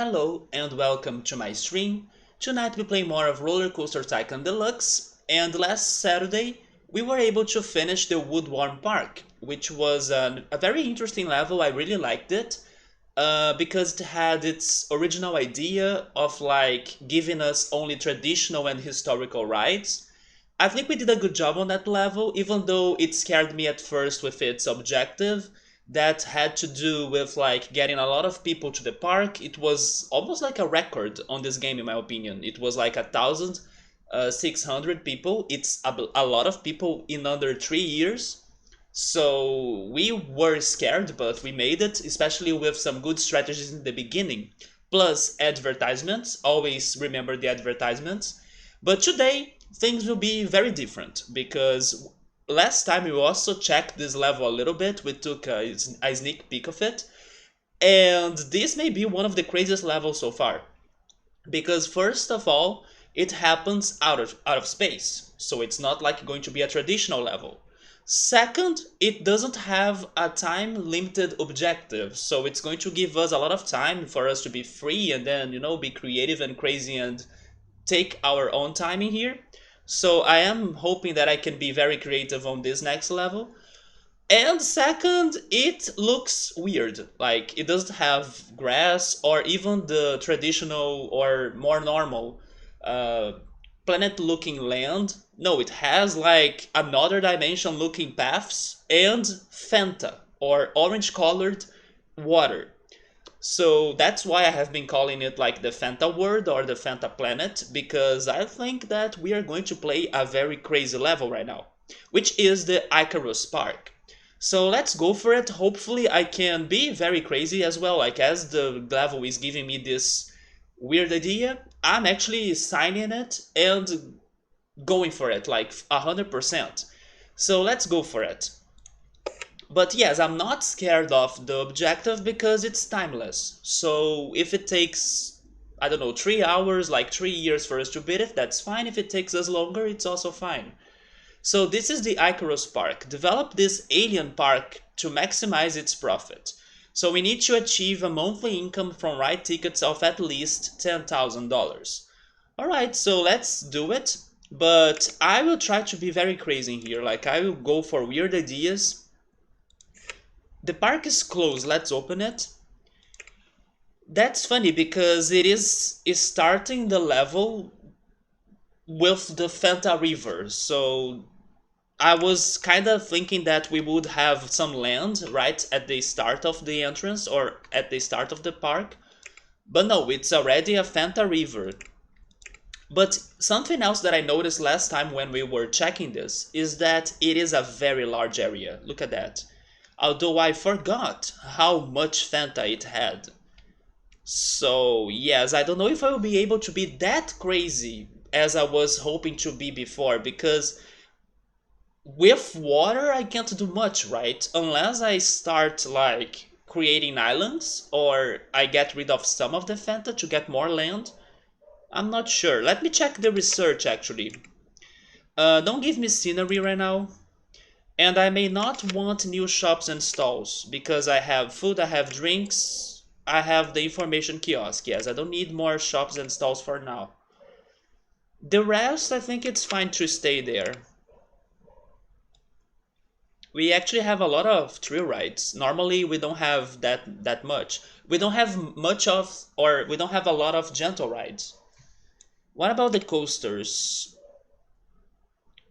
Hello and welcome to my stream. Tonight we play more of RollerCoaster Tycoon Deluxe, and last Saturday we were able to finish the Woodworm Park, which was a very interesting level. I really liked it because it had its original idea of like giving us only traditional and historical rides. I think we did a good job on that level, even though it scared me at first with its objective that had to do with like getting a lot of people to the park. It was almost like a record on this game, in my opinion. It was like 1,600 people. It's a lot of people in under 3 years. So we were scared, but we made it, especially with some good strategies in the beginning. Plus advertisements. Always remember the advertisements. But today things will be very different because last time we also checked this level a little bit. We took a sneak peek of it, and this may be one of the craziest levels so far because first of all it happens out of space, so it's not like going to be a traditional level. Second, it doesn't have a time limited objective, so it's going to give us a lot of time for us to be free and then be creative and crazy and take our own time in here. So I am hoping that I can be very creative on this next level. And second, it looks weird. Like it doesn't have grass or even the traditional or more normal uh, planet looking land. No, it has like another dimension looking paths and Fanta or orange colored water. So that's why I have been calling it like the Fanta world or the Fanta planet, because I think that we are going to play a very crazy level right now, which is the Icarus Park. So let's go for it. Hopefully I can be very crazy as well, like as the level is giving me this weird idea, I'm actually signing it and going for it like 100%. So let's go for it. But yes, I'm not scared of the objective because it's timeless. So if it takes, I don't know, 3 hours, like 3 years for us to beat it, that's fine. If it takes us longer, it's also fine. So this is the Icarus Park. Develop this alien park to maximize its profit. So we need to achieve a monthly income from ride tickets of at least $10,000. Alright, so let's do it. But I will try to be very crazy in here. Like I will go for weird ideas. The park is closed. Let's open it. That's funny because it is starting the level with the Fanta River. So I was kind of thinking that we would have some land right at the start of the entrance or at the start of the park. But no, it's already a Fanta River. But something else that I noticed last time when we were checking this is that it is a very large area. Look at that. Although I forgot how much Fanta it had. So yes, I don't know if I will be able to be that crazy as I was hoping to be before, because with water I can't do much, right? Unless I start like creating islands or I get rid of some of the Fanta to get more land. I'm not sure. Let me check the research actually. Don't give me scenery right now. And I may not want new shops and stalls because I have food, I have drinks, I have the information kiosk. Yes, I don't need more shops and stalls for now. The rest, I think it's fine to stay there. We actually have a lot of thrill rides. Normally we don't have that much. We don't have much of, or we don't have a lot of gentle rides. What about the coasters?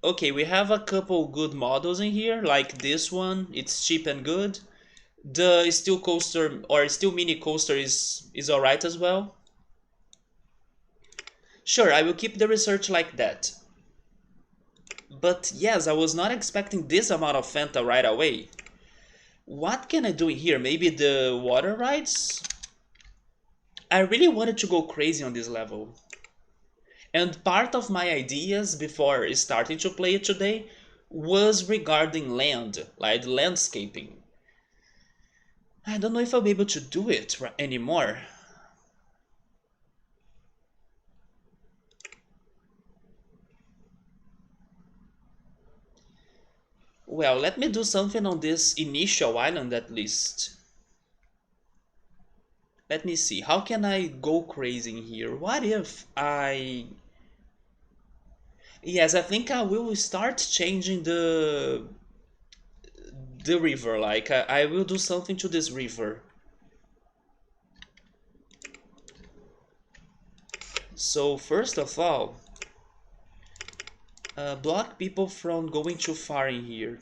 Okay, we have a couple good models in here, like this one. It's cheap and good. The steel coaster or steel mini coaster is alright as well. Sure, I will keep the research like that. But yes, I was not expecting this amount of Fanta right away. What can I do in here? Maybe the water rides? I really wanted to go crazy on this level. And part of my ideas before starting to play it today was regarding land, like landscaping. I don't know if I'll be able to do it anymore. Well, let me do something on this initial island at least. Let me see. How can I go crazy in here? What if I... Yes, I think I will start changing the river. Like, I will do something to this river. So, first of all, block people from going too far in here.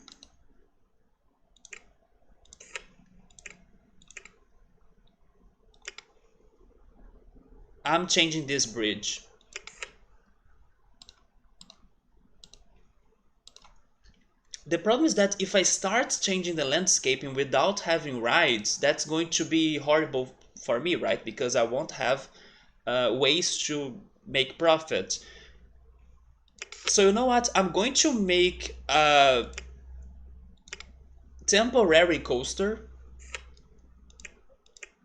I'm changing this bridge. The problem is that if I start changing the landscaping without having rides, that's going to be horrible for me, right? Because I won't have ways to make profit. So you know what? I'm going to make a temporary coaster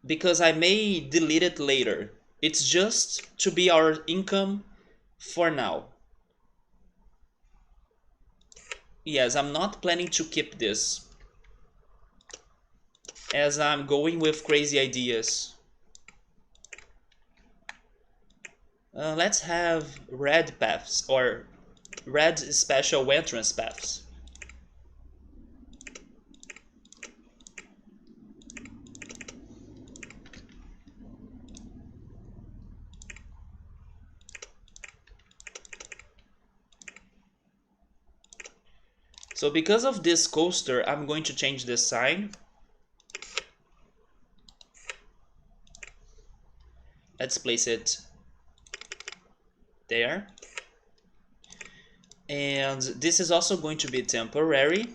because I may delete it later. It's just to be our income for now. Yes, I'm not planning to keep this as I'm going with crazy ideas. Let's have red paths or red special entrance paths. So because of this coaster, I'm going to change this sign. Let's place it there. And this is also going to be temporary.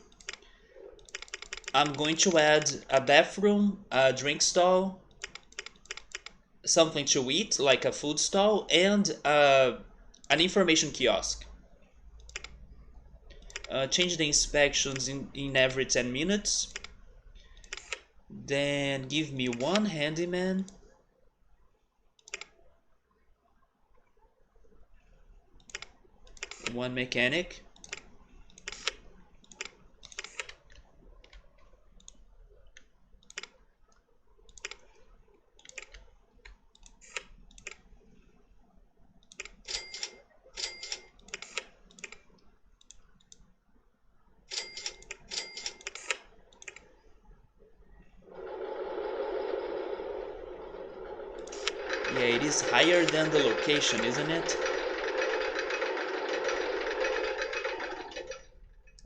I'm going to add a bathroom, a drink stall, something to eat like a food stall, and an information kiosk. Change the inspections in every 10 minutes. Then give me one handyman. One mechanic. Yeah, it is higher than the location, isn't it?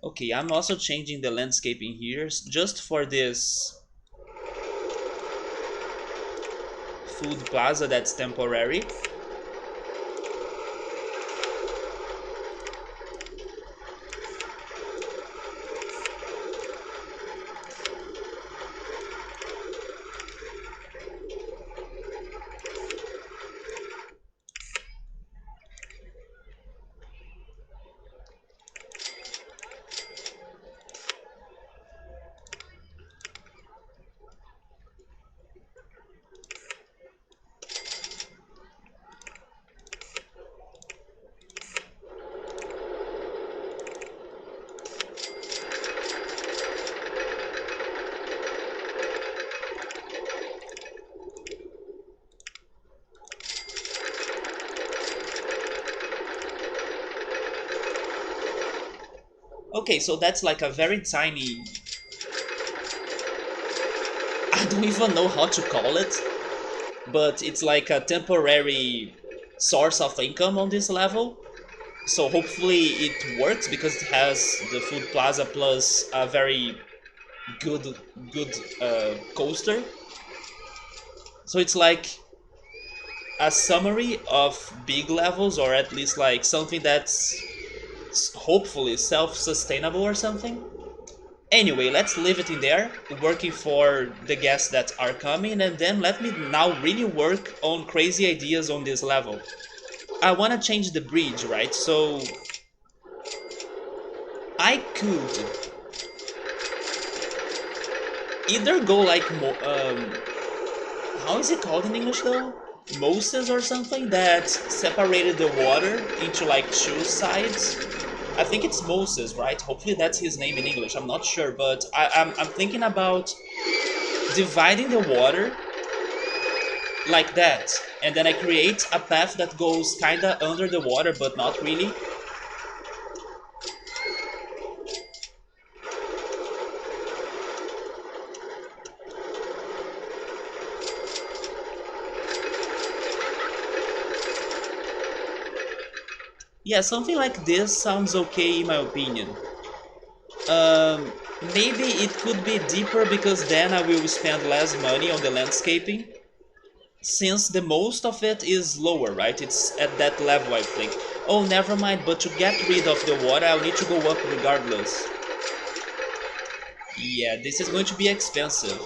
Okay, I'm also changing the landscaping here just for this food plaza that's temporary. Okay, so that's like a very tiny... I don't even know how to call it, but it's like a temporary source of income on this level. So hopefully it works because it has the food plaza plus a very good coaster. So it's like a summary of big levels, or at least like something that's hopefully self-sustainable or something. Anyway, let's leave it in there, working for the guests that are coming, and then let me now really work on crazy ideas on this level. I want to change the bridge, right? So I could either go like how is it called in English though? Moses or something that separated the water into like two sides. I think it's Moses, right? Hopefully that's his name in English. I'm not sure, but I'm thinking about dividing the water like that, and then I create a path that goes kinda under the water but not really. Yeah, something like this sounds okay in my opinion. Um, Maybe it could be deeper because then I will spend less money on the landscaping, since the most of it is lower, right? It's at that level, I think. Oh, never mind, but to get rid of the water, I'll need to go up regardless. Yeah, this is going to be expensive.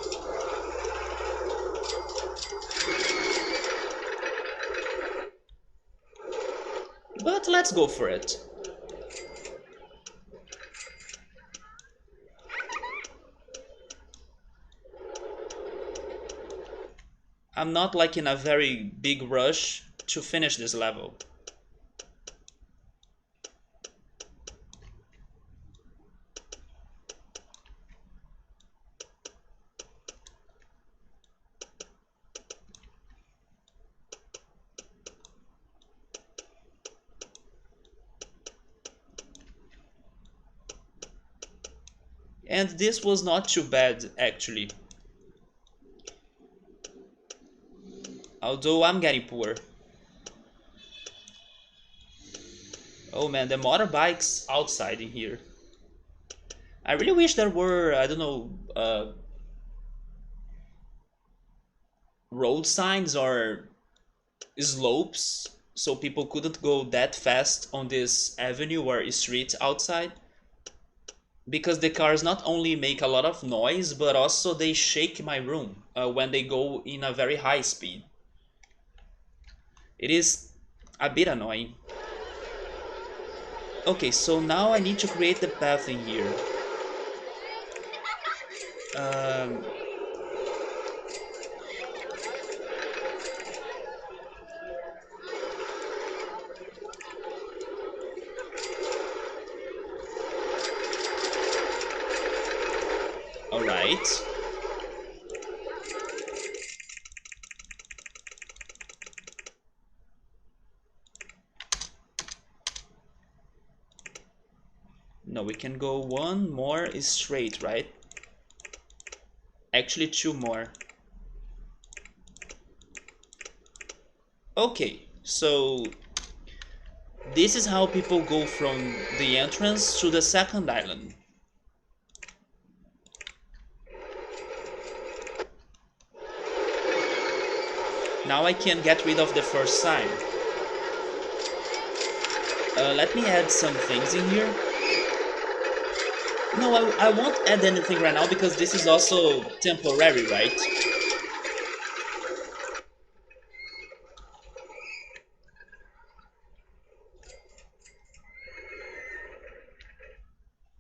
But let's go for it. I'm not like in a very big rush to finish this level. And this was not too bad, actually. Although I'm getting poor. Oh man, the motorbikes outside in here. I really wish there were, I don't know, road signs or slopes so people couldn't go that fast on this avenue or street outside. Because the cars not only make a lot of noise, but also they shake my room when they go in a very high speed. It is a bit annoying. Okay, so now I need to create the path in here. Um, Alright. No, we can go one more straight, right? Actually, two more. Okay, so this is how people go from the entrance to the second island. Now I can get rid of the first sign. Let me add some things in here. No, I won't add anything right now because this is also temporary, right?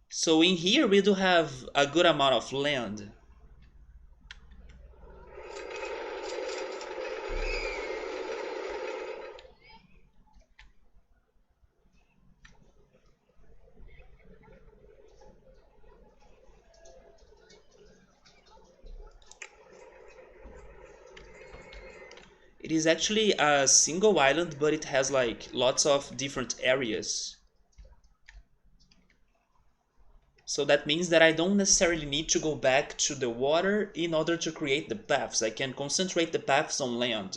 So in here we do have a good amount of land. It is actually a single island, but it has like lots of different areas. So that means that I don't necessarily need to go back to the water in order to create the paths. I can concentrate the paths on land.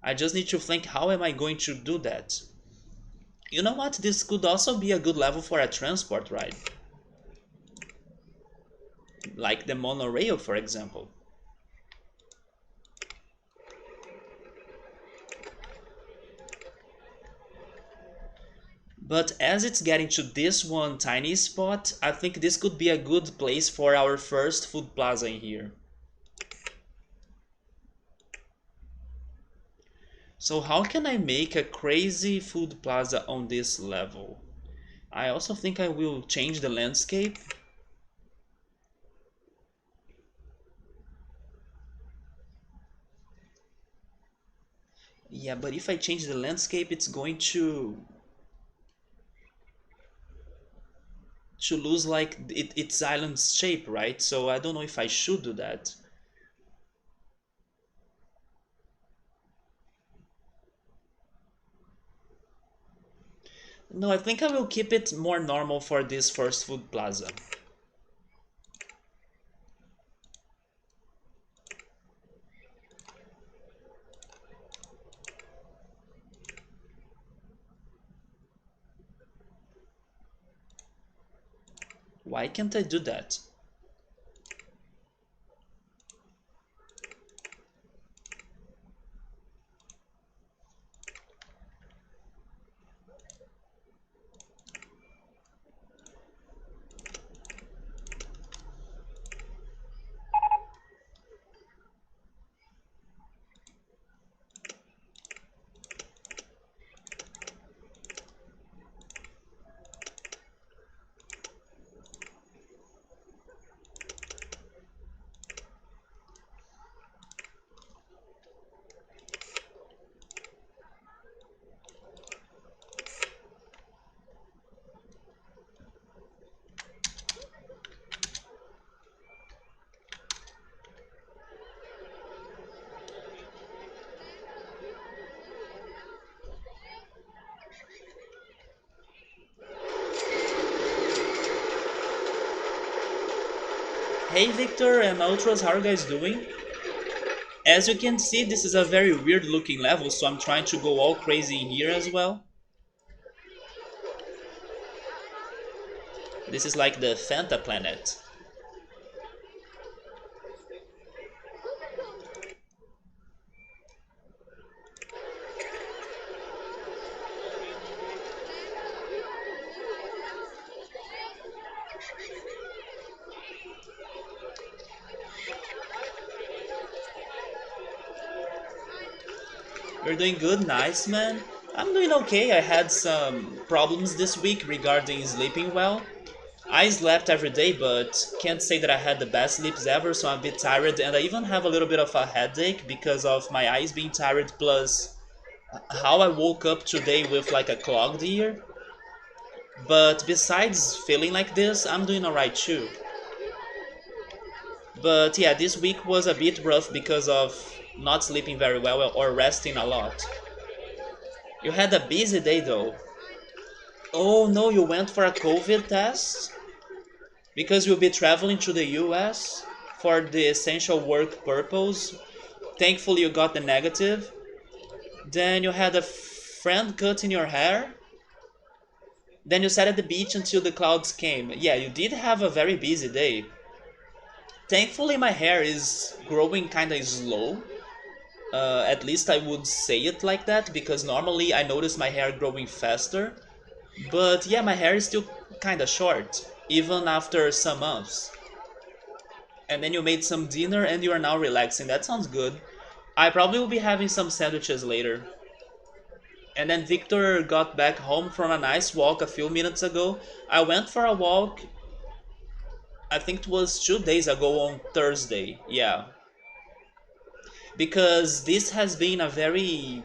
I just need to think, how am I going to do that? You know what? This could also be a good level for a transport ride. Like the monorail, for example. But as it's getting to this one tiny spot, I think this could be a good place for our first food plaza in here. So how can I make a crazy food plaza on this level? I also think I will change the landscape. Yeah, but if I change the landscape, it's going to lose like its island's shape, right? So I don't know if I should do that. No, I think I will keep it more normal for this first food plaza. Why can't I do that? Hey Victor and Ultras, how are you guys doing? As you can see, this is a very weird looking level, so I'm trying to go all crazy in here as well. This is like the Fanta planet. You're doing good, nice man. I'm doing okay. I had some problems this week regarding sleeping well. I slept every day, but can't say that I had the best sleeps ever, so I'm a bit tired, and I even have a little bit of a headache because of my eyes being tired, plus how I woke up today with like a clogged ear. But besides feeling like this, I'm doing alright too. But yeah, this week was a bit rough because of not sleeping very well or resting a lot. You had a busy day though. Oh no, you went for a COVID test? Because you'll be traveling to the US for the essential work purpose. Thankfully, you got the negative. Then you had a friend cutting your hair. Then you sat at the beach until the clouds came. Yeah, you did have a very busy day. Thankfully, my hair is growing kind of slow. At least I would say it like that because normally I notice my hair growing faster. But yeah, my hair is still kind of short, even after some months. And then you made some dinner and you are now relaxing. That sounds good. I probably will be having some sandwiches later. And then Victor got back home from a nice walk a few minutes ago. I went for a walk, I think it was 2 days ago on Thursday. Yeah. Because this has been a very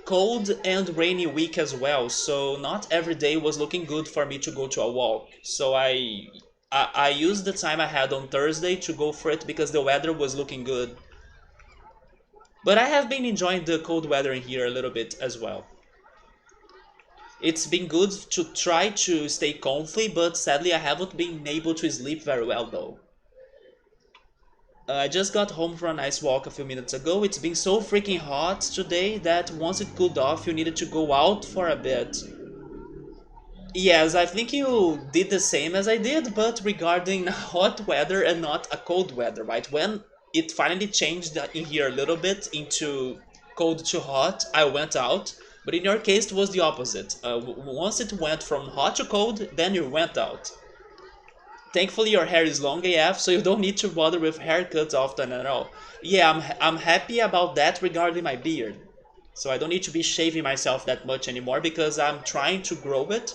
cold and rainy week as well, so not every day was looking good for me to go to a walk. So I used the time I had on Thursday to go for it because the weather was looking good. But I have been enjoying the cold weather in here a little bit as well. It's been good to try to stay comfy, but sadly I haven't been able to sleep very well though. I just got home from a nice walk a few minutes ago. It's been so freaking hot today that once it cooled off, you needed to go out for a bit. Yes, I think you did the same as I did, but regarding hot weather and not a cold weather, right? When it finally changed in here a little bit into cold to hot, I went out. But in your case, it was the opposite. Once it went from hot to cold, then you went out. Thankfully, your hair is long AF, so you don't need to bother with haircuts often at all. Yeah, I'm happy about that regarding my beard. So I don't need to be shaving myself that much anymore because I'm trying to grow it.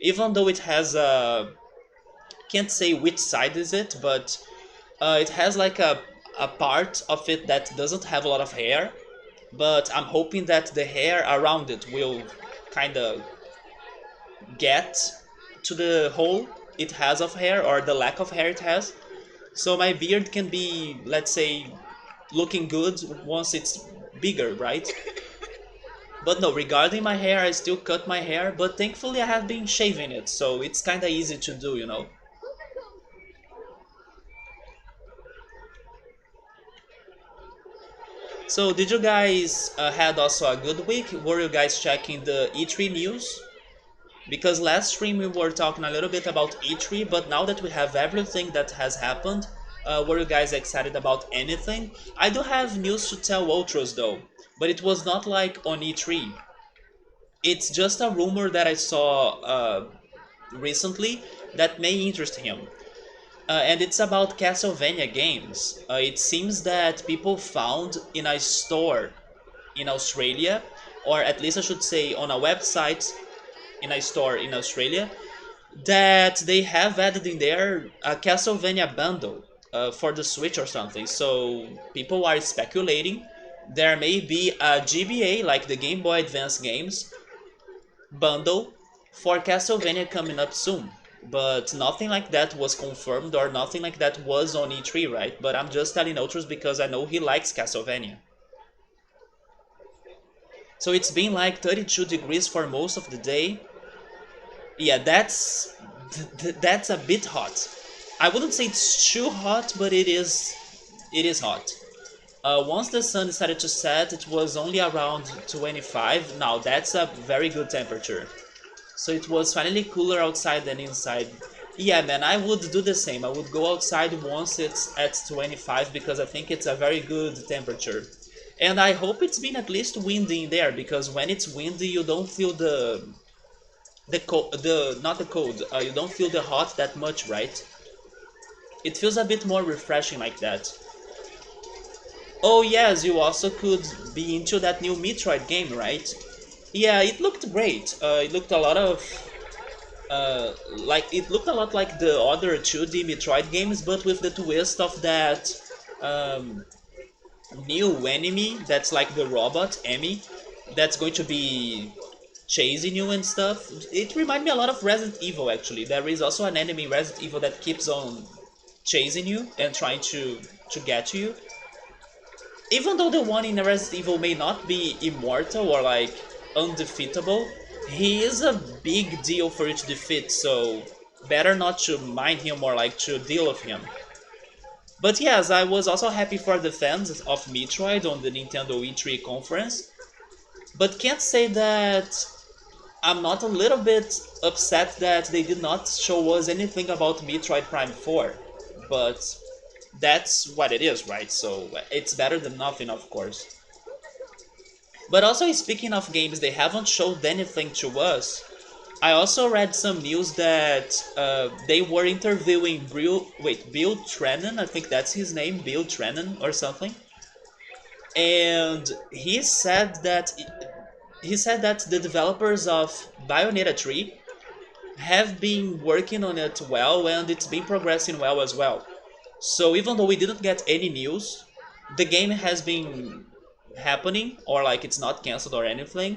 Even though it has a... can't say which side is it, but it has like a part of it that doesn't have a lot of hair. But I'm hoping that the hair around it will kind of get to the hole it has of hair or the lack of hair it has. So my beard can be, let's say, looking good once it's bigger, right? But no, regarding my hair, I still cut my hair, but thankfully I have been shaving it, so it's kinda easy to do, you know? So did you guys had also a good week? Were you guys checking the E3 news? Because last stream we were talking a little bit about E3, but now that we have everything that has happened, were you guys excited about anything? I do have news to tell Ultros though, but it was not like on E3. It's just a rumor that I saw recently that may interest him. And it's about Castlevania games. It seems that people found in a store in Australia, or at least I should say on a website in a store in Australia, that they have added in there a Castlevania bundle for the Switch or something. So people are speculating there may be a GBA, like the Game Boy Advance games, bundle for Castlevania coming up soon. But nothing like that was confirmed or nothing like that was on E3, right? But I'm just telling Ultros because I know he likes Castlevania. So it's been like 32 degrees for most of the day. Yeah, that's a bit hot. I wouldn't say it's too hot, but it is hot. Once the sun decided to set, it was only around 25. Now that's a very good temperature. So it was finally cooler outside than inside. Yeah, man, I would do the same. I would go outside once it's at 25 because I think it's a very good temperature. And I hope it's been at least windy in there because when it's windy, you don't feel the cold, the not the cold. You don't feel the hot that much, right? It feels a bit more refreshing like that. Oh yes, you also could be into that new Metroid game, right? Yeah, it looked great. It looked a lot of like it looked a lot like the other 2D Metroid games, but with the twist of that um, new enemy that's like the robot Emmy that's going to be chasing you and stuff. It reminded me a lot of Resident Evil actually. There is also an enemy in Resident Evil that keeps on chasing you and trying to get to you. Even though the one in Resident Evil may not be immortal or like undefeatable, he is a big deal for you to defeat, so better not to mind him or like to deal with him. But yes, I was also happy for the fans of Metroid on the Nintendo E3 conference, but can't say that I'm not a little bit upset that they did not show us anything about Metroid Prime 4, but that's what it is, right? So it's better than nothing, of course. But also, speaking of games, they haven't showed anything to us. I also read some news that they were interviewing Bill Trennan, I think that's his name, Bill Trennan or something, and he said that the developers of Bayonetta 3 have been working on it well and it's been progressing well as well. So even though we didn't get any news, the game has been happening or like it's not cancelled or anything.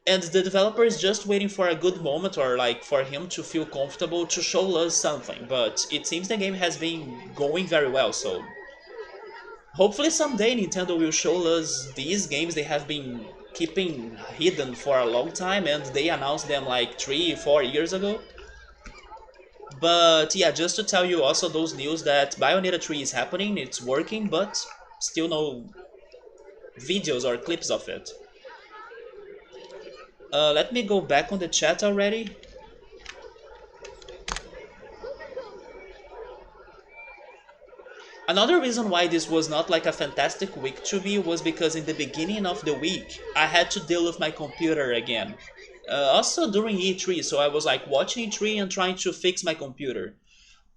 And the developer is just waiting for a good moment or like for him to feel comfortable to show us something. But it seems the game has been going very well, so hopefully someday Nintendo will show us these games they have been keeping hidden for a long time and they announced them like 3 4 years ago. But yeah, just to tell you also those news that Bayonetta 3 is happening, it's working, but still no videos or clips of it. Let me go back on the chat already. Another reason why this was not like a fantastic week to me was because in the beginning of the week, I had to deal with my computer again. Also during E3, so I was like watching E3 and trying to fix my computer.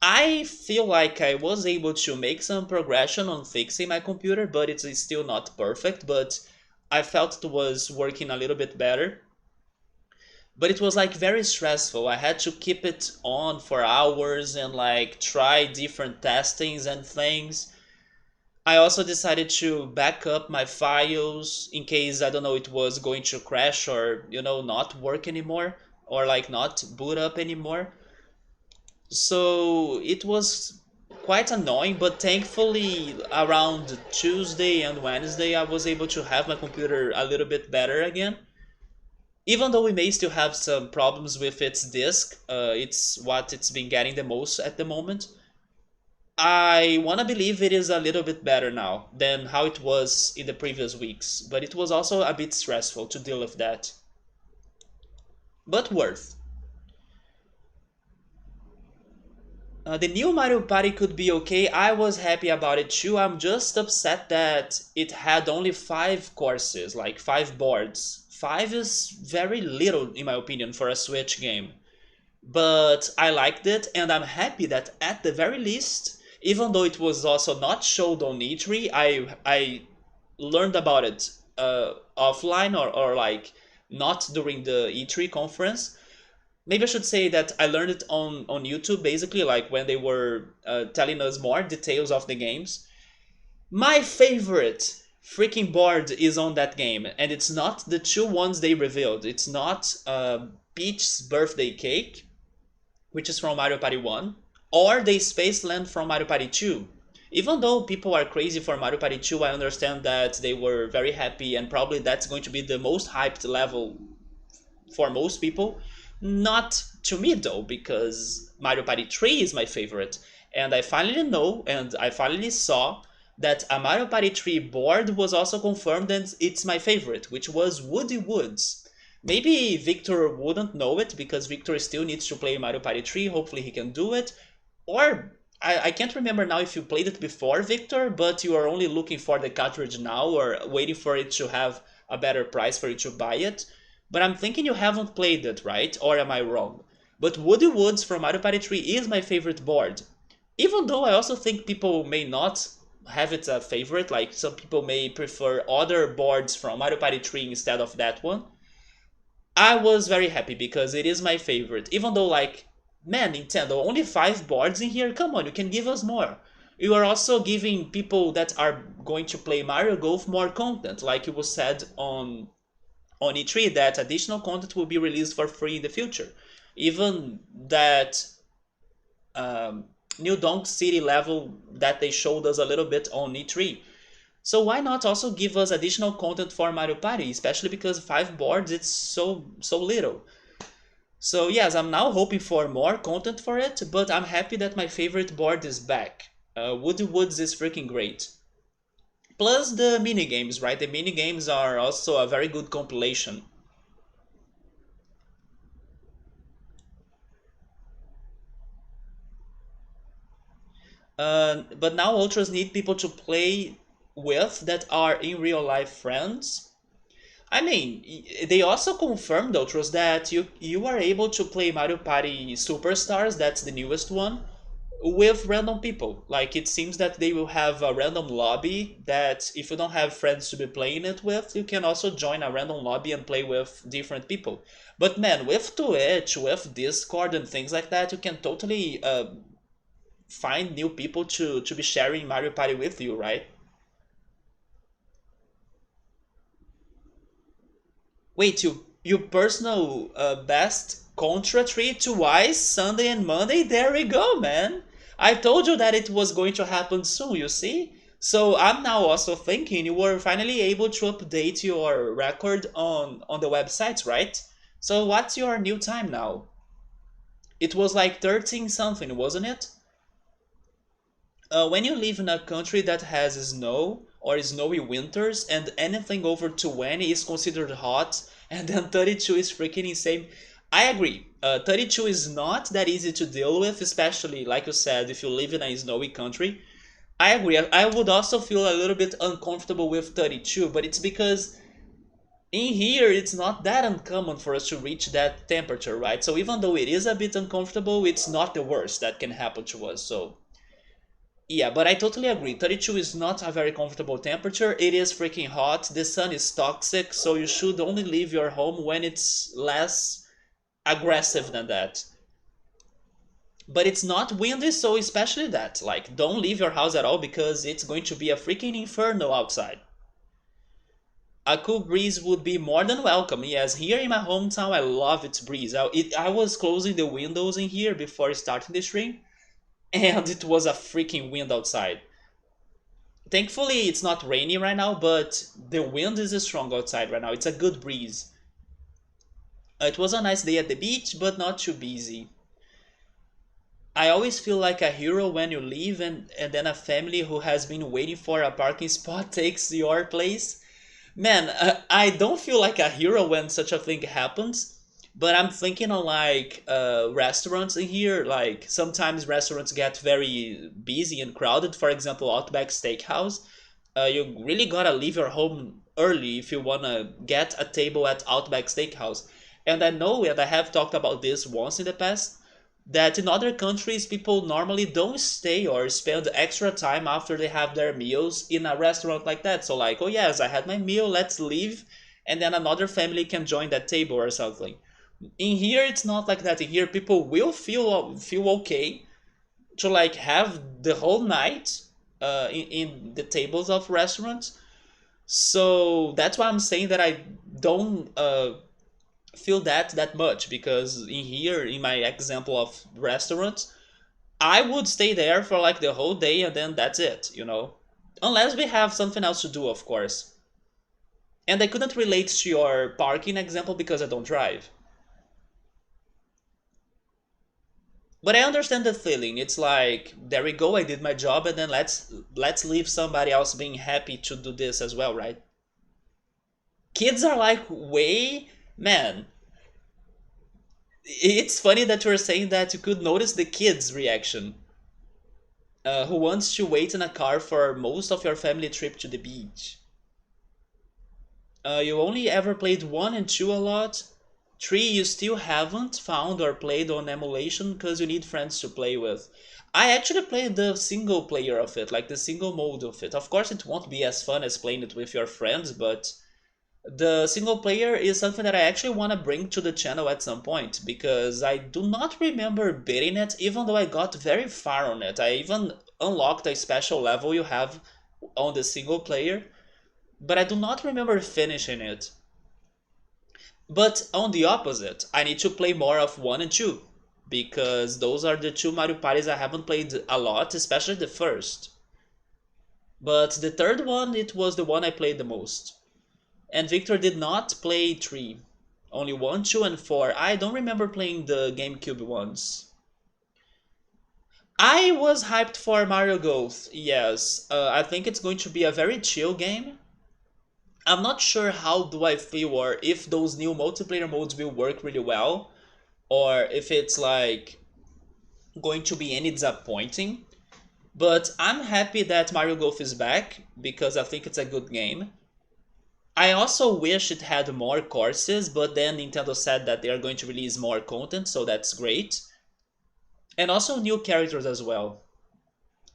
I feel like I was able to make some progression on fixing my computer, but it's still not perfect, but I felt it was working a little bit better. But it was like very stressful. I had to keep it on for hours and like try different testings and things. I also decided to back up my files in case I don't know it was going to crash or not work anymore or like not boot up anymore. So it was quite annoying, but thankfully around Tuesday and Wednesday I was able to have my computer a little bit better again. Even though we may still have some problems with its disk, it's what it's been getting the most at the moment. I want to believe it is a little bit better now than how it was in the previous weeks, but it was also a bit stressful to deal with that. But worth. The new Mario Party could be okay. I was happy about it too. I'm just upset that it had only 5 courses, like 5 boards. 5 is very little, in my opinion, for a Switch game. But I liked it, and I'm happy that at the very least, even though it was also not showed on E3, I learned about it offline or like not during the E3 conference. Maybe I should say that I learned it on YouTube, basically, like when they were telling us more details of the games. My favorite freaking board is on that game, and it's not the 2 ones they revealed. It's not Peach's birthday cake, which is from Mario Party 1, or the Space Land from Mario Party 2. Even though people are crazy for Mario Party 2, I understand that they were very happy, and probably that's going to be the most hyped level for most people. Not to me though, because Mario Party 3 is my favorite, and I finally know and I finally saw that a Mario Party 3 board was also confirmed and it's my favorite, which was Woody Woods. Maybe Victor wouldn't know it because Victor still needs to play Mario Party 3, hopefully he can do it. Or I can't remember now if you played it before, Victor, but you are only looking for the cartridge now or waiting for it to have a better price for you to buy it. But I'm thinking you haven't played it, right? Or am I wrong? But Woody Woods from Mario Party 3 is my favorite board. Even though I also think people may not have it a favorite, like some people may prefer other boards from Mario Party 3 instead of that one. I was very happy because it is my favorite. Even though, like, man, Nintendo, only 5 boards in here? Come on, you can give us more. You are also giving people that are going to play Mario Golf more content, like it was said on E3 that additional content will be released for free in the future. Even that New Donk City level that they showed us a little bit on E3. So why not also give us additional content for Mario Party, especially because 5 boards it's so little. So yes, I'm now hoping for more content for it, but I'm happy that my favorite board is back. Woody Woods is freaking great. Plus the mini games, right? The mini games are also a very good compilation. But now Ultras need people to play with that are in real life friends. I mean, they also confirmed, Ultras, that you are able to play Mario Party Superstars, that's the newest one, with random people. Like, it seems that they will have a random lobby that if you don't have friends to be playing it with, you can also join a random lobby and play with different people. But man, with Twitch, with Discord and things like that, you can totally find new people to be sharing Mario Party with you, right? Wait, you personal best Contra treat twice, Sunday and Monday? There we go, man. I told you that it was going to happen soon, you see? So I'm now also thinking you were finally able to update your record on the website, right? So what's your new time now? It was like 13 something, wasn't it? When you live in a country that has snow or snowy winters and anything over 20 is considered hot and then 32 is freaking insane. I agree. 32 is not that easy to deal with, especially like you said, if you live in a snowy country. I agree. I would also feel a little bit uncomfortable with 32, but it's because in here it's not that uncommon for us to reach that temperature, right? So even though it is a bit uncomfortable, it's not the worst that can happen to us. So yeah, but I totally agree. 32 is not a very comfortable temperature. It is freaking hot. The sun is toxic, so you should only leave your home when it's less aggressive than that. But it's not windy, so especially that. Like, don't leave your house at all because it's going to be a freaking inferno outside. A cool breeze would be more than welcome. Yes, here in my hometown, I love its breeze. I was closing the windows in here before starting the stream, and it was a freaking wind outside. Thankfully, it's not rainy right now, but the wind is strong outside right now. It's a good breeze. It was a nice day at the beach, but not too busy. I always feel like a hero when you leave and then a family who has been waiting for a parking spot takes your place. Man, I don't feel like a hero when such a thing happens, but I'm thinking of like restaurants in here. Like sometimes restaurants get very busy and crowded. For example, Outback Steakhouse. You really gotta leave your home early if you wanna get a table at Outback Steakhouse. And I know, and I have talked about this once in the past, that in other countries people normally don't stay or spend extra time after they have their meals in a restaurant like that. So like, oh yes, I had my meal, let's leave, and then another family can join that table or something. In here it's not like that. In here people will feel okay to like have the whole night in the tables of restaurants. So that's why I'm saying that I don't feel that much, because in here in my example of restaurants, I would stay there for like the whole day and then that's it. Unless we have something else to do, of course. And I couldn't relate to your parking example because I don't drive. But I understand the feeling. It's like, there we go, I did my job, and then let's leave somebody else being happy to do this as well, right? Kids are like way, man. It's funny that you're saying that you could notice the kids' reaction. Who wants to wait in a car for most of your family trip to the beach? You only ever played 1 and 2 a lot. 3 you still haven't found or played on emulation because you need friends to play with. I actually played the single player of it, like the single mode of it. Of course, it won't be as fun as playing it with your friends, but the single player is something that I actually want to bring to the channel at some point, because I do not remember beating it, even though I got very far on it. I even unlocked a special level you have on the single player, but I do not remember finishing it. But on the opposite, I need to play more of 1 and 2, because those are the two Mario Parties I haven't played a lot, especially the first. But the third one, it was the one I played the most. And Victor did not play 3. Only 1, 2, and 4. I don't remember playing the GameCube ones. I was hyped for Mario Golf, yes. I think it's going to be a very chill game. I'm not sure how do I feel, or if those new multiplayer modes will work really well, or if it's like going to be any disappointing. But I'm happy that Mario Golf is back, because I think it's a good game. I also wish it had more courses, but then Nintendo said that they are going to release more content, so that's great. And also new characters as well.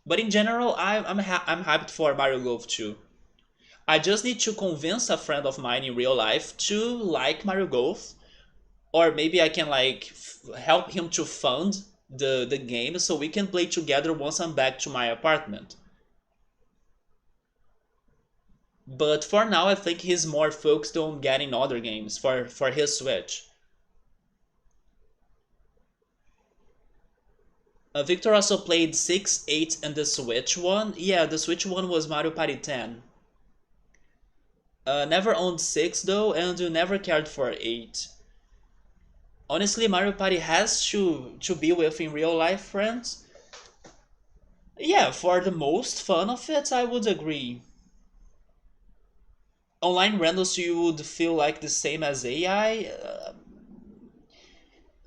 But in general, I'm hyped for Mario Golf 2. I just need to convince a friend of mine in real life to like Mario Golf, or maybe I can like help him to fund the game so we can play together once I'm back to my apartment. But for now, I think he's more focused on getting other games for his Switch. Victor also played 6, 8, and the Switch one. Yeah, the Switch one was Mario Party 10. Never owned 6 though, and you never cared for 8. Honestly, Mario Party has to be with in real life friends. Yeah, for the most fun of it, I would agree. Online randoms, you would feel like the same as AI.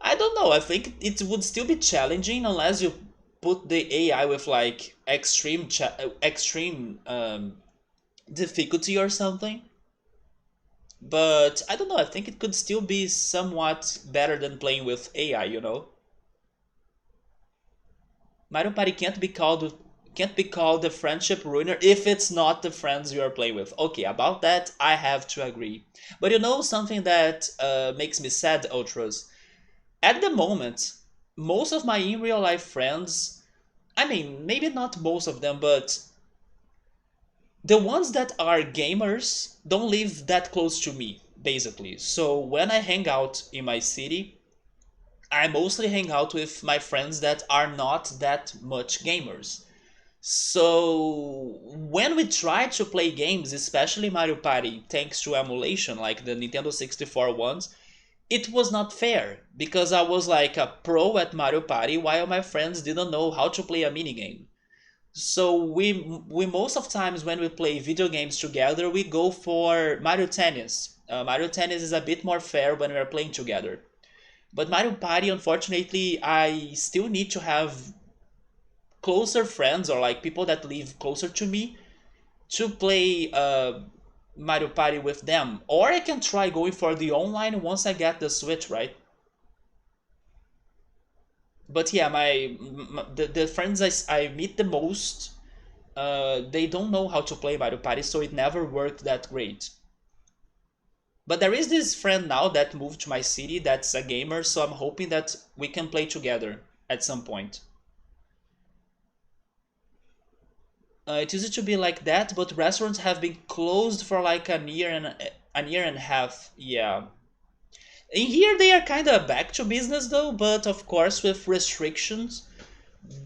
I don't know. I think it would still be challenging unless you put the AI with like extreme difficulty or something. But I don't know. I think it could still be somewhat better than playing with AI. Mario Party can't be called a friendship ruiner if it's not the friends you are playing with. Okay, about that I have to agree. But you know something that makes me sad, Ultras? At the moment, most of my in real life friends, I mean, maybe not most of them, but the ones that are gamers don't live that close to me, basically. So when I hang out in my city, I mostly hang out with my friends that are not that much gamers. So when we try to play games, especially Mario Party, thanks to emulation like the Nintendo 64 ones, it was not fair because I was like a pro at Mario Party while my friends didn't know how to play a minigame. So we most of times when we play video games together, we go for Mario Tennis. Mario Tennis is a bit more fair when we are playing together. But Mario Party, unfortunately, I still need to have closer friends or like people that live closer to me to play Mario Party with them. Or I can try going for the online once I get the Switch, right? But yeah, the friends I meet the most, they don't know how to play Mario Party, so it never worked that great. But there is this friend now that moved to my city that's a gamer, so I'm hoping that we can play together at some point. It used to be like that, but restaurants have been closed for like a year and a half. Yeah. In here they are kind of back to business though, but of course with restrictions.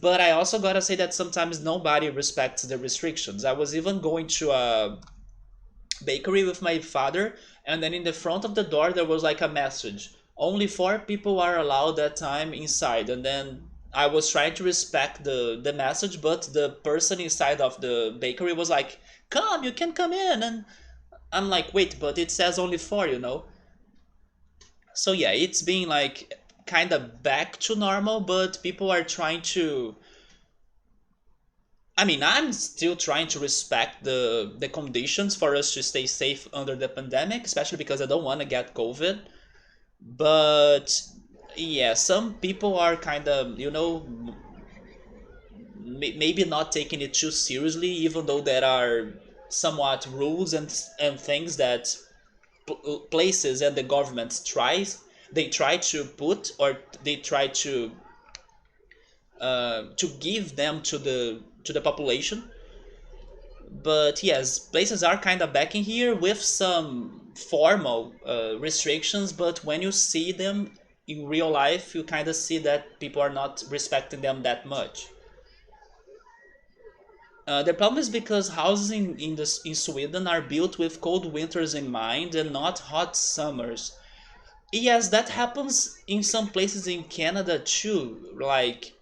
But I also gotta say that sometimes nobody respects the restrictions. I was even going to a bakery with my father, and then in the front of the door there was like a message: only four people are allowed that time inside. And then I was trying to respect the message, but the person inside of the bakery was like, come, you can come in. And I'm like, wait, but it says only four. So yeah, it's being like kind of back to normal, but people are trying to. I mean, I'm still trying to respect the conditions for us to stay safe under the pandemic, especially because I don't want to get COVID. But yeah, some people are kind of, maybe not taking it too seriously, even though there are somewhat rules and things that places and the government try to put, or they try to give them to the population. But yes, places are kind of back in here with some formal restrictions, but when you see them in real life, you kind of see that people are not respecting them that much. The problem is because houses in Sweden are built with cold winters in mind and not hot summers. Yes, that happens in some places in Canada too. Like,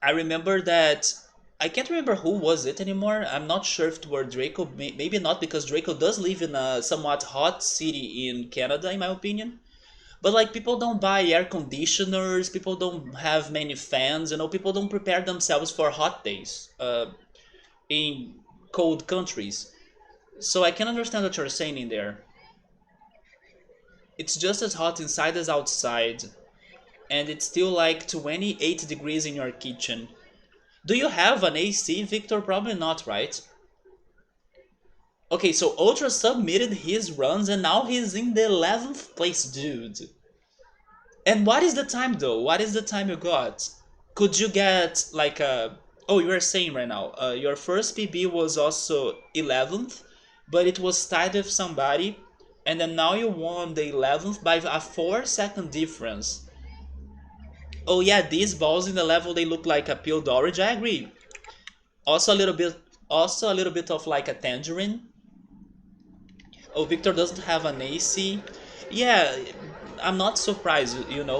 I remember that I can't remember who was it anymore. I'm not sure if it were Draco. Maybe not, because Draco does live in a somewhat hot city in Canada, in my opinion. But like, people don't buy air conditioners. People don't have many fans. People don't prepare themselves for hot days in cold countries. So I can understand what you're saying in there. It's just as hot inside as outside, and it's still like 28 degrees in your kitchen. Do you have an AC, Victor? Probably not, right? Okay, so Ultra submitted his runs and now he's in the 11th place, dude. And what is the time though? What is the time you got? Could you get like a. Oh, you are saying right now, your first PB was also 11th, but it was tied with somebody, and then now you won the 11th by a 4-second difference. Oh yeah, these balls in the level, they look like a peeled orange. I agree. Also a little bit, also a little bit of like a tangerine. Oh, Victor doesn't have an AC. Yeah, I'm not surprised,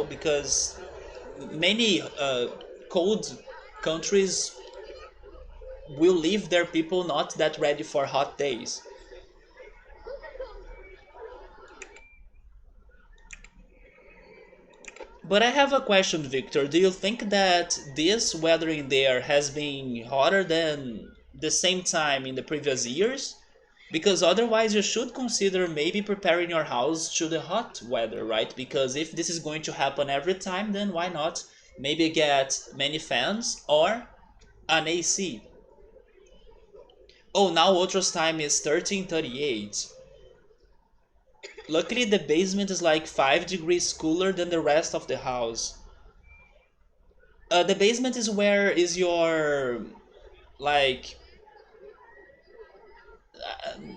because many cold countries will leave their people not that ready for hot days. But I have a question, Victor. Do you think that this weather in there has been hotter than the same time in the previous years? Because otherwise, you should consider maybe preparing your house to the hot weather, right? Because if this is going to happen every time, then why not maybe get many fans or an AC? Oh, now Ultra's time is 13:38. Luckily, the basement is like 5 degrees cooler than the rest of the house. The basement is where is your, like,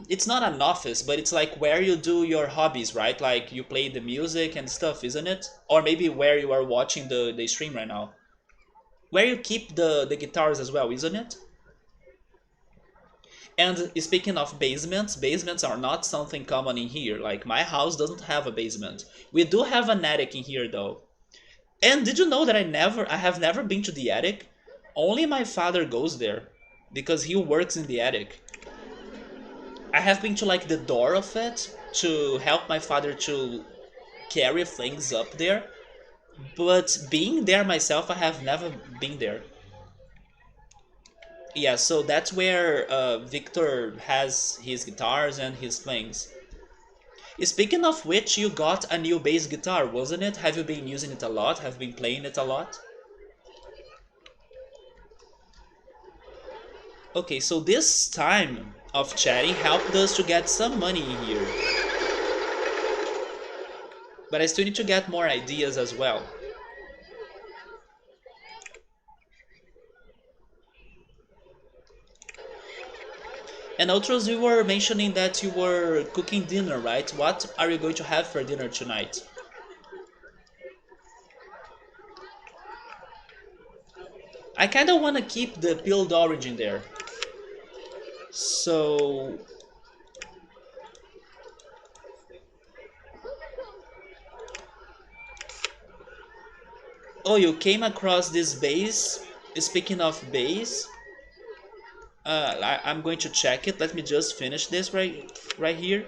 it's not an office, but it's like where you do your hobbies, right? Like you play the music and stuff, isn't it? Or maybe where you are watching the stream right now. Where you keep the guitars as well, isn't it? And speaking of basements, basements are not something common in here. Like my house doesn't have a basement. We do have an attic in here though. And did you know that I have never been to the attic? Only my father goes there because he works in the attic. I have been to like the door of it to help my father to carry things up there, but being there myself, I have never been there. Yeah, so that's where Victor has his guitars and his things. Speaking of which, you got a new bass guitar, wasn't it? Have you been using it a lot? Have you been playing it a lot? Okay, so this time of chatting helped us to get some money in here. But I still need to get more ideas as well. And Outros, you were mentioning that you were cooking dinner, right? What are you going to have for dinner tonight? I kinda wanna keep the peeled orange in there. So... Oh, you came across this base? Speaking of base, I'm going to check it. Let me just finish this right here.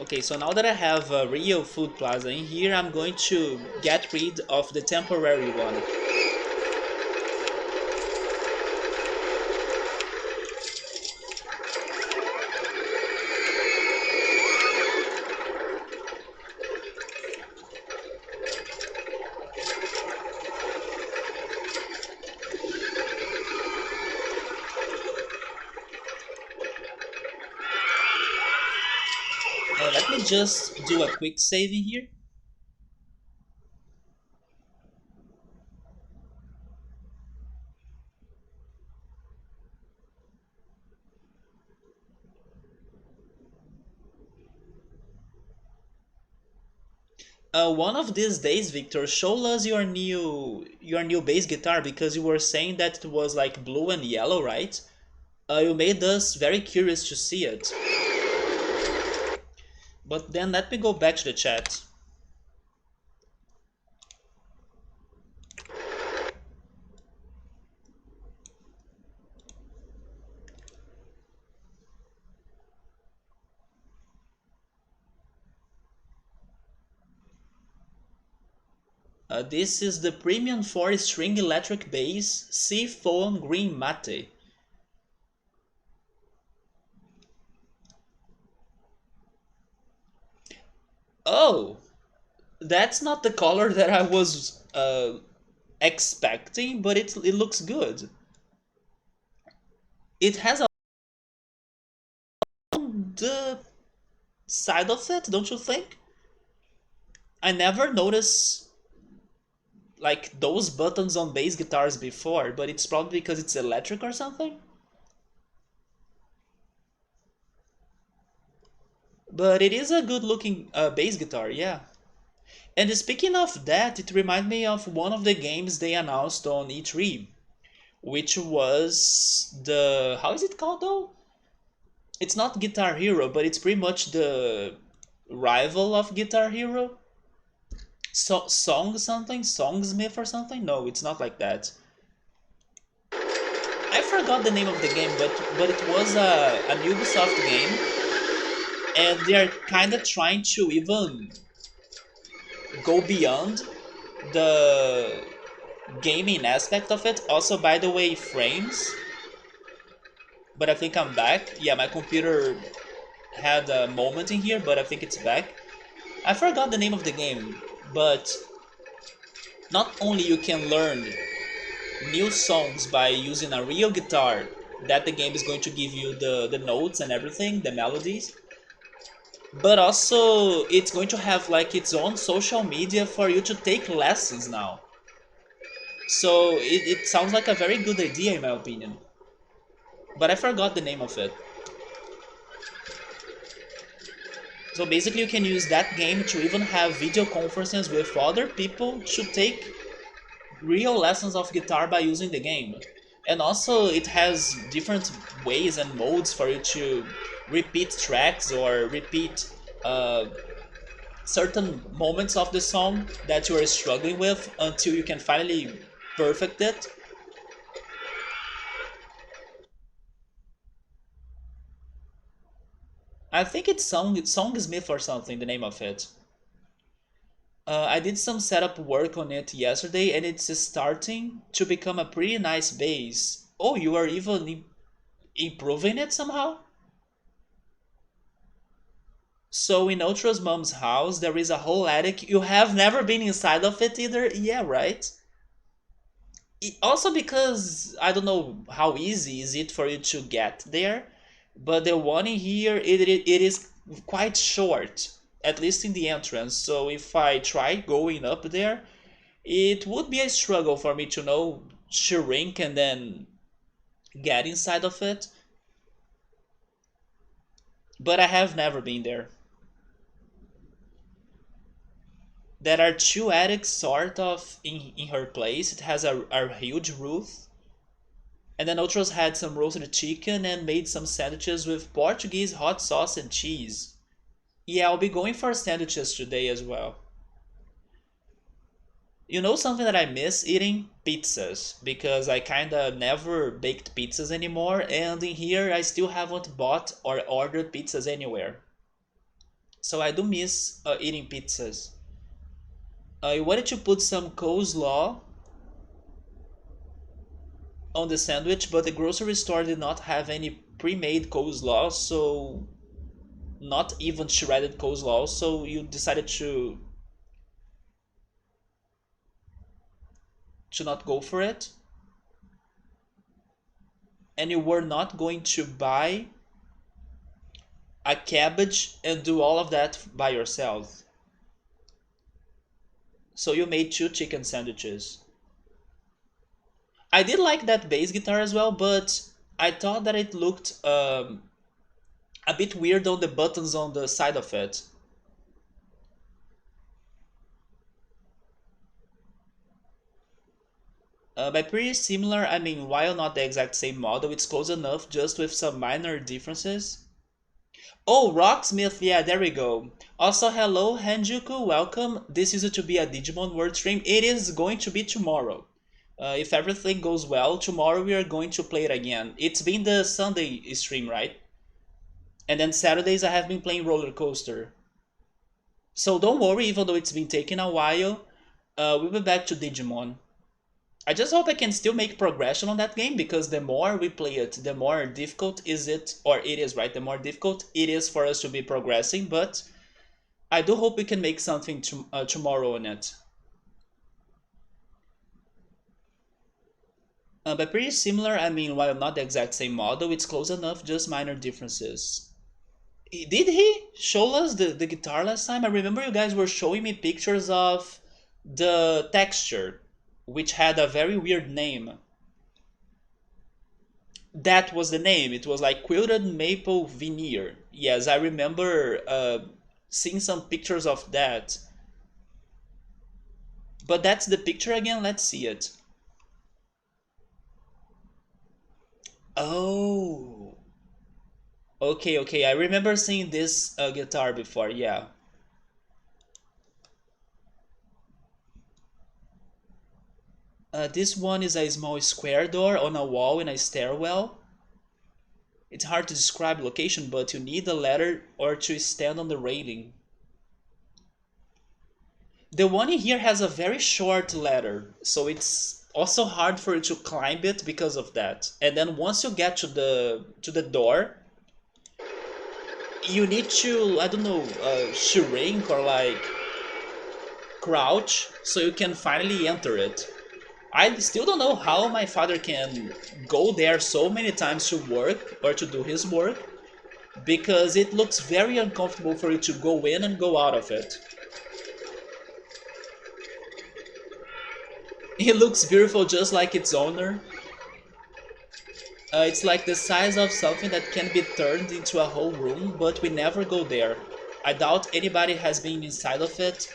Okay, so now that I have a real food plaza in here, I'm going to get rid of the temporary one. Let me just do a quick saving here. One of these days, Victor, show us your new bass guitar because you were saying that it was like blue and yellow, right? You made us very curious to see it. But then let me go back to the chat. This is the Premium 4-string electric bass Seafoam Green Mate. Oh, that's not the color that I was expecting, but it looks good. It has the side of it, don't you think? I never noticed like those buttons on bass guitars before, but it's probably because it's electric or something. But it is a good looking bass guitar, yeah. And speaking of that, it reminds me of one of the games they announced on E3, which was the... how is it called though? It's not Guitar Hero, but it's pretty much the rival of Guitar Hero. Songsmith or something? No, it's not like that. I forgot the name of the game, but it was an Ubisoft game, and they are kind of trying to even go beyond the gaming aspect of it. Also, by the way, frames. But I think I'm back. Yeah, my computer had a moment in here, but I think it's back. I forgot the name of the game, but not only you can learn new songs by using a real guitar that the game is going to give you the notes and everything, the melodies, but also it's going to have like its own social media for you to take lessons now. So it sounds like a very good idea in my opinion. But I forgot the name of it. So basically you can use that game to even have video conferences with other people to take real lessons of guitar by using the game. And also it has different ways and modes for you to repeat tracks or repeat uh, certain moments of the song that you are struggling with until you can finally perfect it. I think it's Songsmith or something, the name of it. I did some setup work on it yesterday and it's starting to become a pretty nice bass. Oh, you are even improving it somehow? So in Ultra's mom's house, there is a whole attic. You have never been inside of it either? Yeah, right? Also because I don't know how easy is it for you to get there, but the one in here, it is quite short, at least in the entrance. So if I try going up there, it would be a struggle for me to know shrink and then get inside of it. But I have never been there. There are two attics sort of in her place. It has a huge roof. And then Ultros had some roasted chicken and made some sandwiches with Portuguese hot sauce and cheese. Yeah, I'll be going for sandwiches today as well. You know something that I miss eating? Pizzas. Because I kinda never baked pizzas anymore, and in here I still haven't bought or ordered pizzas anywhere. So I do miss eating pizzas. I wanted to put some coleslaw on the sandwich, but the grocery store did not have any pre-made coleslaw, so not even shredded coleslaw, so you decided to not go for it, and you were not going to buy a cabbage and do all of that by yourself. So you made two chicken sandwiches. I did like that bass guitar as well, but I thought that it looked a bit weird on the buttons on the side of it. By pretty similar, I mean, while not the exact same model, it's close enough just with some minor differences. Oh, Rocksmith, yeah, there we go. Also, hello, Hanjuku, welcome. This used to be a Digimon World stream. It is going to be tomorrow. If everything goes well, tomorrow we are going to play it again. It's been the Sunday stream, right? And then Saturdays I have been playing Roller Coaster. So don't worry, even though it's been taking a while, we'll be back to Digimon. I just hope I can still make progression on that game because the more we play it, the more difficult is it, or it is, right? The more difficult it is for us to be progressing, but I do hope we can make something tomorrow on it. But pretty similar, I mean, while not the exact same model, it's close enough, just minor differences. Did he show us the guitar last time? I remember you guys were showing me pictures of the texture, which had a very weird name. That was the name. It was like quilted maple veneer. Yes, I remember seeing some pictures of that. But that's the picture again. Let's see it. Oh. Okay, okay, I remember seeing this guitar before, yeah. This one is a small square door on a wall in a stairwell. It's hard to describe location, but you need a ladder or to stand on the railing. The one in here has a very short ladder, so it's also hard for you to climb it because of that. And then once you get to the door, you need to, I don't know, shrink or like crouch so you can finally enter it. I still don't know how my father can go there so many times to work or to do his work because it looks very uncomfortable for you to go in and go out of it. It looks beautiful just like its owner. It's like the size of something that can be turned into a whole room, but we never go there. I doubt anybody has been inside of it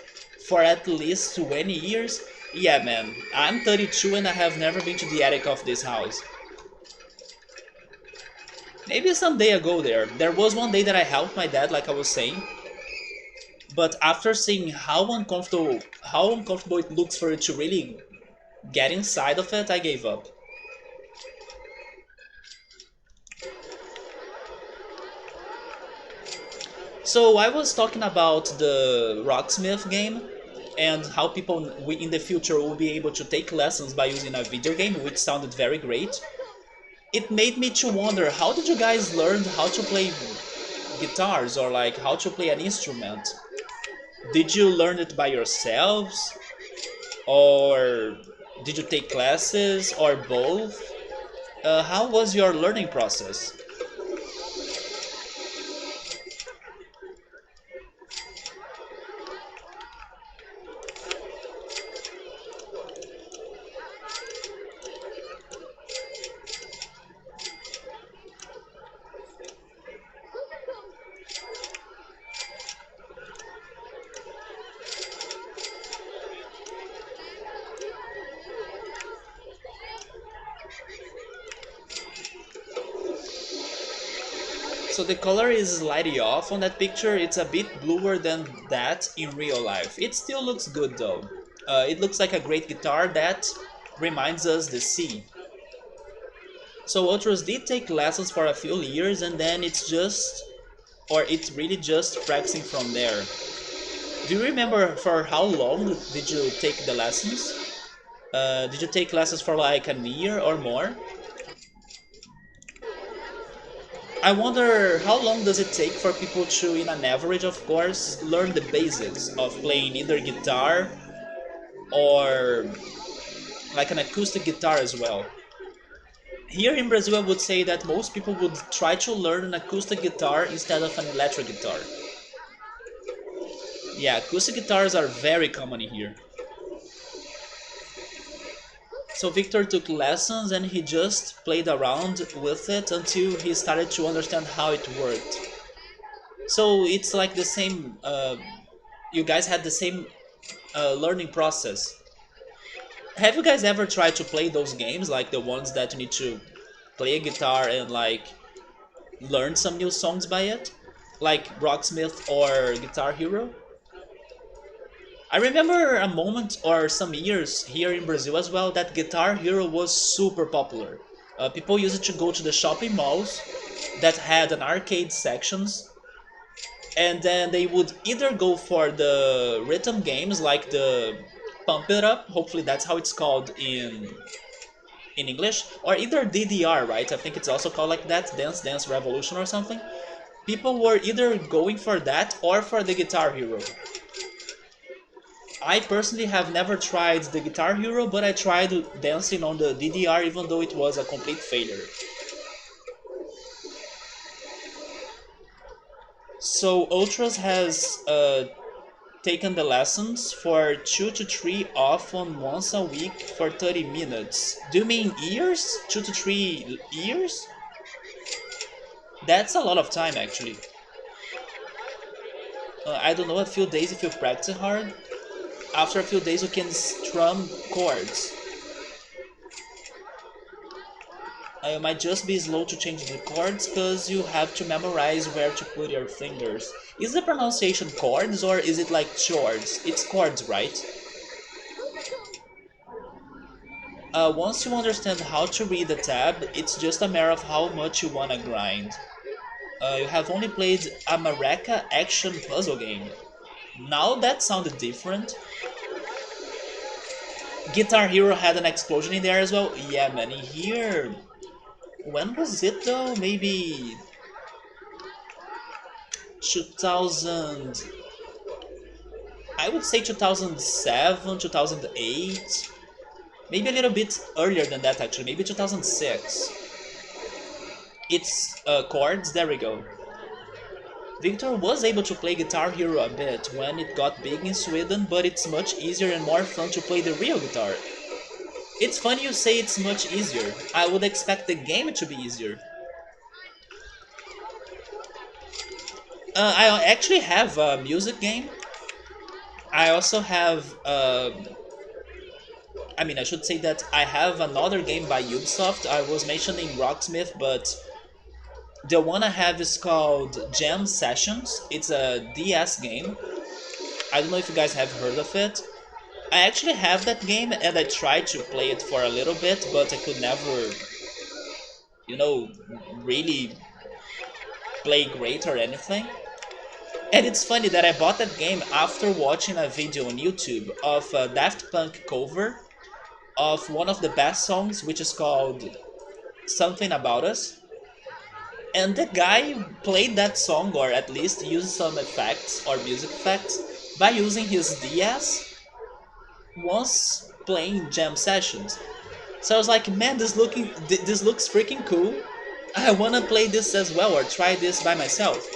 for at least 20 years. Yeah, man, I'm 32 and I have never been to the attic of this house. Maybe someday I go there. There was one day that I helped my dad, like I was saying, but after seeing how uncomfortable it looks for you to really get inside of it, I gave up. So I was talking about the Rocksmith game and how people in the future will be able to take lessons by using a video game, which sounded very great. It made me to wonder, how did you guys learn how to play guitars or like how to play an instrument? Did you learn it by yourselves or did you take classes or both? How was your learning process? So the color is slightly off on that picture. It's a bit bluer than that in real life. It still looks good though. It looks like a great guitar that reminds us the sea. So Ultros did take lessons for a few years and then it's really just practicing from there. Do you remember for how long did you take the lessons? Did you take lessons for like a year or more? I wonder how long does it take for people to, in an average of course, learn the basics of playing either guitar or like an acoustic guitar as well. Here in Brazil I would say that most people would try to learn an acoustic guitar instead of an electric guitar. Yeah, acoustic guitars are very common here. So Victor took lessons and he just played around with it until he started to understand how it worked. So it's like the same, you guys had the same learning process. Have you guys ever tried to play those games, like the ones that you need to play a guitar and like learn some new songs by it? Like Rocksmith or Guitar Hero? I remember a moment or some years here in Brazil as well that Guitar Hero was super popular. People used to go to the shopping malls that had an arcade sections, and then they would either go for the rhythm games like the Pump It Up, hopefully that's how it's called in English, or either DDR, right? I think it's also called like that, Dance Dance Revolution or something. People were either going for that or for the Guitar Hero. I personally have never tried the Guitar Hero, but I tried dancing on the DDR even though it was a complete failure. So Ultras has taken the lessons for 2 to 3 often once a week for 30 minutes. Do you mean years? 2 to 3 years? That's a lot of time actually. I don't know, a few days if you practice hard. After a few days you can strum chords. You might just be slow to change the chords because you have to memorize where to put your fingers. Is the pronunciation chords or is it like chords? It's chords, right? Once you understand how to read the tab, it's just a matter of how much you wanna grind. You have only played a Maraca action puzzle game. Now that sounded different. Guitar Hero had an explosion in there as well. Yeah, man, in here. When was it though? Maybe 2000. I would say 2007, 2008. Maybe a little bit earlier than that actually. Maybe 2006. It's chords. There we go. Victor was able to play Guitar Hero a bit when it got big in Sweden, but it's much easier and more fun to play the real guitar. It's funny you say it's much easier. I would expect the game to be easier. I actually have a music game. I also have, I mean, I should say that I have another game by Ubisoft. I was mentioning Rocksmith, but the one I have is called Jam Sessions. It's a DS game. I don't know if you guys have heard of it. I actually have that game and I tried to play it for a little bit, but I could never, you know, really play great or anything. And it's funny that I bought that game after watching a video on YouTube of a Daft Punk cover of one of the best songs, which is called Something About Us. And the guy played that song, or at least used some effects or music effects, by using his DS once playing jam sessions. So I was like, man, this looks freaking cool. I wanna play this as well or try this by myself.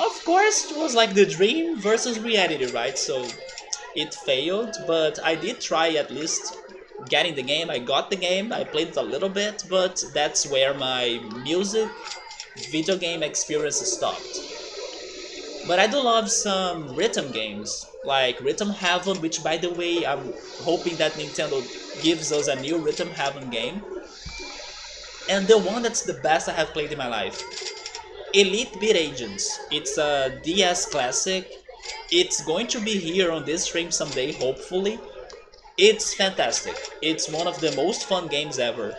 Of course, it was like the dream versus reality, right? So it failed, but I did try at least getting the game. I got the game, I played it a little bit, but that's where my music video game experience stopped. But I do love some rhythm games, like Rhythm Heaven, which by the way, I'm hoping that Nintendo gives us a new Rhythm Heaven game. And the one that's the best I have played in my life, Elite Beat Agents. It's a DS classic. It's going to be here on this stream someday, hopefully. It's fantastic. It's one of the most fun games ever.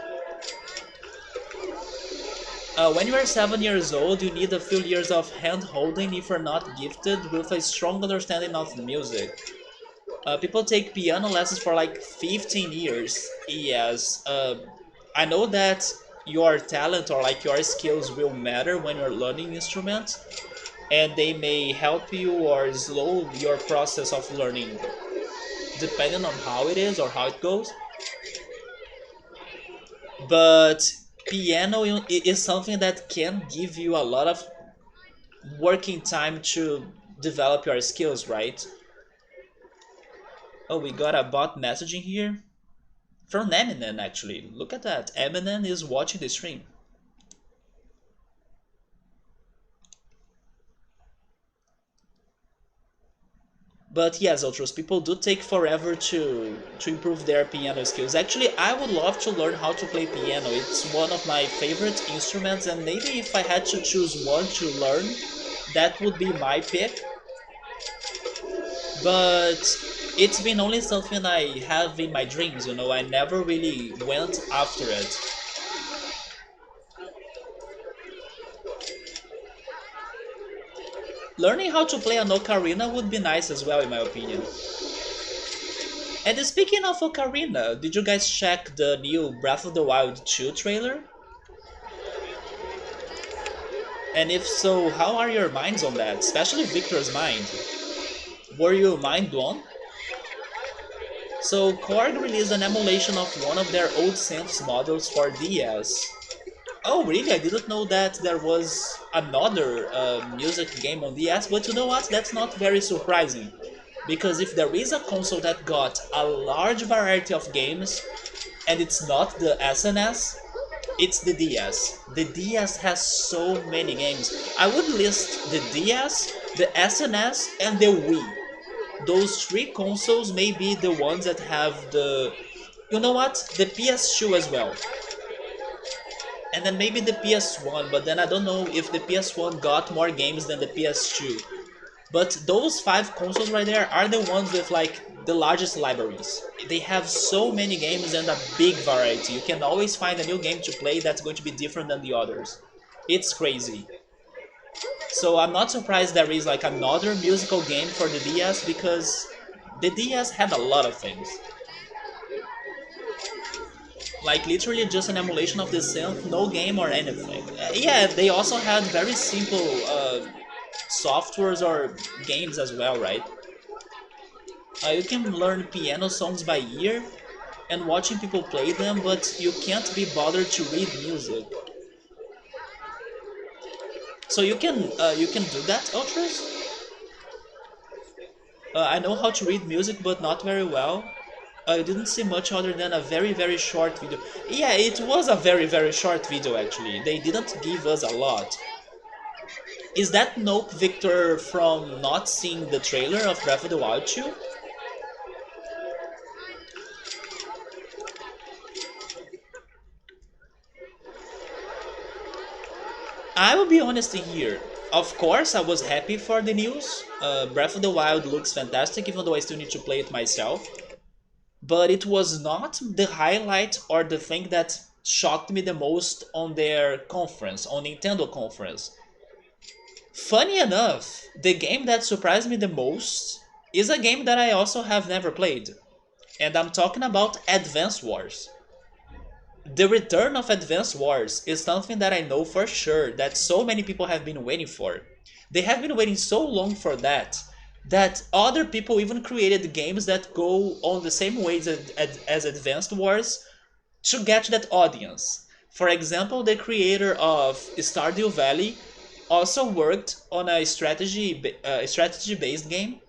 When you are 7 years old, you need a few years of hand-holding if you're not gifted with a strong understanding of music. People take piano lessons for like 15 years. Yes, I know that your talent or like your skills will matter when you're learning instruments, and they may help you or slow your process of learning depending on how it is or how it goes. But piano is something that can give you a lot of working time to develop your skills, right? Oh, we got a bot messaging here from Eminem actually. Look at that. Eminem is watching the stream. But yes, Ultros, people do take forever to improve their piano skills. Actually, I would love to learn how to play piano. It's one of my favorite instruments, and maybe if I had to choose one to learn, that would be my pick. But it's been only something I have in my dreams, you know, I never really went after it. Learning how to play an ocarina would be nice as well, in my opinion. And speaking of ocarina, did you guys check the new Breath of the Wild 2 trailer? And if so, how are your minds on that? Especially Victor's mind. Were you mind blown? So Korg released an emulation of one of their old synths models for DS. Oh really? I didn't know that there was another music game on DS, but you know what? That's not very surprising. Because if there is a console that got a large variety of games, and it's not the SNS, it's the DS. The DS has so many games. I would list the DS, the SNS, and the Wii. Those three consoles may be the ones that have the... You know what? The PS2 as well. and then maybe the PS1, but then I don't know if the PS1 got more games than the PS2. But those five consoles right there are the ones with like the largest libraries. They have so many games and a big variety. You can always find a new game to play that's going to be different than the others. It's crazy. So I'm not surprised there is like another musical game for the DS because the DS had a lot of things. Like literally just an emulation of the synth, no game or anything. Yeah, they also had very simple softwares or games as well, right? You can learn piano songs by ear and watching people play them, but you can't be bothered to read music. So you can do that, Ultras? I know how to read music, but not very well. I didn't see much other than a very very short video. Yeah, it was a very very short video actually. They didn't give us a lot. Is that Nope Victor from not seeing the trailer of Breath of the Wild 2? I will be honest here. Of course, I was happy for the news. Breath of the Wild looks fantastic, even though I still need to play it myself. But it was not the highlight or the thing that shocked me the most on their conference, on Nintendo conference. Funny enough, the game that surprised me the most is a game that I also have never played. And I'm talking about Advance Wars. The return of Advance Wars is something that I know for sure that so many people have been waiting for. They have been waiting so long for that other people even created games that go on the same ways as Advanced Wars to get that audience. For example, the creator of Stardew Valley also worked on a strategy-based game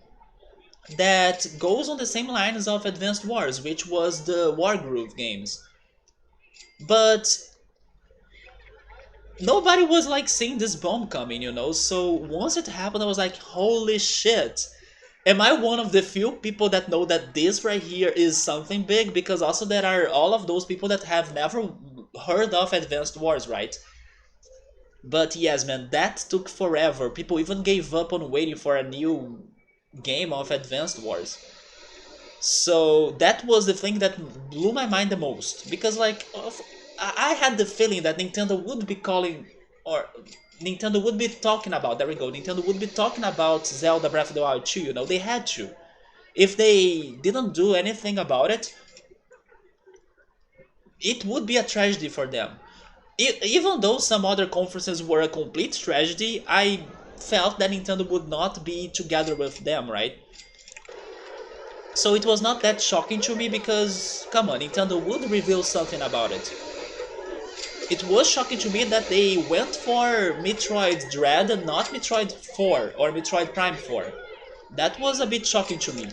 that goes on the same lines of Advanced Wars, which was the Wargroove games. But nobody was like seeing this bomb coming. So once it happened, I was like, holy shit. Am I one of the few people that know that this right here is something big? Because also there are all of those people that have never heard of Advanced Wars, right? But yes, man, that took forever. People even gave up on waiting for a new game of Advanced Wars. So that was the thing that blew my mind the most. Because, like, I had the feeling that Nintendo would be calling, or Nintendo would be talking about, there we go, Nintendo would be talking about Zelda Breath of the Wild 2, they had to. If they didn't do anything about it, it would be a tragedy for them. Even though some other conferences were a complete tragedy, I felt that Nintendo would not be together with them, right? So it was not that shocking to me because, come on, Nintendo would reveal something about it. It was shocking to me that they went for Metroid Dread and not Metroid 4 or Metroid Prime 4. That was a bit shocking to me.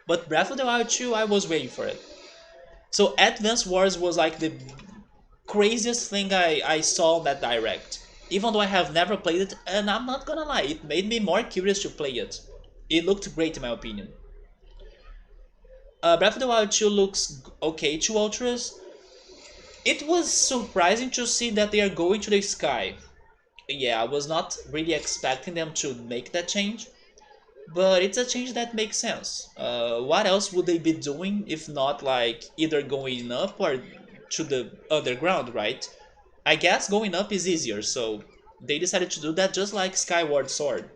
But Breath of the Wild 2, I was waiting for it. So Advance Wars was like the craziest thing I saw on that direct. Even though I have never played it, and I'm not gonna lie, it made me more curious to play it. It looked great in my opinion. Breath of the Wild 2 looks okay to Ultras. It was surprising to see that they are going to the sky. Yeah, I was not really expecting them to make that change, but it's a change that makes sense. What else would they be doing if not like either going up or to the underground, right? I guess going up is easier, so they decided to do that just like Skyward Sword.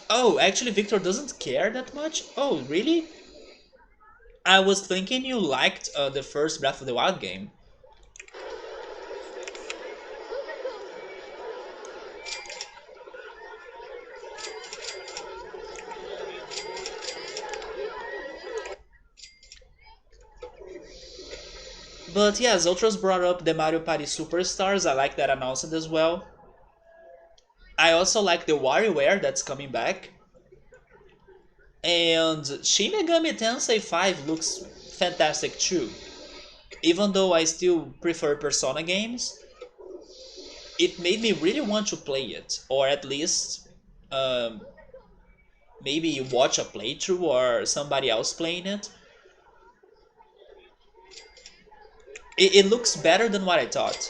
Oh, actually Victor doesn't care that much? Oh, really? I was thinking you liked the first Breath of the Wild game. But yes, Ultras brought up the Mario Party Superstars. I like that announcement as well. I also like the WarioWare that's coming back. And Shin Megami Tensei 5 looks fantastic too. Even though I still prefer Persona games, it made me really want to play it. Or at least um, maybe watch a playthrough or somebody else playing it. It looks better than what I thought.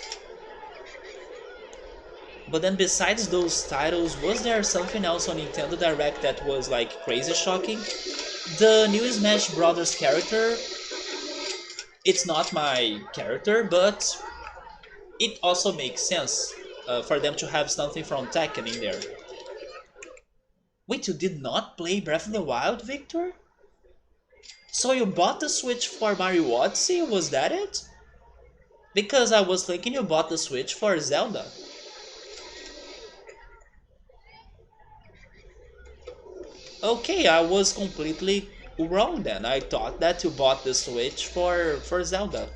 But then besides those titles, was there something else on Nintendo Direct that was like crazy shocking? The new Smash Brothers character, it's not my character, but it also makes sense for them to have something from Tekken in there. Wait, you did not play Breath of the Wild, Victor? So you bought the Switch for Mario Odyssey? Was that it? Because I was thinking you bought the Switch for Zelda. Okay, I was completely wrong then. I thought that you bought the Switch for Zelda.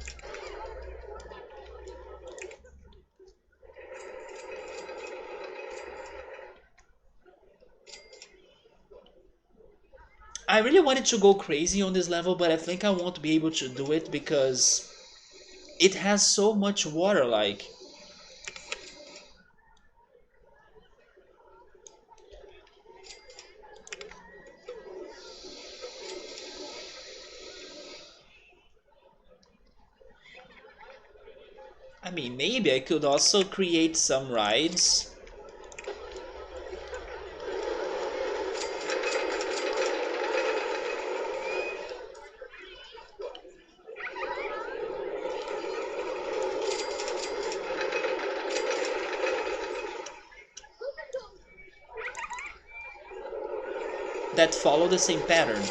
I really wanted to go crazy on this level, but I think I won't be able to do it because it has so much water, like. I mean, maybe I could also create some rides. That follow the same pattern.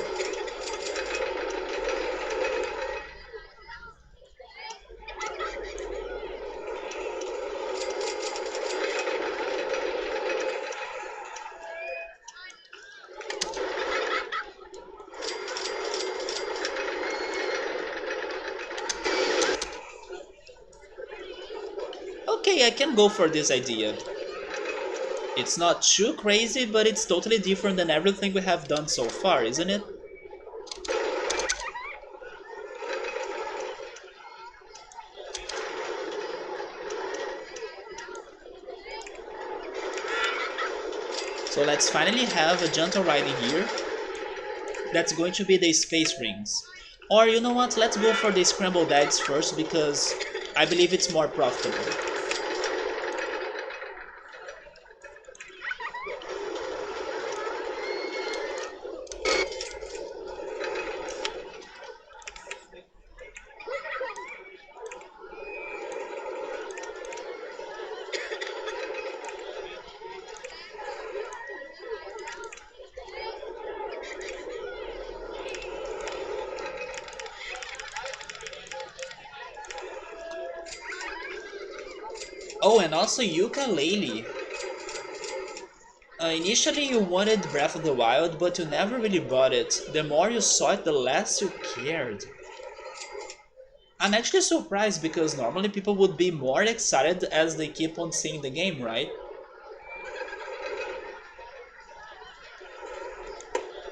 Okay, I can go for this idea. It's not too crazy, but it's totally different than everything we have done so far, isn't it? So let's finally have a gentle riding here. That's going to be the space rings. Or you know what, let's go for the scrambled eggs first because I believe it's more profitable. Oh, and also ukulele. Initially you wanted Breath of the Wild, but you never really bought it. The more you saw it, the less you cared. I'm actually surprised because normally people would be more excited as they keep on seeing the game, right?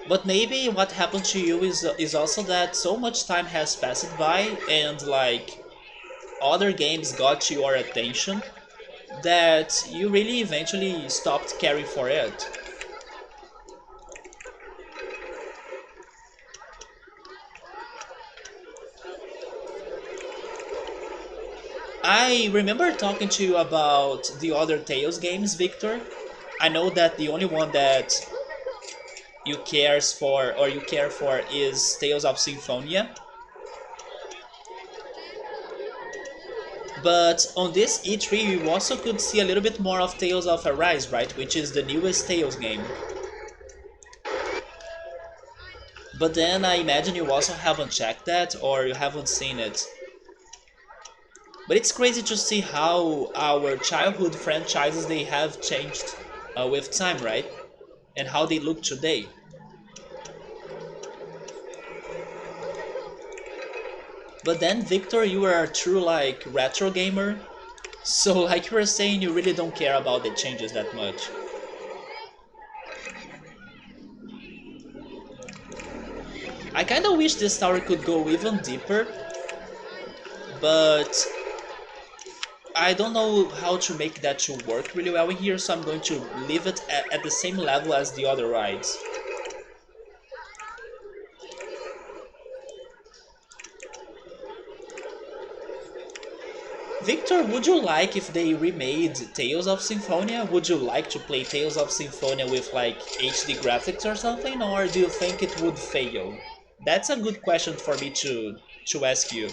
But maybe what happened to you is also that so much time has passed by and like other games got your attention that you really eventually stopped caring for it. I remember talking to you about the other Tales games, Victor. I know that the only one that you care for is Tales of Symphonia. But on this E3 you also could see a little bit more of Tales of Arise, right? Which is the newest Tales game. But then I imagine you also haven't checked that or you haven't seen it. But it's crazy to see how our childhood franchises they have changed with time, right? And how they look today. But then Victor, you are a true like retro gamer. So like you were saying, you really don't care about the changes that much. I kinda wish this story could go even deeper, but I don't know how to make that to work really well in here, so I'm going to leave it at the same level as the other rides. Victor, would you like if they remade Tales of Symphonia? Would you like to play Tales of Symphonia with like HD graphics or something, or do you think it would fail? That's a good question for me to ask you.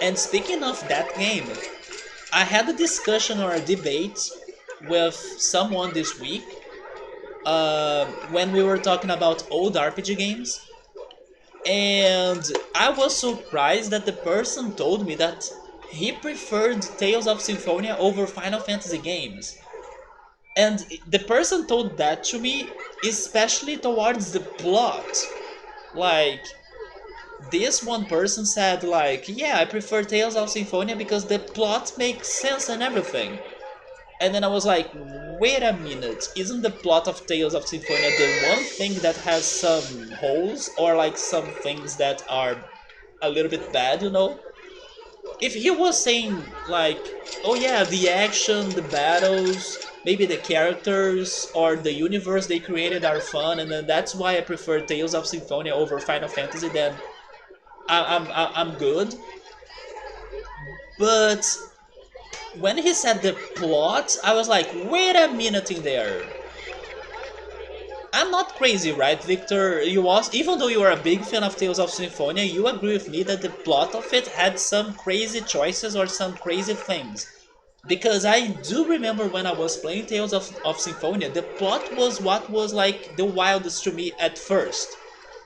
And speaking of that game, I had a discussion or a debate with someone this week when we were talking about old RPG games, and I was surprised that the person told me that he preferred Tales of Symphonia over Final Fantasy games. And the person told that to me especially towards the plot. Like, this one person said like, yeah, I prefer Tales of Symphonia because the plot makes sense and everything. And then I was like, wait a minute, isn't the plot of Tales of Symphonia the one thing that has some holes or like some things that are a little bit bad, you know? If he was saying like, oh yeah, the action, the battles, maybe the characters or the universe they created are fun, and then that's why I prefer Tales of Symphonia over Final Fantasy, then I'm good. But when he said the plot, I was like, wait a minute in there. I'm not crazy, right, Victor? You was, even though you are a big fan of Tales of Symphonia, you agree with me that the plot of it had some crazy choices or some crazy things. Because I do remember when I was playing Tales of Symphonia, the plot was what was like the wildest to me at first.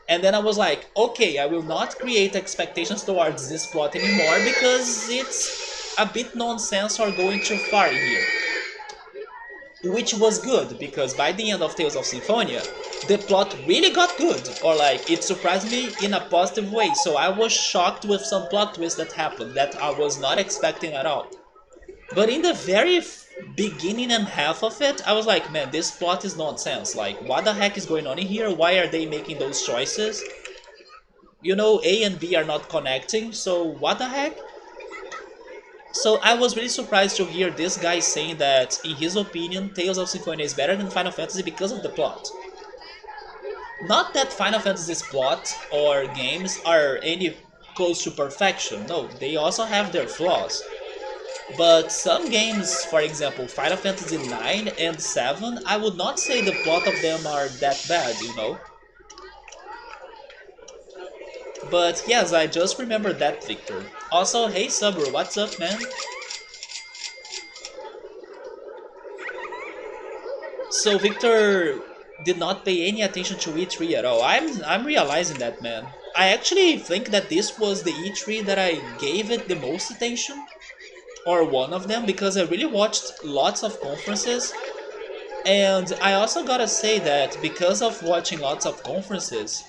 And then I was like, okay, I will not create expectations towards this plot anymore because it's a bit nonsense or going too far here. Which was good, because by the end of Tales of Symphonia, the plot really got good, or like, it surprised me in a positive way, so I was shocked with some plot twists that happened that I was not expecting at all. But in the very beginning and half of it, I was like, man, this plot is nonsense. Like, what the heck is going on in here? Why are they making those choices? You know, A and B are not connecting, so what the heck? So I was really surprised to hear this guy saying that, in his opinion, Tales of Symphonia is better than Final Fantasy because of the plot. Not that Final Fantasy's plot or games are any close to perfection, no, they also have their flaws. But some games, for example, Final Fantasy 9 and 7, I would not say the plot of them are that bad, you know? But yes, I just remembered that, Victor. Also, hey Subro, what's up, man? So Victor did not pay any attention to E3 at all. I'm realizing that, man. I actually think that this was the E3 that I gave it the most attention, or one of them, because I really watched lots of conferences. And I also gotta say that because of watching lots of conferences,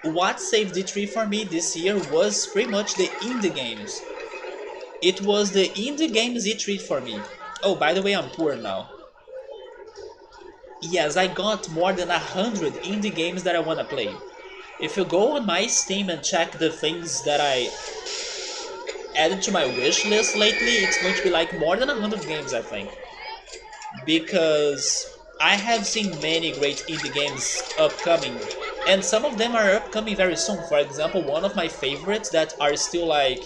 what saved E3 for me this year was pretty much the indie games. It was the indie games E3 for me. Oh, by the way, I'm poor now. Yes, I got more than 100 indie games that I wanna play. If you go on my Steam and check the things that I added to my wish list lately, it's going to be like more than 100 games, I think. Because I have seen many great indie games upcoming, and some of them are upcoming very soon. For example, one of my favorites that are still like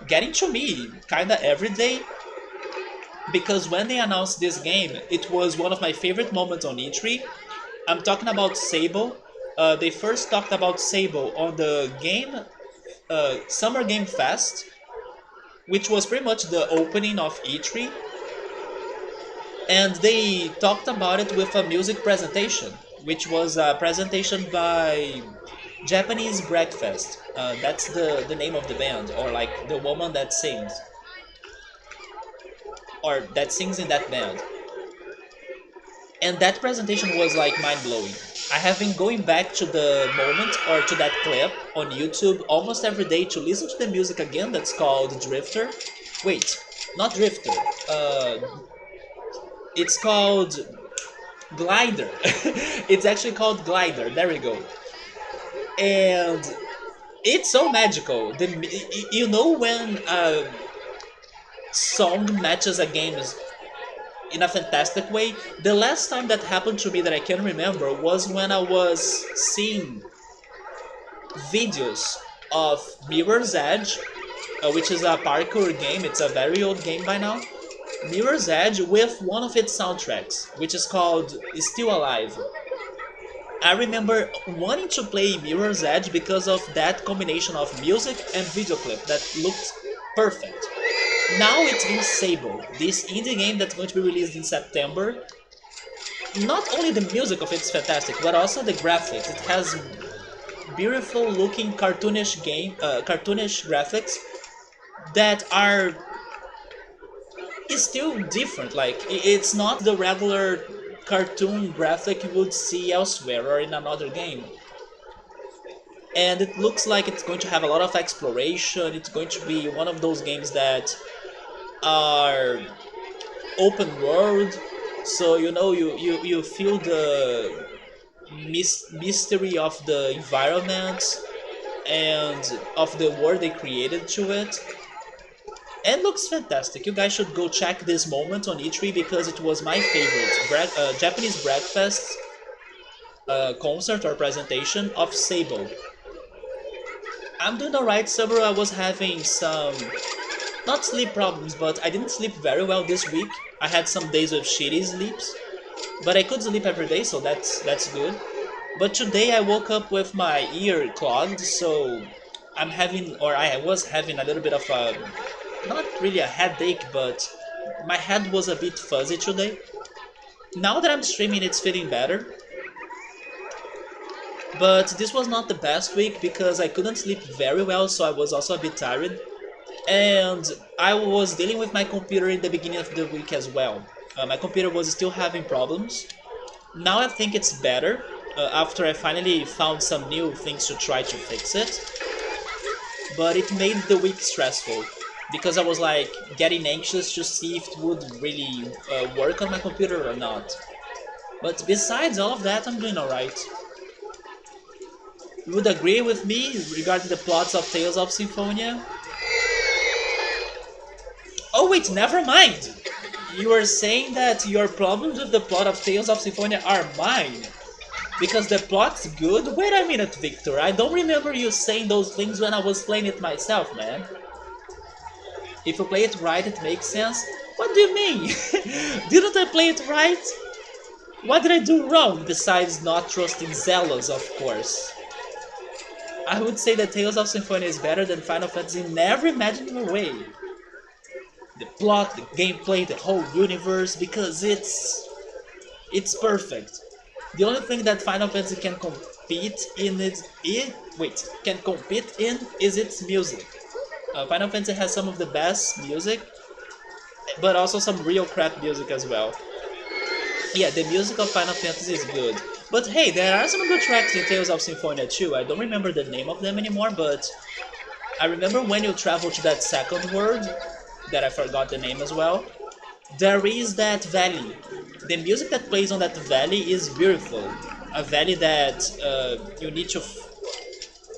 getting to me kinda every day, because when they announced this game, it was one of my favorite moments on E3. I'm talking about Sable. They first talked about Sable on the game Summer Game Fest, which was pretty much the opening of E3, and they talked about it with a music presentation, which was a presentation by Japanese Breakfast. That's the name of the band, or like the woman that sings, or that sings in that band. And that presentation was like mind-blowing. I have been going back to the moment or to that clip on YouTube almost every day to listen to the music again. That's called Drifter. Wait, not Drifter. It's called Glider. It's actually called Glider. There we go. And it's so magical. You know when a song matches a game in a fantastic way? The last time that happened to me that I can remember was when I was seeing videos of Mirror's Edge, which is a parkour game. It's a very old game by now. Mirror's Edge with one of its soundtracks, which is called Still Alive. I remember wanting to play Mirror's Edge because of that combination of music and video clip that looked perfect. Now it's in Sable, this indie game that's going to be released in September. Not only the music of it's fantastic, but also the graphics. It has beautiful looking cartoonish graphics that are still different. Like it's not the regular cartoon graphic you would see elsewhere or in another game. And it looks like it's going to have a lot of exploration. It's going to be one of those games that are open world, so you feel the mystery of the environment and of the world they created to it. And looks fantastic. You guys should go check this moment on E3 because it was my favorite Japanese breakfast concert or presentation of Sable. I'm doing alright, Summer. I was having some, not sleep problems, but I didn't sleep very well this week. I had some days with shitty sleeps, but I could sleep every day, so that's good. But today I woke up with my ear clogged, so I was having a little bit of a, not really a headache, but my head was a bit fuzzy today. Now that I'm streaming, it's feeling better. But this was not the best week because I couldn't sleep very well, so I was also a bit tired. And I was dealing with my computer in the beginning of the week as well. My computer was still having problems. Now I think it's better, after I finally found some new things to try to fix it. But it made the week stressful, because I was like getting anxious to see if it would really work on my computer or not. But besides all of that, I'm doing alright. You would agree with me regarding the plots of Tales of Symphonia? Oh wait, never mind! You were saying that your problems with the plot of Tales of Symphonia are mine. Because the plot's good? Wait a minute, Victor. I don't remember you saying those things when I was playing it myself, man. If you play it right, it makes sense. What do you mean? Didn't I play it right? What did I do wrong besides not trusting Zealous, of course? I would say that Tales of Symphonia is better than Final Fantasy in every imaginable way. The plot, the gameplay, the whole universe, because it's perfect. The only thing that Final Fantasy can compete in is its music. Final Fantasy has some of the best music, but also some real crap music as well. Yeah, the music of Final Fantasy is good. But hey, there are some good tracks in Tales of Symphonia too. I don't remember the name of them anymore, but I remember when you travel to that second world, that I forgot the name as well, there is that valley. The music that plays on that valley is beautiful. A valley that you need to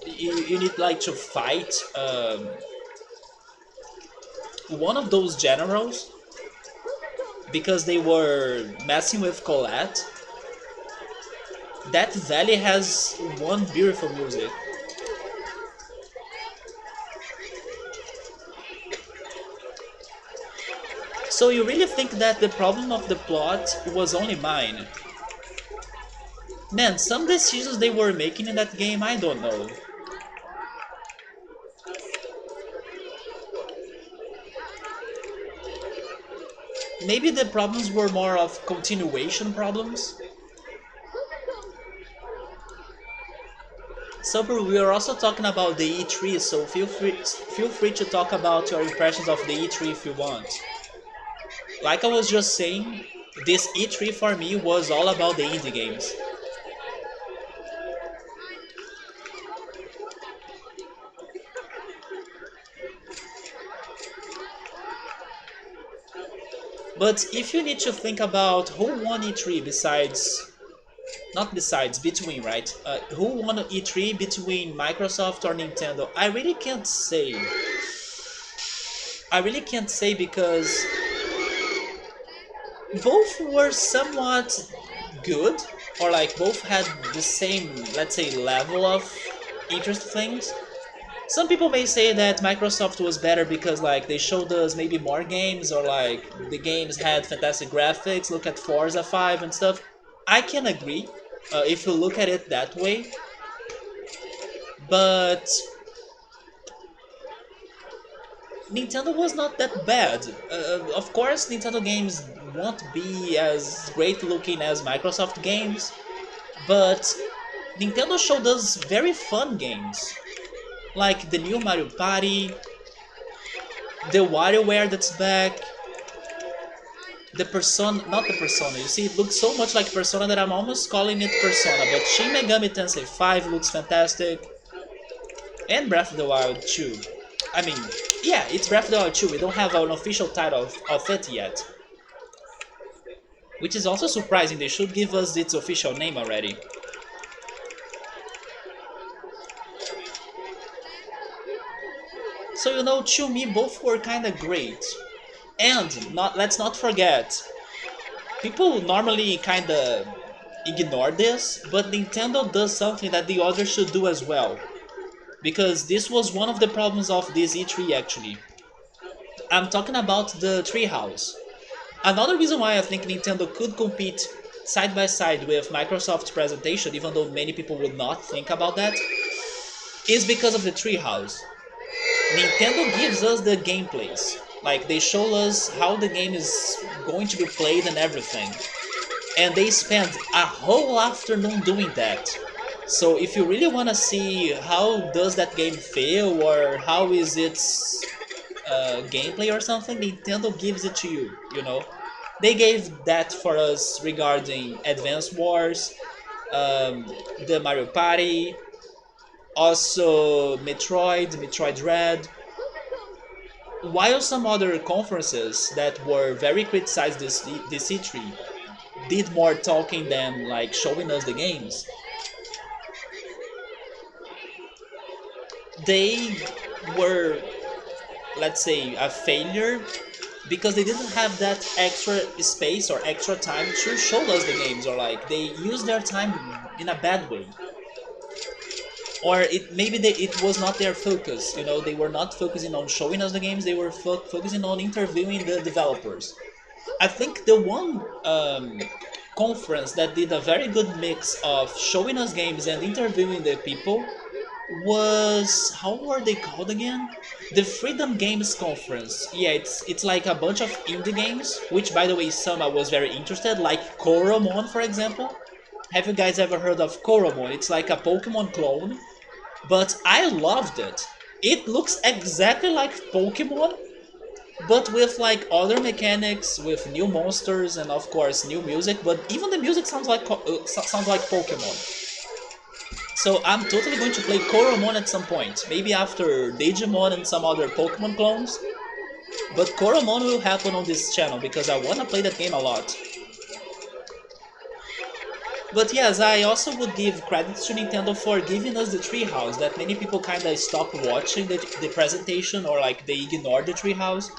to fight one of those generals because they were messing with Colette. That valley has one beautiful music. So you really think that the problem of the plot was only mine? Man, some decisions they were making in that game, I don't know. Maybe the problems were more of continuation problems? So we are also talking about the E3, so feel free to talk about your impressions of the E3 if you want. Like I was just saying, this E3 for me was all about the indie games. But if you need to think about who won E3 between, right? Who won E3 between Microsoft or Nintendo? I really can't say. Because both were somewhat good, or like both had the same, let's say, level of interesting things. Some people may say that Microsoft was better because like they showed us maybe more games or like the games had fantastic graphics. Look at Forza 5 and stuff. I can agree if you look at it that way, but Nintendo was not that bad. Of course, Nintendo games won't be as great looking as Microsoft games, but Nintendo showed us very fun games, like the new Mario Party, the WarioWare that's back, the Persona, not the Persona. You see, it looks so much like Persona that I'm almost calling it Persona. But Shin Megami Tensei 5 looks fantastic, and Breath of the Wild 2. I mean, yeah, it's Breath of the Wild 2. We don't have an official title of it yet, which is also surprising. They should give us its official name already. So to me, both were kind of great. And let's not forget, people normally kind of ignore this, but Nintendo does something that the others should do as well. Because this was one of the problems of this E3 actually. I'm talking about the Treehouse. Another reason why I think Nintendo could compete side by side with Microsoft's presentation, even though many people would not think about that, is because of the Treehouse. Nintendo gives us the gameplays. Like, they show us how the game is going to be played and everything. And they spend a whole afternoon doing that. So if you really want to see how does that game feel or how is its gameplay or something, Nintendo gives it to you. They gave that for us regarding Advance Wars, the Mario Party, also Metroid Dread, while some other conferences that were very criticized this E3 did more talking than like showing us the games, they were, let's say, a failure because they didn't have that extra space or extra time to show us the games, or like they used their time in a bad way, or it was not their focus. They were not focusing on showing us the games. They were focusing on interviewing the developers. I think the one conference that did a very good mix of showing us games and interviewing the people was, how were they called again? The Freedom Games Conference. Yeah, it's like a bunch of indie games, which by the way some I was very interested, like Koromon for example. Have you guys ever heard of Koromon? It's like a Pokemon clone, but I loved it. It looks exactly like Pokemon, but with like other mechanics, with new monsters, and of course new music. But even the music sounds like Pokemon. So I'm totally going to play Koromon at some point, maybe after Digimon and some other Pokemon clones. But Koromon will happen on this channel because I wanna play that game a lot. But yes, I also would give credits to Nintendo for giving us the Treehouse that many people kinda stopped watching the presentation, or like they ignored the Treehouse.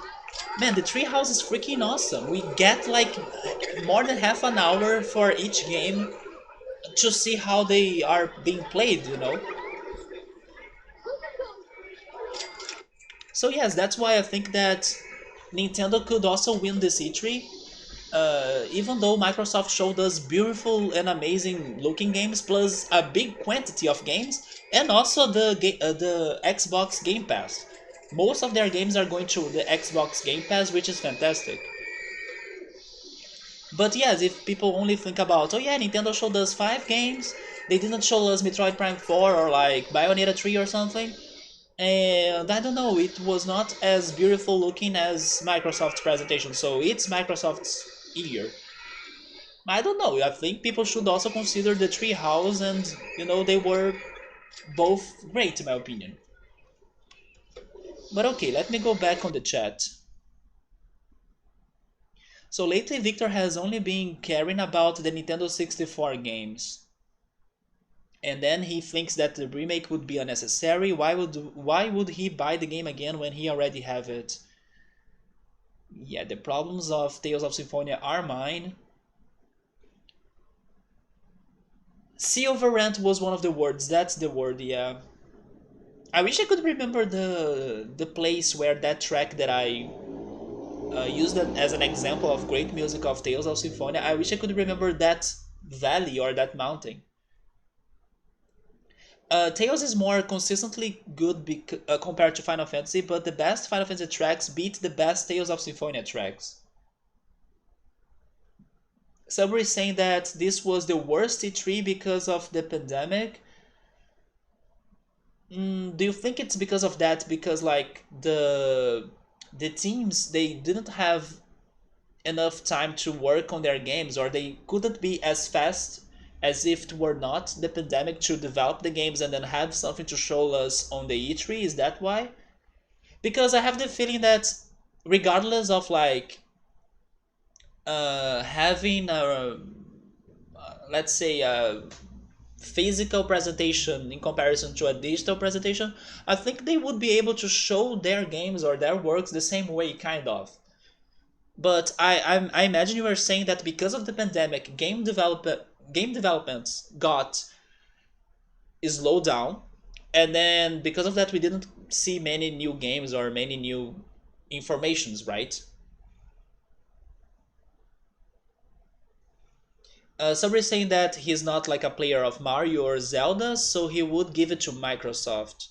Man, the Treehouse is freaking awesome. We get like more than half an hour for each game to see how they are being played. So yes, that's why I think that Nintendo could also win this E3. Even though Microsoft showed us beautiful and amazing looking games, plus a big quantity of games, and also the Xbox Game Pass. Most of their games are going to the Xbox Game Pass, which is fantastic. But yes, if people only think about, oh yeah, Nintendo showed us 5 games, they didn't show us Metroid Prime 4 or like Bayonetta 3 or something, and I don't know, it was not as beautiful looking as Microsoft's presentation, so it's Microsoft's year. I don't know, I think people should also consider the Treehouse, and they were both great in my opinion. But okay, let me go back on the chat. So lately Victor has only been caring about the Nintendo 64 games. And then he thinks that the remake would be unnecessary. Why would he buy the game again when he already have it? Yeah, the problems of Tales of Symphonia are mine. Silver Rant was one of the words. That's the word, yeah. I wish I could remember the place where that track that I used that as an example of great music of Tales of Symphonia. I wish I could remember that valley or that mountain. Tales is more consistently good compared to Final Fantasy, but the best Final Fantasy tracks beat the best Tales of Symphonia tracks. Somebody is saying that this was the worst E3 because of the pandemic. Do you think it's because of that? Because like the teams, they didn't have enough time to work on their games, or they couldn't be as fast as if it were not the pandemic to develop the games and then have something to show us on the E3? Is that why? Because I have the feeling that regardless of like having a, let's say a physical presentation in comparison to a digital presentation, I think they would be able to show their games or their works the same way, kind of. But I imagine you were saying that because of the pandemic, game developments got slowed down, and then because of that, we didn't see many new games or many new informations, right? Somebody saying that he's not like a player of Mario or Zelda, so he would give it to Microsoft.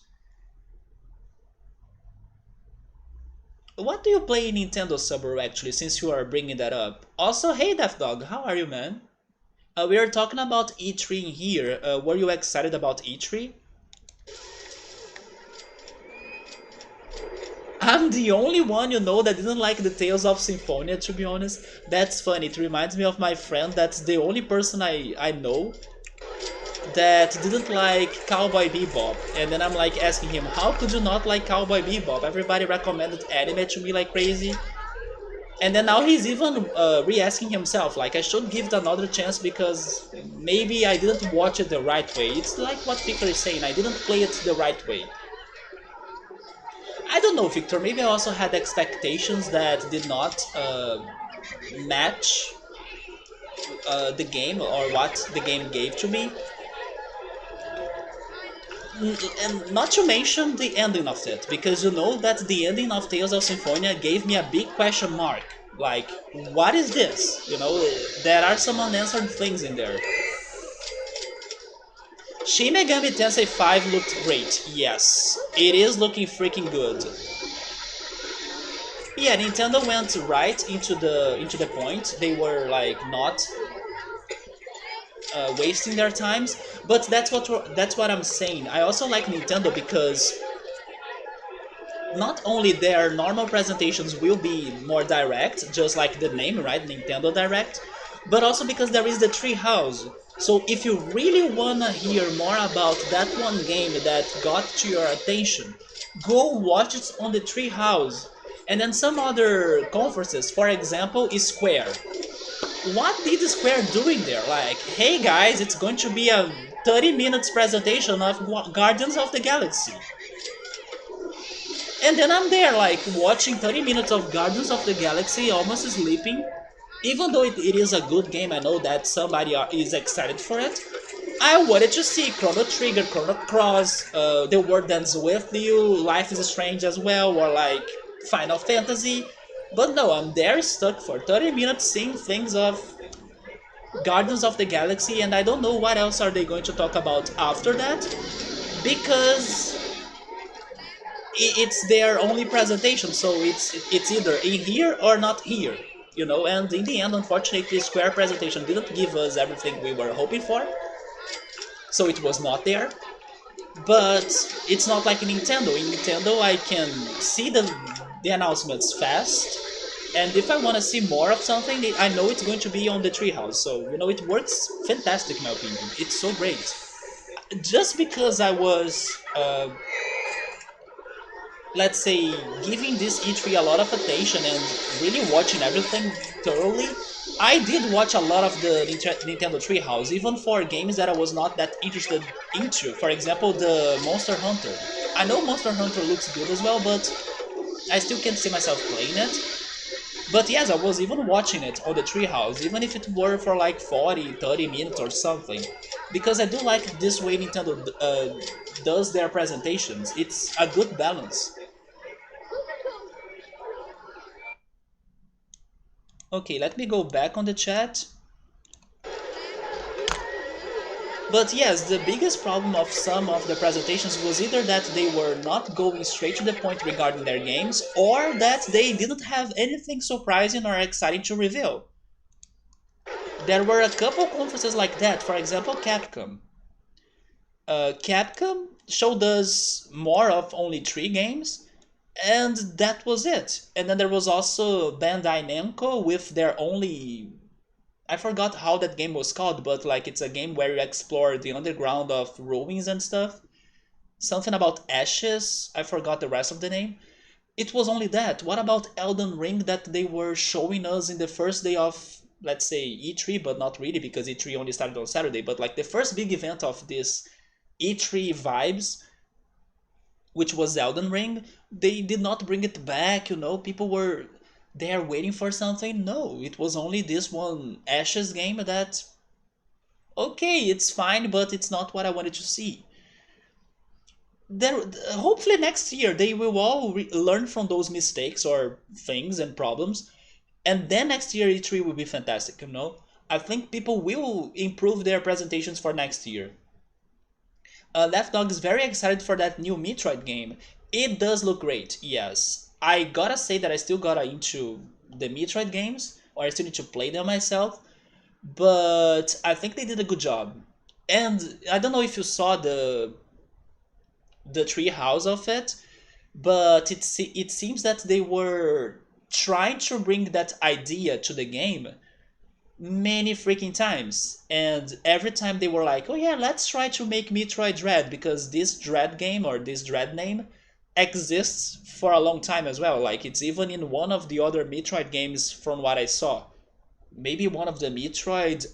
What do you play in Nintendo Summer actually, since you are bringing that up? Also, hey Death Dog, how are you, man? We are talking about E3 in here. Were you excited about E3? I'm the only one you know that didn't like the Tales of Symphonia, to be honest. That's funny. It reminds me of my friend. That's the only person I know that didn't like Cowboy Bebop. And then I'm like asking him, how could you not like Cowboy Bebop? Everybody recommended anime to me like crazy. And then now he's even re-asking himself, like I should give it another chance because maybe I didn't watch it the right way. It's like what Victor is saying, I didn't play it the right way. I don't know, Victor, maybe I also had expectations that did not match the game or what the game gave to me. And not to mention the ending of it, because you know that the ending of Tales of Symphonia gave me a big question mark. Like, what is this? You know, there are some unanswered things in there. Shin Megami Tensei 5 looked great, yes. It is looking freaking good. Yeah, Nintendo went right into the point. They were like not wasting their times, but that's what I'm saying. I also like Nintendo because not only their normal presentations will be more direct, just like the name, right, Nintendo Direct, but also because there is the Treehouse. So if you really wanna hear more about that one game that got to your attention, go watch it on the Treehouse. And then some other conferences, for example, is Square. What did Square doing there? Like, hey guys, it's going to be a 30 minutes presentation of Guardians of the Galaxy. And then I'm there, like, watching 30 minutes of Guardians of the Galaxy, almost sleeping. Even though it is a good game, I know that somebody is excited for it. I wanted to see Chrono Trigger, Chrono Cross, The World Ends With You, Life is Strange as well, or like Final Fantasy. But no, I'm there stuck for 30 minutes seeing things of Guardians of the Galaxy, and I don't know what else are they going to talk about after that, because it's their only presentation, so it's either in here or not here, you know. And in the end, unfortunately, Square presentation didn't give us everything we were hoping for, so it was not there. But it's not like in Nintendo. In Nintendo, I can see the announcements fast, and if I want to see more of something, I know it's going to be on the Treehouse. So you know, it works fantastic in my opinion. It's so great. Just because I was let's say, giving this E3 a lot of attention and really watching everything thoroughly, I did watch a lot of the Nintendo Treehouse, even for games that I was not that interested into. For example, the Monster Hunter. I know Monster Hunter looks good as well, but I still can't see myself playing it. But yes, I was even watching it on the treehouse, even if it were for like 40, 30 minutes or something. Because I do like this way Nintendo does their presentations. It's a good balance. Okay, let me go back on the chat. But yes, the biggest problem of some of the presentations was either that they were not going straight to the point regarding their games, or that they didn't have anything surprising or exciting to reveal. There were a couple conferences like that, for example, Capcom. Capcom showed us more of only 3 games, and that was it. And then there was also Bandai Namco with their only, I forgot how that game was called, but like it's a game where you explore the underground of ruins and stuff. Something about ashes, I forgot the rest of the name. It was only that. What about Elden Ring that they were showing us in the first day of, let's say, E3, but not really because E3 only started on Saturday, but like the first big event of this E3 vibes, which was Elden Ring, they did not bring it back, people were there waiting for something. No, it was only this one Ashes game that, okay, it's fine, but it's not what I wanted to see. There, hopefully next year they will all learn from those mistakes or things and problems, and then next year E3 will be fantastic. I think people will improve their presentations for next year. Left Dog is very excited for that new Metroid game. It does look great, yes. I gotta say that I still gotta into the Metroid games, or I still need to play them myself, but I think they did a good job. And I don't know if you saw the tree house of it, but it seems that they were trying to bring that idea to the game many freaking times. And every time they were like, oh yeah, let's try to make Metroid Dread, because this Dread game or this Dread name exists for a long time as well. Like it's even in one of the other Metroid games from what I saw. Maybe one of the Metroid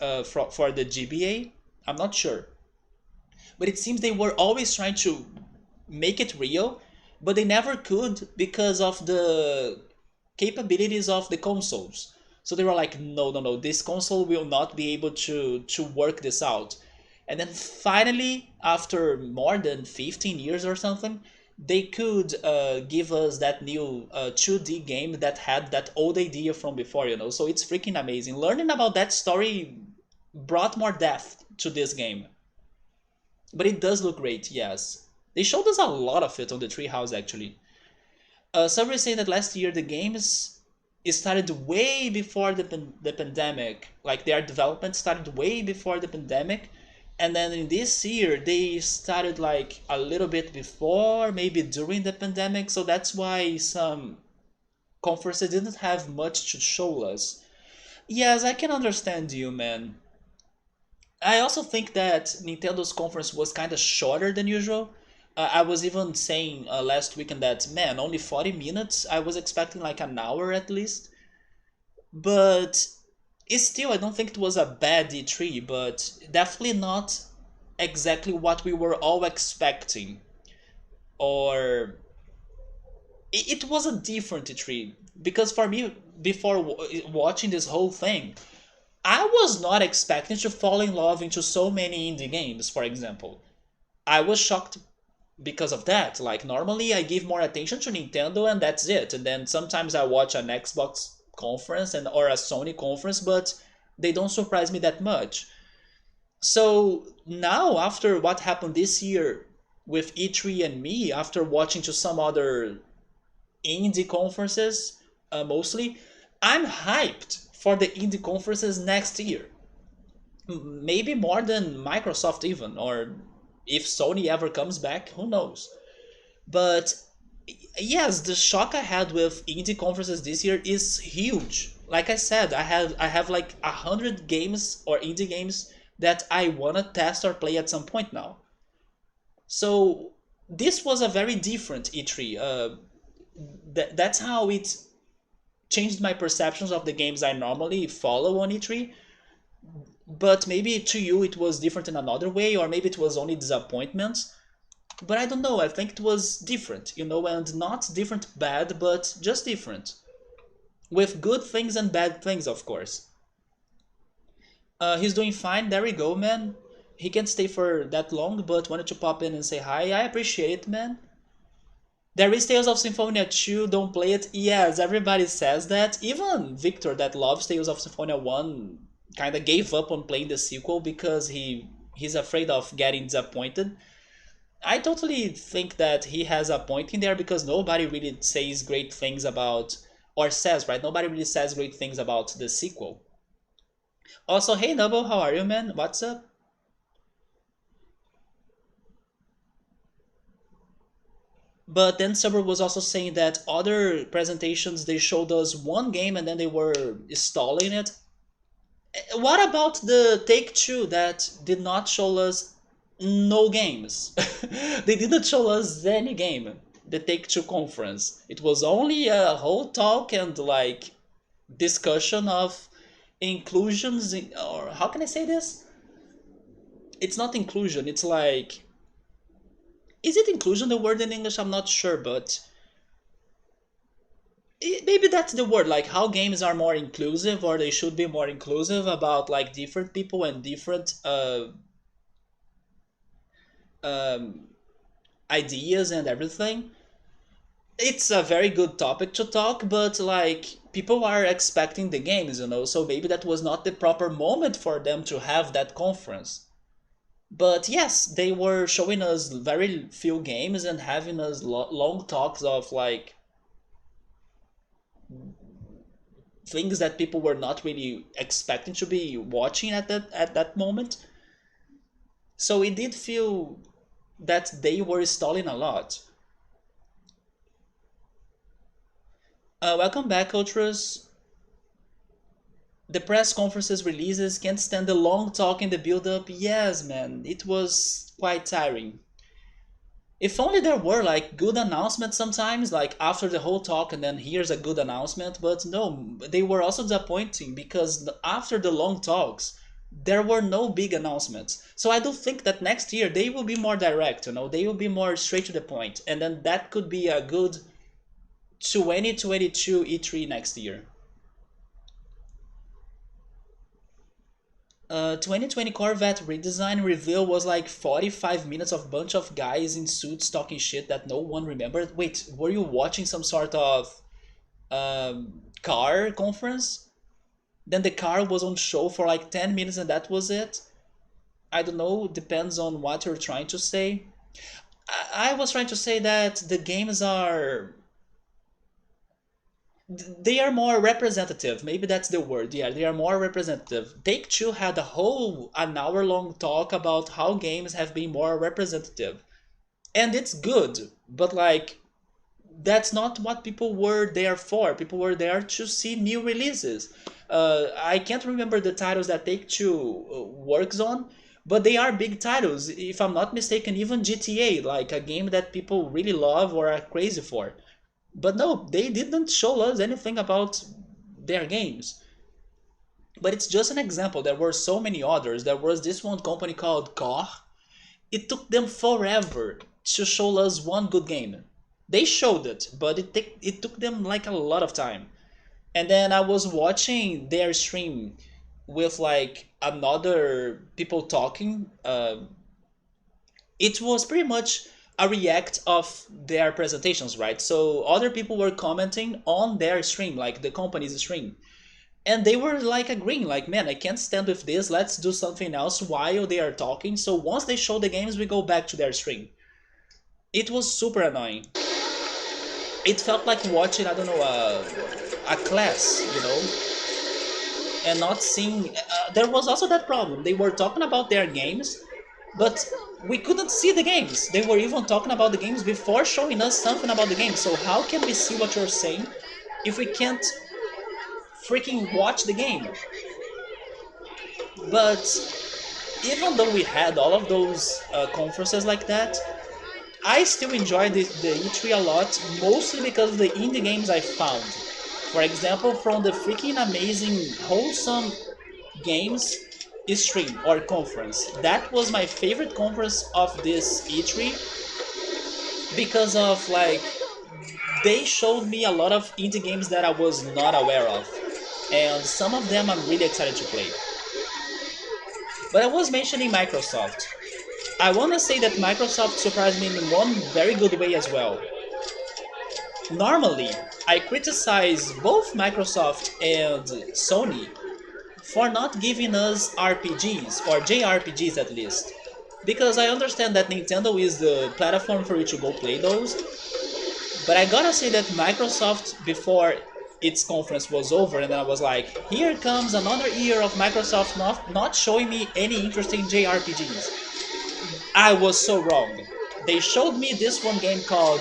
for the GBA? I'm not sure. But it seems they were always trying to make it real, but they never could because of the capabilities of the consoles. So they were like, no, no, no, this console will not be able to work this out. And then finally, after more than 15 years or something, they could give us that new 2D game that had that old idea from before. So it's freaking amazing. Learning about that story brought more depth to this game. But it does look great, yes. They showed us a lot of it on the Treehouse, actually. Some were saying that last year the games started way before the pandemic. Like their development started way before the pandemic. And then in this year, they started like a little bit before, maybe during the pandemic. So that's why some conferences didn't have much to show us. Yes, I can understand you, man. I also think that Nintendo's conference was kind of shorter than usual. I was even saying last weekend that, man, only 40 minutes. I was expecting like an hour at least. But it's still, I don't think it was a bad E3, but definitely not exactly what we were all expecting. Or it was a different E3. Because for me, before watching this whole thing, I was not expecting to fall in love into so many indie games, for example. I was shocked because of that. Like, normally I give more attention to Nintendo and that's it. And then sometimes I watch an Xbox conference and or a Sony conference, but they don't surprise me that much. So now, after what happened this year with E3 and me, after watching to some other indie conferences, mostly, I'm hyped for the indie conferences next year. Maybe more than Microsoft even, or if Sony ever comes back, who knows? But yes, the shock I had with indie conferences this year is huge. Like I said, I have like 100 games or indie games that I wanna test or play at some point now. So this was a very different E3. That's how it changed my perceptions of the games I normally follow on E3. But maybe to you it was different in another way, or maybe it was only disappointments. But I don't know, I think it was different, and not different bad, but just different. with good things and bad things, of course. He's doing fine. There we go, man. He can't stay for that long, but wanted to pop in and say hi. I appreciate it, man. There is Tales of Symphonia 2, don't play it. Yes, everybody says that. Even Victor, that loves Tales of Symphonia 1, kind of gave up on playing the sequel because he's afraid of getting disappointed. I totally think that he has a point in there because nobody really says great things about, or says, right? Nobody really says great things about the sequel. Also, hey Noble, how are you, man? What's up? But then Suburb was also saying that other presentations they showed us one game and then they were stalling it. What about the Take Two that did not show us no games? They didn't show us any game. The Take Two conference. It was only a whole talk and like discussion of inclusions or how can I say this? It's not inclusion. It's like, is it inclusion the word in English? I'm not sure, but maybe that's the word, like how games are more inclusive or they should be more inclusive about like different people and different um, ideas and everything. It's a very good topic to talk, but like people are expecting the games, so maybe that was not the proper moment for them to have that conference. But yes, they were showing us very few games and having us long talks of like things that people were not really expecting to be watching at that moment. So it did feel that they were stalling a lot. Welcome back, Ultras. The press conferences releases can't stand the long talk in the build up. Yes, man, it was quite tiring. If only there were like good announcements sometimes, like after the whole talk and then here's a good announcement, but no, they were also disappointing because after the long talks, there were no big announcements. So I do think that next year they will be more direct, they will be more straight to the point, and then that could be a good 2022 E3 next year. 2020 Corvette redesign reveal was like 45 minutes of bunch of guys in suits talking shit that no one remembered. Wait, were you watching some sort of car conference? Then the car was on show for like 10 minutes and that was it? I don't know, depends on what you're trying to say. I was trying to say that the games are, they are more representative. Maybe that's the word. Yeah, they are more representative. Take Two had a whole an hour long talk about how games have been more representative. And it's good, but like that's not what people were there for. People were there to see new releases. I can't remember the titles that Take Two works on, but they are big titles. If I'm not mistaken, even GTA, like a game that people really love or are crazy for. But no, they didn't show us anything about their games. But it's just an example. There were so many others. There was this one company called Koch. It took them forever to show us one good game. They showed it, but it took them like a lot of time. And then I was watching their stream with like another people talking. It was pretty much a react of their presentations, right? So other people were commenting on their stream, like the company's stream. And they were like agreeing, like, man, I can't stand with this, let's do something else while they are talking. So once they show the games, we go back to their stream. It was super annoying. It felt like watching, I don't know, a class, and not seeing. There was also that problem. They were talking about their games, but we couldn't see the games. They were even talking about the games before showing us something about the game. So how can we see what you're saying if we can't freaking watch the game? But even though we had all of those conferences like that, I still enjoyed the E3 a lot, mostly because of the indie games I found. For example, from the freaking amazing, wholesome games stream or conference. That was my favorite conference of this E3 because of like they showed me a lot of indie games that I was not aware of, and some of them I'm really excited to play. But I was mentioning Microsoft. I want to say that Microsoft surprised me in one very good way as well. Normally, I criticize both Microsoft and Sony for not giving us RPGs, or JRPGs at least. Because I understand that Nintendo is the platform for you to go play those, but I gotta say that Microsoft, before its conference was over, and I was like, here comes another year of Microsoft not showing me any interesting JRPGs. I was so wrong. They showed me this one game called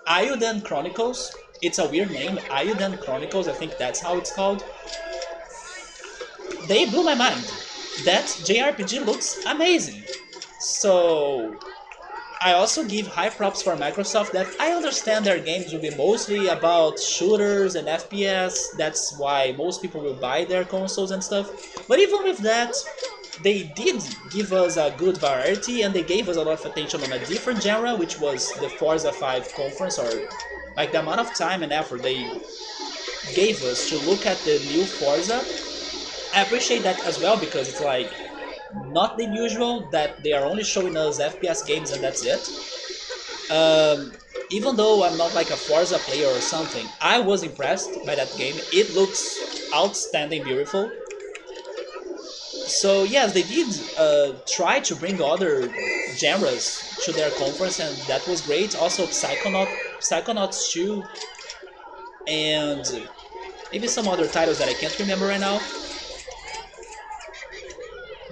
Ayuden Chronicles. It's a weird name, Ayuden Chronicles, I think that's how it's called. They blew my mind. That JRPG looks amazing. So I also give high props for Microsoft that I understand their games will be mostly about shooters and FPS. That's why most people will buy their consoles and stuff. But even with that, they did give us a good variety and they gave us a lot of attention on a different genre, which was the Forza 5 conference, or like the amount of time and effort they gave us to look at the new Forza. I appreciate that as well because it's like not the usual that they are only showing us FPS games and that's it. Even though I'm not like a Forza player or something, I was impressed by that game. It looks outstanding, beautiful. So yes, they did try to bring other genres to their conference, and that was great. Also, Psychonauts 2, and maybe some other titles that I can't remember right now.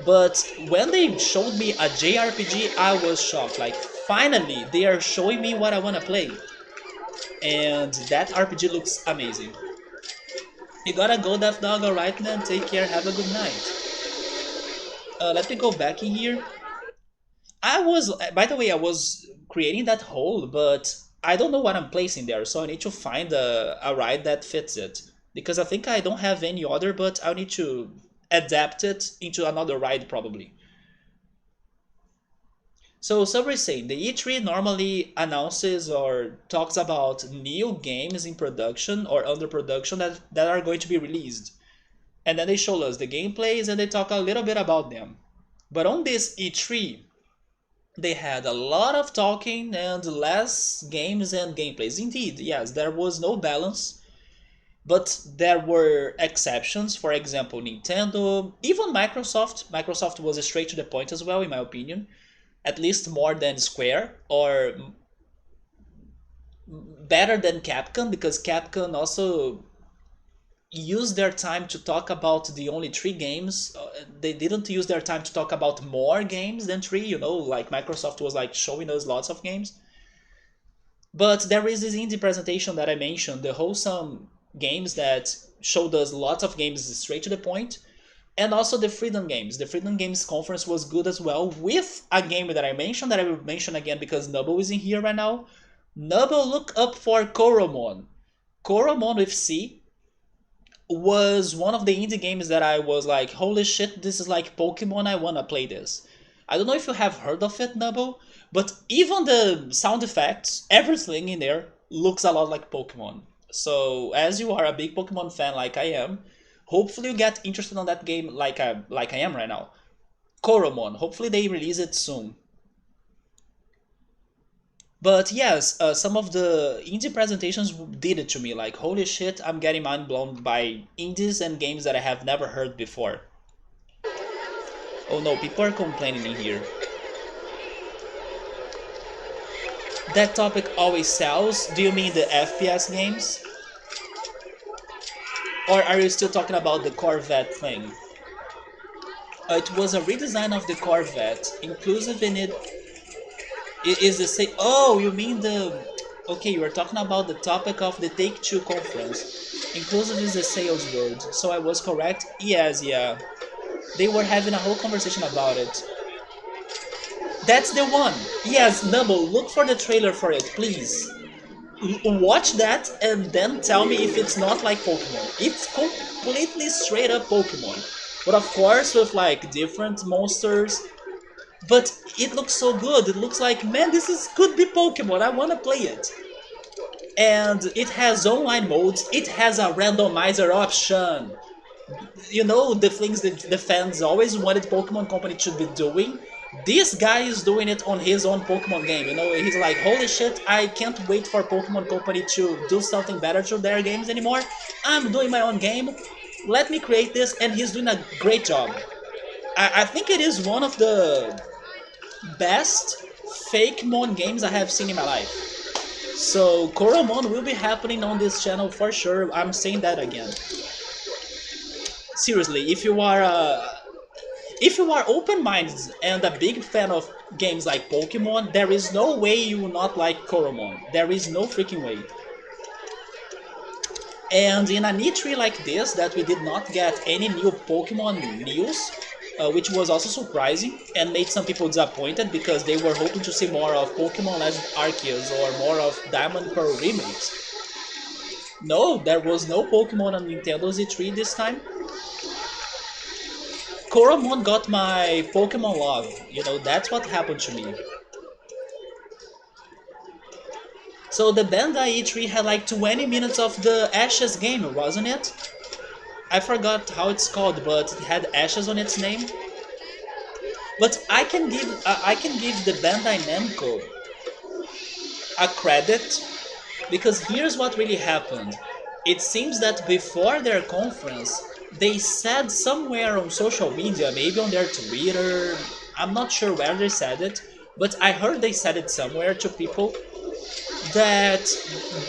But when they showed me a JRPG, I was shocked. Like, finally, they are showing me what I want to play. And that RPG looks amazing. You gotta go, Death Dog. Alright, man. Take care. Have a good night. Let me go back in here. By the way, I was creating that hole, but I don't know what I'm placing there. So I need to find a ride that fits it. Because I think I don't have any other, but I'll need to adapt it into another ride probably. So Subway is saying the E3 normally announces or talks about new games in production or under production that are going to be released. And then they show us the gameplays and they talk a little bit about them. But on this E3, they had a lot of talking and less games and gameplays. Indeed, yes, there was no balance. But there were exceptions, for example, Nintendo, even Microsoft. Microsoft was straight to the point as well, in my opinion. At least more than Square, or better than Capcom, because Capcom also used their time to talk about the only three games. They didn't use their time to talk about more games than three, like Microsoft was like showing us lots of games. But there is this indie presentation that I mentioned, the wholesome games that showed us lots of games straight to the point, and also the Freedom Games. The Freedom Games conference was good as well, with a game that I mentioned that I will mention again because Nubble is in here right now. Nubble, look up for Koromon. Koromon with C was one of the indie games that I was like, holy shit, this is like Pokemon, I wanna play this. I don't know if you have heard of it, Nubble, but even the sound effects, everything in there looks a lot like Pokemon. So as you are a big Pokemon fan like I am, hopefully you get interested on that game like I am right now. Koromon, hopefully they release it soon. But yes, some of the indie presentations did it to me. Like, holy shit, I'm getting mind blown by indies and games that I have never heard before. Oh no, people are complaining in here. That topic always sells. Do you mean the FPS games? Or are you still talking about the Corvette thing? It was a redesign of the Corvette, inclusive in it. It is the same. Oh, you mean the? Okay, you were talking about the topic of the Take-Two conference. Inclusive is the sales word, so I was correct. Yes, yeah. They were having a whole conversation about it. That's the one. Yes, Nubble, look for the trailer for it, please. Watch that and then tell me if it's not like Pokemon. It's completely straight up Pokemon. But of course with like different monsters. But it looks so good. It looks like, man, could be Pokemon. I wanna play it. And it has online modes, it has a randomizer option. You know, the things that the fans always wanted Pokemon Company to be doing. This guy is doing it on his own Pokemon game. You know, he's like, holy shit, I can't wait for Pokemon Company to do something better to their games anymore. I'm doing my own game. Let me create this, and he's doing a great job. I think it is one of the best fake Mon games I have seen in my life. So Koromon will be happening on this channel for sure. I'm saying that again. Seriously, if you are open-minded and a big fan of games like Pokemon, there is no way you will not like Koromon. There is no freaking way. And in an E3 like this, that we did not get any new Pokemon news, which was also surprising and made some people disappointed because they were hoping to see more of Pokemon Legends Arceus or more of Diamond Pearl remakes. No, there was no Pokemon on Nintendo's E3 this time. Koromon got my Pokemon love, you know, that's what happened to me. So the Bandai E3 had like 20 minutes of the Ashes game, wasn't it? I forgot how it's called, but it had Ashes on its name. But I can give the Bandai Namco a credit, because here's what really happened. It seems that before their conference, they said somewhere on social media, maybe on their Twitter, I'm not sure where they said it, but I heard they said it somewhere to people, that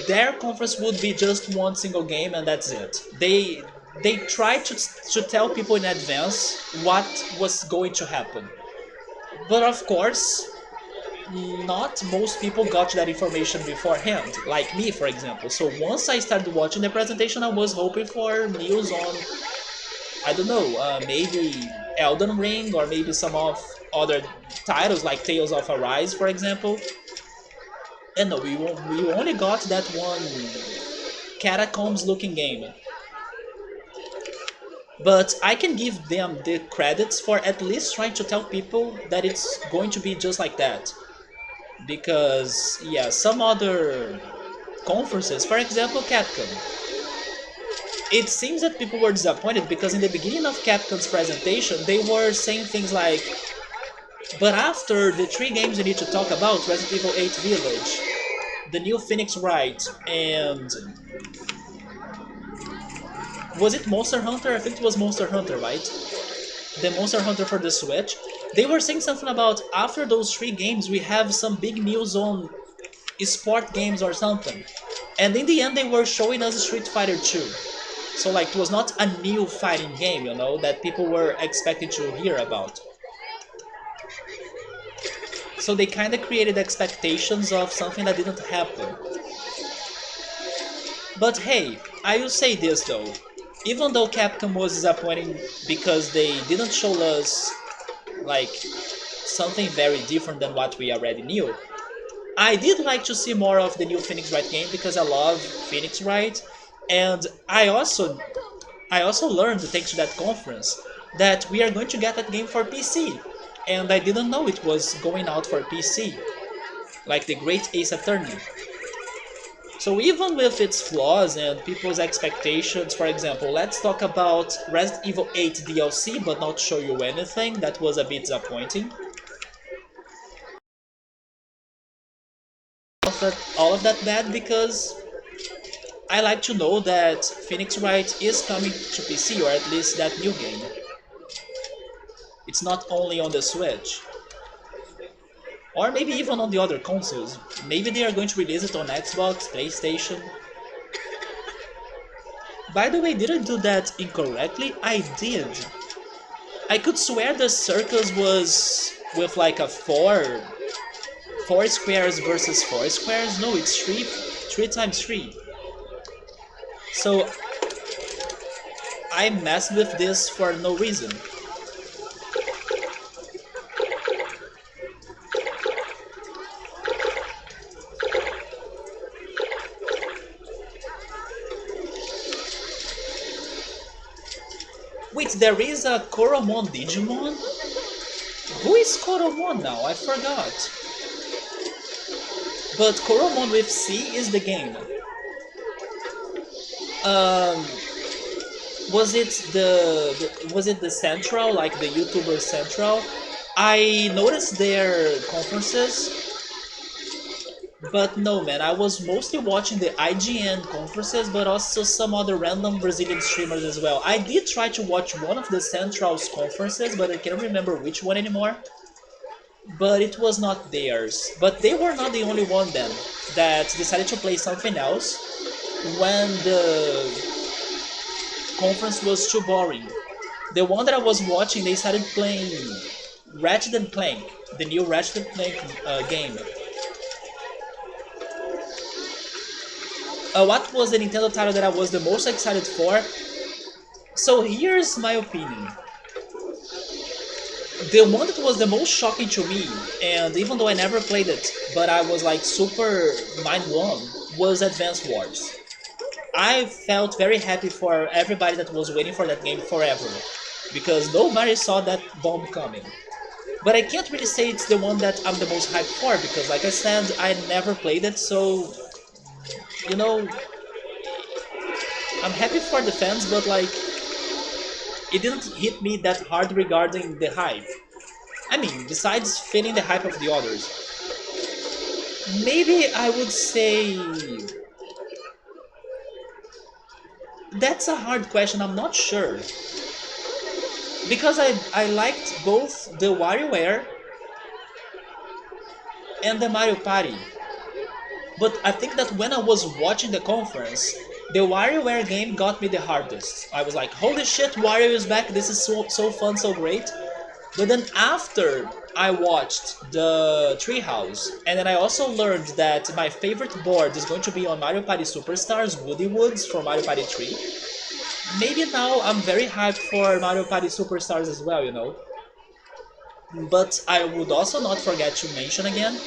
their conference would be just one single game and that's it. They tried to tell people in advance what was going to happen. But of course, not most people got that information beforehand, like me for example. So once I started watching the presentation, I was hoping for news on, I don't know, maybe Elden Ring or maybe some of other titles like Tales of Arise for example. And no, we only got that one Catacombs looking game. But I can give them the credits for at least trying to tell people that it's going to be just like that. Because, yeah, some other conferences, for example Capcom, it seems that people were disappointed because in the beginning of Capcom's presentation they were saying things like, but after the 3 games you need to talk about, Resident Evil 8 Village, the new Phoenix Wright, and was it Monster Hunter? I think it was Monster Hunter, right? The Monster Hunter for the Switch. They were saying something about after those 3 games we have some big news on sport games or something. And in the end they were showing us Street Fighter 2. So like it was not a new fighting game, you know, that people were expecting to hear about. So they kinda created expectations of something that didn't happen. But hey, I will say this though. Even though Capcom was disappointing because they didn't show us like something very different than what we already knew, I did like to see more of the new Phoenix Wright game because I love Phoenix Wright, and I also learned thanks to that conference that we are going to get that game for PC, and I didn't know it was going out for PC, like the Great Ace Attorney. So even with its flaws and people's expectations, for example, let's talk about Resident Evil 8 DLC but not show you anything, that was a bit disappointing. All of that bad because I like to know that Phoenix Wright is coming to PC, or at least that new game. It's not only on the Switch. Or maybe even on the other consoles. Maybe they are going to release it on Xbox, PlayStation. By the way, did I do that incorrectly? I did. I could swear the circus was with like a 4 squares versus 4 squares. No, it's 3 times 3. So I messed with this for no reason. Wait, there is a Koromon Digimon? Who is Koromon now? I forgot. But Koromon with C is the game. Um, was it the Central, like the YouTuber Central? I noticed their conferences, but no, man, I was mostly watching the IGN conferences, but also some other random Brazilian streamers as well. I did try to watch one of the Central's conferences, but I can't remember which one anymore. But it was not theirs. But they were not the only one then that decided to play something else when the conference was too boring. The one that I was watching, they started playing Ratchet and Clank, the new Ratchet and Clank game. What was the Nintendo title that I was the most excited for? So here's my opinion. The one that was the most shocking to me, and even though I never played it, but I was like super mind blown, was Advance Wars. I felt very happy for everybody that was waiting for that game forever, because nobody saw that bomb coming. But I can't really say it's the one that I'm the most hyped for, because like I said, I never played it, so you know, I'm happy for the fans, but like, it didn't hit me that hard regarding the hype. I mean, besides feeling the hype of the others, maybe I would say that's a hard question. I'm not sure because I liked both the WarioWare and the Mario Party. But I think that when I was watching the conference, the WarioWare game got me the hardest. I was like, holy shit, Wario is back, this is so fun, so great. But then after I watched the Treehouse, and then I also learned that my favorite board is going to be on Mario Party Superstars Woody Woods for Mario Party 3. Maybe now I'm very hyped for Mario Party Superstars as well, you know. But I would also not forget to mention again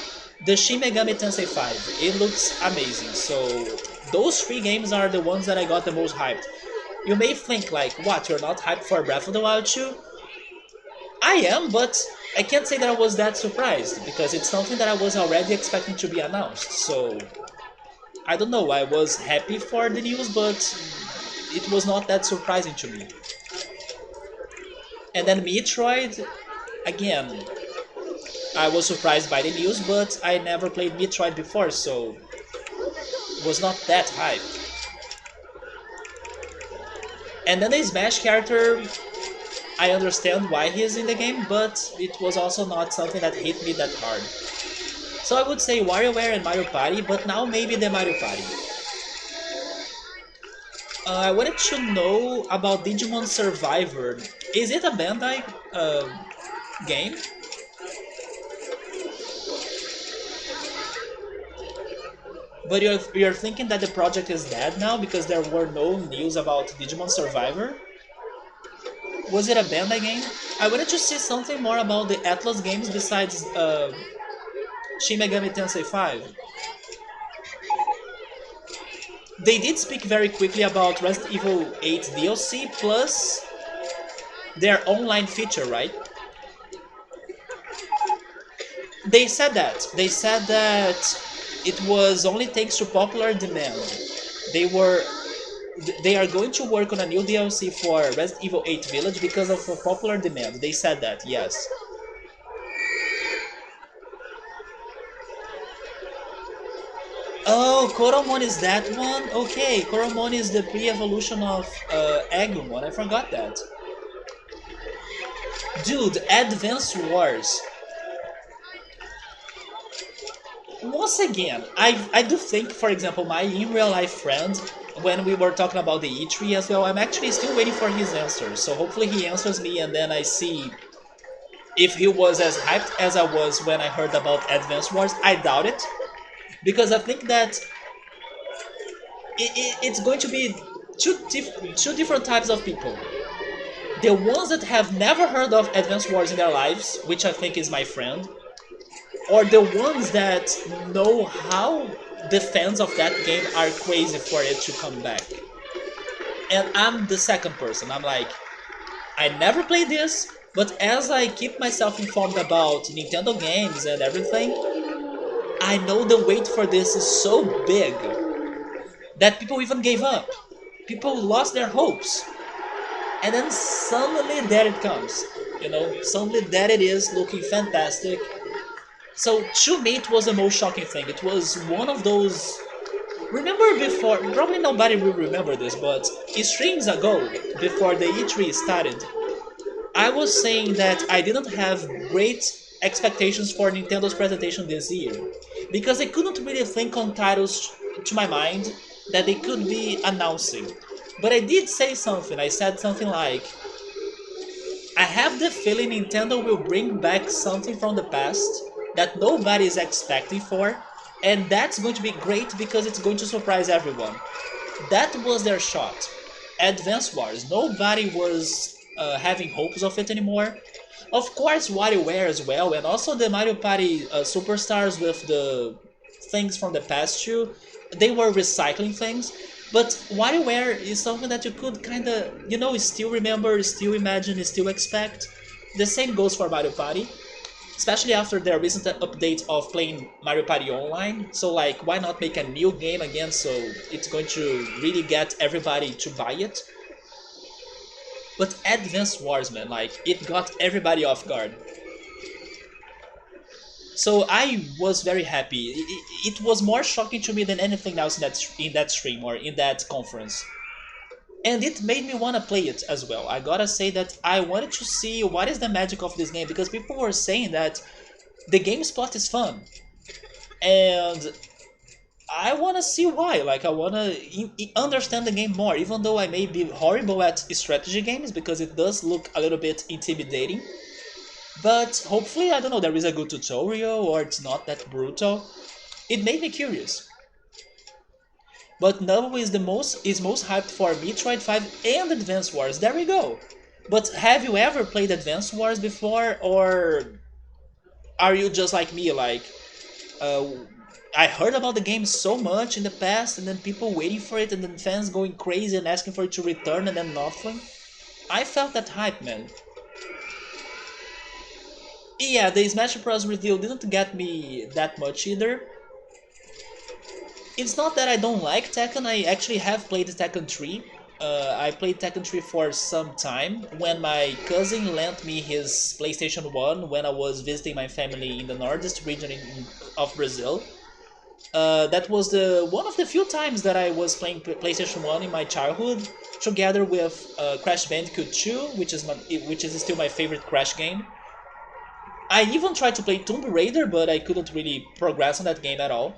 the Shin Megami Tensei 5. It looks amazing. So those three games are the ones that I got the most hyped. You may think like, what, you're not hyped for Breath of the Wild 2? I am, but I can't say that I was that surprised because it's something that I was already expecting to be announced. So I don't know, I was happy for the news, but it was not that surprising to me. And then Metroid, again, I was surprised by the news, but I never played Metroid before, so was not that hype. And then the Smash character, I understand why he is in the game, but it was also not something that hit me that hard. So I would say WarioWare and Mario Party, but now maybe the Mario Party. I wanted to know about Digimon Survivor. Is it a Bandai game? But you're thinking that the project is dead now because there were no news about Digimon Survivor? Was it a Bandai game? I wanted to see something more about the Atlas games besides Shin Megami Tensei 5. They did speak very quickly about Resident Evil 8 DLC plus their online feature, right? They said that. They said that it was only thanks to popular demand. They were they are going to work on a new DLC for Resident Evil 8 Village because of a popular demand. They said that, yes. Oh, Koromon is that one? Okay, Koromon is the pre-evolution of Agumon. I forgot that. Dude, Advance Wars. Once again, I do think, for example, my in real life friend, when we were talking about the E3 as well, I'm actually still waiting for his answer. So hopefully he answers me and then I see if he was as hyped as I was when I heard about Advance Wars. I doubt it. Because I think that it's going to be two different types of people. The ones that have never heard of Advance Wars in their lives, which I think is my friend, or the ones that know how the fans of that game are crazy for it to come back. And I'm the second person. I'm like, I never played this, but as I keep myself informed about Nintendo games and everything, I know the wait for this is so big that people even gave up. people lost their hopes. And then suddenly there it comes. Suddenly there it is, looking fantastic. So to me, it was the most shocking thing. It was one of those. Remember before? Probably nobody will remember this, but streams ago, before the E3 started, I was saying that I didn't have great expectations for Nintendo's presentation this year because I couldn't really think on titles to my mind that they could be announcing. But I did say something. I said something like, I have the feeling Nintendo will bring back something from the past that nobody is expecting for, and that's going to be great because it's going to surprise everyone. That was their shot. Advance Wars. Nobody was having hopes of it anymore. Of course, WarioWare as well, and also the Mario Party Superstars with the things from the past too. They were recycling things, but WarioWare is something that you could kind of, still remember, still imagine, still expect. The same goes for Mario Party, especially after their recent update of playing Mario Party Online. So like, why not make a new game again so it's going to really get everybody to buy it? But Advance Wars, man, like, it got everybody off guard. So I was very happy. It was more shocking to me than anything else in that stream or in that conference. And it made me want to play it as well. I gotta say that I wanted to see what is the magic of this game because people were saying that the game spot is fun. And I want to see why. Like, I want to understand the game more, even though I may be horrible at strategy games because it does look a little bit intimidating. But hopefully, I don't know, there is a good tutorial or it's not that brutal. It made me curious. But Novo is most hyped for Metroid 5 and Advance Wars. There we go. But have you ever played Advance Wars before, or are you just like me, like uh, I heard about the game so much in the past, and then people waiting for it, and then fans going crazy and asking for it to return, and then nothing? I felt that hype, man. Yeah, the Smash Bros. Reveal didn't get me that much either. It's not that I don't like Tekken, I actually have played Tekken 3. I played Tekken 3 for some time when my cousin lent me his PlayStation 1 when I was visiting my family in the northeast region of Brazil. That was the one of the few times that I was playing PlayStation 1 in my childhood, together with Crash Bandicoot 2, which is still my favorite Crash game. I even tried to play Tomb Raider, but I couldn't really progress on that game at all.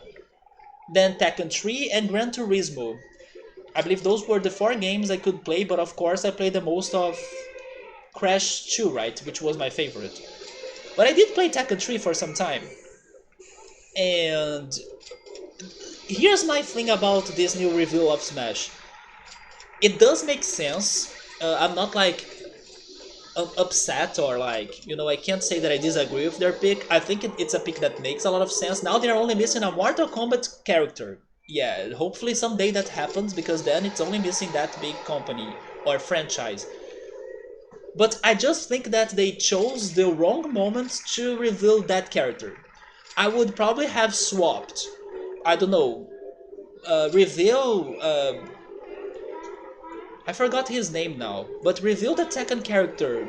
Then Tekken 3 and Gran Turismo. I believe those were the four games I could play, but of course I played the most of Crash 2, right, which was my favorite. But I did play Tekken 3 for some time. And here's my thing about this new reveal of Smash. It does make sense. I'm not like upset or like, I can't say that I disagree with their pick. I think it's a pick that makes a lot of sense. Now they're only missing a Mortal Kombat character. Yeah, hopefully someday that happens because then it's only missing that big company or franchise. But I just think that they chose the wrong moment to reveal that character. I would probably have swapped, I don't know, reveal. I forgot his name now, but reveal the Tekken character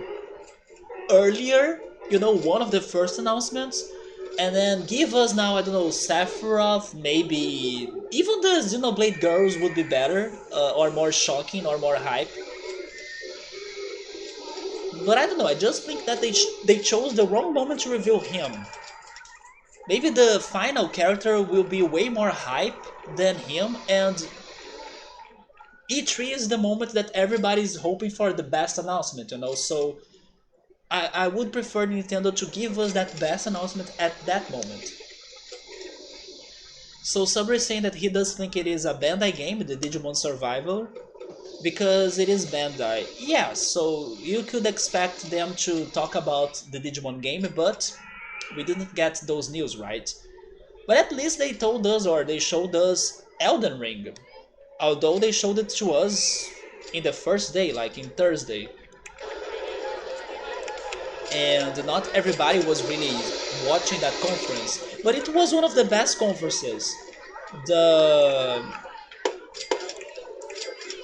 earlier, one of the first announcements, and then give us now, I don't know, Sephiroth, maybe even the Xenoblade Girls would be better, or more shocking, or more hype. But I don't know, I just think that they chose the wrong moment to reveal him. Maybe the final character will be way more hype than him, and E3 is the moment that everybody's hoping for the best announcement, so I would prefer Nintendo to give us that best announcement at that moment. So Sabri is saying that he does think it is a Bandai game, the Digimon Survival, because it is Bandai. Yeah, so you could expect them to talk about the Digimon game, but we didn't get those news, right? But at least they told us, or they showed us, Elden Ring. Although they showed it to us in the first day, like in Thursday. And not everybody was really watching that conference. But it was one of the best conferences. The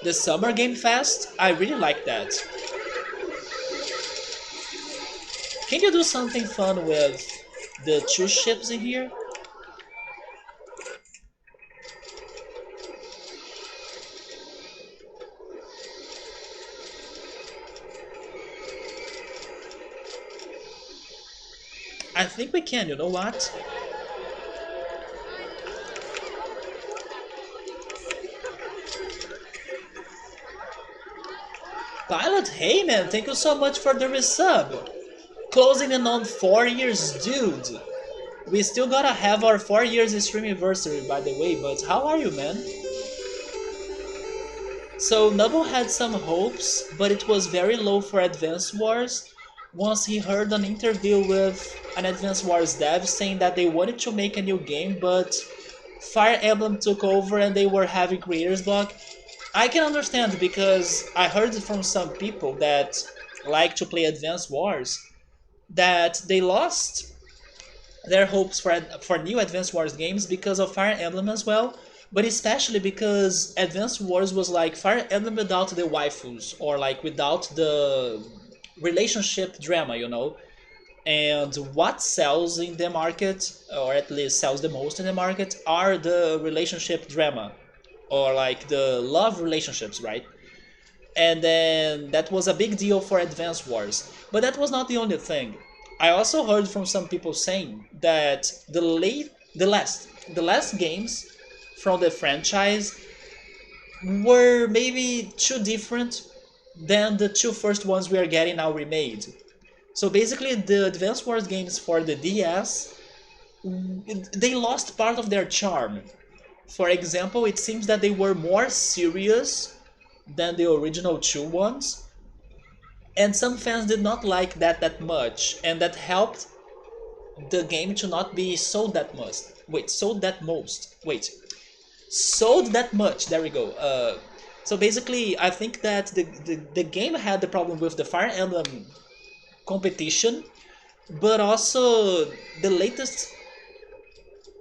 The Summer Game Fest, I really like that. Can you do something fun with the two ships in here? I think we can, you know what? Pilot, hey man, thank you so much for the resub. Closing in on 4 years, dude. We still gotta have our 4 years stream anniversary, by the way, but how are you, man? So Nubble had some hopes, but it was very low for Advance Wars once he heard an interview with an Advance Wars dev saying that they wanted to make a new game, but Fire Emblem took over and they were having creators block. I can understand because I heard from some people that like to play Advance Wars that they lost their hopes for new Advance Wars games because of Fire Emblem as well, but especially because Advance Wars was like Fire Emblem without the waifus or like without the relationship drama, you know. And what sells in the market, or at least sells the most in the market, are the relationship drama or like the love relationships, right? And then that was a big deal for Advance Wars. But that was not the only thing. I also heard from some people saying that the last games from the franchise were maybe too different than the two first ones we are getting now remade. So basically, the Advance Wars games for the DS, they lost part of their charm. For example, it seems that they were more serious than the original two ones, and some fans did not like that much, and that helped the game to not be sold that much. Wait, sold that most. Wait, sold that much. There we go. So basically, I think that the game had the problem with the Fire Emblem competition, but also the latest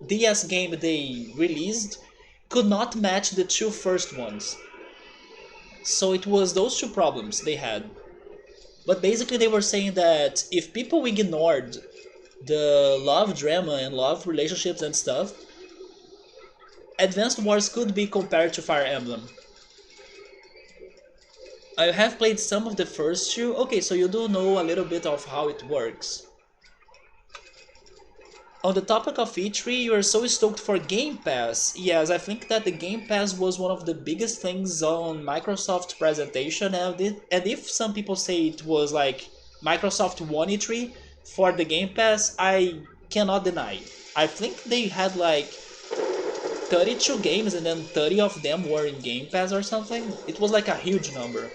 DS game they released could not match the two first ones. So it was those two problems they had. But basically they were saying that if people ignored the love drama and love relationships and stuff, Advanced Wars could be compared to Fire Emblem. I have played some of the first two. Okay, so you do know a little bit of how it works. On the topic of E3, you are so stoked for Game Pass. Yes, I think that the Game Pass was one of the biggest things on Microsoft presentation, and if some people say it was like Microsoft won E3 for the Game Pass, I cannot deny. I think they had like 32 games and then 30 of them were in Game Pass or something. It was like a huge number.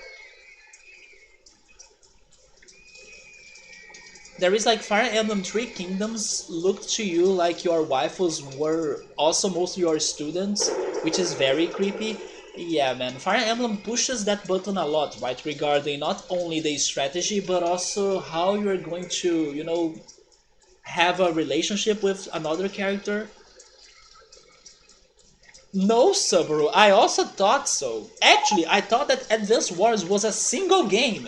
There is like Fire Emblem Three Kingdoms looked to you like your waifus were also most of your students, which is very creepy. Yeah, man, Fire Emblem pushes that button a lot, right? Regarding not only the strategy, but also how you're going to, have a relationship with another character. No, Subaru, I also thought so. Actually, I thought that Advance Wars was a single game.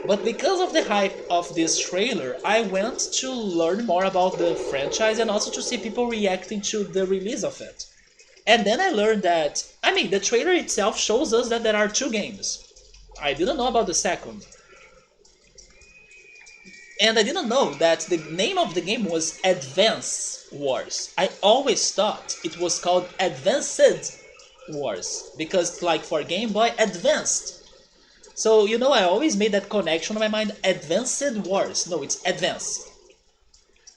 But because of the hype of this trailer, I went to learn more about the franchise and also to see people reacting to the release of it. And then I learned that, the trailer itself shows us that there are two games. I didn't know about the second. And I didn't know that the name of the game was Advance Wars. I always thought it was called Advanced Wars, because like for Game Boy, Advanced. So, I always made that connection in my mind, Advanced Wars. No, it's Advance.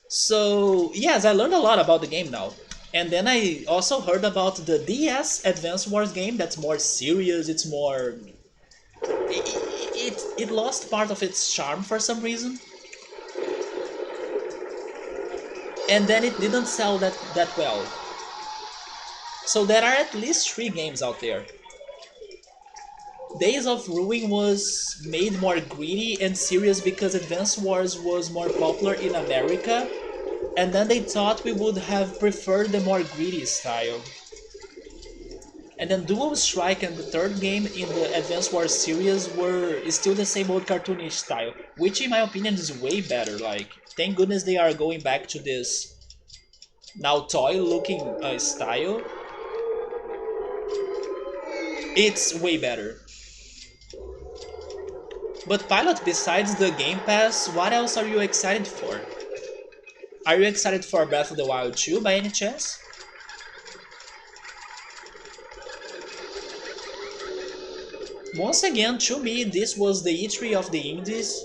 So, yes, I learned a lot about the game now. And then I also heard about the DS Advance Wars game that's more serious, it's more... It lost part of its charm for some reason. And then it didn't sell that well. So there are at least 3 games out there. Days of Ruin was made more greedy and serious because Advance Wars was more popular in America, and then they thought we would have preferred the more greedy style. And then Dual Strike and the third game in the Advance Wars series were still the same old cartoonish style, which in my opinion is way better. Like, thank goodness they are going back to this now toy looking style. It's way better. But Pilot, besides the Game Pass, what else are you excited for? Are you excited for Breath of the Wild 2 by any chance? Once again, to me, this was the E3 of the indies,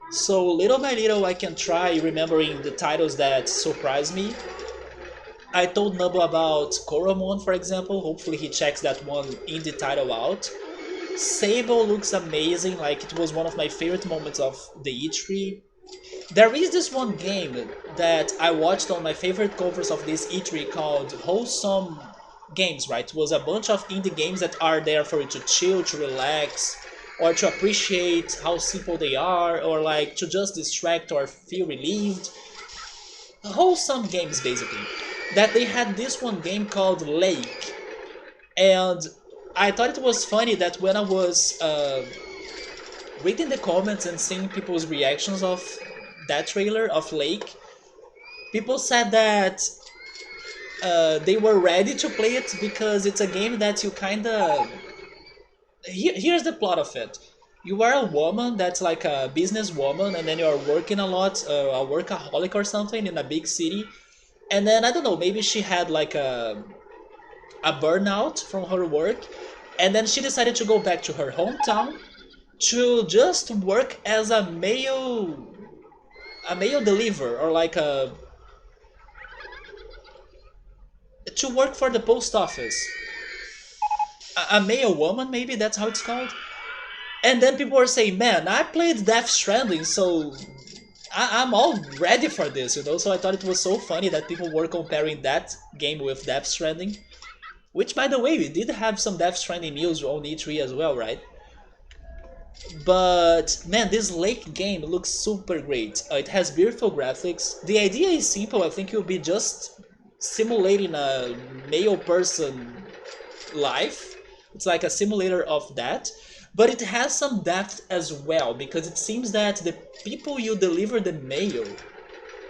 so little by little I can try remembering the titles that surprised me. I told Nubble about Koromon, for example, hopefully he checks that one indie title out. Sable looks amazing, like it was one of my favorite moments of the E3. There is this one game that I watched on my favorite covers of this E3 called Wholesome Games, right? It was a bunch of indie games that are there for you to chill, to relax, or to appreciate how simple they are, or like to just distract or feel relieved. Wholesome games, basically. That they had this one game called Lake, and I thought it was funny that when I was reading the comments and seeing people's reactions of that trailer of Lake, people said that they were ready to play it because it's a game that you kinda... Here's the plot of it. You are a woman that's like a businesswoman, and then you're working a lot, a workaholic or something in a big city. And then, I don't know, maybe she had like a burnout from her work, and then she decided to go back to her hometown to just work as a mail deliverer, or like to work for the post office. A mail woman, maybe that's how it's called. And then people were saying, man, I played Death Stranding, so I'm all ready for this, you know? So I thought it was so funny that people were comparing that game with Death Stranding. Which, by the way, we did have some Death Stranding news on E3 as well, right? But, man, this Lake game looks super great. It has beautiful graphics. The idea is simple. I think you'll be just simulating a male person life. It's like a simulator of that. But it has some depth as well, because it seems that the people you deliver the mail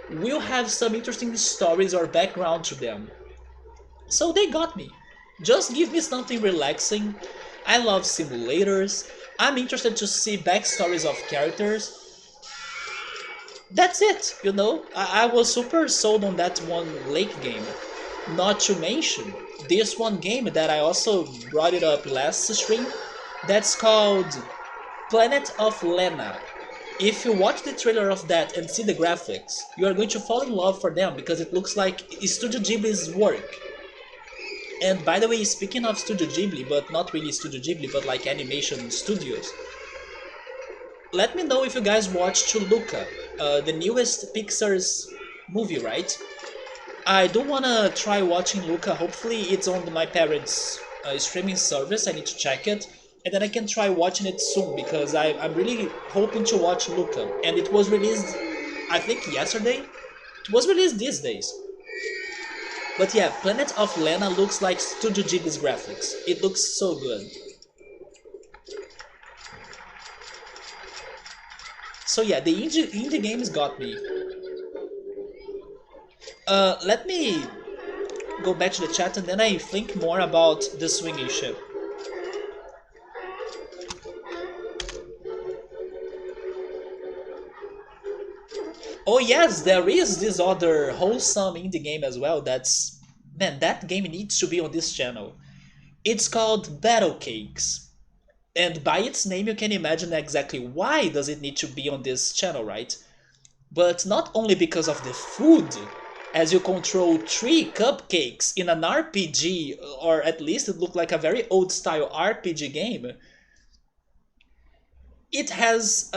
will have some interesting stories or background to them. So they got me. Just give me something relaxing. I love simulators. I'm interested to see backstories of characters. That's it, you know? I was super sold on that one Lake game. Not to mention this one game that I also brought it up last stream, that's called Planet of Lena. If you watch the trailer of that and see the graphics, you are going to fall in love for them because it looks like Studio Ghibli's work. And by the way, speaking of Studio Ghibli, but not really Studio Ghibli, but like animation studios, let me know if you guys watched Chuluka, the newest Pixar's movie, right? I do wanna try watching Luca. Hopefully it's on my parents' streaming service. I need to check it, and then I can try watching it soon because I'm really hoping to watch Luca. And it was released, I think, yesterday. It was released these days. But yeah, Planet of Lena looks like Studio Ghibli's graphics. It looks so good. So yeah, the indie games got me. Let me go back to the chat and then I think more about the swinging ship. Oh yes, there is this other wholesome indie game as well. That's... man, that game needs to be on this channel. It's called Battle Cakes. And by its name you can imagine exactly why does it need to be on this channel, right? But not only because of the food, as you control 3 cupcakes in an RPG, or at least it looked like a very old style RPG game. It has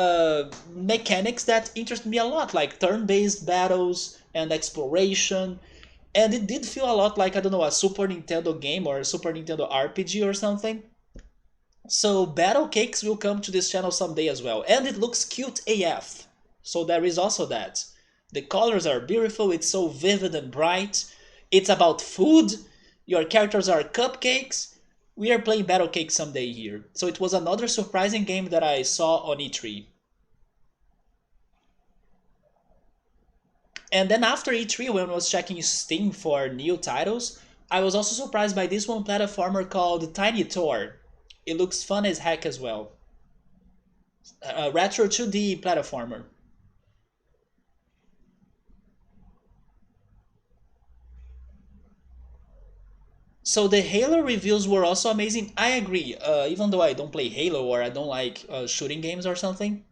mechanics that interest me a lot, like turn-based battles and exploration. And it did feel a lot like, I don't know, a Super Nintendo game or a Super Nintendo RPG or something. So Battle Cakes will come to this channel someday as well. And it looks cute AF. So there is also that. The colors are beautiful, it's so vivid and bright. It's about food. Your characters are cupcakes. We are playing Battle Cake someday here. So it was another surprising game that I saw on E3. And then after E3, when I was checking Steam for new titles, I was also surprised by this one platformer called Tiny Tor. It looks fun as heck as well. A retro 2D platformer. So the Halo reviews were also amazing. I agree. Even though I don't play Halo or I don't like shooting games or something,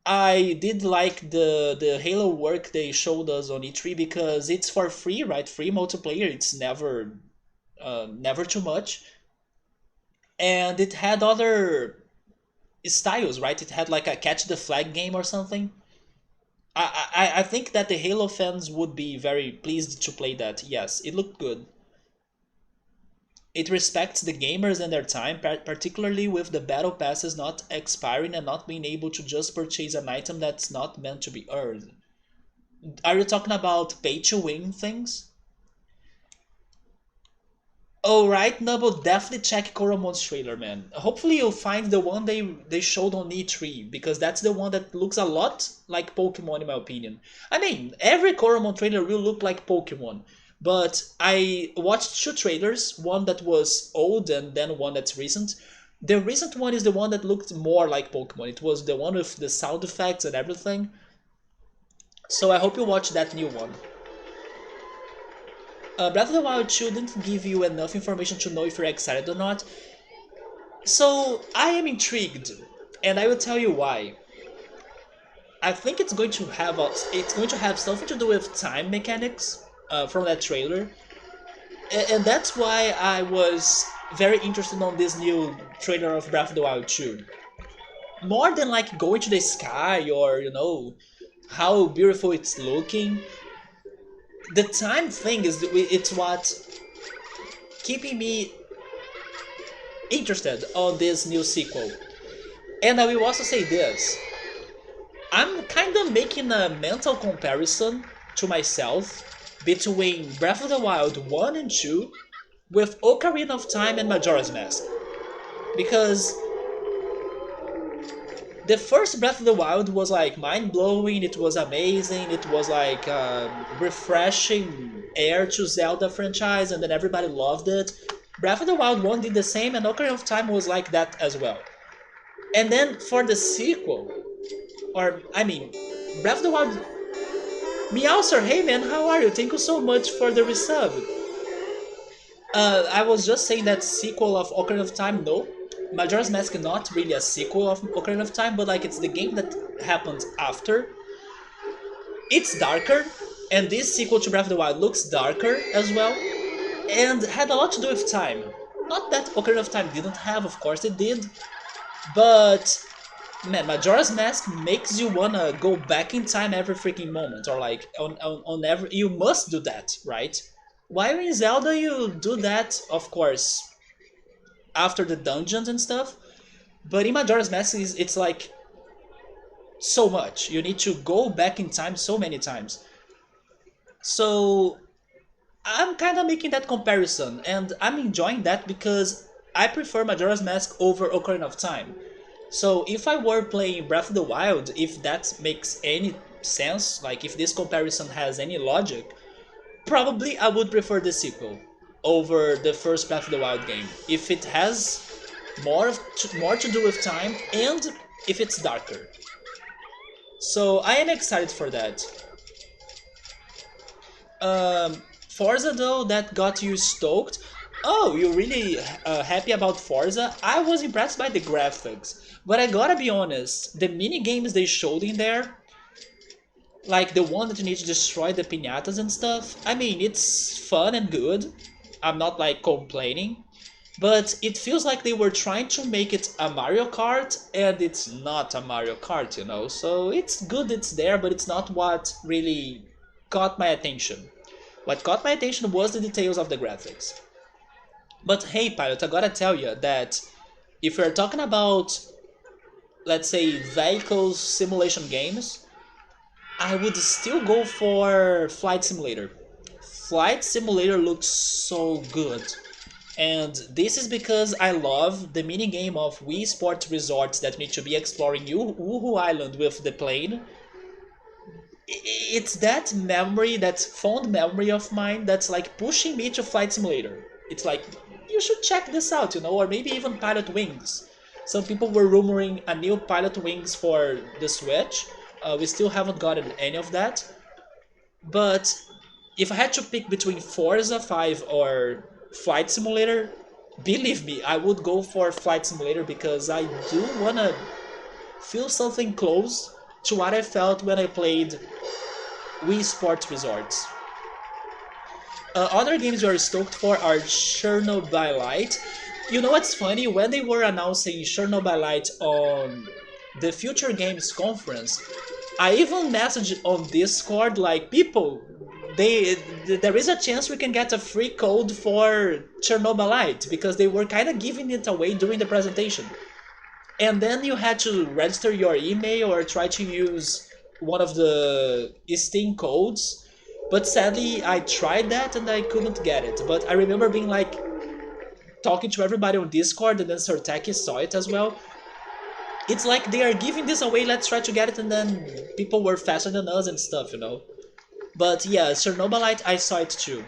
I did like the Halo work they showed us on E3 because it's for free, right? Free multiplayer. It's never too much, and it had other styles, right? It had like a catch the flag game or something. I think that the Halo fans would be very pleased to play that. Yes, it looked good. It respects the gamers and their time, particularly with the battle passes not expiring and not being able to just purchase an item that's not meant to be earned. Are you talking about pay to win things? Oh right, Nubble, definitely check Koromon's trailer, man. Hopefully you'll find the one they showed on E3, because that's the one that looks a lot like Pokemon in my opinion. I mean, every Koromon trailer will look like Pokemon, but I watched two trailers, one that was old and then one that's recent. The recent one is the one that looked more like Pokemon. It was the one with the sound effects and everything. So I hope you watch that new one. Breath of the Wild 2 didn't give you enough information to know if you're excited or not. So I am intrigued, and I will tell you why. I think it's going to have something to do with time mechanics from that trailer, and that's why I was very interested on this new trailer of Breath of the Wild 2. More than like going to the sky or how beautiful it's looking. The time thing is it's what keeping me interested on this new sequel. And I will also say this. I'm kind of making a mental comparison to myself between Breath of the Wild 1 and 2 with Ocarina of Time and Majora's Mask. Because the first Breath of the Wild was like mind-blowing, it was amazing, it was like refreshing air to Zelda franchise, and then everybody loved it. Breath of the Wild 1 did the same, and Ocarina of Time was like that as well. And then for the sequel, Breath of the Wild... Meowser, hey man, how are you? Thank you so much for the resub. I was just saying that sequel of Ocarina of Time, no. Majora's Mask is not really a sequel of Ocarina of Time, but like it's the game that happens after. It's darker, and this sequel to Breath of the Wild looks darker as well, and had a lot to do with time. Not that Ocarina of Time didn't have, of course it did, but man, Majora's Mask makes you wanna go back in time every freaking moment, or like on every... You must do that, right? While in Zelda you do that, of course, after the dungeons and stuff, but in Majora's Mask it's like so much. You need to go back in time so many times. So I'm kind of making that comparison, and I'm enjoying that because I prefer Majora's Mask over Ocarina of Time. So if I were playing Breath of the Wild, if that makes any sense, like if this comparison has any logic, probably I would prefer the sequel over the first Breath of the Wild game. If it has more to do with time and if it's darker. So I am excited for that. Forza though, that got you stoked. Oh, you're really happy about Forza? I was impressed by the graphics. But I gotta be honest, the mini games they showed in there, like the one that you need to destroy the piñatas and stuff, I mean, it's fun and good. I'm not like complaining. But it feels like they were trying to make it a Mario Kart, and it's not a Mario Kart, you know? So it's good it's there, but it's not what really caught my attention. What caught my attention was the details of the graphics. But hey, Pilot, I gotta tell you that if we're talking about, let's say, vehicle simulation games, I would still go for Flight Simulator. Flight Simulator looks so good. And this is because I love the mini game of Wii Sports Resorts that need to be exploring Uhu Island with the plane. It's that memory, that fond memory of mine that's like pushing me to Flight Simulator. It's like, you should check this out, or maybe even Pilot Wings. Some people were rumoring a new Pilot Wings for the Switch. We still haven't gotten any of that. But if I had to pick between Forza 5 or Flight Simulator, believe me, I would go for Flight Simulator because I do wanna feel something close to what I felt when I played Wii Sports Resorts. Other games we are stoked for are Chernobylite. You know what's funny? When they were announcing Chernobylite on the Future Games conference, I even messaged on Discord like, people, there is a chance we can get a free code for Chernobylite because they were kind of giving it away during the presentation. And then you had to register your email or try to use one of the Steam codes. But sadly, I tried that and I couldn't get it. But I remember being like, talking to everybody on Discord, and then Sertaki saw it as well. It's like they are giving this away, let's try to get it, and then people were faster than us and stuff. But yeah, Chernobylite, I saw it too.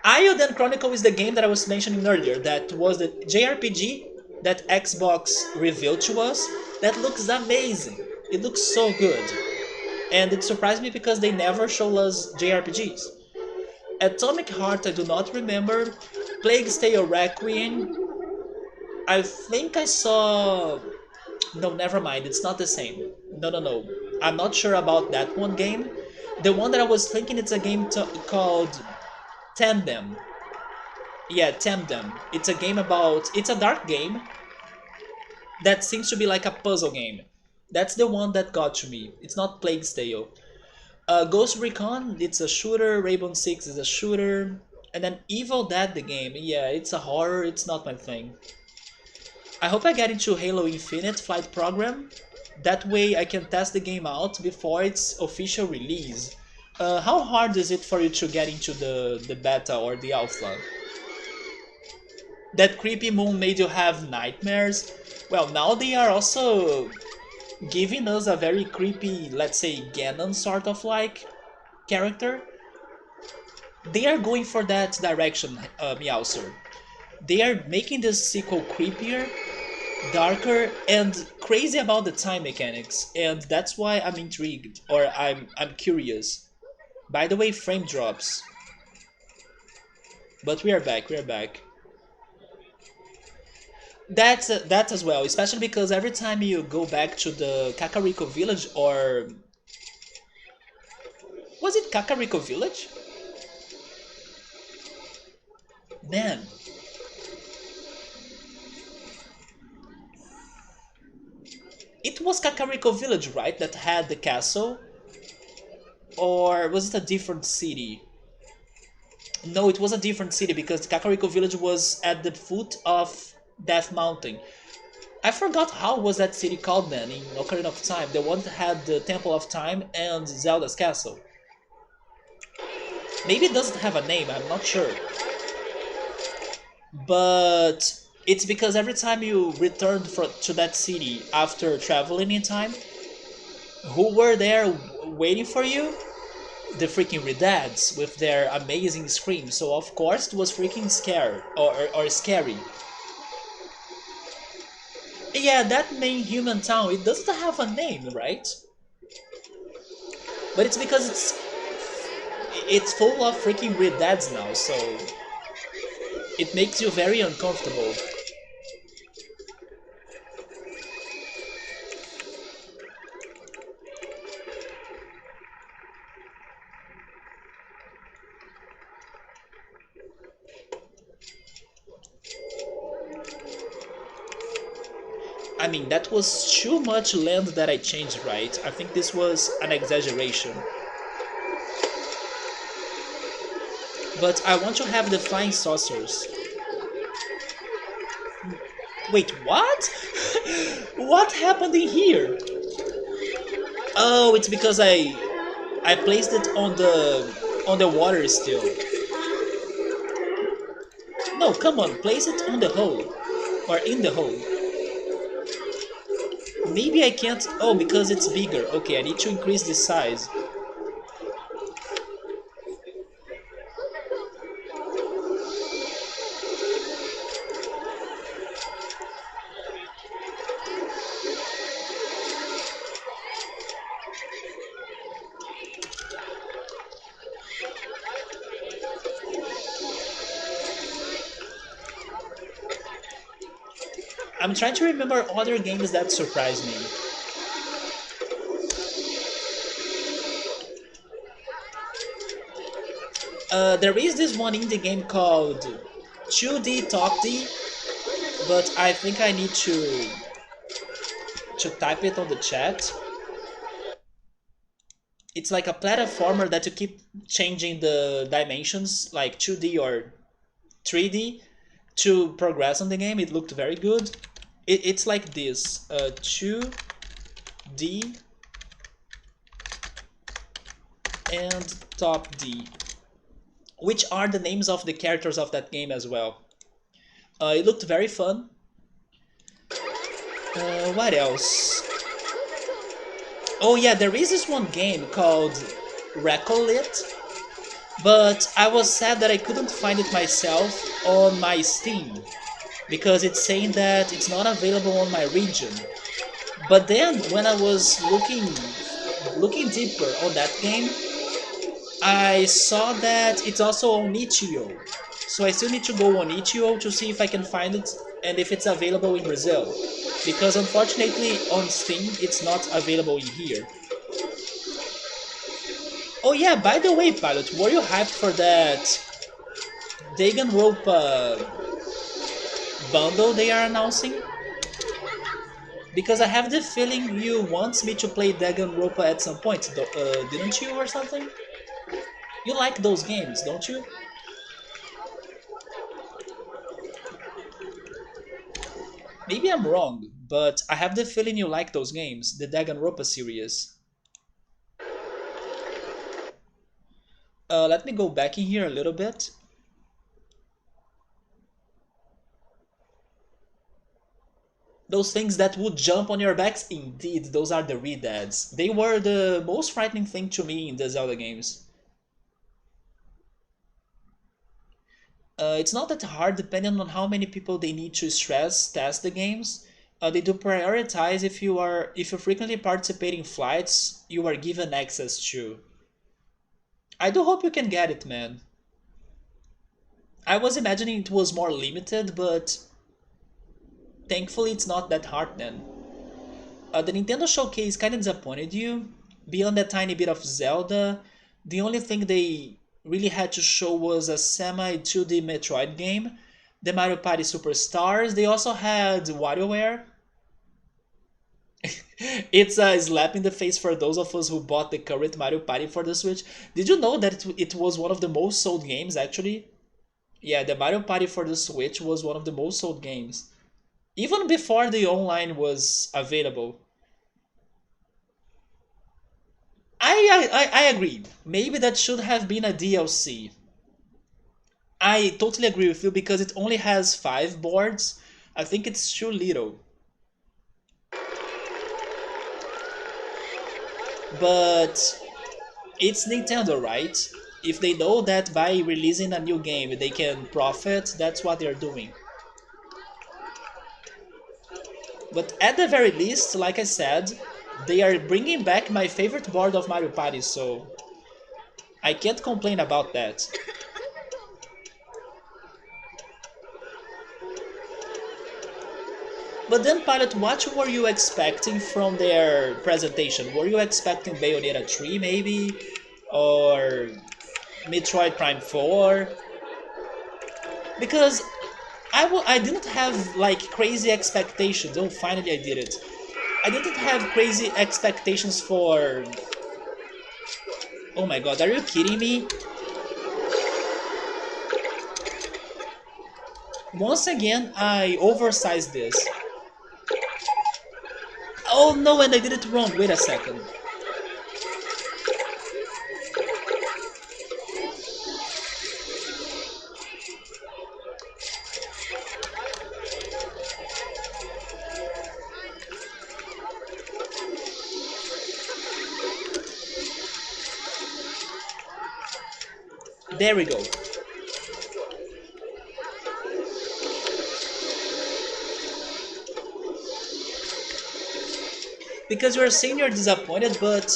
Ioden Chronicle is the game that I was mentioning earlier, that was the JRPG that Xbox revealed to us. That looks amazing. It looks so good. And it surprised me because they never show us JRPGs. Atomic Heart, I do not remember. Plague's Tale Requiem, I think I saw... No, never mind, it's not the same. No. I'm not sure about that one game. The one that I was thinking, it's a game called Tandem. Yeah, Tandem. It's a game about... It's a dark game that seems to be like a puzzle game. That's the one that got to me. It's not Plague's Tale. Ghost Recon, it's a shooter. Rainbow Six is a shooter. And then Evil Dead, the game. Yeah, it's a horror. It's not my thing. I hope I get into Halo Infinite Flight Program. That way I can test the game out before its official release. How hard is it for you to get into the beta or the alpha? That creepy moon made you have nightmares? Well, now they are also giving us a very creepy, let's say, Ganon sort of like character. They are going for that direction, Meowser. They are making this sequel creepier, darker, and crazy about the time mechanics, and that's why I'm intrigued, or I'm curious. By the way, frame drops. But we are back. That's that as well, especially because every time you go back to the Kakariko village, or was it Kakariko village? Man, it was Kakariko village, right, that had the castle? Or was it a different city? No, it was a different city because Kakariko village was at the foot of Death Mountain. I forgot how was that city called then in Ocarina of Time. The one that had the Temple of Time and Zelda's castle. Maybe it doesn't have a name, I'm not sure. But it's because every time you returned to that city after traveling in time, who were there waiting for you? The freaking Redads with their amazing screams. So of course it was freaking scary or scary. Yeah, that main human town, it doesn't have a name, right? But it's because it's full of freaking Redads now, so it makes you very uncomfortable. I mean, that was too much land that I changed, right? I think this was an exaggeration. But I want to have the flying saucers. Wait, what? What happened in here? Oh, it's because I placed it on the water still. No, come on, place it on the hole. Or in the hole. Maybe I can't... Oh, because it's bigger. Okay, I need to increase the size. I'm trying to remember other games that surprised me. There is this one indie game called 2D Talk D, but I think I need to type it on the chat. It's like a platformer that you keep changing the dimensions, like 2D or 3D, to progress on the game. It looked very good. It's like this, 2D and Top D, which are the names of the characters of that game as well. It looked very fun. What else? Oh yeah, there is this one game called Recollite, but I was sad that I couldn't find it myself on my Steam, because it's saying that it's not available on my region. But then when I was looking deeper on that game, I saw that it's also on Itch.io. So I still need to go on Itch.io to see if I can find it and if it's available in Brazil. Because unfortunately on Steam it's not available in here. Oh yeah, by the way, Pilot, were you hyped for that Danganronpa bundle they are announcing? Because I have the feeling you want me to play Danganronpa at some point, didn't you, or something? You like those games, don't you? Maybe I'm wrong, but I have the feeling you like those games, the Danganronpa series. Let me go back in here a little bit. Those things that would jump on your backs? Indeed, those are the Redads. They were the most frightening thing to me in the Zelda games. It's not that hard depending on how many people they need to stress test the games. They do prioritize if you frequently participate in flights, you are given access to. I do hope you can get it, man. I was imagining it was more limited, but thankfully it's not that hard then. The Nintendo Showcase kind of disappointed you. Beyond that tiny bit of Zelda, the only thing they really had to show was a semi 2D Metroid game. The Mario Party Superstars. They also had WarioWare. It's a slap in the face for those of us who bought the current Mario Party for the Switch. Did you know that it was one of the most sold games actually? Yeah, the Mario Party for the Switch was one of the most sold games. Even before the online was available. I agree. Maybe that should have been a DLC. I totally agree with you because it only has 5 boards. I think it's too little. But it's Nintendo, right? If they know that by releasing a new game they can profit, that's what they're doing. But at the very least, like I said, they are bringing back my favorite board of Mario Party, so I can't complain about that. But then, Pilot, what were you expecting from their presentation? Were you expecting Bayonetta 3, maybe? Or Metroid Prime 4? Because I didn't have, like, crazy expectations. Oh, finally I did it. I didn't have crazy expectations for... Oh my god, are you kidding me? Once again, I oversized this. Oh no, and I did it wrong. Wait a second. There we go. Because you're saying you're disappointed, but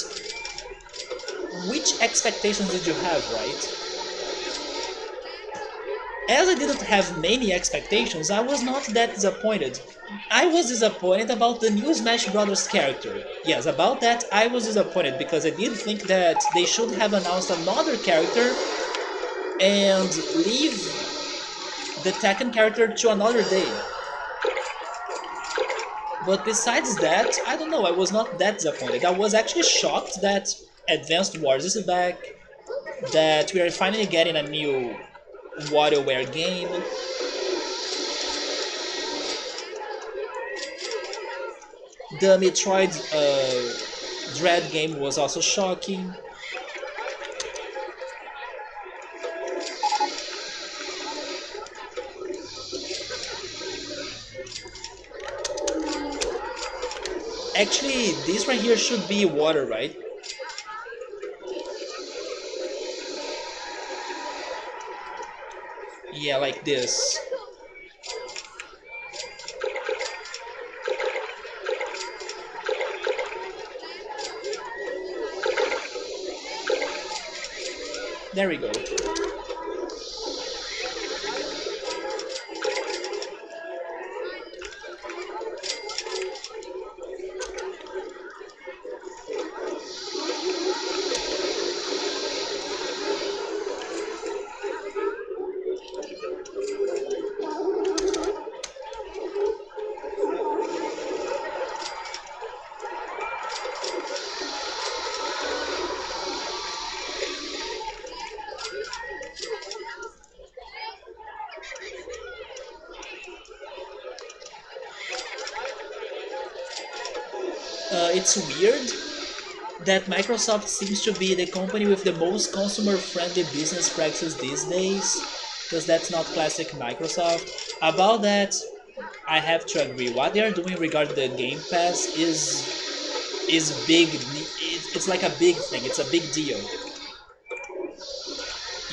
which expectations did you have, right? As I didn't have many expectations, I was not that disappointed. I was disappointed about the new Smash Brothers character. Yes, about that I was disappointed because I did think that they should have announced another character and leave the Tekken character to another day. But besides that, I don't know, I was not that disappointed. I was actually shocked that Advanced Wars is back, that we are finally getting a new WarioWare game. The Metroid Dread game was also shocking. Actually, this right here should be water, right? Yeah, like this. There we go. It's weird that Microsoft seems to be the company with the most consumer-friendly business practices these days, because that's not classic Microsoft. About that, I have to agree. What they are doing regarding the Game Pass is big. It's like a big thing. It's a big deal.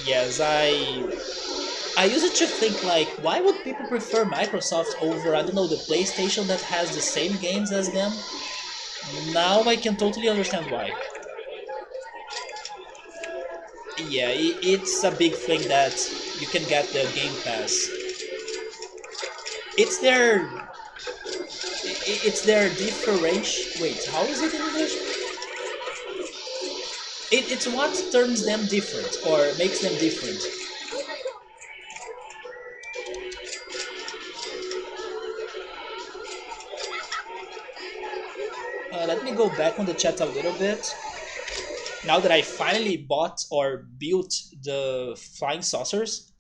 Yes, I used to think like, why would people prefer Microsoft over, I don't know, the PlayStation that has the same games as them? Now I can totally understand why. Yeah, it's a big thing that you can get the Game Pass. It's their it's their differential. Wait, how is it in English? It's what turns them different or makes them different. Let me go back on the chat a little bit. Now that I finally bought or built the flying saucers.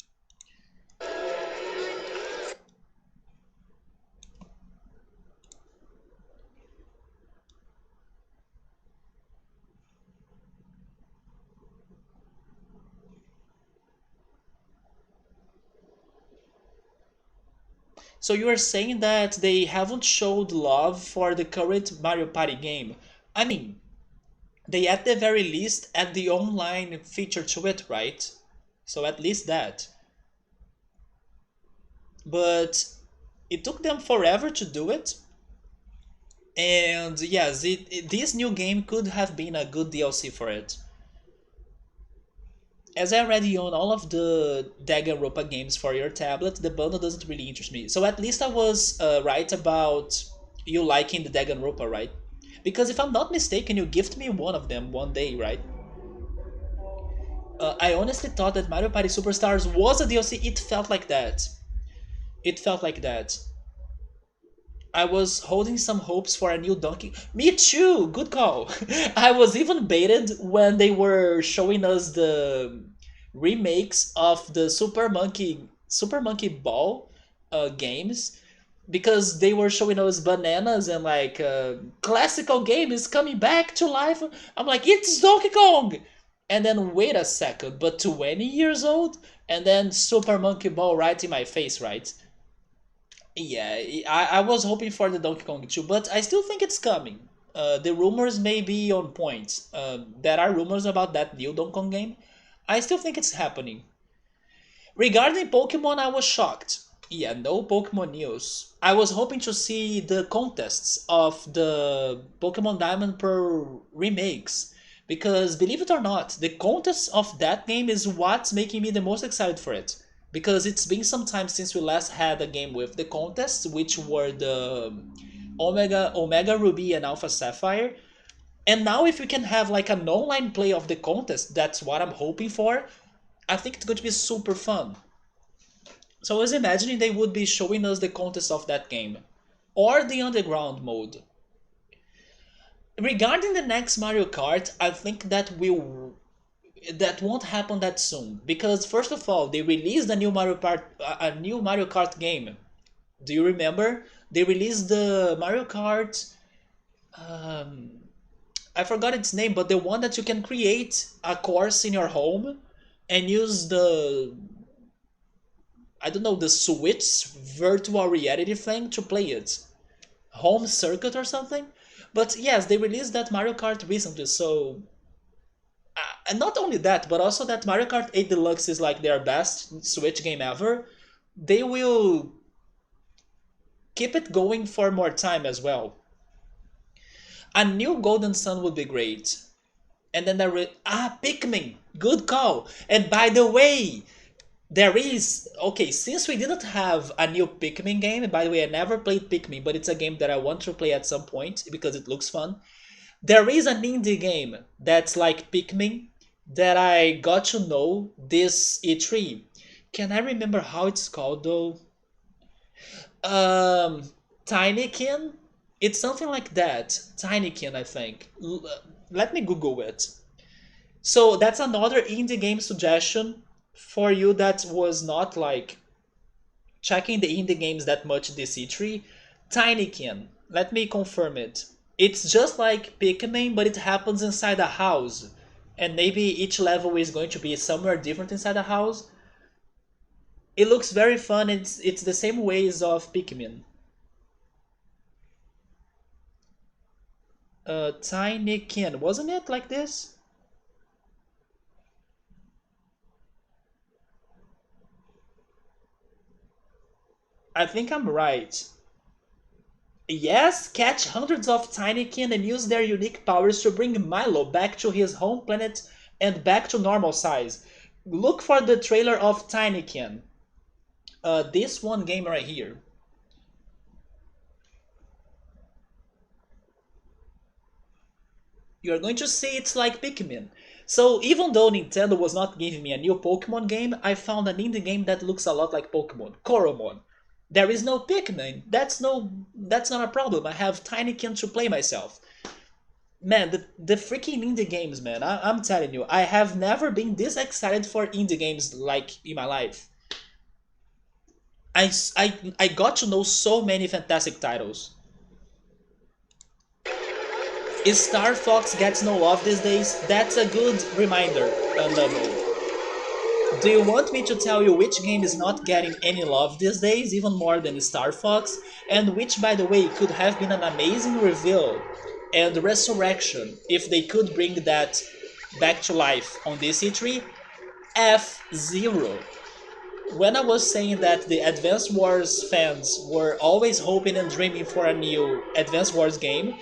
So you are saying that they haven't showed love for the current Mario Party game. I mean, they at the very least add the online feature to it, right? So at least that. But it took them forever to do it. And yes, this new game could have been a good DLC for it. As I already own all of the Danganronpa games for your tablet, the bundle doesn't really interest me. So at least I was right about you liking the Danganronpa, right? Because if I'm not mistaken, you gifted me one of them one day, right? I honestly thought that Mario Party Superstars was a DLC. It felt like that. It felt like that. I was holding some hopes for a new Donkey. Me too. Good call. I was even baited when they were showing us the remakes of the Super Monkey Ball games because they were showing us bananas and like classical game is coming back to life. I'm like, it's Donkey Kong. And then wait a second, but 20 years old, and then Super Monkey Ball right in my face, right? Yeah, I was hoping for the Donkey Kong too, but I still think it's coming. The rumors may be on point. There are rumors about that new Donkey Kong game. I still think it's happening. Regarding Pokemon, I was shocked. Yeah, no Pokemon news. I was hoping to see the contests of the Pokemon Diamond Pearl remakes. Because believe it or not, the contest of that game is what's making me the most excited for it. Because it's been some time since we last had a game with the contests, which were the Omega Ruby and Alpha Sapphire. And now if we can have like an online play of the contest, that's what I'm hoping for. I think it's going to be super fun. So I was imagining they would be showing us the contest of that game. Or the underground mode. Regarding the next Mario Kart, I think that won't happen that soon. Because first of all, they released a new Mario Kart game. Do you remember? They released the Mario Kart I forgot its name, but the one that you can create a course in your home and use the I don't know, the Switch virtual reality thing to play it. Home circuit or something? But yes, they released that Mario Kart recently, so and not only that, but also that Mario Kart 8 Deluxe is like their best Switch game ever. They will keep it going for more time as well. A new Golden Sun would be great. And then Pikmin, good call. And by the way, there is okay. Since we didn't have a new Pikmin game, by the way, I never played Pikmin, but it's a game that I want to play at some point because it looks fun. There is an indie game that's like Pikmin that I got to know this E3. Can I remember how it's called though? Um, Tinykin? It's something like that. Tinykin, I think. Let me Google it. So that's another indie game suggestion for you that was not like checking the indie games that much this E3. Tinykin. Let me confirm it. It's just like Pikmin, but it happens inside a house. And maybe each level is going to be somewhere different inside a house. It looks very fun. It's the same ways of Pikmin. Tinykin, wasn't it like this? I think I'm right. Yes, catch hundreds of Tinykin and use their unique powers to bring Milo back to his home planet and back to normal size. Look for the trailer of Tinykin. This one game right here. You're going to see it's like Pikmin. So even though Nintendo was not giving me a new Pokemon game, I found an indie game that looks a lot like Pokemon, Koromon. There is no Pikmin. That's not a problem. I have Tinykin to play myself. Man, the freaking indie games, man. I'm telling you, I have never been this excited for indie games like in my life. I got to know so many fantastic titles. Is Star Fox gets no love these days? That's a good reminder, Lamo. Do you want me to tell you which game is not getting any love these days, even more than Star Fox, and which, by the way, could have been an amazing reveal and resurrection if they could bring that back to life on this E3? F-Zero. When I was saying that the Advance Wars fans were always hoping and dreaming for a new Advance Wars game,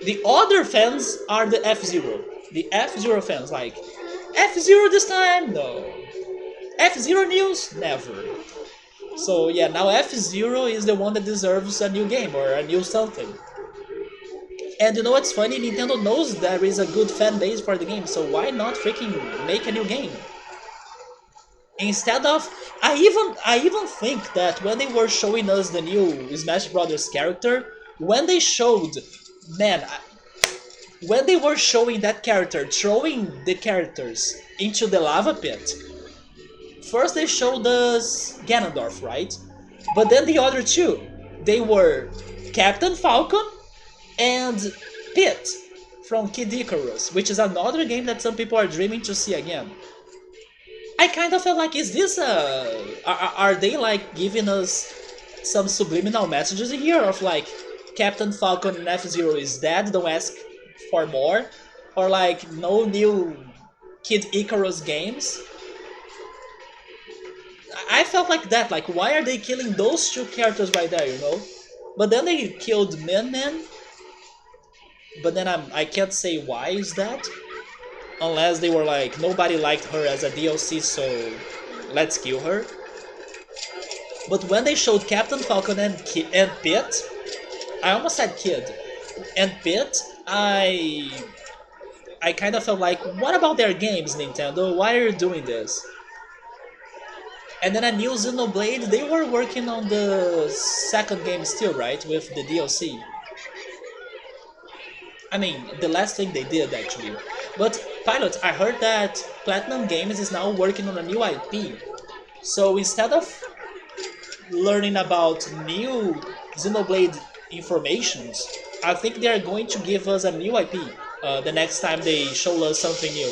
the other fans are the F-Zero. The F-Zero fans, like, F-Zero this time? No. F-Zero news? Never. So yeah, now F-Zero is the one that deserves a new game or a new something. And you know what's funny? Nintendo knows there is a good fan base for the game, so why not freaking make a new game? Instead of, I even think that when they were showing us the new Smash Brothers character, when they showed, man, when they were showing that character throwing the characters into the lava pit, first they showed us Ganondorf, right? But then the other two, they were Captain Falcon and Pit from Kid Icarus, which is another game that some people are dreaming to see again. I kind of felt like, is this are they like giving us some subliminal messages here of like Captain Falcon and F-Zero is dead, don't ask for more, or like no new Kid Icarus games. I felt like that. Like, why are they killing those two characters right there? You know. But then they killed Min Min. But then I can't say why is that, unless they were like nobody liked her as a DLC, so let's kill her. But when they showed Captain Falcon and Pit, I almost said Kid, and Pit, I kind of felt like, what about their games, Nintendo? Why are you doing this? And then a new Xenoblade, they were working on the second game still, right? With the DLC. I mean, the last thing they did actually. But Pilot, I heard that Platinum Games is now working on a new IP. So instead of learning about new Xenoblade informations, I think they are going to give us a new IP the next time they show us something new.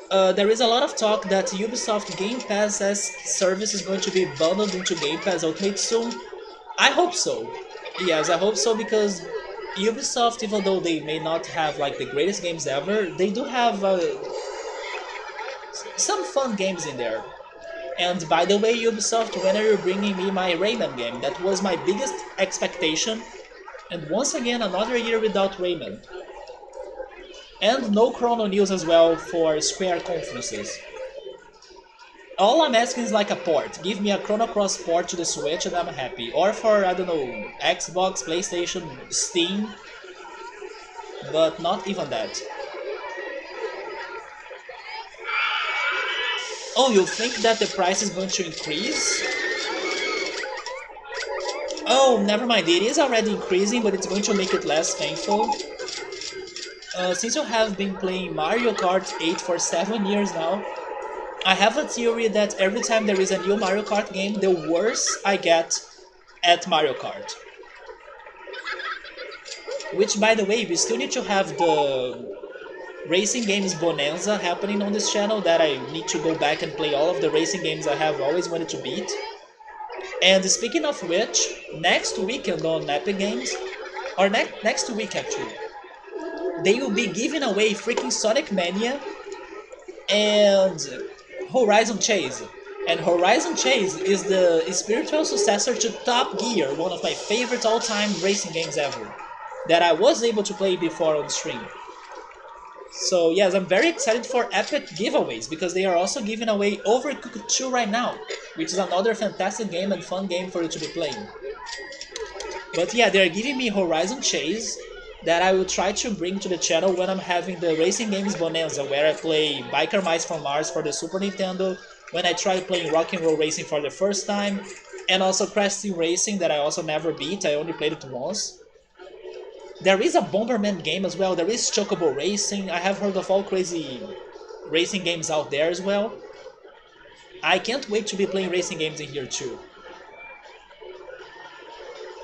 There is a lot of talk that Ubisoft Game Pass as service is going to be bundled into Game Pass Ultimate soon. I hope so. Yes, I hope so because Ubisoft, even though they may not have like the greatest games ever, they do have some fun games in there. And by the way, Ubisoft, when are you bringing me my Rayman game? That was my biggest expectation. And once again, another year without Rayman. And no Chrono News as well for Square conferences. All I'm asking is like a port. Give me a Chrono Cross port to the Switch and I'm happy. Or for, I don't know, Xbox, PlayStation, Steam. But not even that. Oh, you think that the price is going to increase? Oh, never mind. It is already increasing, but it's going to make it less painful. Since you have been playing Mario Kart 8 for 7 years now, I have a theory that every time there is a new Mario Kart game, the worse I get at Mario Kart. Which, by the way, we still need to have the racing games bonanza happening on this channel that I need to go back and play all of the racing games I have always wanted to beat. And speaking of which, next weekend on Epic Games, or next week actually, they will be giving away freaking Sonic Mania and Horizon Chase. And Horizon Chase is the spiritual successor to Top Gear, one of my favorite all-time racing games ever, that I was able to play before on stream. So yes, I'm very excited for Epic giveaways, because they are also giving away Overcooked 2 right now, which is another fantastic game and fun game for you to be playing. But yeah, they're giving me Horizon Chase, that I will try to bring to the channel when I'm having the Racing Games Bonanza, where I play Biker Mice from Mars for the Super Nintendo, when I try playing Rock and Roll Racing for the first time, and also Crash Team Racing that I also never beat, I only played it once. There is a Bomberman game as well, there is Chocobo Racing, I have heard of all crazy racing games out there as well. I can't wait to be playing racing games in here too.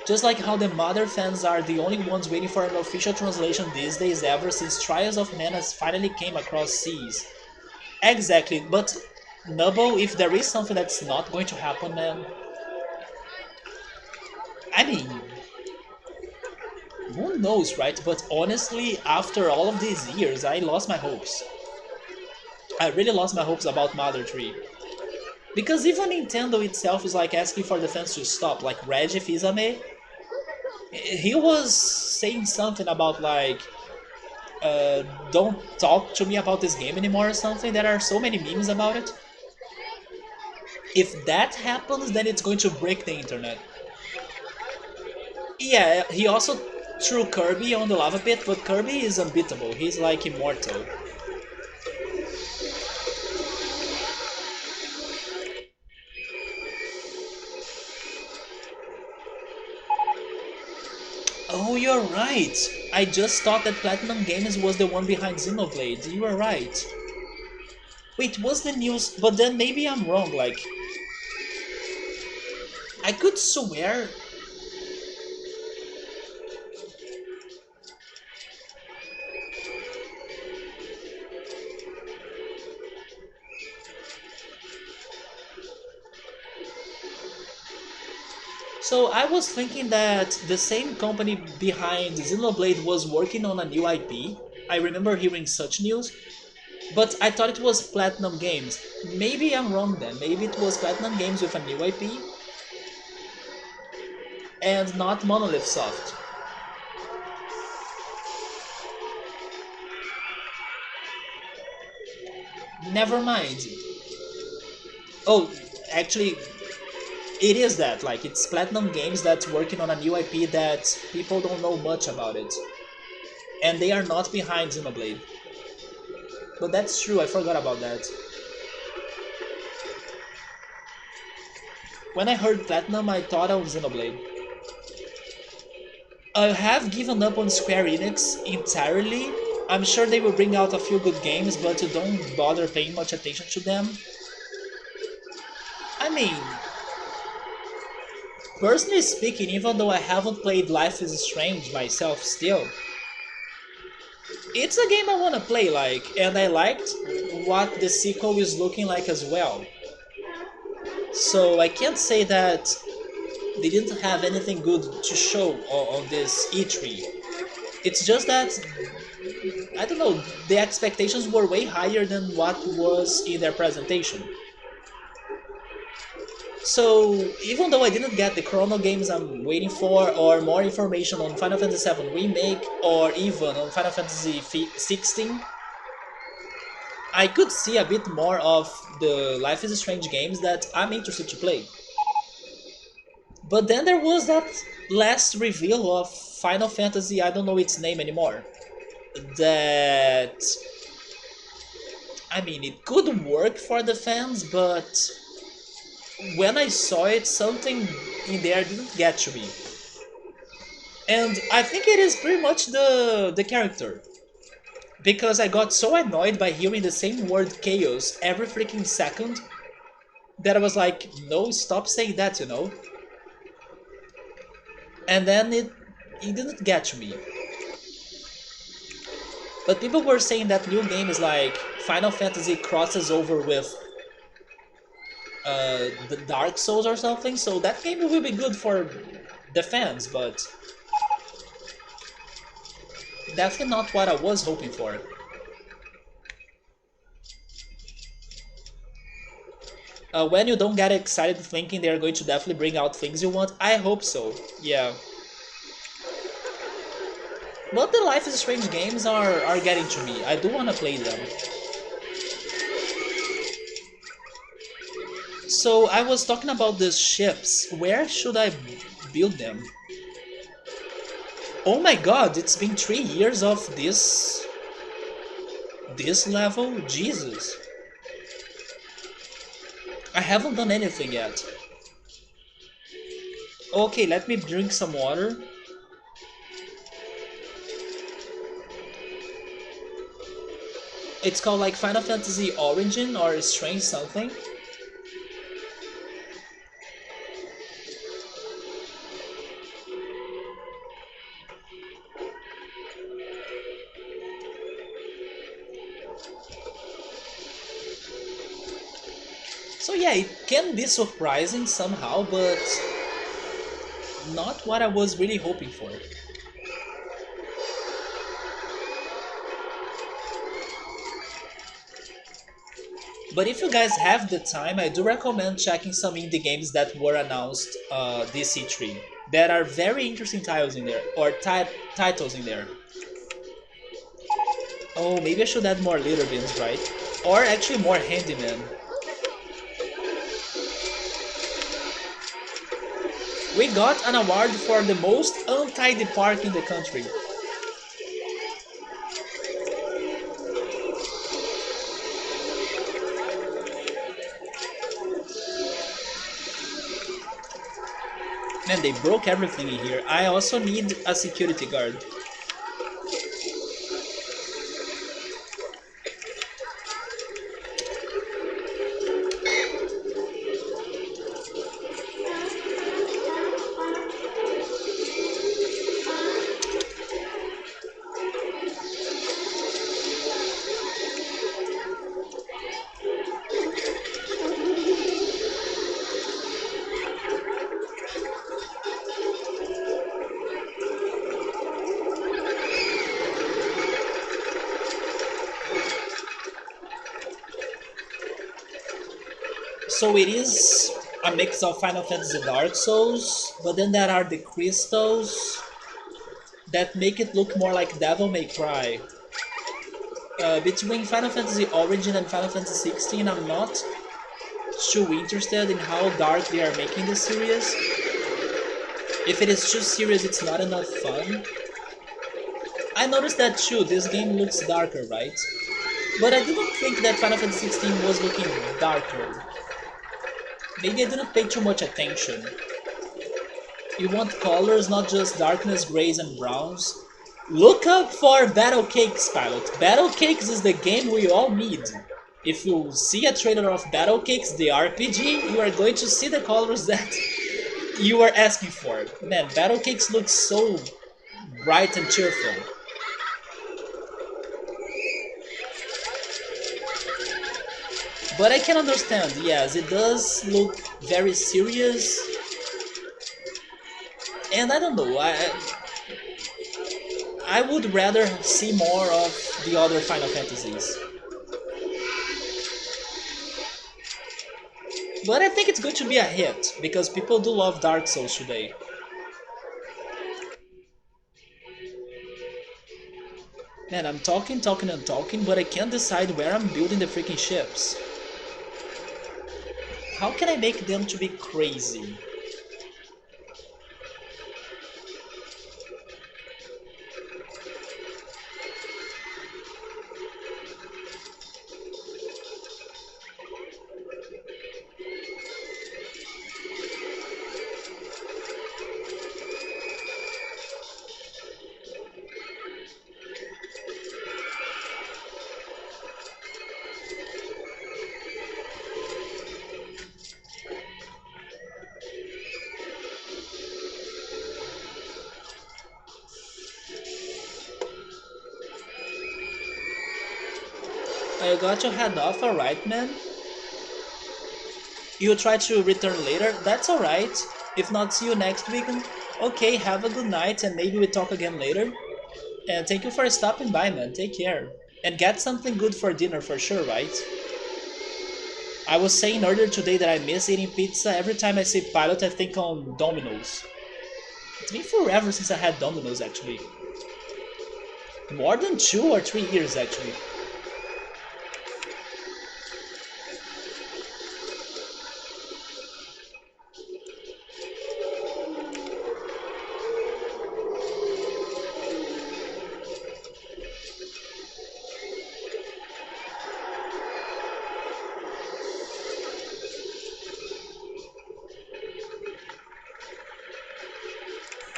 Just like how the Mother fans are the only ones waiting for an official translation these days ever since Trials of Mana finally came across seas. Exactly, but Nubble, if there is something that's not going to happen, man... I mean... who knows, right? But honestly, after all of these years, I lost my hopes. I really lost my hopes about Mother 3. Because even Nintendo itself is like asking for the fans to stop, like Reggie Fils-Aimé. He was saying something about like, don't talk to me about this game anymore or something. There are so many memes about it. If that happens, then it's going to break the internet. Yeah, he also threw Kirby on the lava pit, but Kirby is unbeatable. He's like immortal. Oh, you're right! I just thought that Platinum Games was the one behind Xenoblade. You are right. Wait, was the news... but then maybe I'm wrong, like... I could swear... So I was thinking that the same company behind Xenoblade was working on a new IP, I remember hearing such news, but I thought it was Platinum Games. Maybe I'm wrong then. Maybe it was Platinum Games with a new IP and not Monolith Soft. Never mind. Oh, actually, it is that. Like, it's Platinum Games that's working on a new IP that people don't know much about it. And they are not behind Xenoblade. But that's true, I forgot about that. When I heard Platinum, I thought of Xenoblade. I have given up on Square Enix entirely. I'm sure they will bring out a few good games, but don't bother paying much attention to them. I mean, personally speaking, even though I haven't played Life is Strange myself still, it's a game I want to play, like, and I liked what the sequel is looking like as well. So I can't say that they didn't have anything good to show on this E3. It's just that, I don't know, the expectations were way higher than what was in their presentation. So even though I didn't get the Chrono games I'm waiting for, or more information on Final Fantasy VII Remake, or even on Final Fantasy XVI, I could see a bit more of the Life is Strange games that I'm interested to play. But then there was that last reveal of Final Fantasy, I don't know its name anymore. That, I mean, it could work for the fans, but when I saw it, something in there didn't get to me. And I think it is pretty much the character. Because I got so annoyed by hearing the same word chaos every freaking second that I was like, no, stop saying that, you know? And then it didn't get to me. But people were saying that new game is like Final Fantasy crosses over with the Dark Souls or something, so that game will be good for the fans, but definitely not what I was hoping for. When you don't get excited thinking they're going to definitely bring out things you want, I hope so, yeah. But the Life is Strange games are getting to me. I do want to play them. So I was talking about these ships. Where should I build them? Oh my god, it's been 3 years of this level? Jesus. I haven't done anything yet. Okay, let me drink some water. It's called like Final Fantasy Origin or Strange something. So yeah, it can be surprising somehow, but not what I was really hoping for. But if you guys have the time, I do recommend checking some indie games that were announced this E3. There are very interesting titles in there, or titles in there. Oh, maybe I should add more litter bins, right? Or actually more handyman. We got an award for the most untidy park in the country. Man, they broke everything in here. I also need a security guard. So it is a mix of Final Fantasy Dark Souls, but then there are the crystals that make it look more like Devil May Cry. Between Final Fantasy Origin and Final Fantasy 16, I'm not too interested in how dark they are making the series. If it is too serious, it's not enough fun. I noticed that too, this game looks darker, right? But I didn't think that Final Fantasy 16 was looking darker. Maybe I didn't pay too much attention. You want colors, not just darkness, grays, and browns. Look up for Battle Cakes, Pilot. Battle Cakes is the game we all need. If you see a trailer of Battle Cakes, the RPG, you are going to see the colors that you are asking for. Man, Battle Cakes looks so bright and cheerful. But I can understand, yes, it does look very serious. And I don't know, I would rather see more of the other Final Fantasies. But I think it's going to be a hit, because people do love Dark Souls today. Man, I'm talking, talking, and talking, but I can't decide where I'm building the freaking ships. How can I make them to be crazy? I got to head off, alright, man? You try to return later? That's alright. If not, see you next weekend. Okay, have a good night and maybe we talk again later. And thank you for stopping by, man. Take care. And get something good for dinner for sure, right? I was saying earlier today that I miss eating pizza. Every time I see Pilot, I think on Domino's. It's been forever since I had Domino's, actually. More than 2 or 3 years, actually.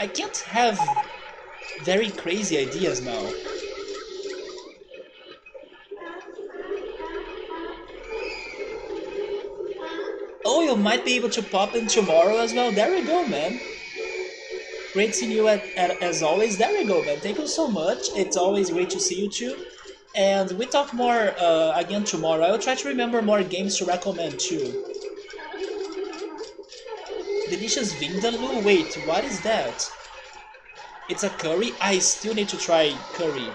I can't have very crazy ideas now. Oh, you might be able to pop in tomorrow as well. There we go, man. Great seeing you as always. There we go, man. Thank you so much. It's always great to see you too. And we talk more again tomorrow. I will try to remember more games to recommend too. Delicious vindaloo? Wait, what is that? It's a curry? I still need to try curry.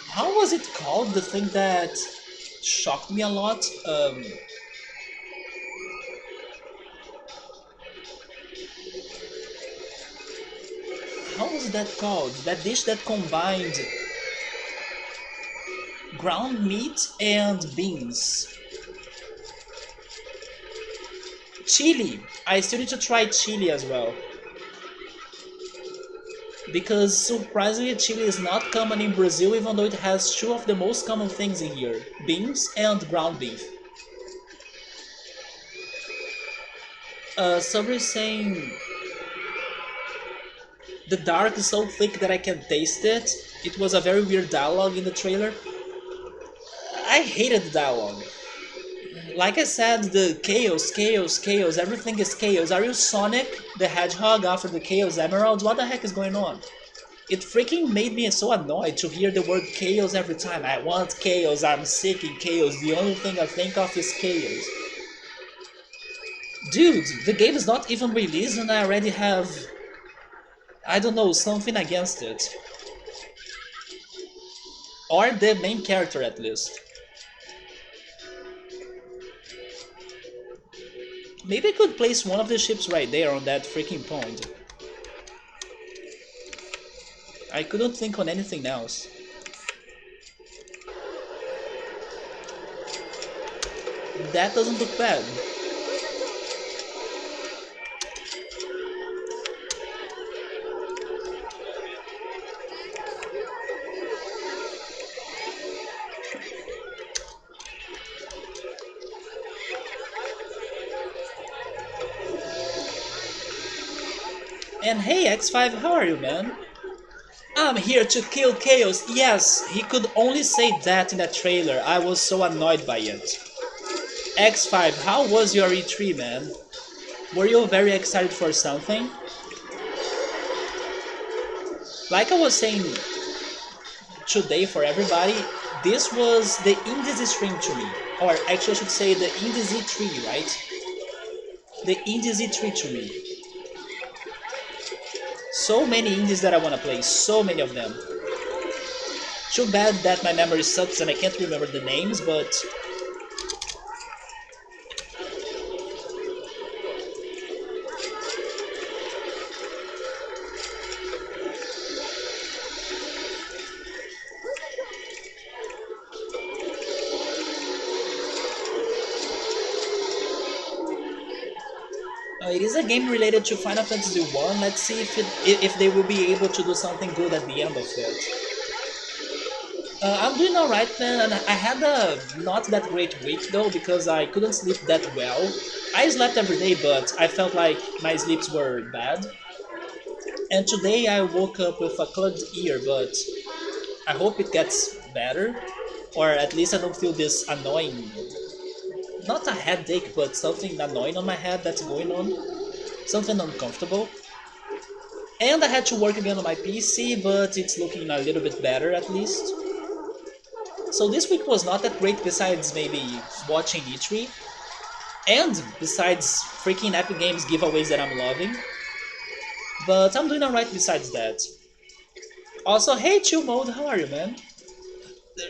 How was it called? The thing that shocked me a lot? How was that called? That dish that combined ground meat and beans. Chili. I still need to try chili as well. Because surprisingly, chili is not common in Brazil, even though it has two of the most common things in here: beans and ground beef. Somebody is saying the dark is so thick that I can taste it. It was a very weird dialogue in the trailer. I hated the dialogue. Like I said, the chaos, chaos, chaos, everything is chaos. Are you Sonic the Hedgehog after the Chaos Emeralds? What the heck is going on? It freaking made me so annoyed to hear the word chaos every time. I want chaos, I'm sick in chaos, the only thing I think of is chaos. Dude, the game is not even released and I already have, I don't know, something against it. Or the main character at least. Maybe I could place one of the ships right there on that freaking pond. I couldn't think on anything else. That doesn't look bad. And hey X5, how are you, man? I'm here to kill Chaos. Yes, he could only say that in that trailer. I was so annoyed by it. X5, how was your E3, man? Were you very excited for something? Like I was saying today for everybody, this was the Indies stream to me. Or actually I should say the Indies E3, right? The Indies E3 to me. So many indies that I want to play, so many of them. Too bad that my memory sucks and I can't remember the names, but it is a game related to Final Fantasy 1. Let's see if they will be able to do something good at the end of it. I'm doing alright, man, and I had a not that great week though because I couldn't sleep that well. I slept every day, but I felt like my sleeps were bad. And today I woke up with a clogged ear, but I hope it gets better, or at least I don't feel this annoying, not a headache, but something annoying on my head that's going on, something uncomfortable. And I had to work again on my PC, but it's looking a little bit better at least. So this week was not that great besides maybe watching E3, and besides freaking Epic Games giveaways that I'm loving. But I'm doing alright besides that. Also, hey Chill Mode, how are you, man?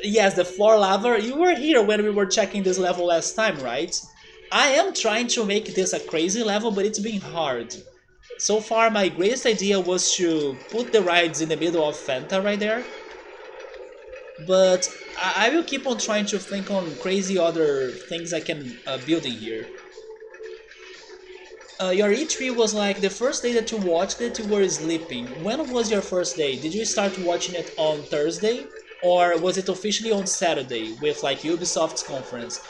Yes, the floor lava, you were here when we were checking this level last time, right? I am trying to make this a crazy level, but it's been hard. So far, my greatest idea was to put the rides in the middle of Fanta right there. But I will keep on trying to think on crazy other things I can build in here. Your E3 was like the first day that you watched it, you were sleeping. When was your first day? Did you start watching it on Thursday? Or was it officially on Saturday with like Ubisoft's conference?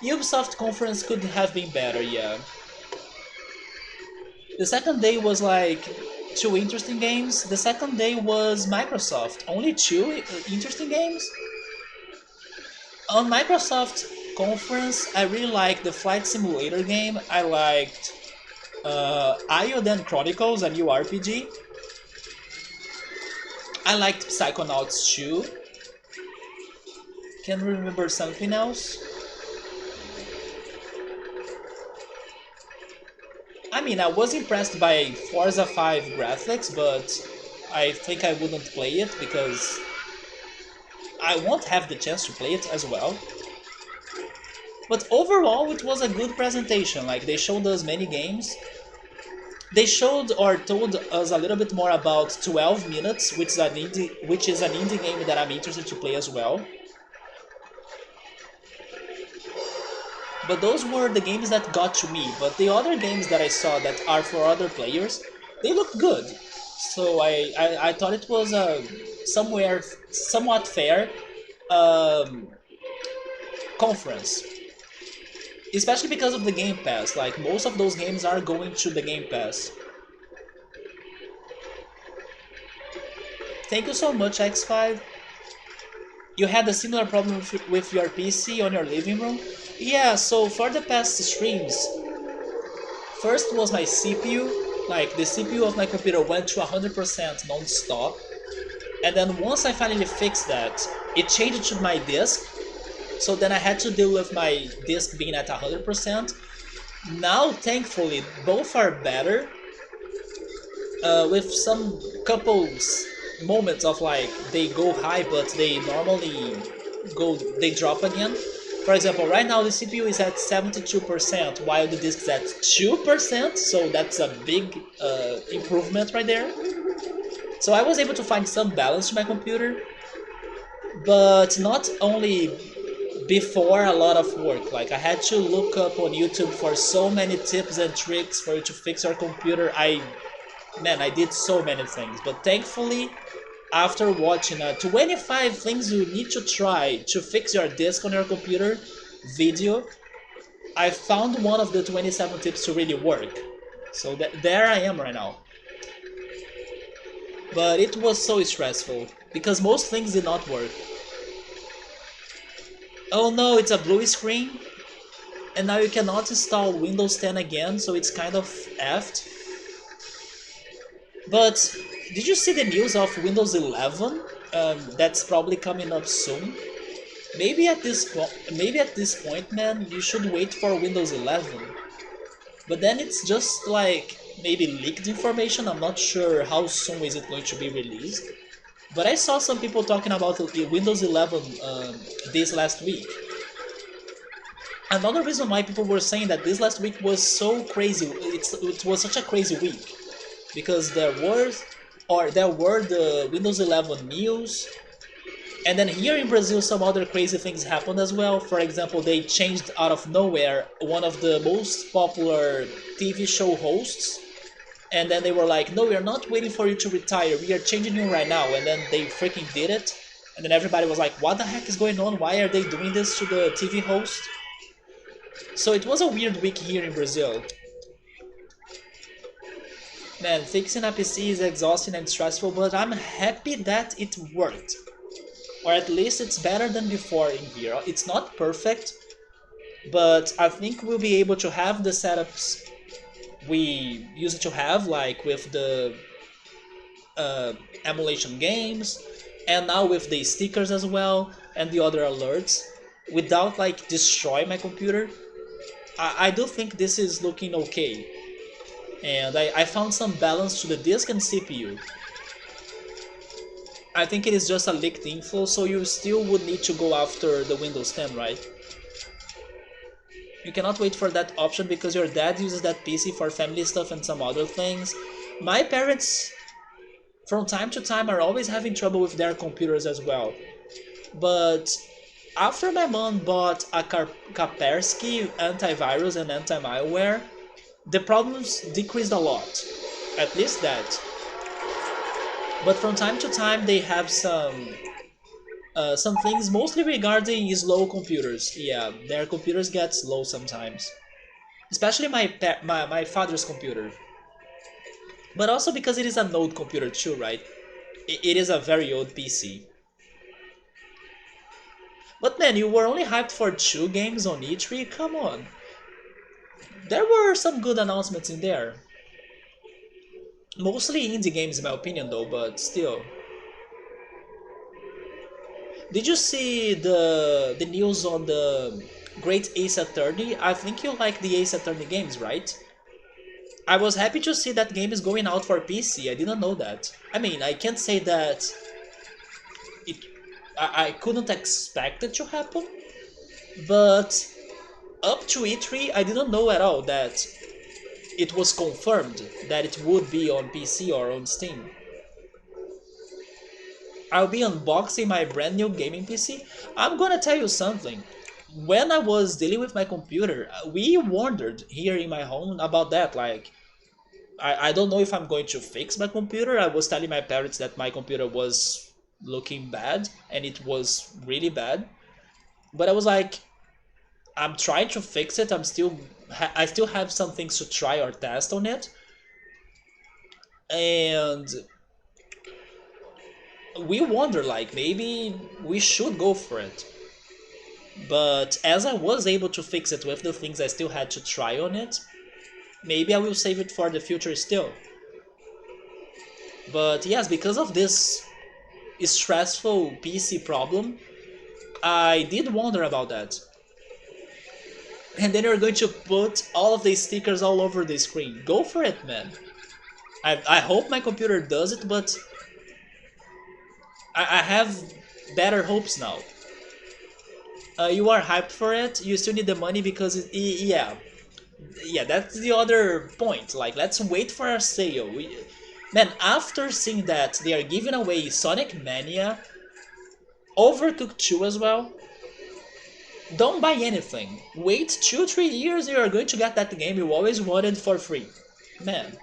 Ubisoft conference could have been better, yeah. The second day was like two interesting games. The second day was Microsoft. Only two interesting games? On Microsoft conference, I really liked the Flight Simulator game. I liked Iodan Chronicles, a new RPG. I liked Psychonauts 2. Can remember something else? I mean, I was impressed by Forza 5 graphics, but I think I wouldn't play it because I won't have the chance to play it as well. But overall, it was a good presentation. Like, they showed us many games. They showed or told us a little bit more about 12 Minutes, which is an indie game that I'm interested to play as well. But those were the games that got to me. But the other games that I saw that are for other players, they look good. So I thought it was somewhat fair conference. Especially because of the Game Pass. Like, most of those games are going to the Game Pass. Thank you so much, X5. You had a similar problem with your PC on your living room? Yeah, so for the past streams, first was my CPU. Like, the CPU of my computer went to 100% non-stop. And then once I finally fixed that, it changed to my disk. So then I had to deal with my disk being at 100%. Now, thankfully, both are better. With some couples moments of like they go high but they normally they drop again. For example, right now the CPU is at 72%, while the disk is at 2%, so that's a big improvement right there. So I was able to find some balance to my computer, but not only before a lot of work. Like I had to look up on YouTube for so many tips and tricks for you to fix your computer. I did so many things, but thankfully, after watching a 25 things you need to try to fix your disk on your computer video, I found one of the 27 tips to really work. So there I am right now. But it was so stressful because most things did not work. Oh no, it's a blue screen, and now you cannot install Windows 10 again, so it's kind of effed. But did you see the news of Windows 11? That's probably coming up soon. Maybe at this point, man, you should wait for Windows 11. But then it's just like maybe leaked information. I'm not sure how soon is it going to be released. But I saw some people talking about Windows 11 this last week. Another reason why people were saying that this last week was so crazy, it was such a crazy week, because there were the Windows 11 news, and then here in Brazil some other crazy things happened as well. For example, they changed out of nowhere one of the most popular TV show hosts, and then they were like, no, we are not waiting for you to retire, we are changing you right now, and then they freaking did it. And then everybody was like, what the heck is going on? Why are they doing this to the TV host? So it was a weird week here in Brazil. Man, fixing a PC is exhausting and stressful, but I'm happy that it worked. Or at least it's better than before in here. It's not perfect, but I think we'll be able to have the setups we used to have, like with the emulation games, and now with the stickers as well, and the other alerts, without like destroy my computer. I do think this is looking okay. And I found some balance to the disk and CPU. I think it is just a leaked info, so you still would need to go after the Windows 10, right? You cannot wait for that option because your dad uses that PC for family stuff and some other things. My parents, from time to time, are always having trouble with their computers as well. But after my mom bought a Kaspersky antivirus and anti-malware, the problems decreased a lot. At least that. But from time to time they have some things mostly regarding slow computers. Yeah, their computers get slow sometimes. Especially my father's computer. But also because it is an old computer too, right? It is a very old PC. But man, you were only hyped for 2 games on E3? Come on. There were some good announcements in there. Mostly indie games in my opinion though, but still. Did you see the news on the Great Ace Attorney? I think you like the Ace Attorney games, right? I was happy to see that game is going out for PC. I didn't know that. I mean, I can't say that it I couldn't expect it to happen, but up to E3 I didn't know at all that it was confirmed that it would be on PC or on Steam. I'll be unboxing my brand new gaming PC. I'm gonna tell you something. When I was dealing with my computer, we wondered here in my home about that. Like, I don't know if I'm going to fix my computer. I was telling my parents that my computer was looking bad, and it was really bad. But I was like, I'm trying to fix it. I still have some things to try or test on it, and we wonder like maybe we should go for it. But as I was able to fix it with the things I still had to try on it, maybe I will save it for the future still. But yes, because of this stressful PC problem, I did wonder about that. And then you're going to put all of these stickers all over the screen. Go for it, man. I hope my computer does it, but I have better hopes now. You are hyped for it. You still need the money because yeah, that's the other point. Like, let's wait for a sale. Man, after seeing that they are giving away Sonic Mania, Overcooked 2 as well, don't buy anything. Wait 2-3 years, you are going to get that game you always wanted for free. Man,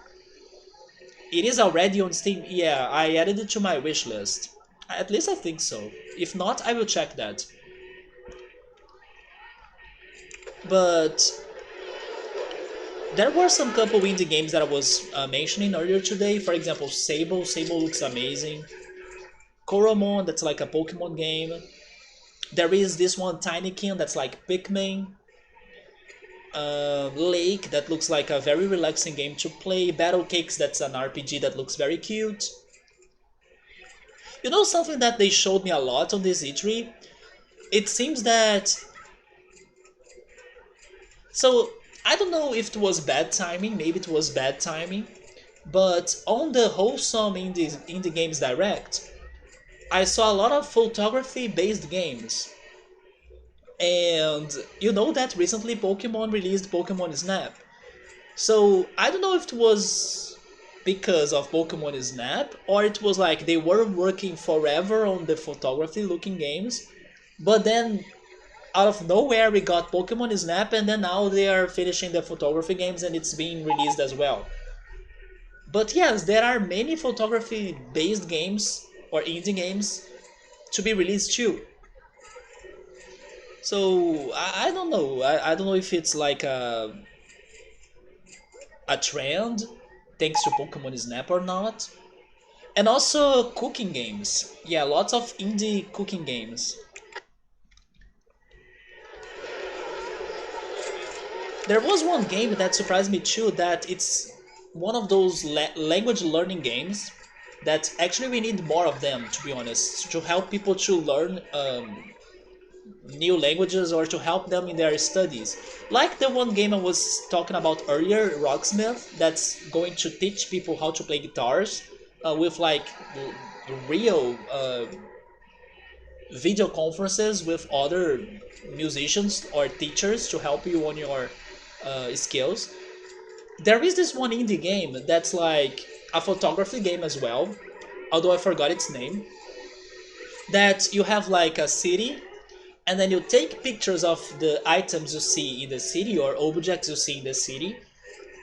it is already on Steam. Yeah, I added it to my wish list. At least I think so. If not, I will check that. But there were some couple indie games that I was mentioning earlier today. For example, Sable. Sable looks amazing. Koromon, that's like a Pokemon game. There is this one, Tinykin, that's like Pikmin. Lake, that looks like a very relaxing game to play. Battle Cakes, that's an RPG that looks very cute. You know something that they showed me a lot on this E3? It seems that... So, I don't know if it was bad timing, maybe it was bad timing, but on the Wholesome Indie Games Direct, I saw a lot of photography-based games. And you know that recently Pokemon released Pokemon Snap. So I don't know if it was because of Pokemon Snap or it was like they were working forever on the photography looking games, but then out of nowhere we got Pokemon Snap and then now they are finishing the photography games and it's being released as well. But yes, there are many photography based games or indie games to be released too. So I don't know. I don't know if it's like a trend thanks to Pokemon Snap or not. And also cooking games. Yeah, lots of indie cooking games. There was one game that surprised me too that it's one of those language learning games that actually we need more of them, to be honest, to help people to learn new languages or to help them in their studies. Like the one game I was talking about earlier, Rocksmith, that's going to teach people how to play guitars with like real video conferences with other musicians or teachers to help you on your skills. There is this one indie game that's like a photography game as well, although I forgot its name, that you have like a city and then you take pictures of the items you see in the city or objects you see in the city,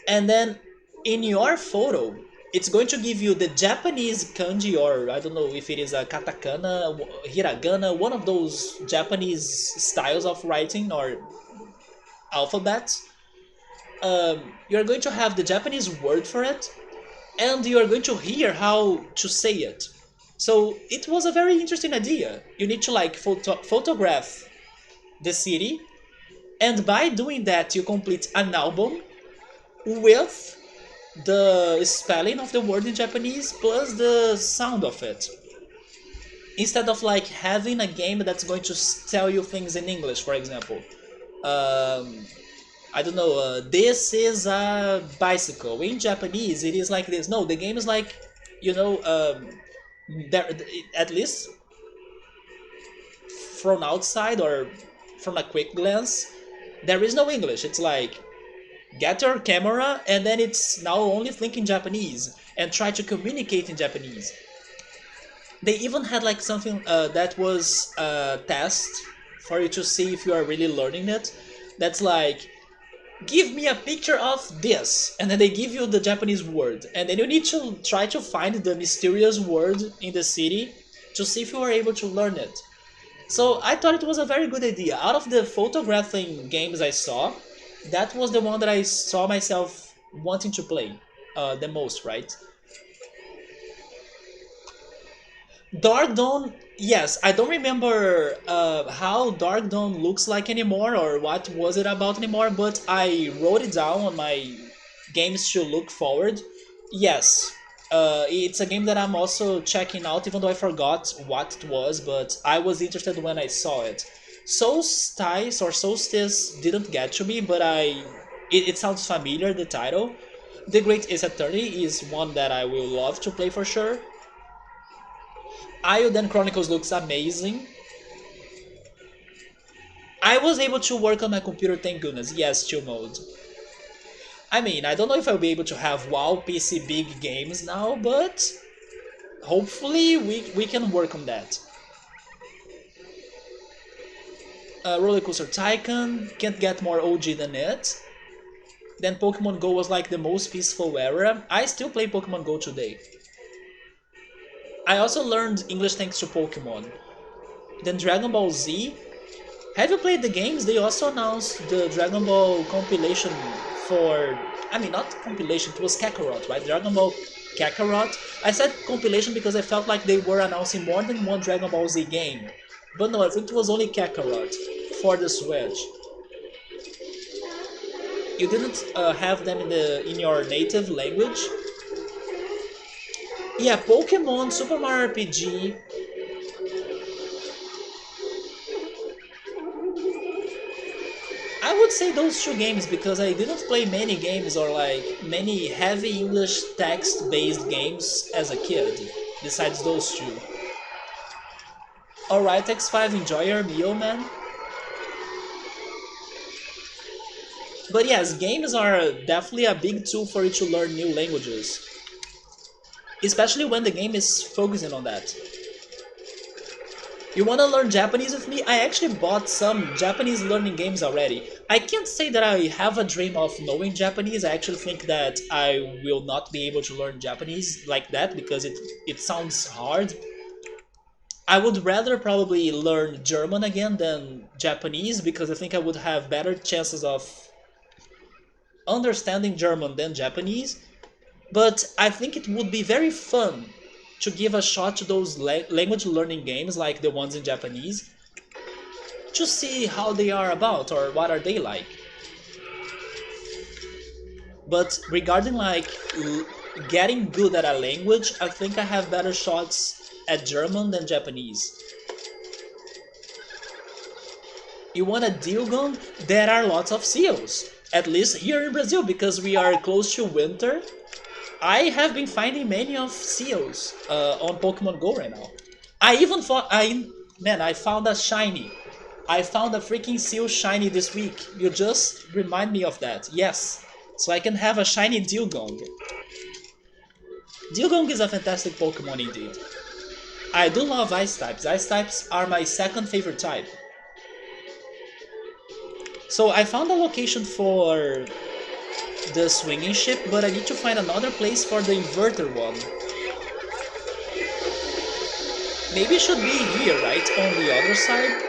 and then in your photo it's going to give you the Japanese kanji, or I don't know if it is a katakana, hiragana, one of those Japanese styles of writing or alphabets. You're going to have the Japanese word for it, and you're going to hear how to say it. So it was a very interesting idea. You need to like photograph the city, and by doing that you complete an album with the spelling of the word in Japanese plus the sound of it. Instead of like having a game that's going to tell you things in English, for example. I don't know, this is a bicycle. In Japanese, it is like this. No, the game is like, you know, there, at least from outside or from a quick glance, there is no English. It's like, get your camera and then it's now only think in Japanese and try to communicate in Japanese. They even had like something that was a test for you to see if you are really learning it. That's like, give me a picture of this, and then they give you the Japanese word, and then you need to try to find the mysterious word in the city to see if you are able to learn it. So I thought it was a very good idea. Out of the photographing games I saw, that was the one that I saw myself wanting to play the most, right? Dark Dawn, yes, I don't remember how Dark Dawn looks like anymore or what was it about anymore, but I wrote it down on my games to look forward. Yes, it's a game that I'm also checking out, even though I forgot what it was, but I was interested when I saw it. Solstice or Solstice didn't get to me, but it sounds familiar, the title. The Great Ace Attorney is one that I will love to play for sure. Ioden Chronicles looks amazing. I was able to work on my computer, thank goodness. Yes, chill mode. I mean, I don't know if I'll be able to have WoW PC big games now, but hopefully we can work on that. RollerCoaster Tycoon, can't get more OG than it. Then Pokemon Go was like the most peaceful era. I still play Pokemon Go today. I also learned English thanks to Pokemon. Then Dragon Ball Z. Have you played the games? They also announced the Dragon Ball compilation for... I mean, not compilation, it was Kakarot, right? Dragon Ball Kakarot. I said compilation because I felt like they were announcing more than one Dragon Ball Z game. But no, I think it was only Kakarot for the Switch. You didn't have them in your native language? Yeah, Pokemon, Super Mario RPG. I would say those two games because I didn't play many games or like many heavy English text based games as a kid, besides those two. Alright, X5, enjoy your meal, man. But yes, games are definitely a big tool for you to learn new languages. Especially when the game is focusing on that. You wanna learn Japanese with me? I actually bought some Japanese learning games already. I can't say that I have a dream of knowing Japanese. I actually think that I will not be able to learn Japanese like that because it sounds hard. I would rather probably learn German again than Japanese because I think I would have better chances of understanding German than Japanese. But I think it would be very fun to give a shot to those language learning games like the ones in Japanese to see how they are about or what are they like. But regarding like getting good at a language, I think I have better shots at German than Japanese. You want a deal gun? There are lots of seals. At least here in Brazil because we are close to winter. I have been finding many of seals on Pokemon Go right now. I even thought I found a shiny. I found a freaking seal shiny this week. You just remind me of that. Yes, so I can have a shiny Dilgong. Dilgong is a fantastic Pokemon indeed. I do love Ice types. Ice types are my second favorite type. So I found a location for the swinging ship, but I need to find another place for the inverter one. Maybe it should be here, right? On the other side?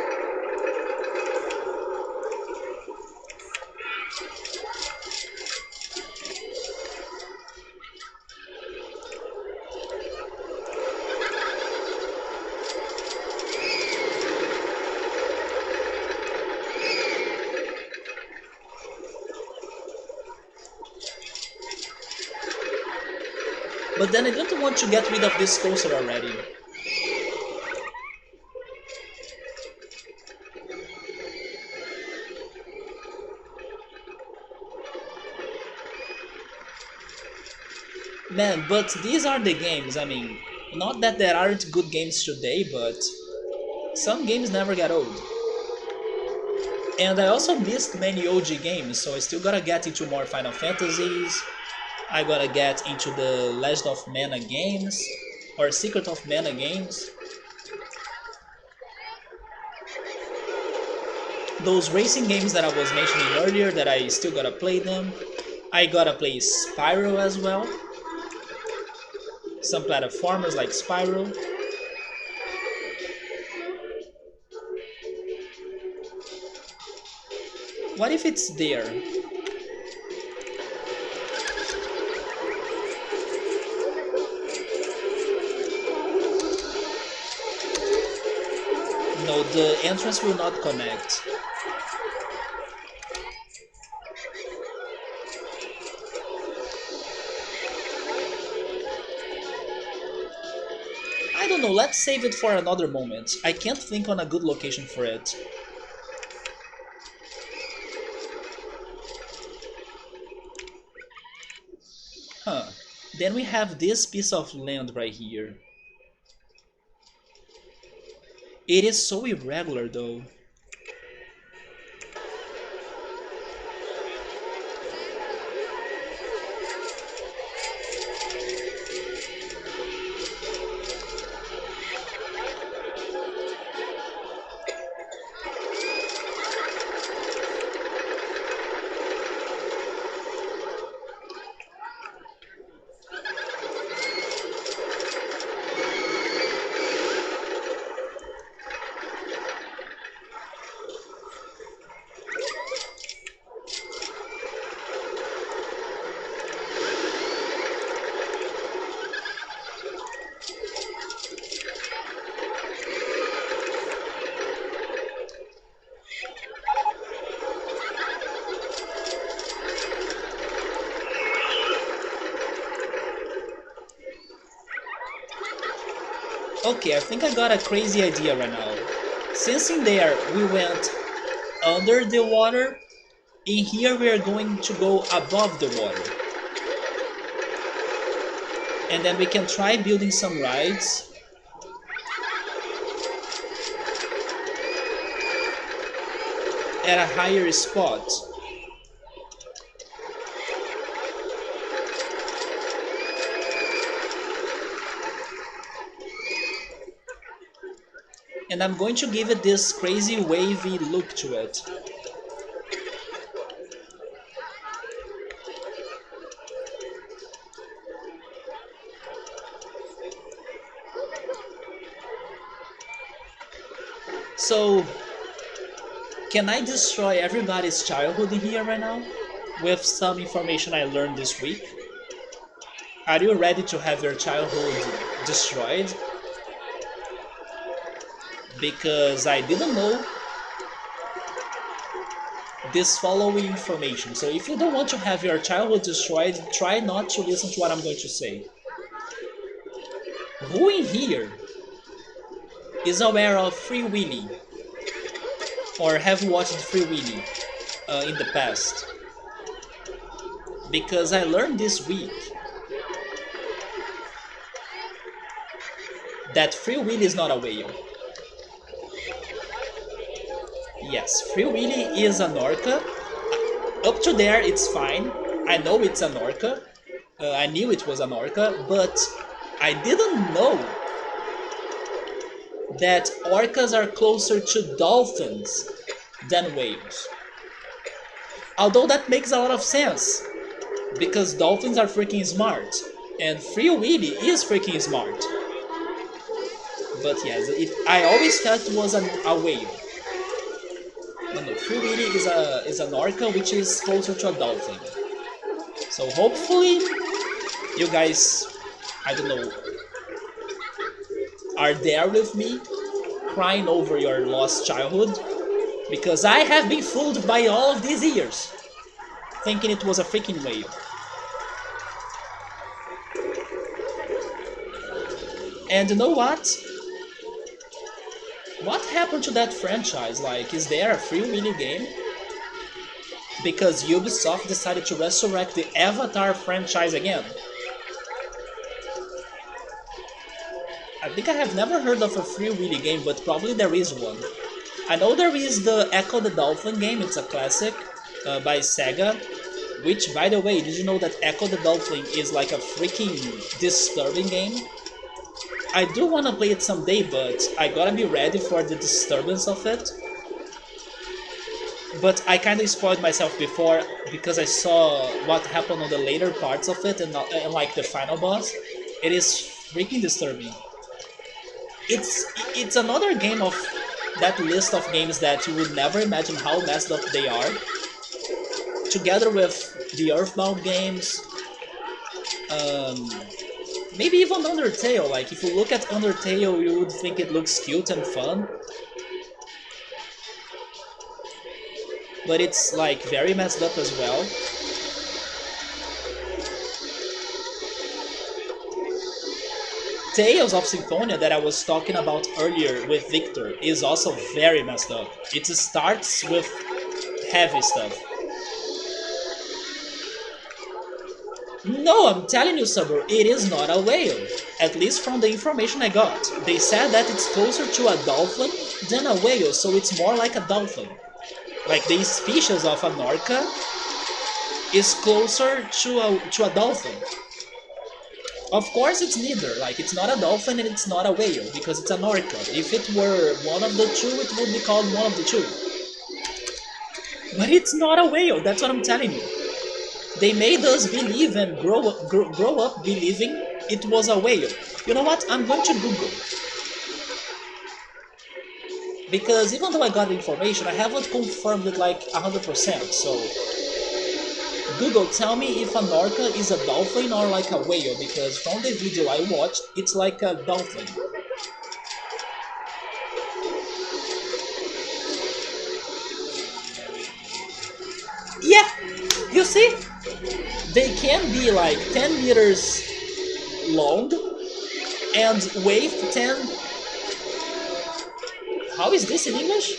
But then I don't want to get rid of this coaster already. Man, but these are the games, I mean, not that there aren't good games today, but some games never get old. And I also missed many OG games, so I still gotta get into more Final Fantasies. I gotta get into the Legend of Mana games, or Secret of Mana games. Those racing games that I was mentioning earlier that I still gotta play them. I gotta play Spyro as well. Some platformers like Spyro. What if it's there? No, the entrance will not connect. I don't know, let's save it for another moment. I can't think on a good location for it. Huh. Then we have this piece of land right here. It is so irregular though. Okay, I think I got a crazy idea right now. Since in there we went under the water, in here we are going to go above the water. And then we can try building some rides. At a higher spot. And I'm going to give it this crazy wavy look to it. So, can I destroy everybody's childhood in here right now? With some information I learned this week? Are you ready to have your childhood destroyed? Because I didn't know this following information. So if you don't want to have your childhood destroyed, try not to listen to what I'm going to say. Who in here is aware of Free Willy? Or have watched Free Willy in the past? Because I learned this week that Free Willy is not a whale. Yes, Free Willy is an orca. Up to there, it's fine. I know it's an orca. I knew it was an orca, but I didn't know that orcas are closer to dolphins than whales. Although that makes a lot of sense, because dolphins are freaking smart, and Free Willy is freaking smart. But yes, I always thought it was a whale. No, Free Willy is an orca which is closer to a dolphin. So hopefully you guys, I don't know, are there with me, crying over your lost childhood, because I have been fooled by all of these years, thinking it was a freaking whale. And you know what? What happened to that franchise? Like, is there a Free Willy game? Because Ubisoft decided to resurrect the Avatar franchise again. I think I have never heard of a Free Willy game, but probably there is one. I know there is the Echo the Dolphin game, it's a classic by Sega. Which, by the way, did you know that Echo the Dolphin is like a freaking disturbing game? I do want to play it someday, but I gotta be ready for the disturbance of it. But I kinda spoiled myself before because I saw what happened on the later parts of it and like the final boss. It is freaking disturbing. It's another game of that list of games that you would never imagine how messed up they are. Together with the Earthbound games, maybe even Undertale. Like, if you look at Undertale, you would think it looks cute and fun. But it's, like, very messed up as well. Tales of Symphonia that I was talking about earlier with Victor is also very messed up. It starts with heavy stuff. No, I'm telling you, Sabur, it is not a whale. At least from the information I got. They said that it's closer to a dolphin than a whale, so it's more like a dolphin. Like, the species of an orca is closer to a dolphin. Of course it's neither, like, it's not a dolphin and it's not a whale, because it's an orca. If it were one of the two, it would be called one of the two. But it's not a whale, that's what I'm telling you. They made us believe and grow up believing it was a whale. You know what? I'm going to Google. Because even though I got the information, I haven't confirmed it like 100%. So, Google, tell me if an orca is a dolphin or like a whale. Because from the video I watched, it's like a dolphin. Yeah, you see? They can be like 10 meters long And wave 10. How is this in English?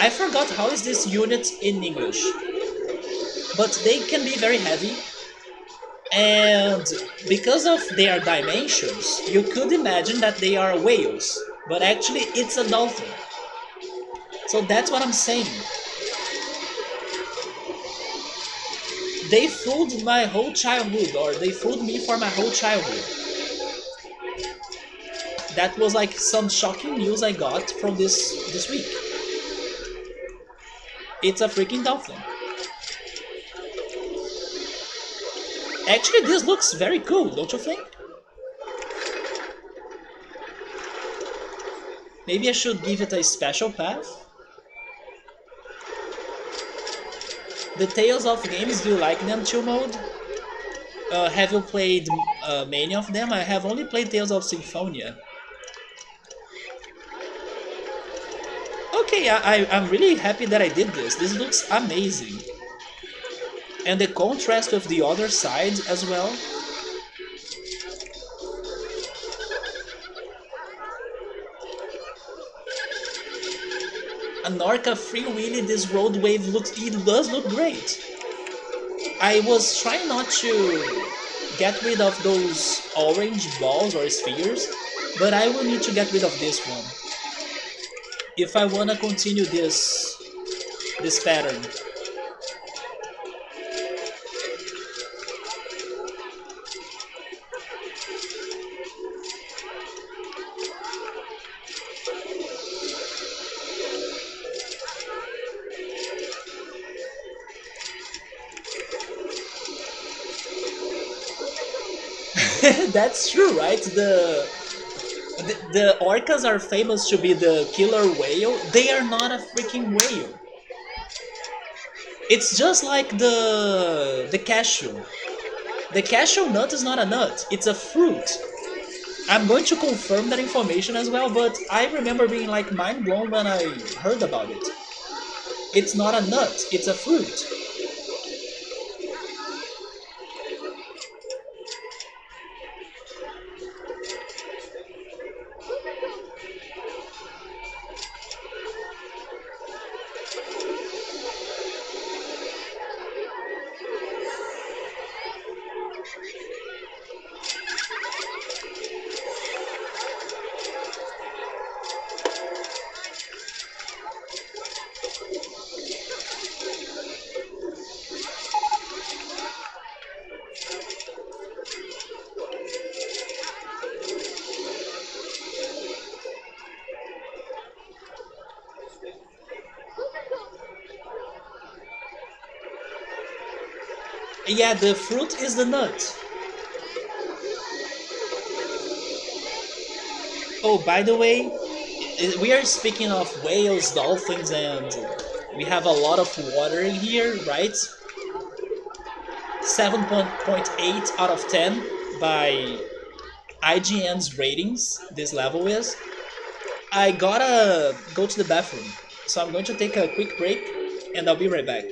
I forgot how is this unit in English. But they can be very heavy. And because of their dimensions, you could imagine that they are whales. But actually, it's a dolphin. So that's what I'm saying. They fooled my whole childhood, or they fooled me for my whole childhood. That was like some shocking news I got from this week. It's a freaking dolphin. Actually, this looks very cool, don't you think? Maybe I should give it a special path. The Tales of games, do you like them, chill mode? Have you played many of them? I have only played Tales of Symphonia. Okay, I'm really happy that I did this. This looks amazing. And the contrast with the other side as well. An Orca Free Willy, this road wave it does look great. I was trying not to get rid of those orange balls or spheres, but I will need to get rid of this one if I wanna continue this pattern. That's true, right? The orcas are famous to be the killer whale. They are not a freaking whale. It's just like the cashew. The cashew nut is not a nut, it's a fruit. I'm going to confirm that information as well, but I remember being like mind blown when I heard about it. It's not a nut, it's a fruit. Yeah, the fruit is the nut. Oh, by the way, we are speaking of whales, dolphins, and we have a lot of water in here, right? 7.8 out of 10 by IGN's ratings, this level is. I gotta go to the bathroom, so I'm going to take a quick break and I'll be right back.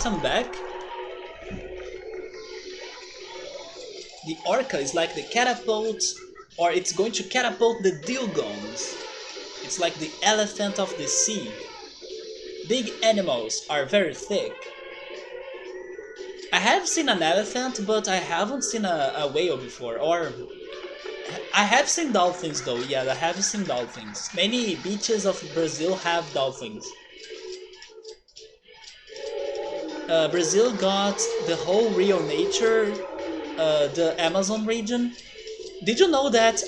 I'm back. The orca is like the catapult, or it's going to catapult the dugongs. It's like the elephant of the sea. Big animals are very thick. I have seen an elephant, but I haven't seen a whale before. Or I have seen dolphins though. Yeah, I have seen dolphins. Many beaches of Brazil have dolphins. Brazil got the whole Rio nature, the Amazon region. Did you know that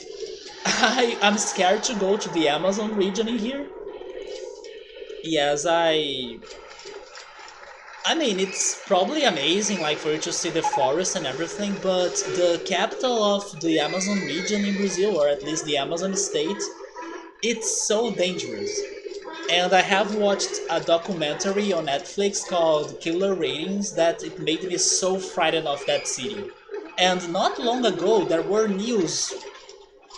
I'm scared to go to the Amazon region in here? Yes, I mean, it's probably amazing, like for you to see the forest and everything, but the capital of the Amazon region in Brazil, or at least the Amazon state, it's so dangerous. And I have watched a documentary on Netflix called Killer Ratings that it made me so frightened of that city. And not long ago, there were news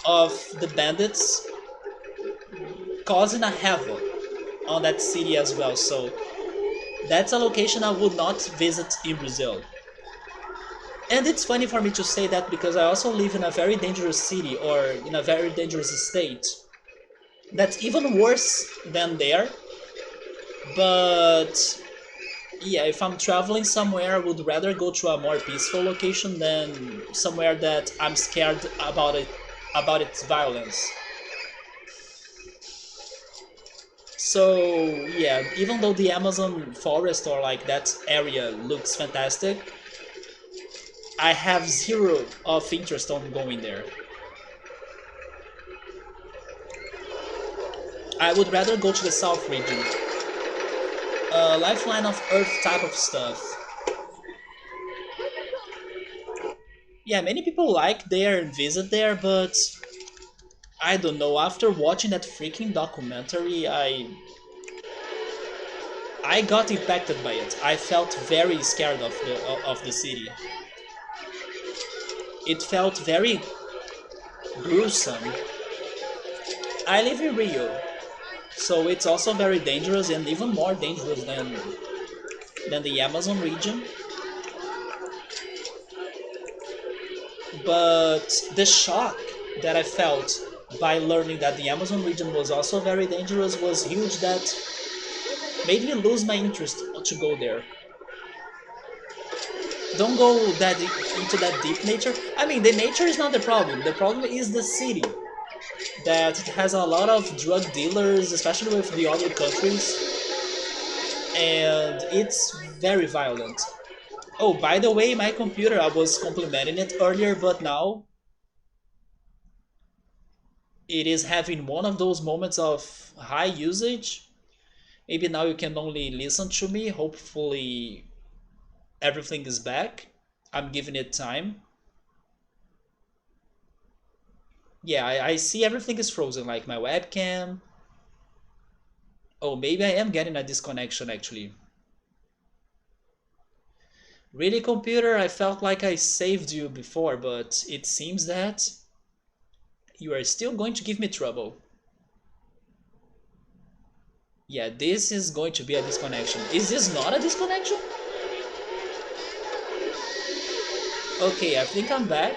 of the bandits causing a havoc on that city as well. So that's a location I would not visit in Brazil. And it's funny for me to say that because I also live in a very dangerous city or in a very dangerous state. That's even worse than there. But yeah, if I'm traveling somewhere, I would rather go to a more peaceful location than somewhere that I'm scared about its violence. So yeah, even though the Amazon forest or like that area looks fantastic, I have zero of interest on going there. I would rather go to the South region. Lifeline of Earth type of stuff. Yeah, many people like there and visit there, but I don't know. After watching that freaking documentary, I got impacted by it. I felt very scared of the city. It felt very gruesome. I live in Rio, so it's also very dangerous and even more dangerous than the Amazon region. But the shock that I felt by learning that the Amazon region was also very dangerous was huge. That made me lose my interest to go there. Don't go into that deep nature. I mean, the nature is not the problem. The problem is the city. That it has a lot of drug dealers, especially with the other countries, and it's very violent. Oh, by the way, my computer, I was complimenting it earlier, but now it is having one of those moments of high usage. Maybe now you can only listen to me. Hopefully, everything is back. I'm giving it time. Yeah, I see everything is frozen, like my webcam. Oh, maybe I am getting a disconnection actually. Really, computer, I felt like I saved you before, but it seems that you are still going to give me trouble. Yeah, this is going to be a disconnection. Is this not a disconnection? Okay, I think I'm back.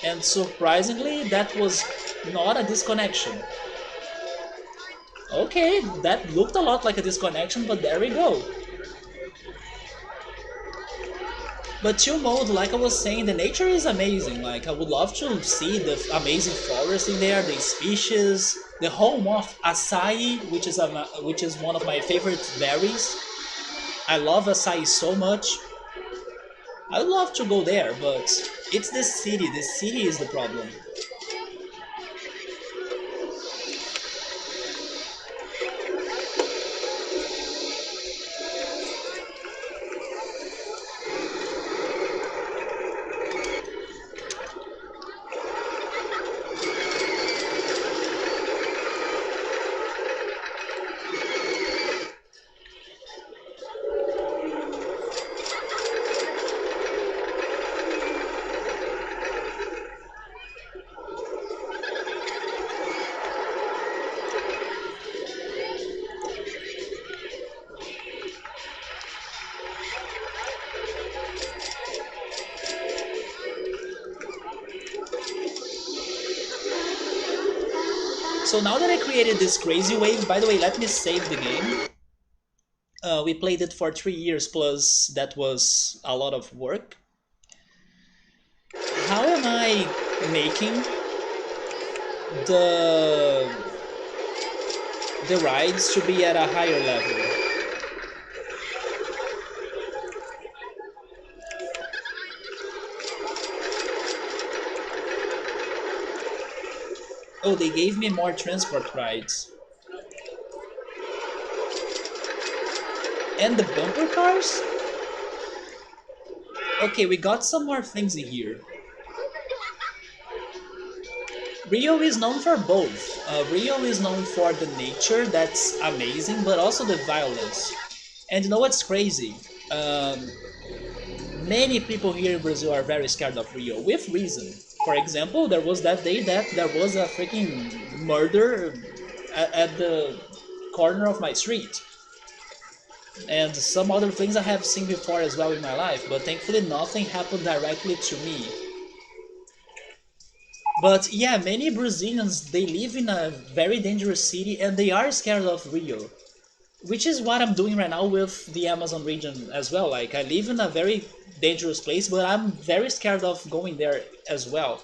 And surprisingly, that was not a disconnection. Okay, that looked a lot like a disconnection, but there we go. But chill mode, like I was saying, the nature is amazing. Like I would love to see the amazing forest in there, the species, the home of acai, which is one of my favorite berries. I love acai so much. I'd love to go there, but it's the city. The city is the problem. So now that I created this crazy wave, by the way, let me save the game. We played it for 3 years plus that was a lot of work. How am I making the the rides to be at a higher level? Oh, they gave me more transport rides. And the bumper cars? Okay, we got some more things in here. Rio is known for both. Rio is known for the nature, that's amazing, but also the violence. And you know what's crazy? Many people here in Brazil are very scared of Rio, with reason. For example, there was that day that there was a freaking murder at the corner of my street. And some other things I have seen before as well in my life, but thankfully nothing happened directly to me. But yeah, many Brazilians they live in a very dangerous city and they are scared of Rio, which is what I'm doing right now with the Amazon region as well. Like I live in a very dangerous place, but I'm very scared of going there as well.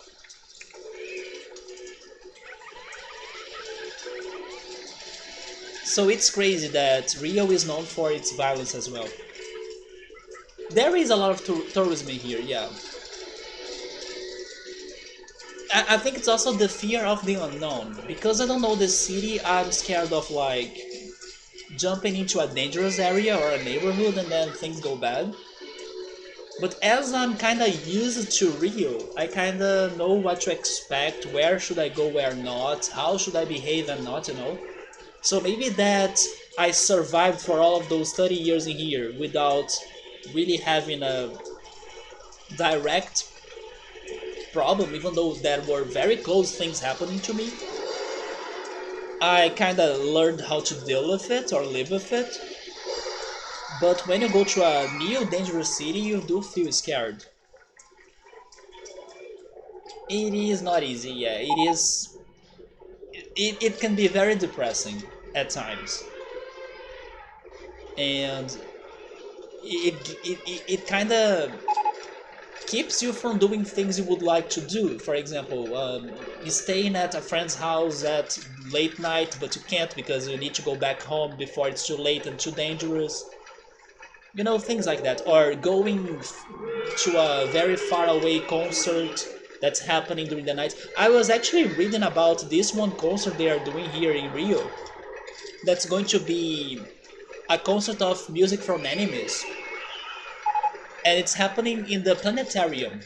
So it's crazy that Rio is known for its violence as well. There is a lot of tourism in here, yeah. I think it's also the fear of the unknown. Because I don't know the city, I'm scared of like jumping into a dangerous area or a neighborhood and then things go bad. But as I'm kinda used to Rio, I kinda know what to expect, where should I go, where not, how should I behave and not, you know? So maybe that I survived for all of those 30 years in here without really having a direct problem, even though there were very close things happening to me. I kinda learned how to deal with it or live with it. But when you go to a new dangerous city, you do feel scared. It is not easy, yeah. It is. It can be very depressing at times, and it kind of keeps you from doing things you would like to do. For example, staying at a friend's house at late night, but you can't because you need to go back home before it's too late and too dangerous. You know, things like that. Or going to a very far away concert that's happening during the night. I was actually reading about this one concert they are doing here in Rio. That's going to be a concert of music from animes, and it's happening in the planetarium,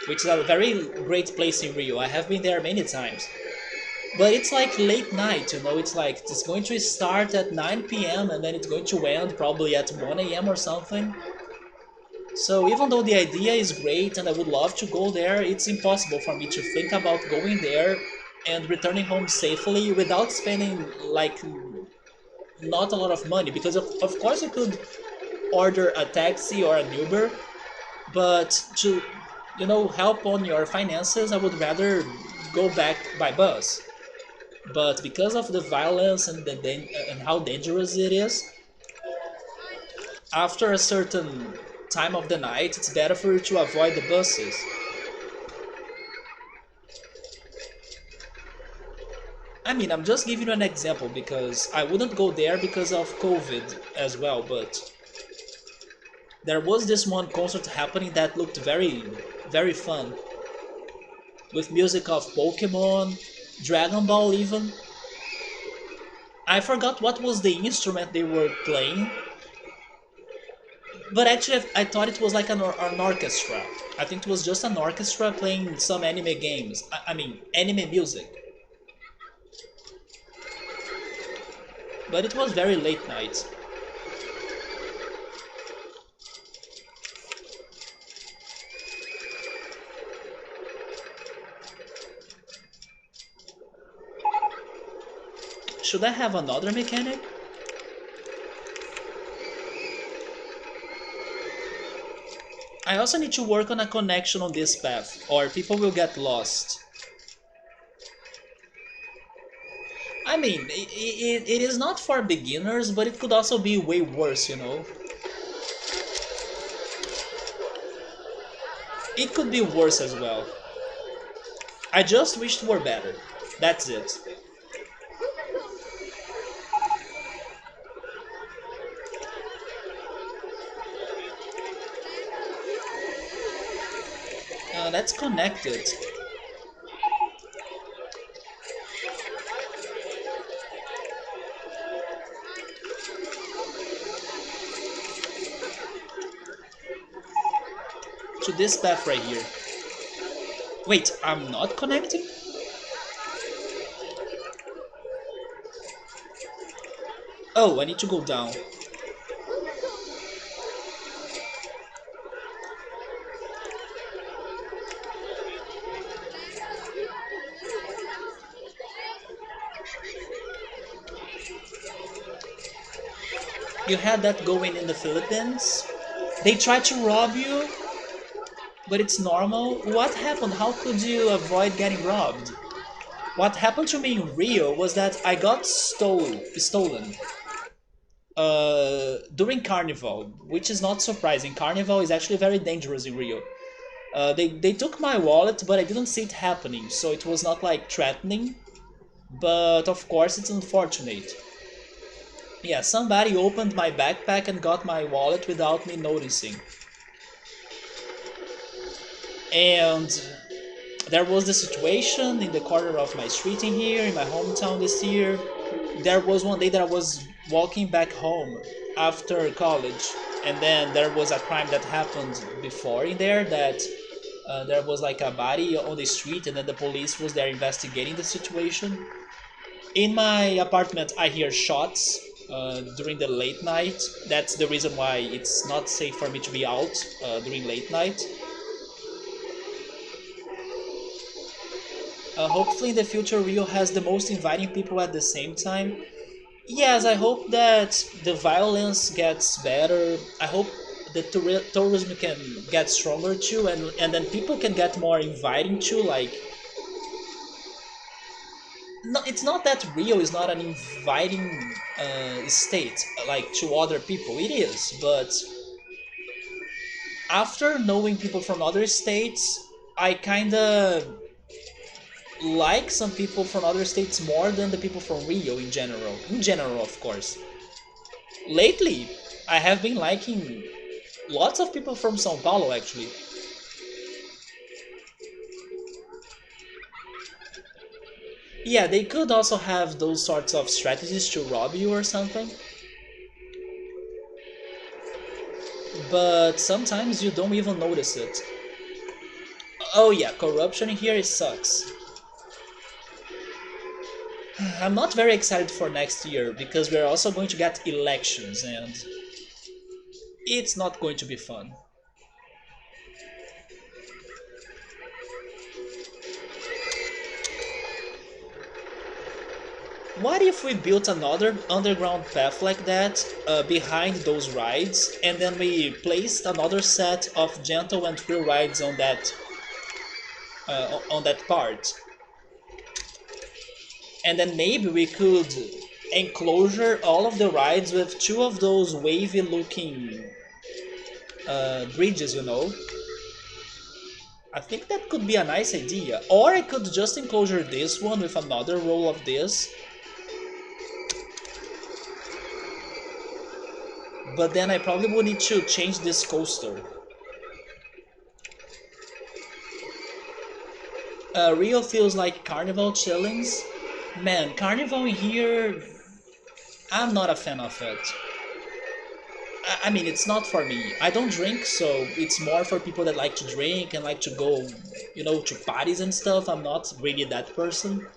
which is a very great place in Rio. I have been there many times. But it's like late night, you know, it's like it's going to start at 9 p.m. and then it's going to end probably at 1 a.m. or something. So even though the idea is great and I would love to go there, it's impossible for me to think about going there and returning home safely without spending like not a lot of money, because of course you could order a taxi or an Uber, but to help on your finances, I would rather go back by bus. But because of the violence and and how dangerous it is, after a certain time of the night, it's better for you to avoid the buses. I mean, I'm just giving you an example because I wouldn't go there because of COVID as well, but there was this one concert happening that looked very, very fun. With music of Pokemon, Dragon Ball even. I forgot what was the instrument they were playing, but actually I thought it was like an orchestra. I think it was just an orchestra playing some anime games. I mean, anime music. But it was very late night. Should I have another mechanic? I also need to work on a connection on this path, or people will get lost. I mean, it is not for beginners, but it could also be way worse, you know? It could be worse as well. I just wished it were better. That's it. That's connected to this path right here. Wait, I'm not connecting? Oh, I need to go down. You had that going in the Philippines? They tried to rob you, but it's normal. What happened? How could you avoid getting robbed? What happened to me in Rio was that I got stolen during Carnival, which is not surprising. Carnival is actually very dangerous in Rio. They took my wallet, but I didn't see it happening, so it was not like threatening. But of course, it's unfortunate. Yeah, somebody opened my backpack and got my wallet without me noticing. And there was the situation in the corner of my street in here, in my hometown this year. There was one day that I was walking back home after college, and then there was a crime that happened before in there that there was like a body on the street, and then the police was there investigating the situation. In my apartment, I hear shots during the late night. That's the reason why it's not safe for me to be out during late night. Hopefully, in the future, Rio has the most inviting people at the same time. Yes, I hope that the violence gets better. I hope the tourism can get stronger too, and then people can get more inviting too. Like, no, it's not that Rio is not an inviting state like to other people. It is, but after knowing people from other states, I kind of like some people from other states more than the people from Rio in general. In general, of course. Lately, I have been liking lots of people from São Paulo actually. Yeah, they could also have those sorts of strategies to rob you or something. But sometimes you don't even notice it. Oh yeah, corruption here it sucks. I'm not very excited for next year because we're also going to get elections and it's not going to be fun. What if we built another underground path like that behind those rides, and then we placed another set of gentle and thrill rides on that part, and then maybe we could enclosure all of the rides with two of those wavy looking bridges, you know? I think that could be a nice idea. Or I could just enclosure this one with another row of this. But then I probably would need to change this coaster. Rio feels like Carnival chillings. Man, Carnival in here, I'm not a fan of it. I mean, it's not for me. I don't drink, so it's more for people that like to drink and like to go, to parties and stuff. I'm not really that person.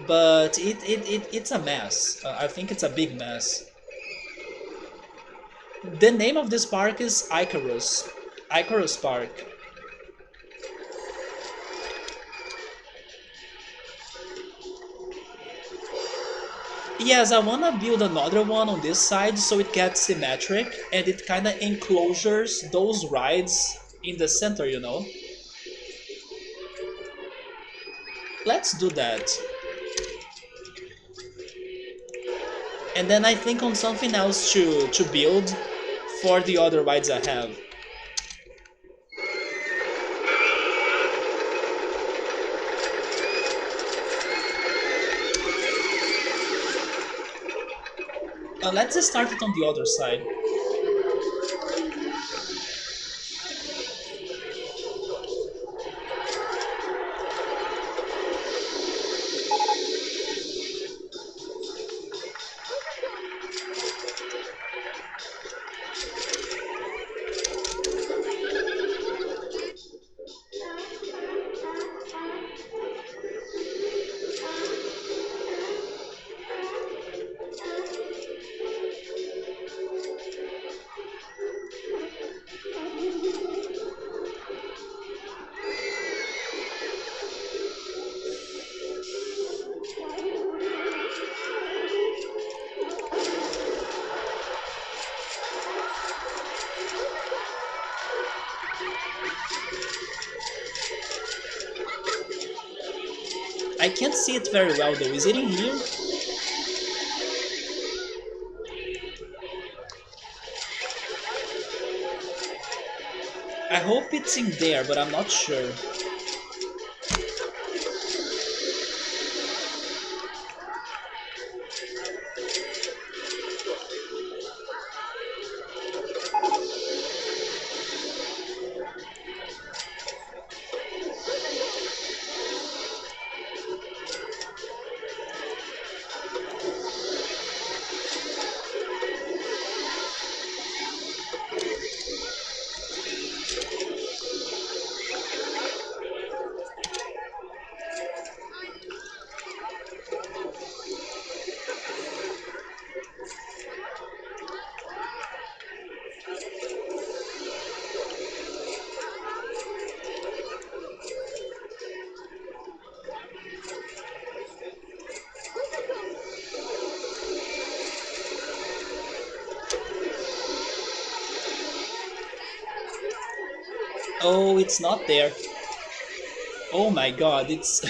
But it's a mess. I think it's a big mess. The name of this park is Icarus Park. Yes, I wanna build another one on this side so it gets symmetric and it kinda enclosures those rides in the center, you know? Let's do that. And then I think on something else to build for the other rides I have. Let's just start it on the other side. I can't see it very well though. Is it in here? I hope it's in there, but I'm not sure. Oh, it's not there. Oh my god, it's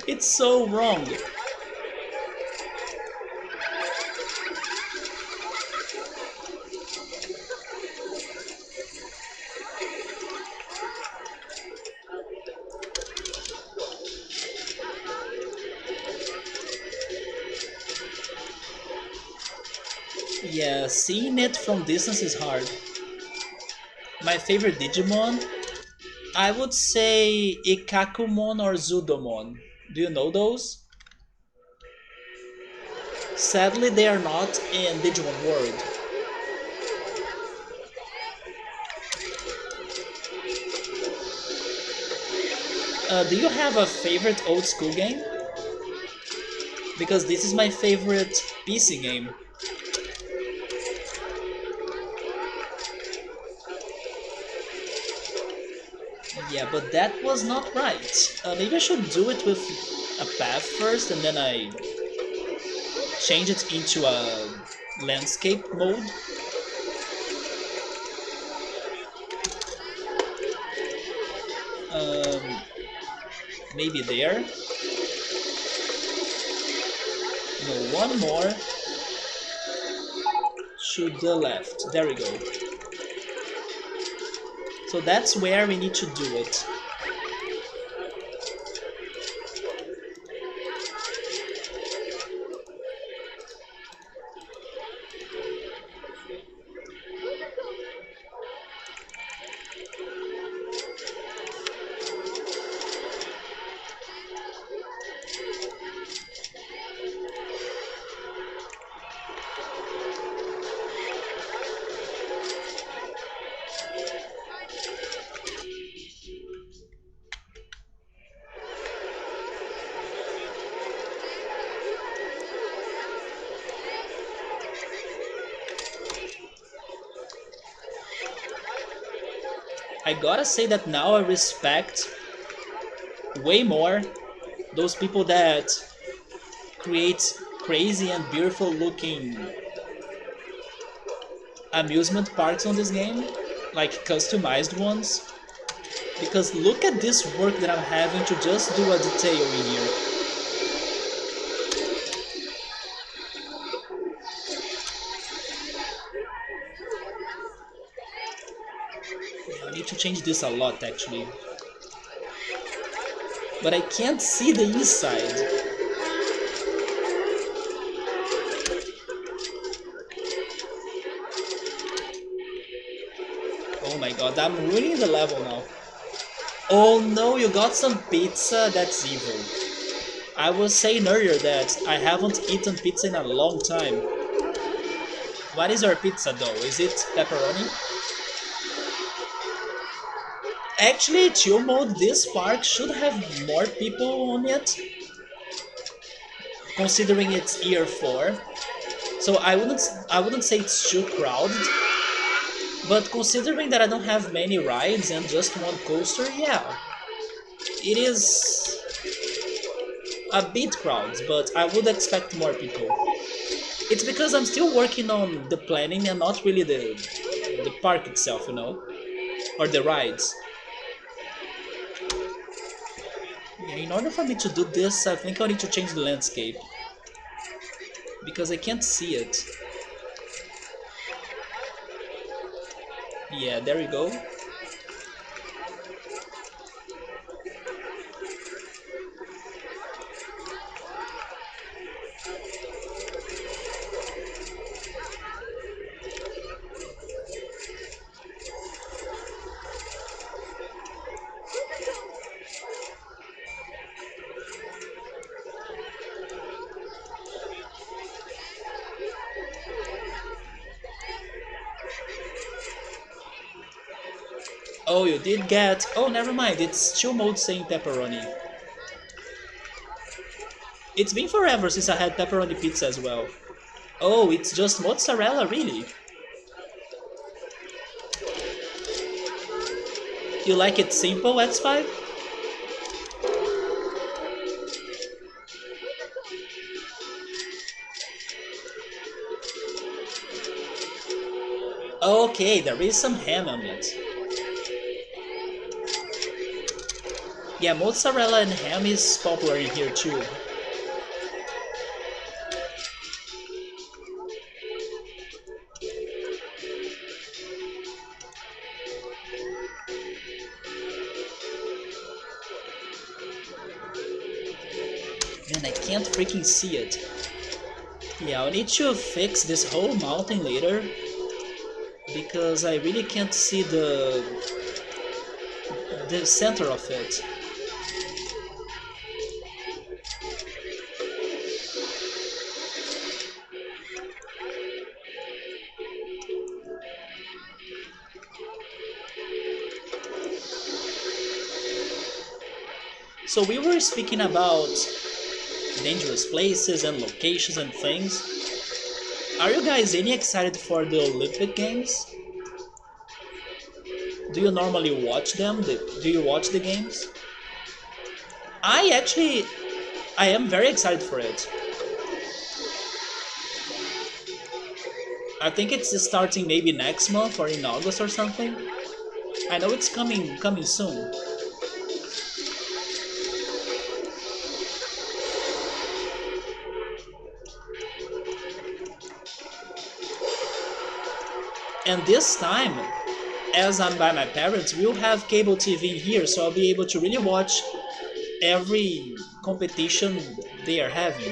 it's so wrong. Yeah, seeing it from distance is hard. My favorite Digimon? I would say Ikakumon or Zudomon. Do you know those? Sadly, they are not in Digimon World. Do you have a favorite old school game? Because this is my favorite PC game. Yeah, but that was not right. Maybe I should do it with a path first and then I change it into a landscape mode. Um, Maybe there. No, one more. To the left. There we go. So that's where we need to do it. I gotta say that now I respect way more those people that create crazy and beautiful looking amusement parks on this game, like customized ones. Because look at this work that I'm having to just do a detail in here. I need to change this a lot actually. But I can't see the inside. Oh my god, I'm ruining the level now. Oh no, you got some pizza? That's evil. I was saying earlier that I haven't eaten pizza in a long time. What is your pizza though? Is it pepperoni? Actually, chill mode, this park should have more people on it, considering it's year 4. So I wouldn't say it's too crowded, but considering that I don't have many rides and just one coaster, yeah, it is a bit crowded, but I would expect more people. It's because I'm still working on the planning and not really the park itself, or the rides. Yeah, in order for me to do this, I think I need to change the landscape because I can't see it. Yeah, there we go. Oh, you did get... Oh, never mind, it's chill mode saying pepperoni. It's been forever since I had pepperoni pizza as well. Oh, it's just mozzarella, really? You like it simple, X5? Okay, there is some ham on it. Yeah, mozzarella and ham is popular in here too. Man, I can't freaking see it. Yeah, I'll need to fix this whole mountain later because I really can't see the center of it. So we were speaking about dangerous places and locations and things. Are you guys any excited for the Olympic Games? Do you normally watch them? Do you watch the games? I am very excited for it. I think it's starting maybe next month or in August or something. I know it's coming soon. And this time, as I'm by my parents, we'll have cable TV here, so I'll be able to really watch every competition they are having.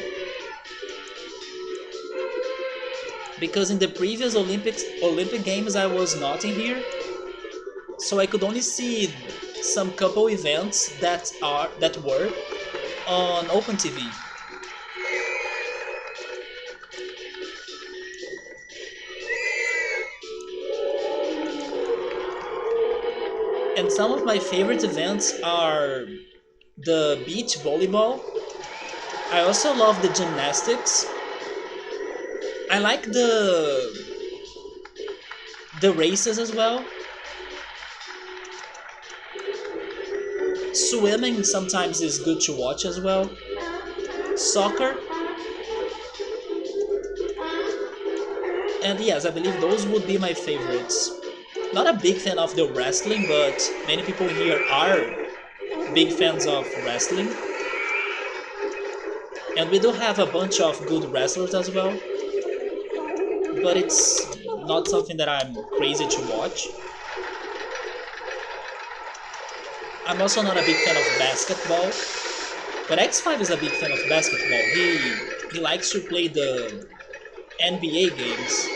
Because in the previous Olympic Games I was not in here, so I could only see some couple events that were on Open TV. And some of my favorite events are the beach volleyball. I also love the gymnastics. I like the races as well. Swimming sometimes is good to watch as well. Soccer. And yes, I believe those would be my favorites. Not a big fan of the wrestling, but many people here are big fans of wrestling. And we do have a bunch of good wrestlers as well, but it's not something that I'm crazy to watch. I'm also not a big fan of basketball, but X5 is a big fan of basketball. He likes to play the NBA games.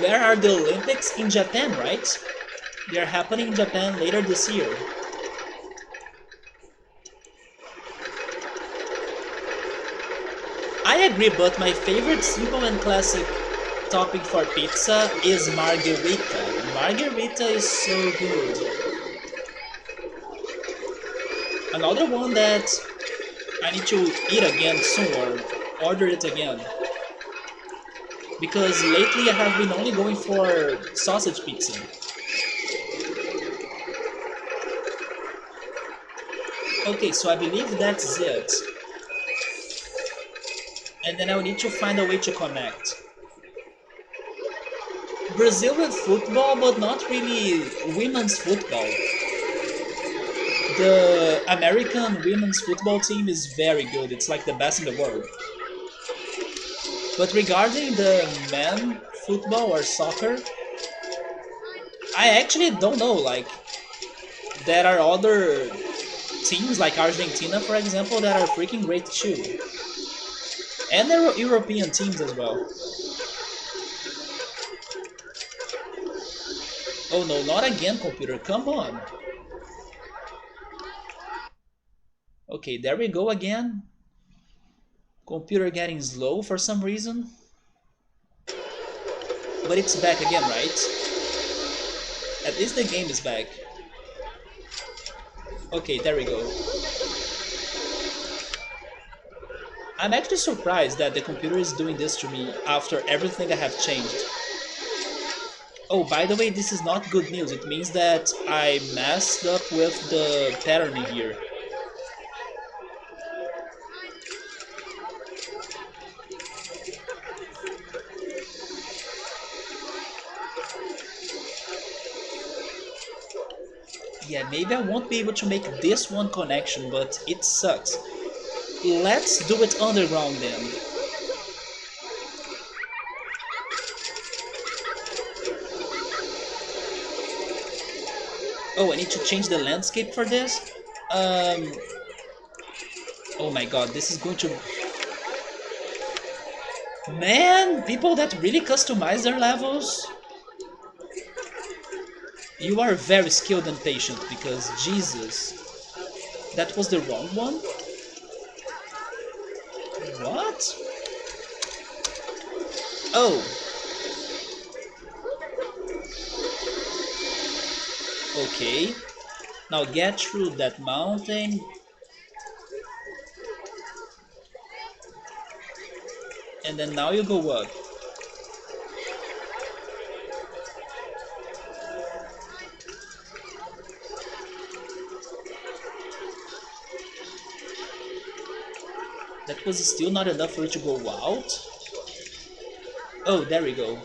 Where are the Olympics? In Japan, right? They are happening in Japan later this year. I agree, but my favorite simple and classic topping for pizza is margherita. Margherita is so good. Another one that I need to eat again soon or order it again. Because lately I have been only going for sausage pizza. Okay, so I believe that's it. And then I will need to find a way to connect. Brazil with football, but not really women's football. The American women's football team is very good. It's like the best in the world. But regarding the men football or soccer, I actually don't know. Like, there are other teams like Argentina, for example, that are freaking great too. And there are European teams as well. Oh no, not again, computer, come on. Okay, there we go again. Computer getting slow for some reason. But it's back again, right? At least the game is back. Okay, there we go. I'm actually surprised that the computer is doing this to me after everything I have changed. Oh, by the way, this is not good news. It means that I messed up with the patterning here. Yeah, maybe I won't be able to make this one connection, but it sucks. Let's do it underground then. Oh, I need to change the landscape for this? Oh my god, this is going to... Man, people that really customize their levels... You are very skilled and patient, because Jesus... That was the wrong one? What? Oh. Okay. Now get through that mountain. And then now you go up. That was still not enough for you to go out? Oh, there we go.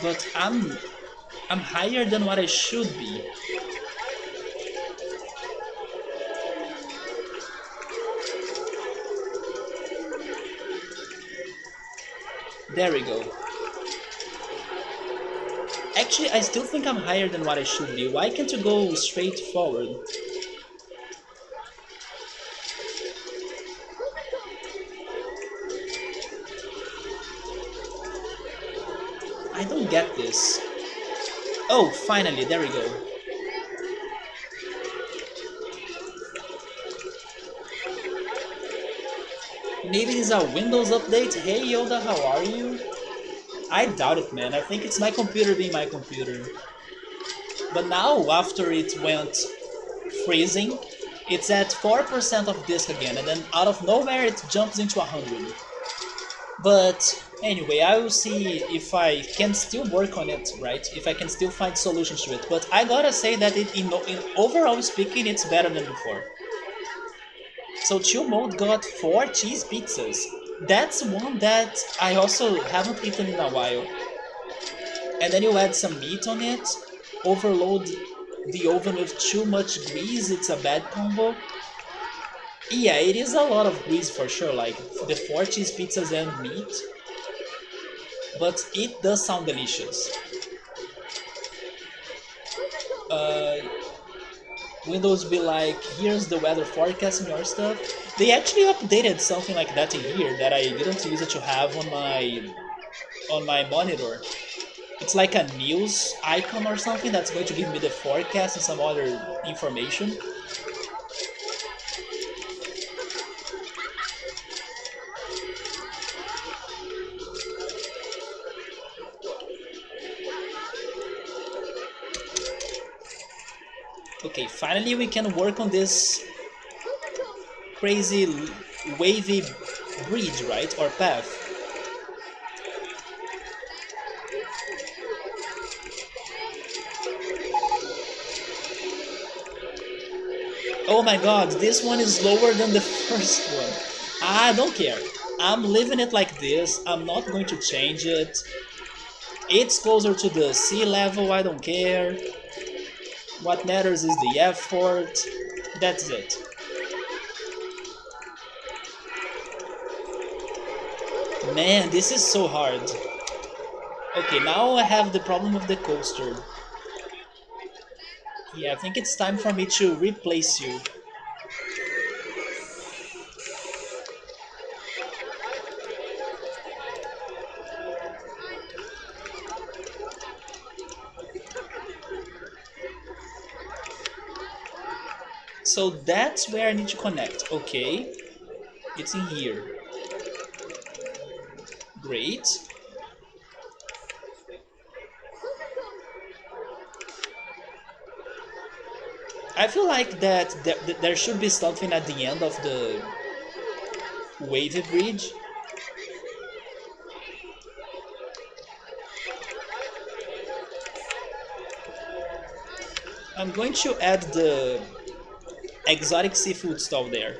But I'm higher than what I should be. There we go. Actually, I still think I'm higher than what I should be. Why can't you go straight forward? I don't get this. Oh, finally, there we go. Maybe it's a Windows update? Hey Yoda, how are you? I doubt it, man. I think it's my computer being my computer. But now, after it went freezing, It's at 4% of disc again, and then out of nowhere it jumps into 100. But anyway, I will see if I can still work on it, right? If I can still find solutions to it. But I gotta say that in overall speaking, it's better than before. So chill mode got 4 cheese pizzas. That's one that I also haven't eaten in a while. And then you add some meat on it, overload the oven with too much grease, it's a bad combo. Yeah, it is a lot of grease for sure, like the 4 cheese pizzas and meat, but it does sound delicious. Uh, Windows be like, here's the weather forecast and your stuff. They actually updated something like that in here that I didn't use it to have on my monitor. It's like a news icon or something that's going to give me the forecast and some other information. Okay, finally we can work on this crazy wavy bridge, right? Or path. Oh my god, this one is lower than the first one. I don't care. I'm leaving it like this. I'm not going to change it. It's closer to the sea level, I don't care. What matters is the effort. That's it. Man, this is so hard. Okay, now I have the problem of the coaster. Yeah, I think it's time for me to replace you. So that's where I need to connect. Okay, it's in here. Great. I feel like that there should be something at the end of the wavy bridge. I'm going to add the exotic seafood stall there.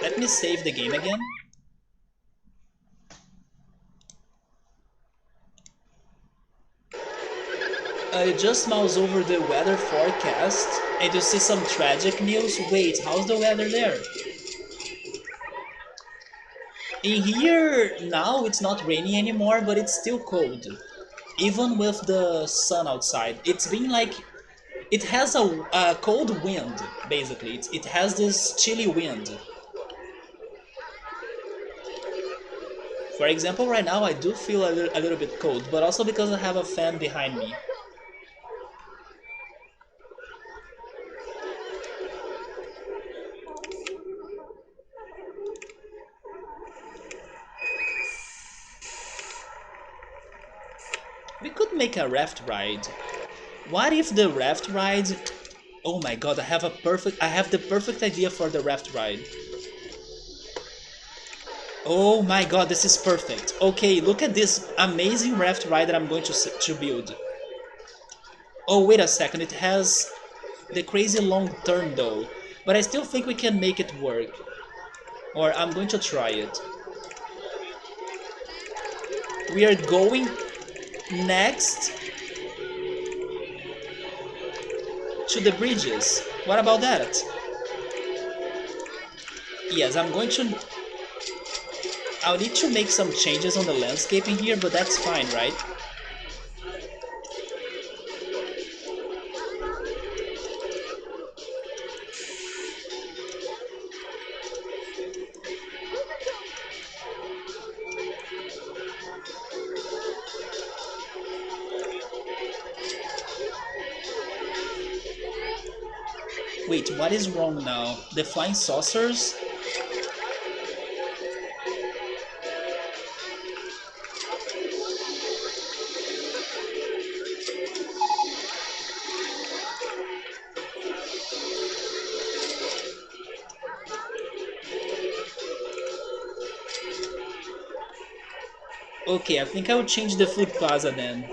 Let me save the game again. You just mouse over the weather forecast and you see some tragic news. Wait, how's the weather there? In here now it's not raining anymore, but it's still cold. Even with the sun outside. It's been like... It has a cold wind, basically. It has this chilly wind. For example, right now I do feel a little bit cold, but also because I have a fan behind me. We could make a raft ride. What if the raft ride... Oh my god, I have the perfect idea for the raft ride. Oh my god, this is perfect. Okay, look at this amazing raft ride that I'm going to build. Oh, wait a second, it has the crazy long turn though. But I still think we can make it work. Or I'm going to try it. We are going next to the bridges. What about that? Yes, I'll need to make some changes on the landscaping here, but that's fine, right? Wait, what is wrong now? The flying saucers? Okay, I think I will change the food plaza then.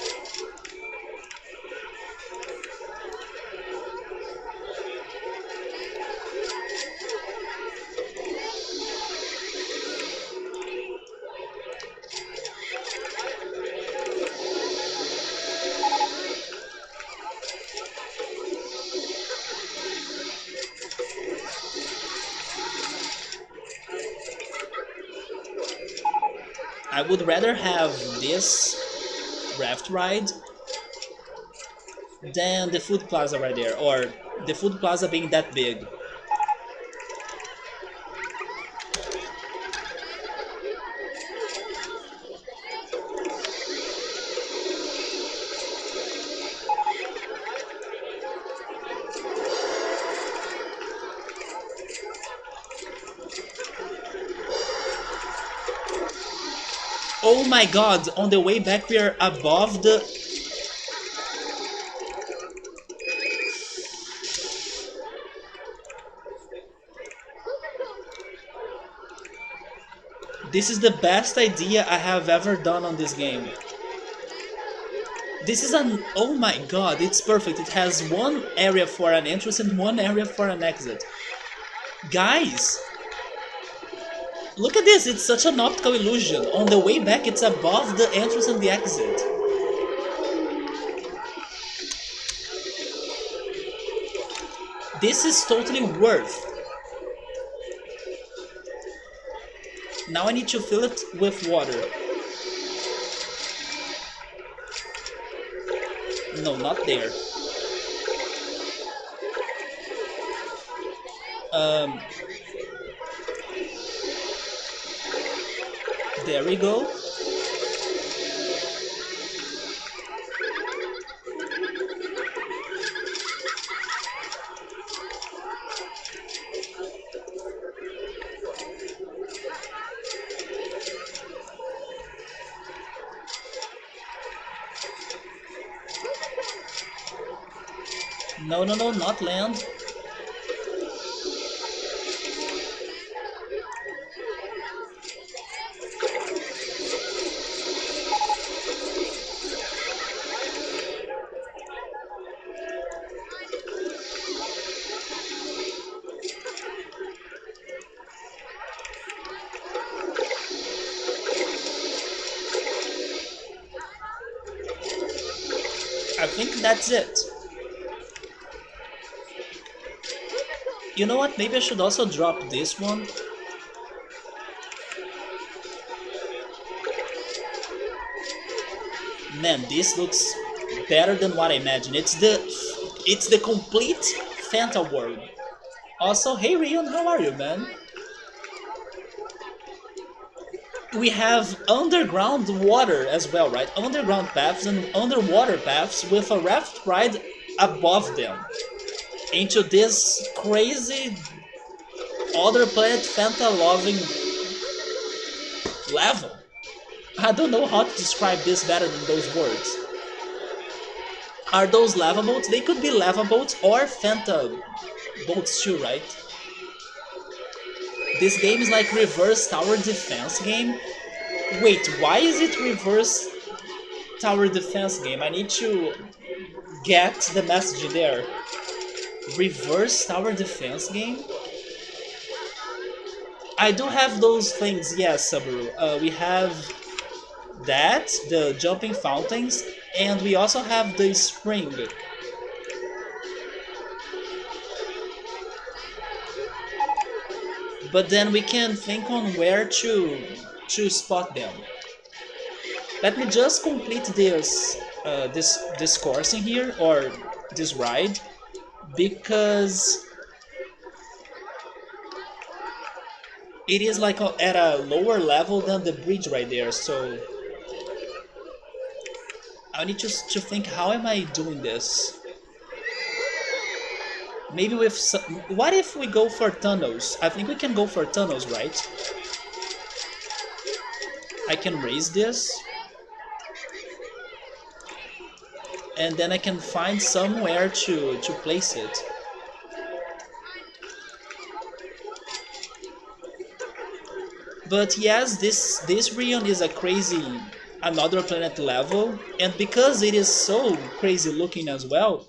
I would rather have this raft ride than the food plaza right there, or the food plaza being that big. Oh my god, on the way back we are above the... This is the best idea I have ever done on this game. This is an... Oh my god, it's perfect. It has one area for an entrance and one area for an exit. Guys! Look at this, it's such an optical illusion. On the way back it's above the entrance and the exit. This is totally worth. Now I need to fill it with water. No, not there. There we go. No, no, no, not land. I think that's it. You know what? Maybe I should also drop this one. Man, this looks better than what I imagined. It's the complete Fanta world. Also, hey Rion, how are you, man? We have underground water as well, right? Underground paths and underwater paths with a raft ride above them into this crazy other planet Fanta loving level. I don't know how to describe this better than those words. Are those lava boats? They could be lava boats or Fanta boats too, right? This game is like reverse tower defense game. Wait, why is it reverse tower defense game? I need to get the message there. Reverse tower defense game? I do have those things, yes, Saburu. We have that, the jumping fountains, and we also have the spring. But then we can think on where to spot them. Let me just complete this this course in here, or this ride, because it is like at a lower level than the bridge right there, so I need to think, how am I doing this? Maybe with some, what if we go for tunnels? I think we can go for tunnels, right? I can raise this, and then I can find somewhere to place it. But yes, this region is a crazy another planet level, and because it is so crazy looking as well,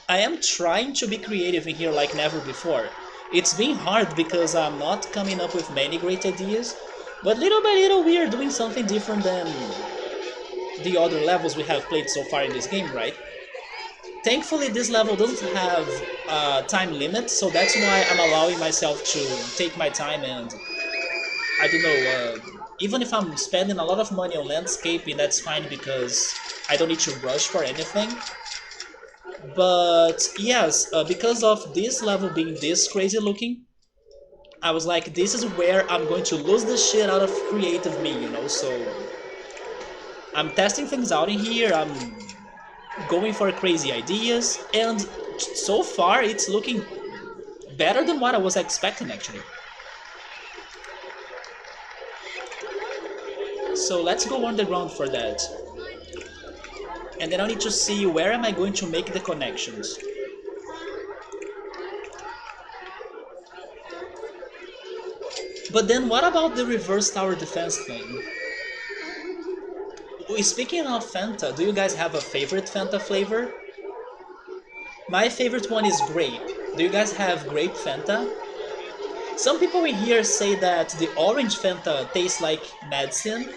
I am trying to be creative in here like never before. It's been hard because I'm not coming up with many great ideas, but little by little we are doing something different than the other levels we have played so far in this game, right? Thankfully, this level doesn't have a time limit, so that's why I'm allowing myself to take my time and I don't know. Even if I'm spending a lot of money on landscaping, that's fine because I don't need to rush for anything. But yes, because of this level being this crazy looking, I was like, this is where I'm going to lose the shit out of creative me, you know? So I'm testing things out in here, I'm going for crazy ideas, and so far it's looking better than what I was expecting actually. So let's go underground for that. And then I need to see where am I going to make the connections. But then what about the reverse tower defense thing? Speaking of Fanta, do you guys have a favorite Fanta flavor? My favorite one is grape. Do you guys have grape Fanta? Some people in here say that the orange Fanta tastes like medicine.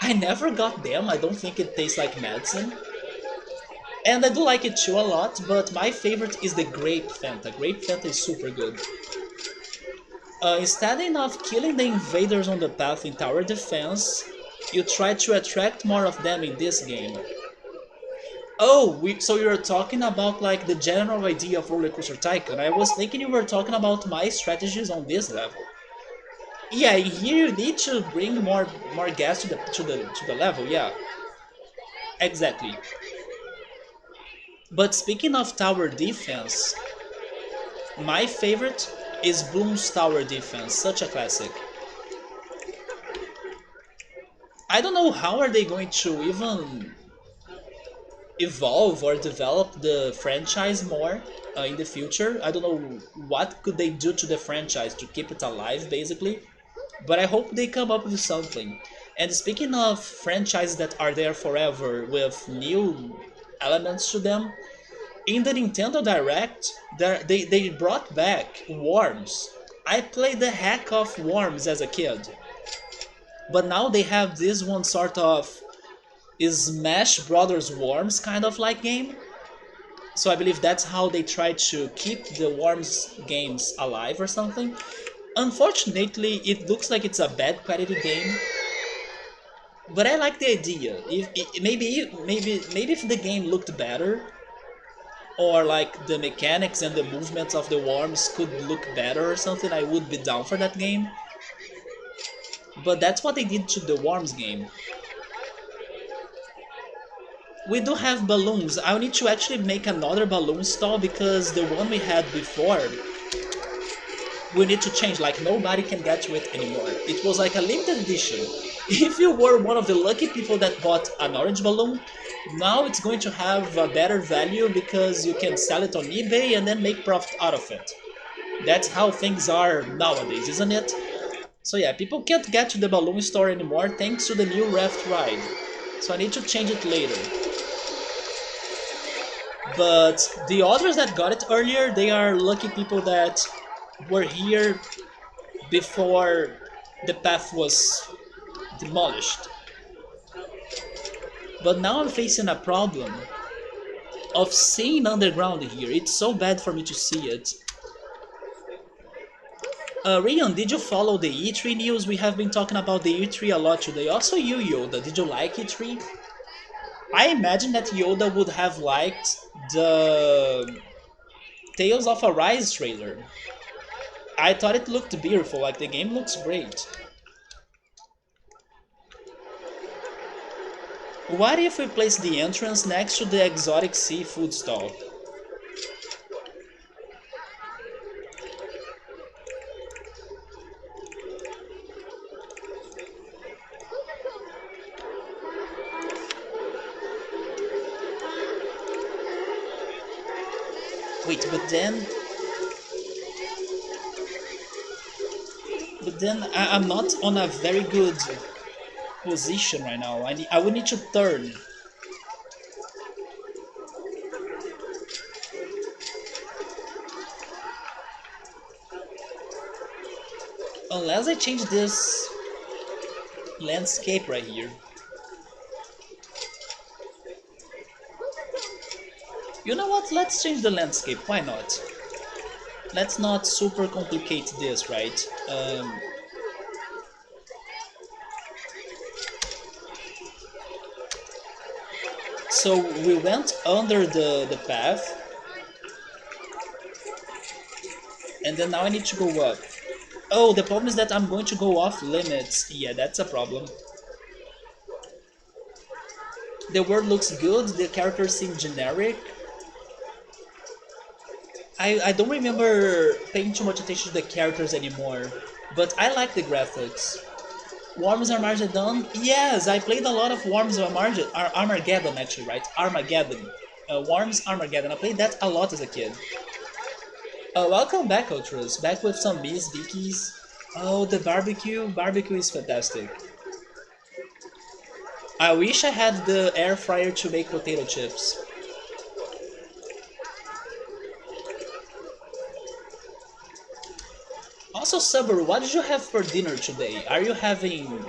I never got them, I don't think it tastes like medicine. And I do like it too a lot, but my favorite is the grape Fanta. Grape Fanta is super good. Instead of killing the invaders on the path in tower defense, you try to attract more of them in this game. Oh, so you're talking about like the general idea of RollerCoaster Tycoon. I was thinking you were talking about my strategies on this level. Yeah, here you need to bring more gas to the level. Yeah, exactly. But speaking of tower defense, my favorite is Bloom's tower defense. Such a classic. I don't know how are they going to even evolve or develop the franchise more in the future. I don't know what could they do to the franchise to keep it alive, basically. But I hope they come up with something. And speaking of franchises that are there forever with new elements to them, in the Nintendo Direct, they brought back Worms. I played the heck of Worms as a kid. But now they have this one sort of Smash Brothers Worms kind of like game. So I believe that's how they try to keep the Worms games alive or something. Unfortunately, it looks like it's a bad quality game, but I like the idea. Maybe if the game looked better, or like the mechanics and the movements of the worms could look better or something, I would be down for that game. But that's what they did to the worms game. We do have balloons. I need to actually make another balloon stall because the one we had before we need to change, like nobody can get to it anymore. It was like a limited edition. If you were one of the lucky people that bought an orange balloon, now it's going to have a better value because you can sell it on eBay and then make profit out of it. That's how things are nowadays, isn't it? So yeah, people can't get to the balloon store anymore thanks to the new raft ride. So I need to change it later. But the others that got it earlier, they are lucky people that were here before the path was demolished. But now I'm facing a problem of seeing underground here. It's so bad for me to see it. Rion, did you follow the E3 news? We have been talking about the E3 a lot today. Also you, Yoda, did you like E3? I imagine that Yoda would have liked the Tales of Arise trailer. I thought it looked beautiful, like the game looks great. What if we place the entrance next to the exotic seafood stall? Wait, but then I'm not on a very good position right now. I would need to turn. Unless I change this landscape right here. You know what? Let's change the landscape. Why not? Let's not super complicate this, right? So we went under the path, and then now I need to go up. Oh, the problem is that I'm going to go off limits. Yeah, that's a problem. The world looks good, the characters seem generic. I don't remember paying too much attention to the characters anymore, but I like the graphics. Worms Armageddon? Yes, I played a lot of Worms Armageddon actually, right? Armageddon. Worms Armageddon. I played that a lot as a kid. Welcome back, Ultras. Back with some Miss Vickies. Oh, the barbecue. Barbecue is fantastic. I wish I had the air fryer to make potato chips. Also, Subaru, what did you have for dinner today? Are you having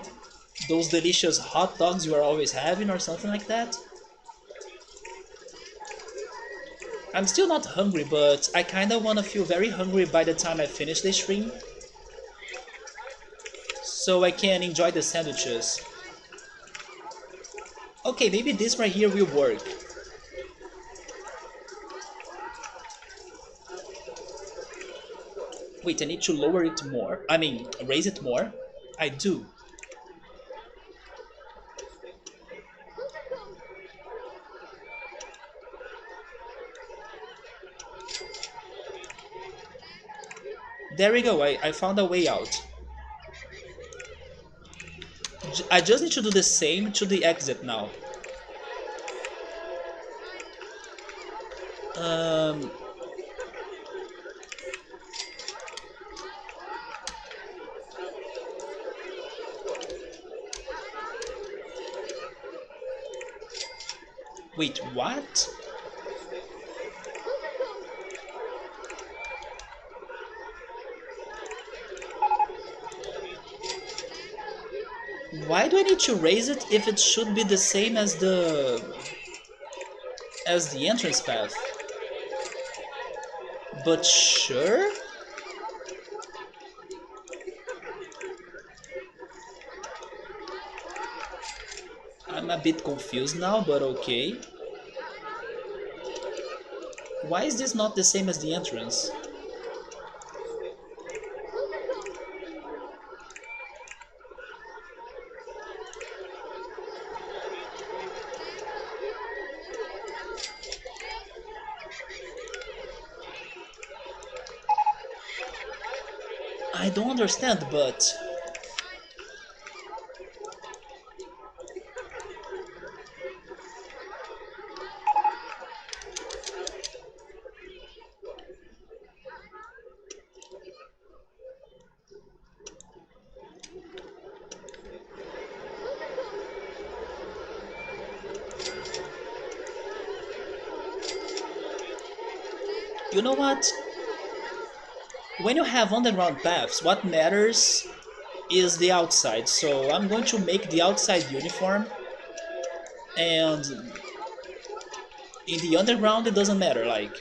those delicious hot dogs you are always having or something like that? I'm still not hungry, but I kinda wanna feel very hungry by the time I finish the stream, so I can enjoy the sandwiches. Okay, maybe this right here will work. Wait, I need to lower it more. I mean, raise it more. I do. There we go, I found a way out. I just need to do the same to the exit now. Um... Wait, what? Why do I need to raise it if it should be the same as the entrance path? But sure? I'm a bit confused now, but okay. Why is this not the same as the entrance? I don't understand, but... You know what? When you have underground paths, what matters is the outside. So I'm going to make the outside uniform, and in the underground it doesn't matter, like,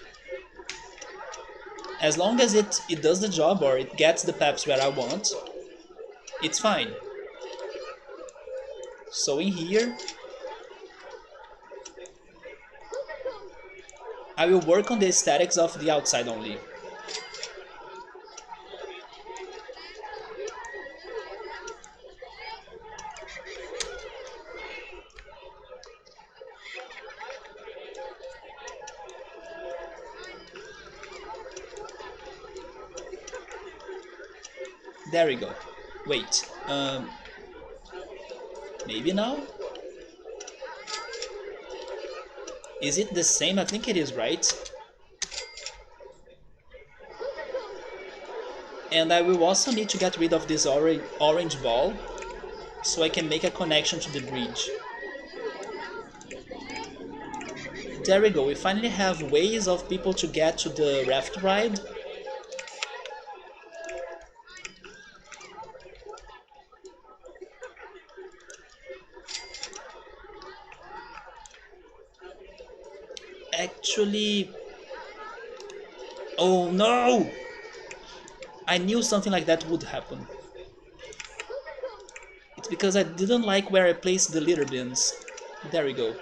as long as it does the job or it gets the paths where I want, it's fine. So in here I will work on the aesthetics of the outside only. There we go. Wait, maybe now? Is it the same? I think it is, right? And I will also need to get rid of this orange ball so I can make a connection to the bridge. There we go, we finally have ways of people to get to the raft ride. Actually... Oh no! I knew something like that would happen. It's because I didn't like where I placed the litter bins. There we go.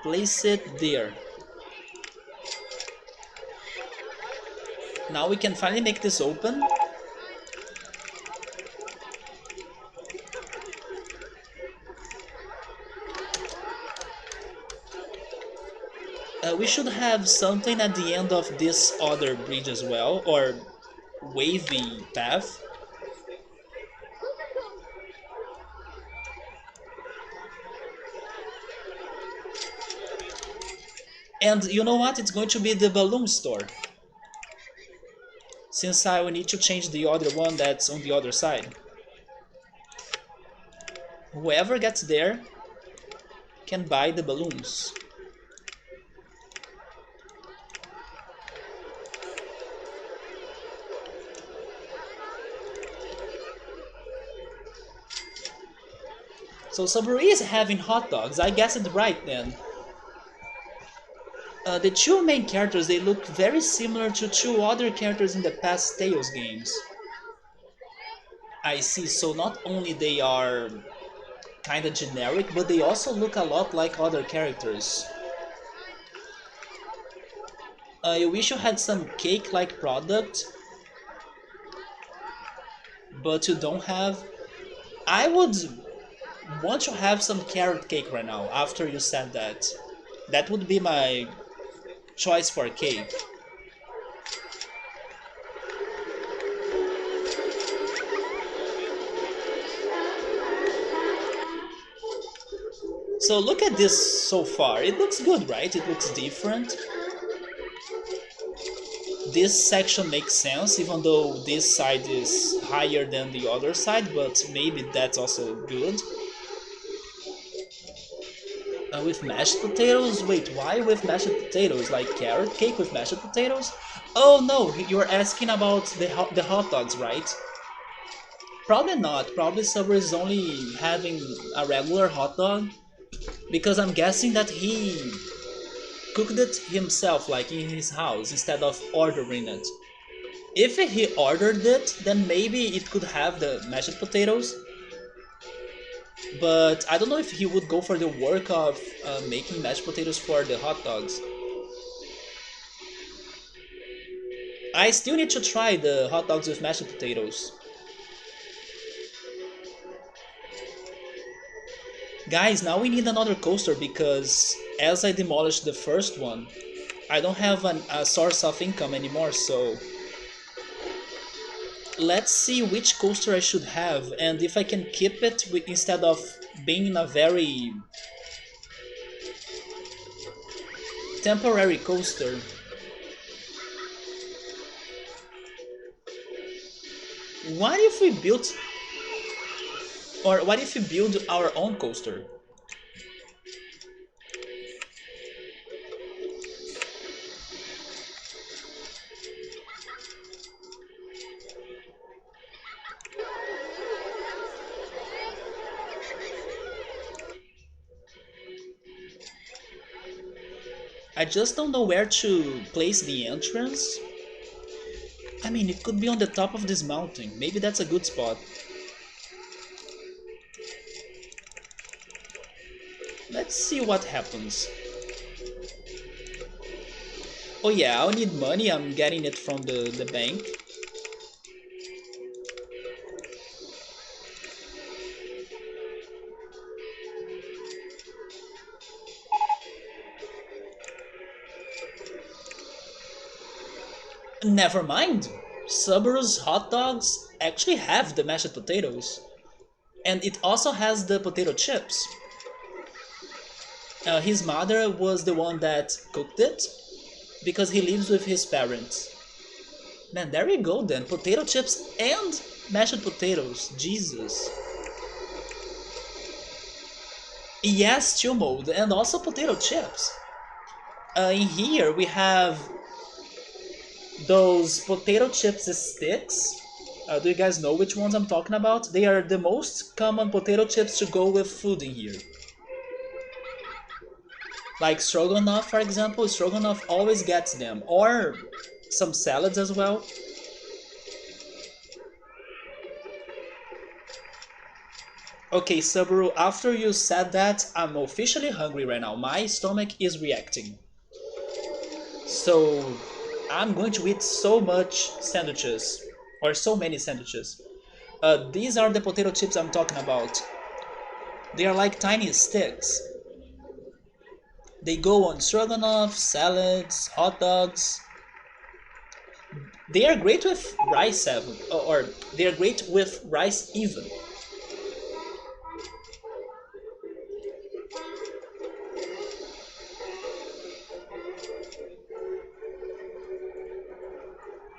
Place it there. Now we can finally make this open. We should have something at the end of this other bridge as well, or wavy path. And you know what? It's going to be the balloon store. Since I will need to change the other one that's on the other side. Whoever gets there can buy the balloons. So Subaru is having hot dogs, I guess it's right then. The two main characters, they look very similar to two other characters in the past Tales games. I see, so not only they are kinda generic, but they also look a lot like other characters. I wish you had some cake-like product, but you don't have. I would want to have some carrot cake right now, after you said that. That would be my choice for cake. So look at this so far. It looks good, right? It looks different. This section makes sense, even though this side is higher than the other side, but maybe that's also good. With mashed potatoes? Wait, why with mashed potatoes? Like carrot cake with mashed potatoes? Oh no, you're asking about the hot dogs, right? Probably not. Probably Subway is only having a regular hot dog, because I'm guessing that he cooked it himself, like in his house, instead of ordering it. If he ordered it, then maybe it could have the mashed potatoes. But I don't know if he would go for the work of making mashed potatoes for the hot dogs. I still need to try the hot dogs with mashed potatoes. Guys, now we need another coaster because as I demolished the first one, I don't have a source of income anymore, so let's see which coaster I should have and if I can keep it instead of being in a very temporary coaster. What if we built, or what if we build our own coaster? I just don't know where to place the entrance. I mean, it could be on the top of this mountain. Maybe that's a good spot. Let's see what happens. Oh yeah, I'll need money. I'm getting it from the bank. Never mind. Subaru's hot dogs actually have the mashed potatoes. And it also has the potato chips. His mother was the one that cooked it. because he lives with his parents. Man, there we go then. Potato chips and mashed potatoes. Jesus. Yes, chill mode and also potato chips. In here we have those potato chips sticks. Do you guys know which ones I'm talking about? They are the most common potato chips to go with food in here. Like stroganoff, for example, stroganoff always gets them, or some salads as well. Okay, Subaru, after you said that, I'm officially hungry right now. My stomach is reacting. So, I'm going to eat so much sandwiches, or so many sandwiches. These are the potato chips I'm talking about. They are like tiny sticks. They go on stroganoff, salads, hot dogs. They are great with rice, or they are great with rice even.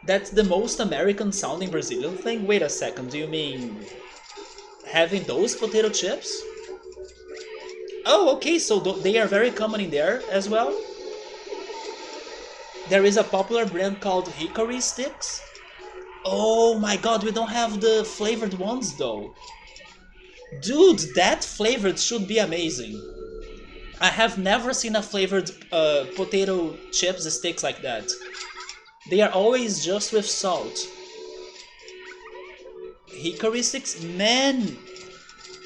That's the most American sounding Brazilian thing? Wait a second, do you mean having those potato chips? Oh, okay, so they are very common in there as well. There is a popular brand called Hickory Sticks. Oh my god, we don't have the flavored ones though. Dude, that flavored should be amazing. I have never seen a flavored potato chips sticks like that. They are always just with salt. Hickory sticks? Man,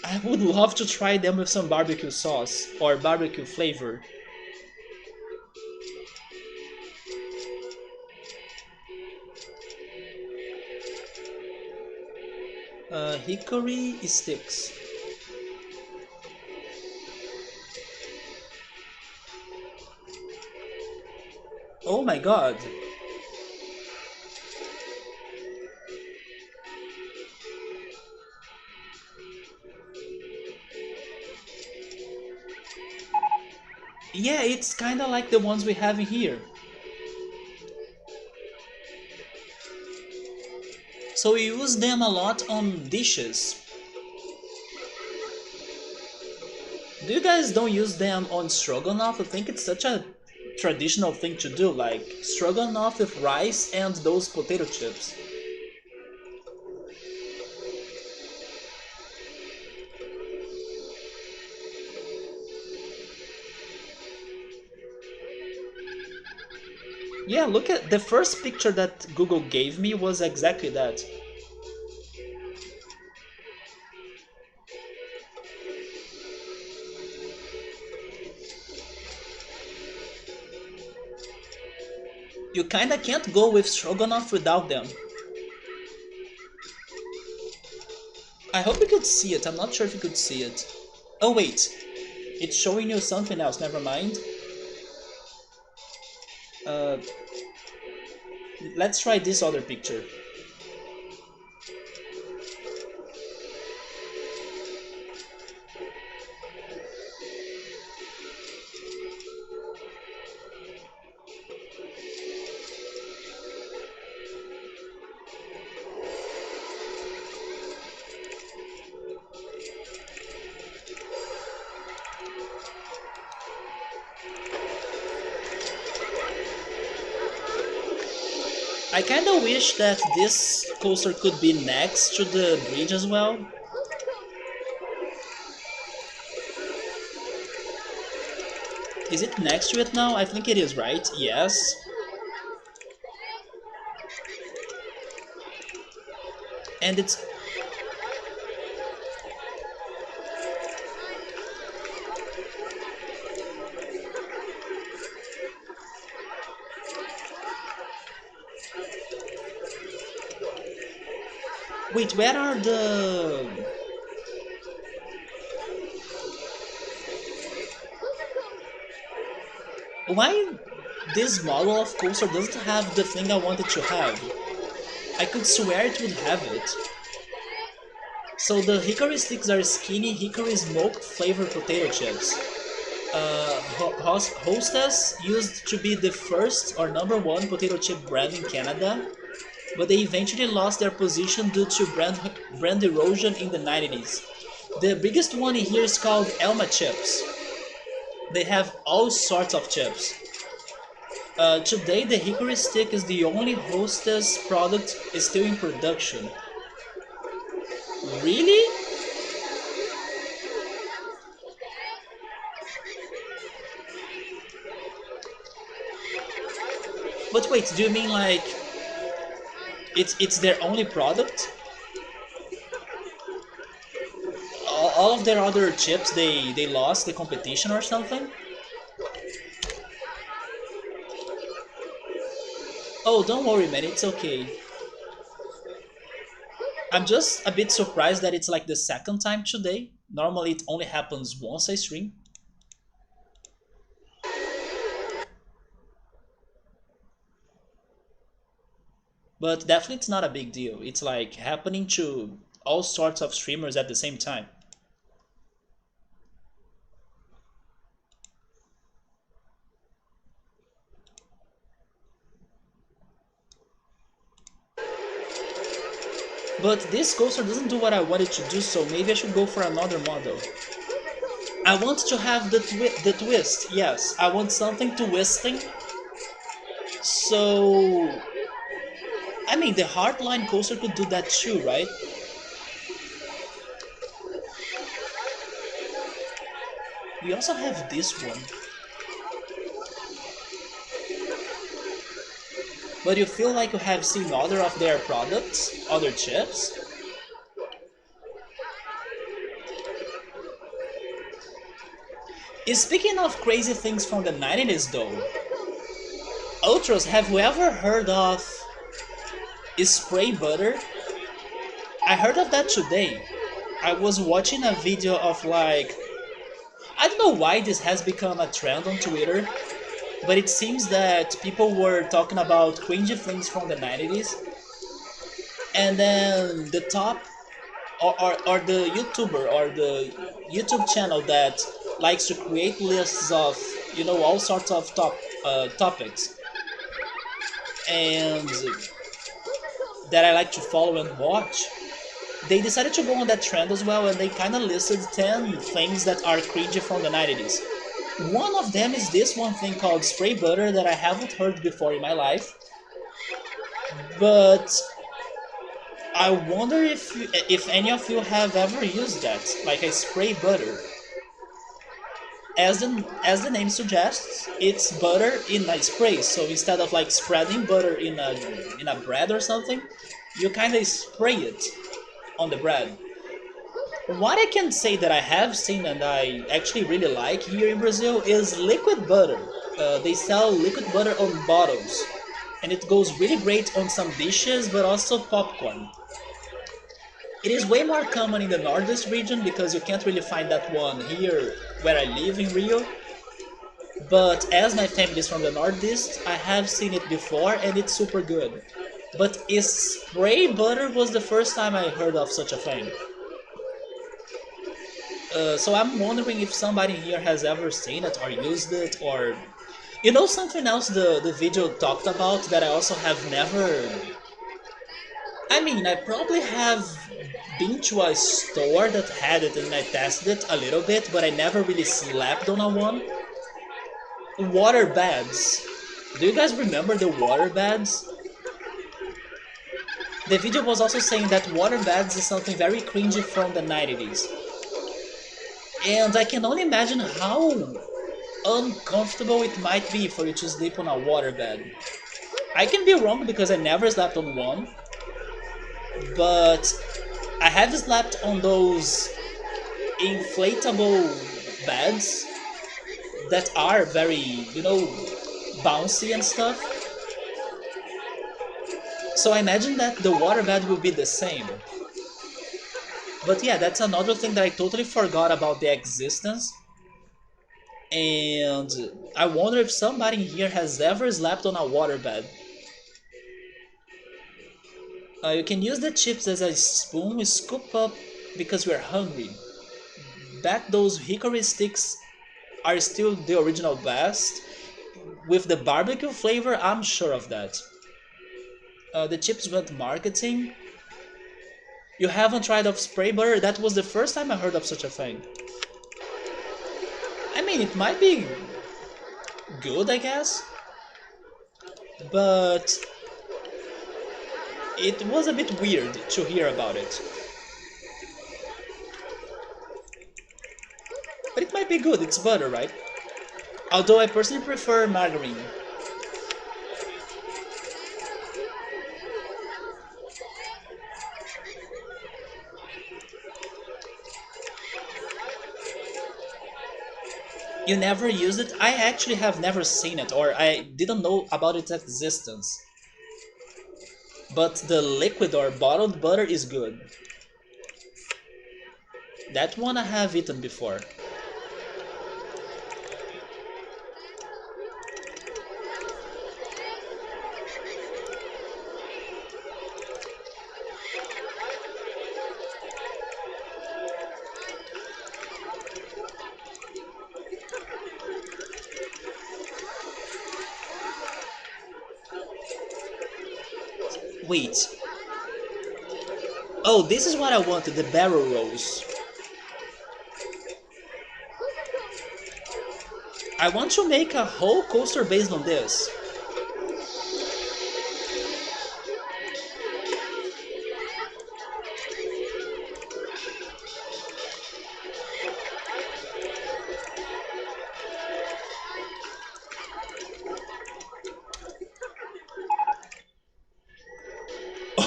I would love to try them with some barbecue sauce or barbecue flavor. Hickory sticks. Oh my god. Yeah, it's kinda like the ones we have here. So we use them a lot on dishes. Do you guys don't use them on stroganoff? I think it's such a traditional thing to do, like stroganoff with rice and those potato chips. Yeah, look at the first picture that Google gave me was exactly that. You kinda can't go with stroganoff without them. I hope you could see it, I'm not sure if you could see it. Oh wait, it's showing you something else, never mind. Uh, let's try this other picture. I kinda wish that this coaster could be next to the bridge as well. Is it next to it now? I think it is, right? Yes. And it's... Wait, where are the... Why this model of coaster doesn't have the thing I wanted to have? I could swear it would have it. So the hickory sticks are skinny hickory smoked flavored potato chips. Hostess used to be the first or number one potato chip brand in Canada, but they eventually lost their position due to brand erosion in the 90s. The biggest one here is called Elma Chips. They have all sorts of chips. Today, the Hickory Stick is the only Hostess product still in production. Really? But wait, do you mean like it's their only product? All of their other chips they lost the competition or something? Oh, don't worry, man, it's okay. I'm just a bit surprised that it's like the second time today. Normally, it only happens once I stream. But definitely, it's not a big deal. It's like happening to all sorts of streamers at the same time. But this coaster doesn't do what I wanted to do, so maybe I should go for another model. I want to have the twist, yes. I want something twisting. So, I mean, the hardline coaster could do that too, right? We also have this one. But you feel like you have seen other of their products, other chips? Speaking of crazy things from the 90s though, Ultras, have you ever heard of spray butter? I heard of that today. I was watching a video of like, I don't know why this has become a trend on Twitter, but it seems that people were talking about cringy things from the 90s, and then the top or the YouTuber or the YouTube channel that likes to create lists of all sorts of topics and that I like to follow and watch, they decided to go on that trend as well, and they kind of listed 10 things that are cringy from the 90s. One of them is this one thing called spray butter that I haven't heard before in my life, but I wonder if any of you have ever used that, like a spray butter. As the name suggests, it's butter in a spray. So instead of like spreading butter in a bread or something, you kind of spray it on the bread. What I can say that I have seen and I actually really like here in Brazil is liquid butter. They sell liquid butter on bottles, and it goes really great on some dishes, but also popcorn. It is way more common in the Northeast region because you can't really find that one here where I live in Rio. But as my family is from the Northeast, I have seen it before and it's super good. But is spray butter was the first time I heard of such a thing. So I'm wondering if somebody here has ever seen it or used it, or something else the video talked about that I also have never. I mean, I probably have been to a store that had it and I tested it a little bit, but I never really slept on a one. Water beds. Do you guys remember the water beds? The video was also saying that water beds is something very cringy from the 90s. And I can only imagine how uncomfortable it might be for you to sleep on a water bed. I can be wrong because I never slept on one, but I have slept on those inflatable beds that are very, bouncy and stuff. So I imagine that the water bed will be the same. But yeah, that's another thing that I totally forgot about the existence. And I wonder if somebody here has ever slept on a waterbed. You can use the chips as a spoon, scoop up because we're hungry. Bet those hickory sticks are still the original best. With the barbecue flavor, I'm sure of that. The chips went marketing. You haven't tried of spray butter? That was the first time I heard of such a thing. I mean, it might be good, I guess, but it was a bit weird to hear about it. But it might be good, it's butter, right? Although I personally prefer margarine. You never use it? I actually have never seen it, or I didn't know about its existence. But the liquid or bottled butter is good. That one I have eaten before. Wait. Oh, this is what I wanted, the barrel rolls. I want to make a whole coaster based on this.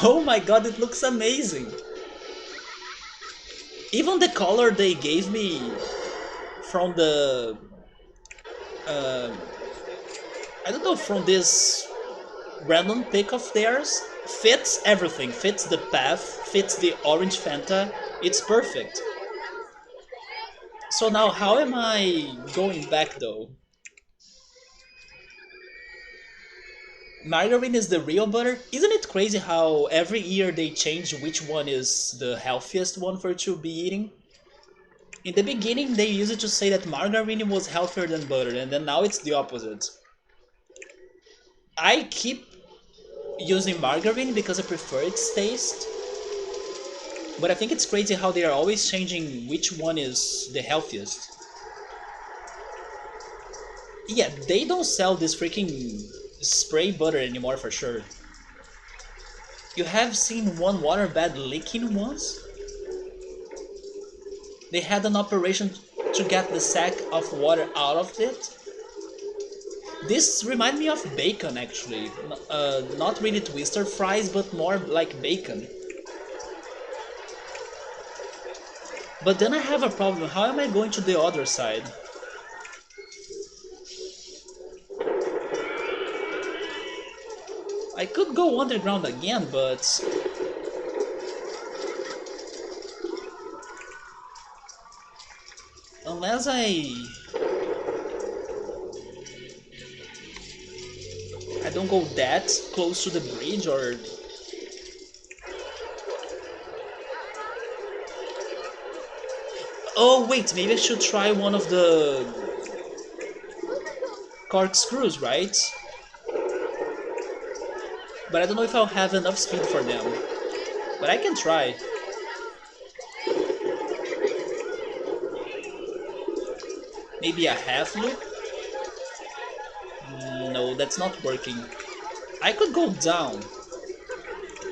Oh my god, it looks amazing! Even the color they gave me from the... Uh, I don't know, from this random pick of theirs, fits everything. Fits the path, fits the orange Fanta. It's perfect. So now how am I going back though? Margarine is the real butter. Isn't it crazy how every year they change which one is the healthiest one for you to be eating? In the beginning they used to say that margarine was healthier than butter, and then now it's the opposite. I keep using margarine because I prefer its taste, but I think it's crazy how they are always changing which one is the healthiest. Yeah, they don't sell this freaking spray butter anymore for sure. You have seen one waterbed leaking once? They had an operation to get the sack of water out of it. This reminds me of bacon actually. Not really twister fries, but more like bacon. But then I have a problem. How am I going to the other side? I could go underground again, but... Unless I don't go that close to the bridge, or... Oh wait, maybe I should try one of the corkscrews, right? But I don't know if I'll have enough speed for them. But I can try. Maybe a half loop? No, that's not working. I could go down.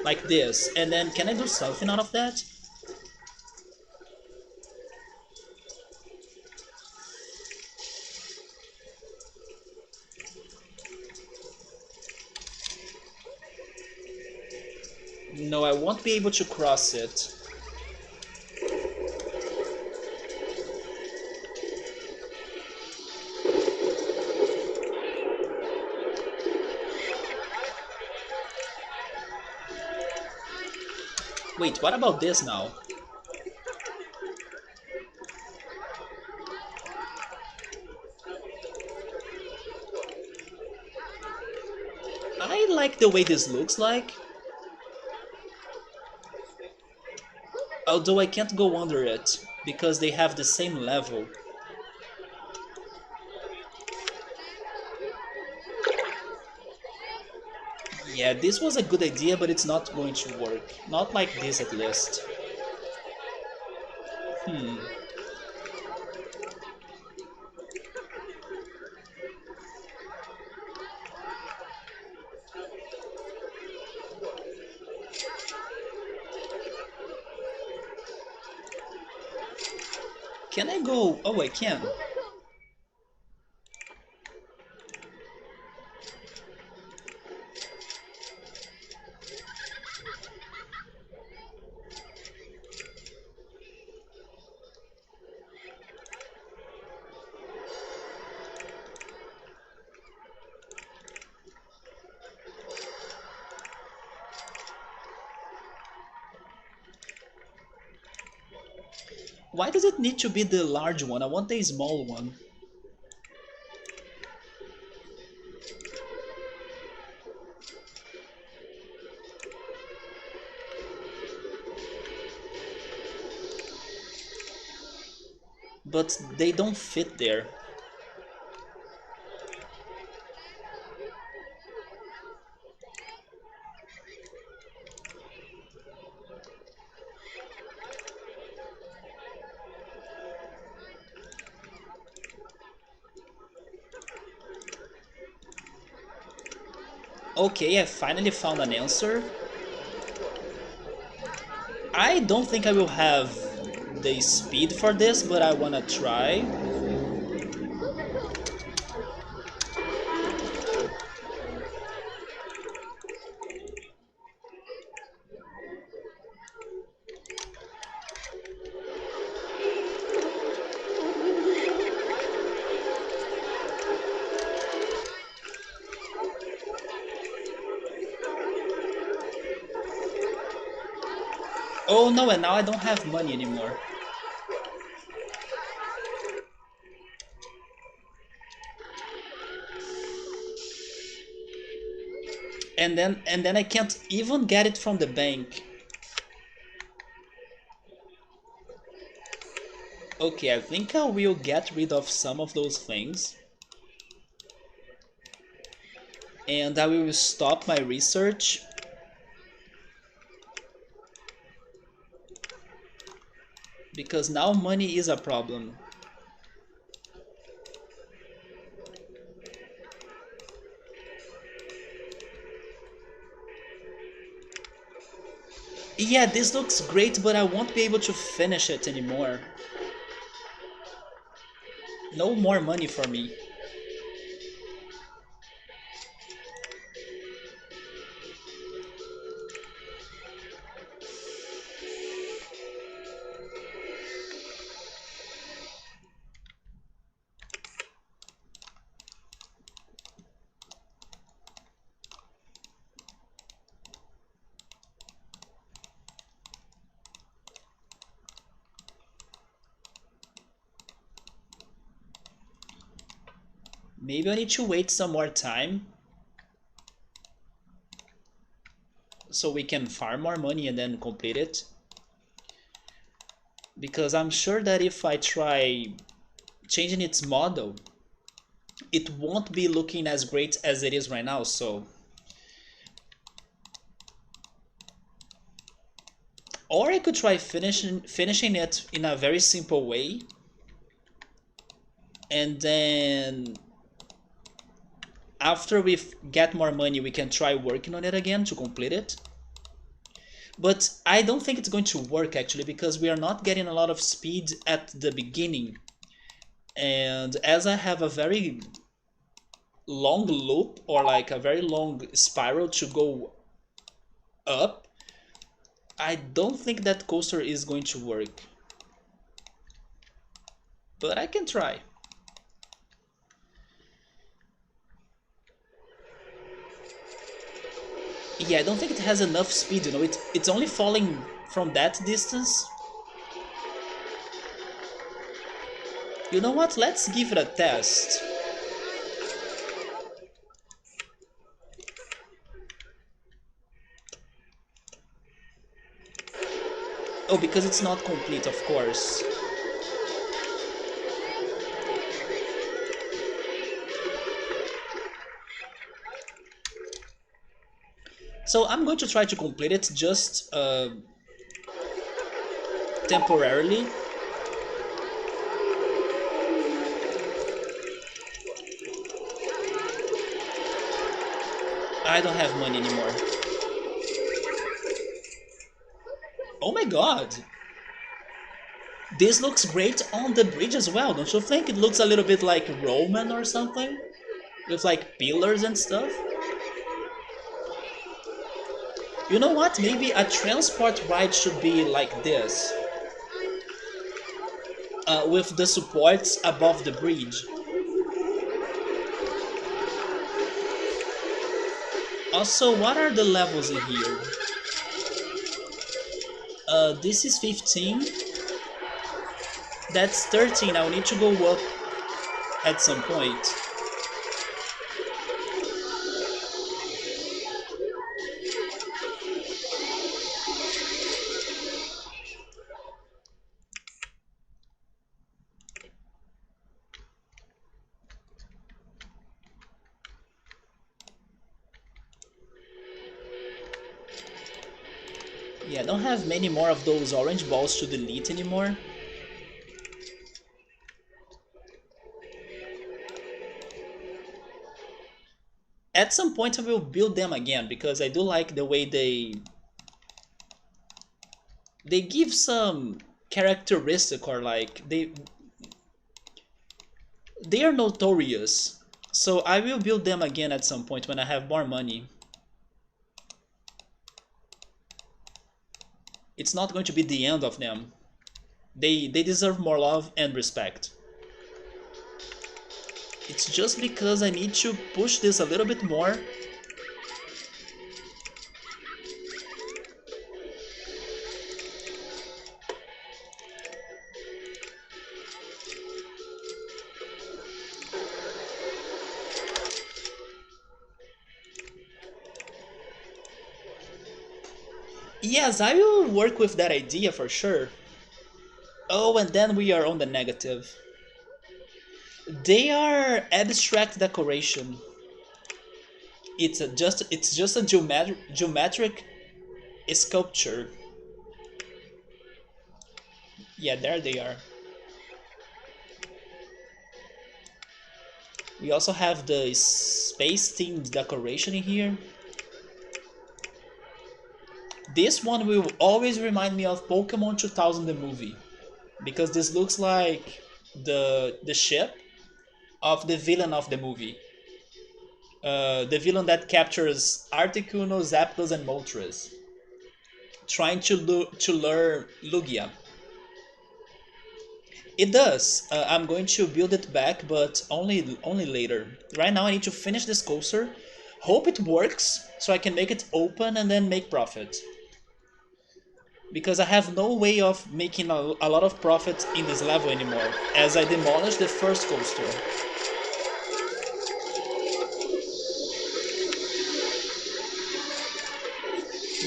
Like this. And then can I do something out of that? No, I won't be able to cross it. Wait, what about this now? I like the way this looks like. Although I can't go under it, because they have the same level. Yeah, this was a good idea, but it's not going to work. Not like this, at least. Hmm. Can I go? Oh, I can. Why does it need to be the large one? I want the small one. But they don't fit there. Okay, I finally found an answer. I don't think I will have the speed for this, but I wanna try. Oh no, and now I don't have money anymore. And then I can't even get it from the bank. Okay, I think I will get rid of some of those things. And I will stop my research. Because now money is a problem. Yeah, this looks great, but I won't be able to finish it anymore. No more money for me. Maybe I need to wait some more time so we can farm more money and then complete it. Because I'm sure that if I try changing its model, it won't be looking as great as it is right now, so... Or I could try finishing it in a very simple way, and then after we get more money we can try working on it again to complete it. But I don't think it's going to work actually, because we are not getting a lot of speed at the beginning. And as I have a very long loop, or like a very long spiral to go up, I don't think that coaster is going to work. But I can try. Yeah, I don't think it has enough speed, you know, it's only falling from that distance. You know what, let's give it a test. Oh, because it's not complete, of course. So I'm going to try to complete it just temporarily. I don't have money anymore. Oh my god! This looks great on the bridge as well, don't you think? It looks a little bit like Roman or something? With like pillars and stuff. You know what? Maybe a transport ride should be like this. With the supports above the bridge. Also, what are the levels in here? This is 15. That's 13. I'll need to go up at some point. Yeah, I don't have many more of those orange balls to delete anymore. At some point I will build them again because I do like the way they give some characteristic, or like they are notorious. So I will build them again at some point when I have more money. It's not going to be the end of them. They deserve more love and respect. It's just because I need to push this a little bit more. Yes, I will work with that idea for sure. Oh, and then we are on the negative. They are abstract decoration. It's just a geometric sculpture. Yeah, there they are. We also have the space themed decoration in here. This one will always remind me of Pokemon 2000 the movie, because this looks like the ship of the villain of the movie. The villain that captures Articuno, Zapdos, and Moltres, trying to lure Lugia. It does. I'm going to build it back, but only later. Right now I need to finish this coaster, hope it works, so I can make it open and then make profit. Because I have no way of making a lot of profit in this level anymore, as I demolished the first coaster.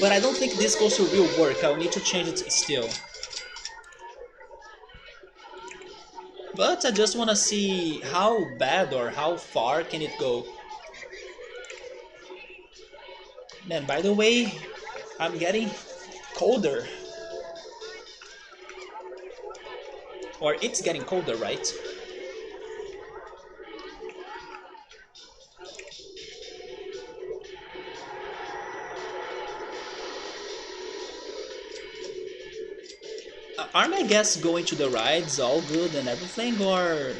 But I don't think this coaster will work, I'll need to change it still. But I just wanna see how bad or how far can it go. Man, by the way, I'm getting colder. Or it's getting colder, right? Are my guests going to the rides all good and everything, or...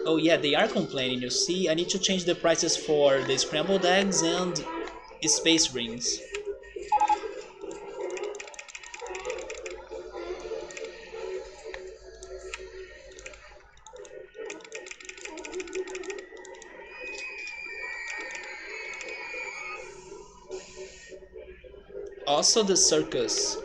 Oh yeah, they are complaining, you see. I need to change the prices for the scrambled eggs and space rings. Also the circus.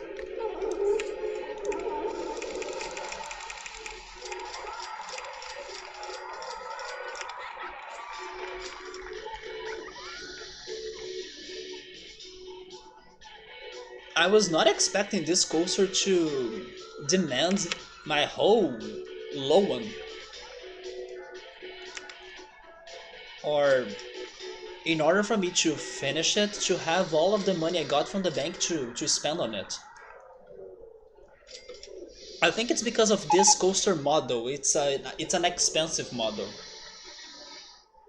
I was not expecting this coaster to demand my whole loan. Or in order for me to finish it, to have all of the money I got from the bank to spend on it. I think it's because of this coaster model. It's an expensive model,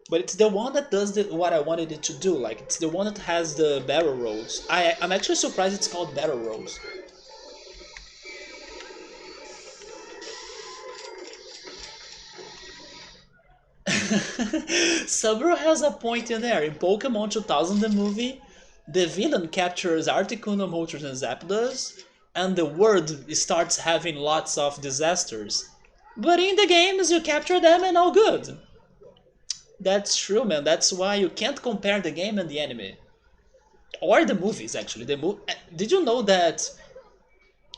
but it's the one that does what I wanted it to do. Like it's the one that has the barrel rolls. I'm actually surprised it's called barrel rolls. Saburo has a point in there. In Pokemon 2000, the movie, the villain captures Articuno, Moltres, and Zapdos, and the world starts having lots of disasters. But in the games, you capture them and all good. That's true, man. That's why you can't compare the game and the anime. Or the movies, actually. Did you know that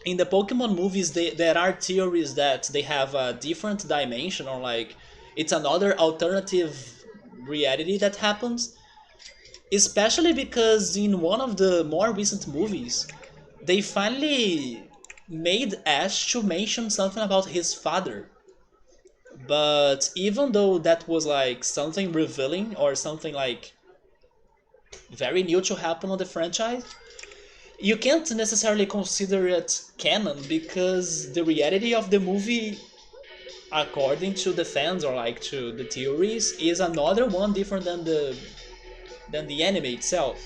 in the Pokemon movies, there are theories that they have a different dimension or like it's another alternative reality that happens? Especially because in one of the more recent movies, they finally made Ash to mention something about his father. But even though that was like something revealing or something like very new to happen on the franchise, you can't necessarily consider it canon because the reality of the movie, according to the fans or like to the theories, is another one different than the anime itself.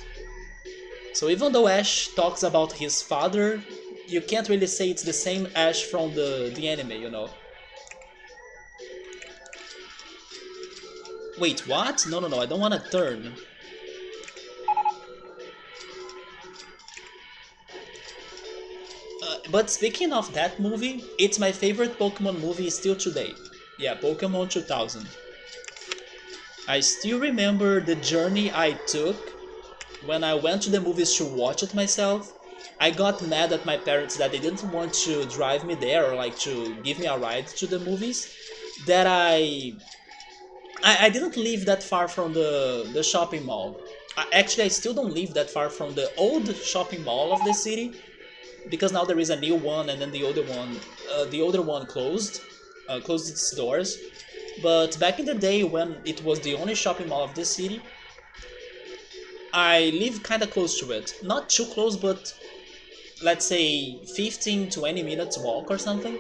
So even though Ash talks about his father, you can't really say it's the same Ash from the anime, you know. Wait, what? No, no, no, I don't want to turn. But speaking of that movie, it's my favorite Pokemon movie still today. Yeah, Pokemon 2000. I still remember the journey I took when I went to the movies to watch it myself. I got mad at my parents that they didn't want to drive me there or like to give me a ride to the movies. That I didn't live that far from the shopping mall. Actually, I still don't live that far from the old shopping mall of the city because now there is a new one and then the older one closed its doors. But back in the day when it was the only shopping mall of the city, I live kind of close to it. Not too close, but let's say 15-20 minutes walk or something.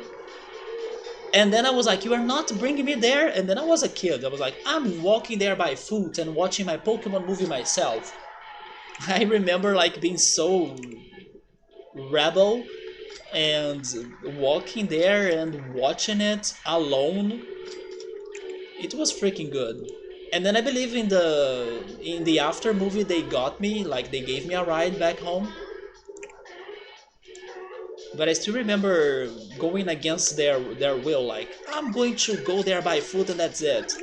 And then I was like, you are not bringing me there? And then I was a kid. I was like, I'm walking there by foot and watching my Pokemon movie myself. I remember like being so rebel and walking there and watching it alone. It was freaking good. And then I believe in the after movie they got me, like they gave me a ride back home. But I still remember going against their will, like I'm going to go there by foot and that's it.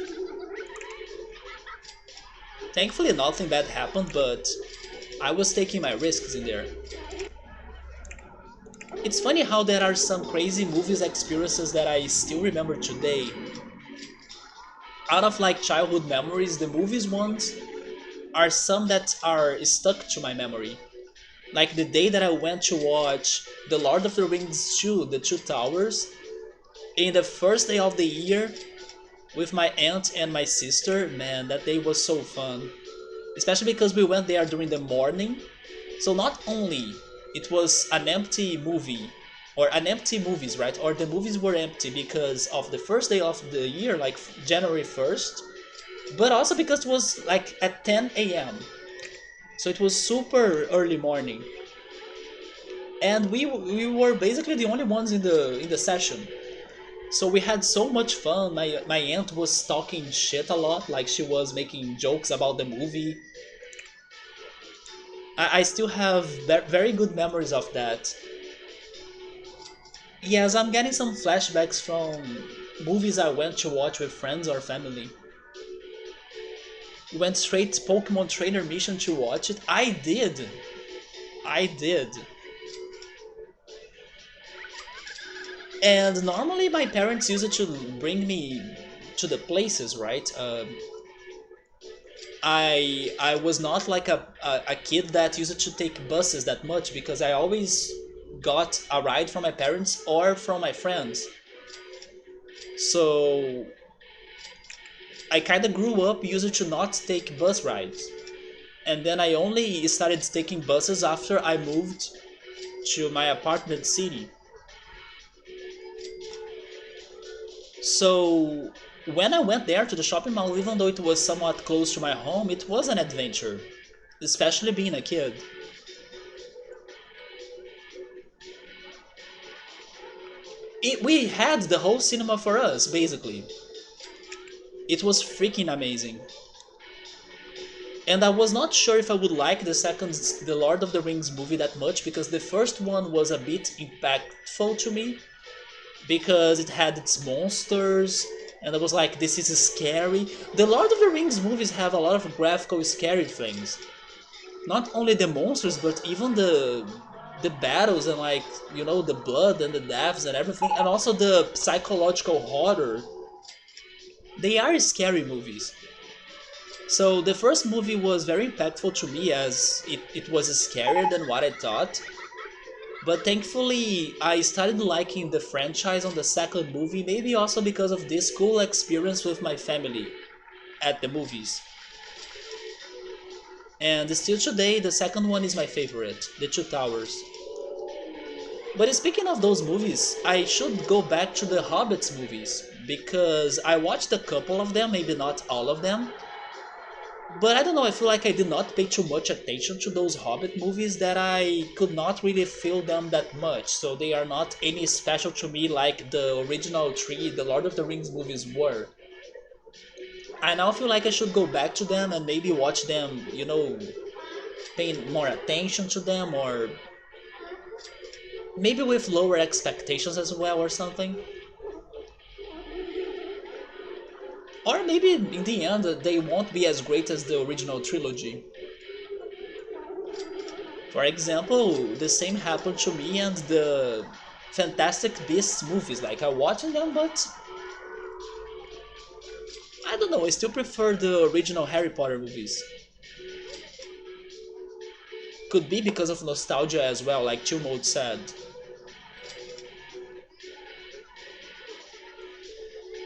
Thankfully nothing bad happened, but I was taking my risks in there. It's funny how there are some crazy movies experiences that I still remember today. Out of like childhood memories, the movies ones are some that are stuck to my memory. Like the day that I went to watch The Lord of the Rings 2, The Two Towers, in the first day of the year with my aunt and my sister, man, that day was so fun. Especially because we went there during the morning. So not only it was an empty movie, or an empty movies, right? Or the movies were empty because of the first day of the year, like January 1st, but also because it was like at 10 a.m. So it was super early morning. And we were basically the only ones in the session. So we had so much fun. My aunt was talking shit a lot, like she was making jokes about the movie. I still have very good memories of that. Yes, I'm getting some flashbacks from movies I went to watch with friends or family. We went straight to Pokemon Trainer Mission to watch it. I did. I did. And normally my parents used to bring me to the places, right? I was not like a kid that used to take buses that much because I always got a ride from my parents or from my friends. So I kind of grew up used to not take bus rides. And then I only started taking buses after I moved to my apartment city. So when I went there to the shopping mall, even though it was somewhat close to my home, it was an adventure, especially being a kid. We had the whole cinema for us, basically. It was freaking amazing. And I was not sure if I would like the Lord of the Rings movie that much because the first one was a bit impactful to me because it had its monsters and I was like, this is scary. The Lord of the Rings movies have a lot of graphical scary things. Not only the monsters but even the battles and like, the blood and the deaths and everything and also the psychological horror. They are scary movies. So the first movie was very impactful to me as it was scarier than what I thought. But thankfully, I started liking the franchise on the second movie, maybe also because of this cool experience with my family at the movies. And still today, the second one is my favorite, The Two Towers. But speaking of those movies, I should go back to the Hobbits movies because I watched a couple of them, maybe not all of them, but I don't know, I feel like I did not pay too much attention to those Hobbit movies that I could not really feel them that much, so they are not any special to me like the original three, the Lord of the Rings movies were. I now feel like I should go back to them and maybe watch them, paying more attention to them or maybe with lower expectations as well or something. Or maybe in the end they won't be as great as the original trilogy. For example, the same happened to me and the Fantastic Beasts movies. Like, I watched them, but I don't know, I still prefer the original Harry Potter movies. Could be because of nostalgia as well, like Chill Mode said.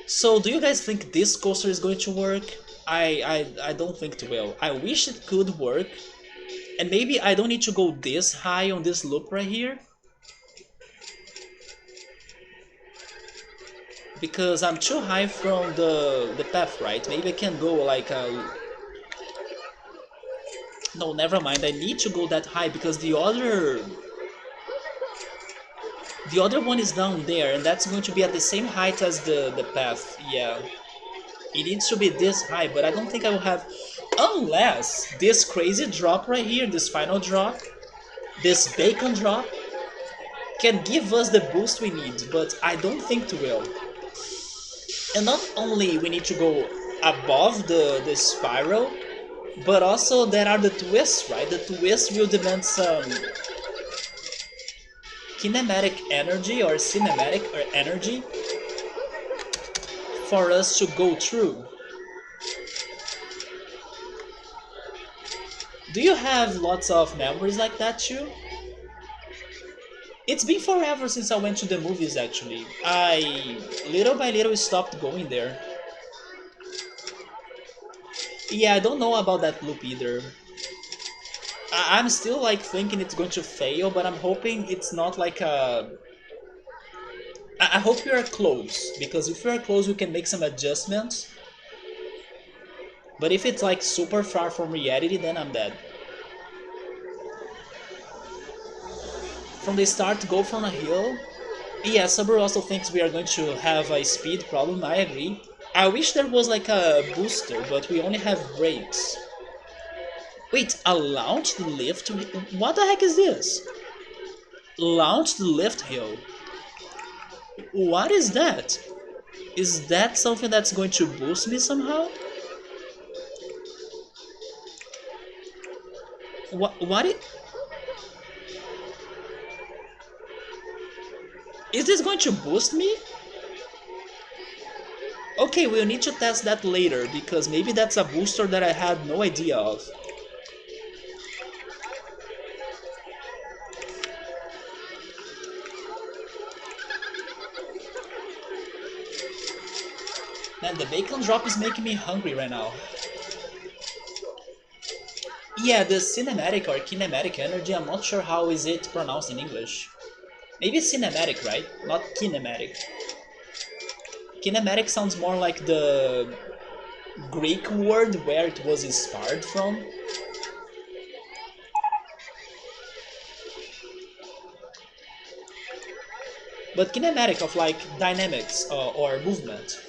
So, do you guys think this coaster is going to work? I don't think it will. I wish it could work, and maybe I don't need to go this high on this loop right here, because I'm too high from the path, right? Maybe I can go like a... No, never mind. I need to go that high because the other one is down there, and that's going to be at the same height as the path. Yeah, it needs to be this high, but I don't think I will have, unless this crazy drop right here, this final drop, this bacon drop, can give us the boost we need. But I don't think it will. And not only we need to go above the spiral, but also there are the twists, right? The twist will demand some kinematic energy or cinematic or energy for us to go through. Do you have lots of memories like that too? It's been forever since I went to the movies actually. I little by little stopped going there. Yeah, I don't know about that loop either. I'm still like thinking it's going to fail, but I'm hoping it's not like a... I hope we are close, because if we are close we can make some adjustments. But if it's like super far from reality, then I'm dead. From the start, go from a hill. Yeah, Subaru also thinks we are going to have a speed problem, I agree. I wish there was like a booster, but we only have brakes. Wait, a launched lift? What the heck is this? Launched lift hill? What is that? Is that something that's going to boost me somehow? What is this going to boost me? Okay, we'll need to test that later, because maybe that's a booster that I had no idea of. Man, the bacon drop is making me hungry right now. Yeah, the cinematic or kinematic energy, I'm not sure how is it pronounced in English. Maybe cinematic, right? Not kinematic. Kinematic sounds more like the Greek word where it was inspired from. But kinematic of like dynamics or movement.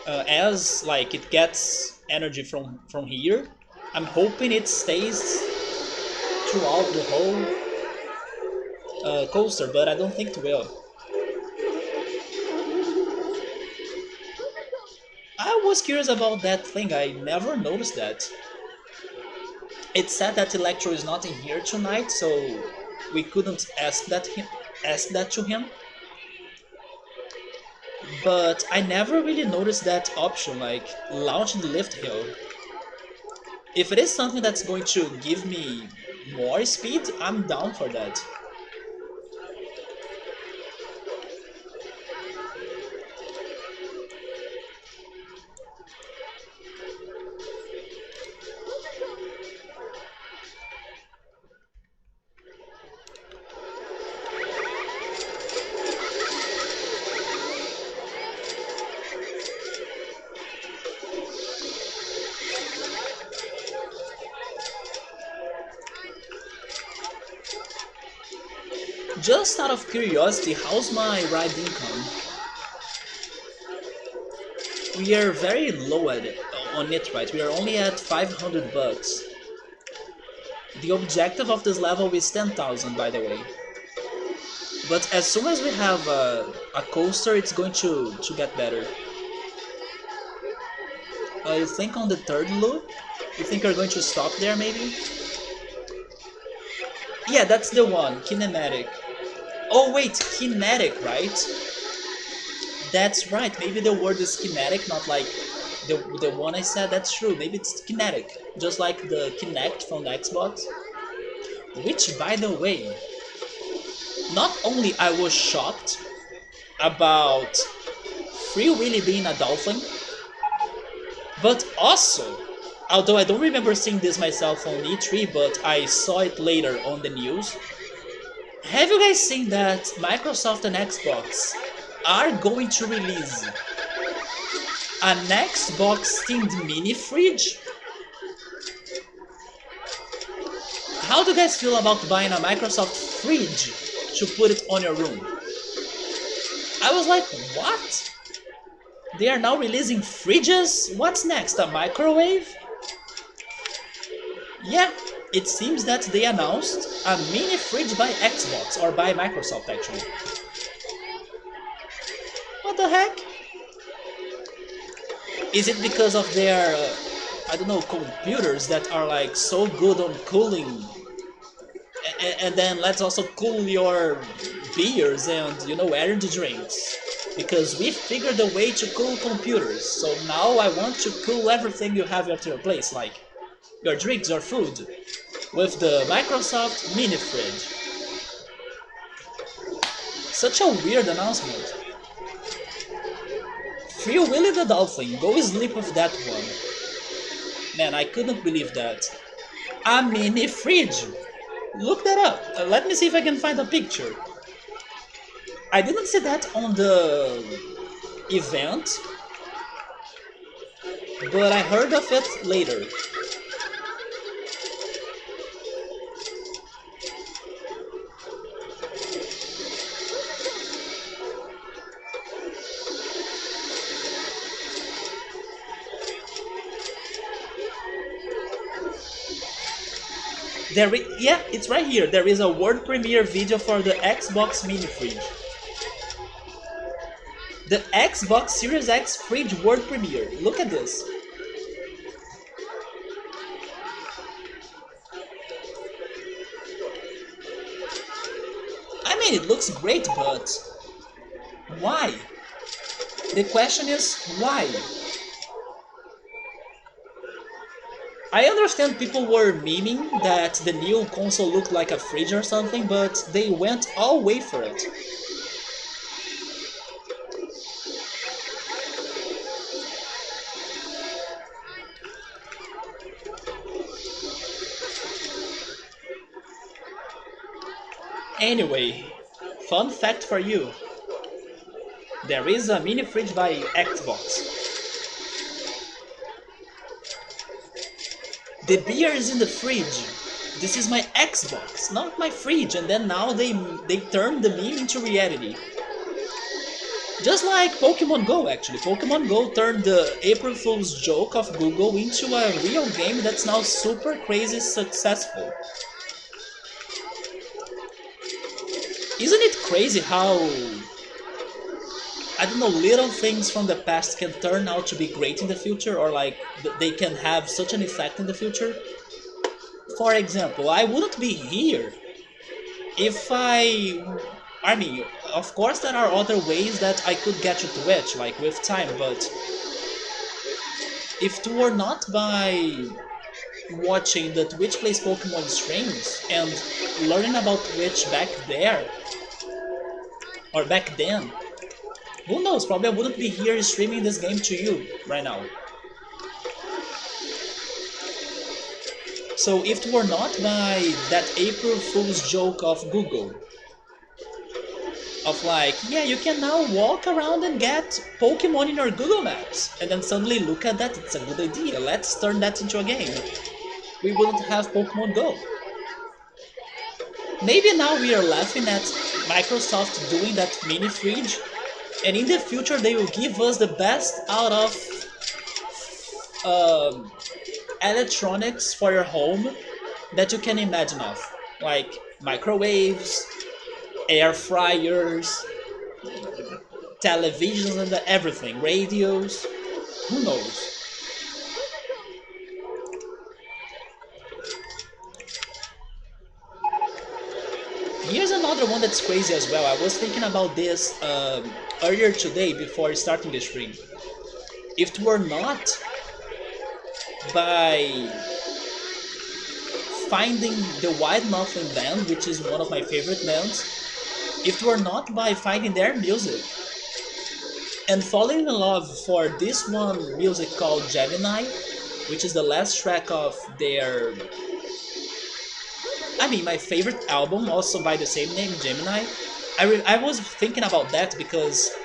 As like it gets energy from here, I'm hoping it stays throughout the whole coaster, but I don't think it will. I was curious about that thing. I never noticed that. It said that Electro is not in here tonight, so we couldn't ask that to him. But I never really noticed that option, like launching the lift hill. If it is something that's going to give me more speed, I'm down for that. Just out of curiosity, how's my ride income? We are very low at it, on it, right? We are only at 500 bucks. The objective of this level is 10,000, by the way. But as soon as we have a coaster, it's going to get better. You think on the third loop? You think you're going to stop there, maybe? Yeah, that's the one, kinematic. Oh wait, kinetic, right? That's right, maybe the word is kinetic, not like the one I said. That's true, maybe it's kinetic. Just like the Kinect from the Xbox. Which, by the way, not only I was shocked about Free Willy being a dolphin, but also, although I don't remember seeing this myself on E3, but I saw it later on the news. Have you guys seen that Microsoft and Xbox are going to release an Xbox themed mini fridge? How do you guys feel about buying a Microsoft fridge to put it on your room? I was like, what? They are now releasing fridges? What's next, a microwave? Yeah, it seems that they announced a mini fridge by Xbox, or by Microsoft actually. What the heck? Is it because of their, I don't know, computers that are like so good on cooling? And then let's also cool your beers and, you know, energy drinks. Because we figured a way to cool computers, so now I want to cool everything you have at your place, like your drinks, your food, with the Microsoft mini fridge. Such a weird announcement. Free Willy the Dolphin, go sleep with that one. Man, I couldn't believe that. A mini fridge! Look that up. Let me see if I can find a picture. I didn't see that on the event, but I heard of it later. Yeah, it's right here. There is a world premiere video for the Xbox mini fridge. The Xbox Series X fridge world premiere. Look at this. I mean, it looks great, but why? The question is, why? I understand people were memeing that the new console looked like a fridge or something, but they went all way for it. Anyway, fun fact for you. There is a mini fridge by Xbox. The beer is in the fridge. This is my Xbox, not my fridge. And then now they turned the meme into reality. Just like Pokemon Go, actually. Pokemon Go turned the April Fool's joke of Google into a real game that's now super crazy successful. Isn't it crazy how, I don't know, little things from the past can turn out to be great in the future, or like they can have such an effect in the future? For example, I wouldn't be here if I mean, of course there are other ways that I could get to Twitch, like with time, but if it were not by watching the Twitch Plays Pokemon streams and learning about Twitch back there, or back then, who knows, probably I wouldn't be here streaming this game to you right now. So if it were not by that April Fool's joke of Google, of like, yeah, you can now walk around and get Pokemon in your Google Maps, and then suddenly look at that, it's a good idea, let's turn that into a game, we wouldn't have Pokemon Go. Maybe now we are laughing at Microsoft doing that mini fridge, and in the future they will give us the best out of electronics for your home that you can imagine of, like microwaves, air fryers, televisions and everything, radios, who knows. Here's another one that's crazy as well. I was thinking about this earlier today before starting the stream. If it were not by finding the White Nothing Band, which is one of my favorite bands, if it were not by finding their music and falling in love for this one music called Gemini, which is the last track of their, my favorite album, also by the same name, Gemini. I was thinking about that because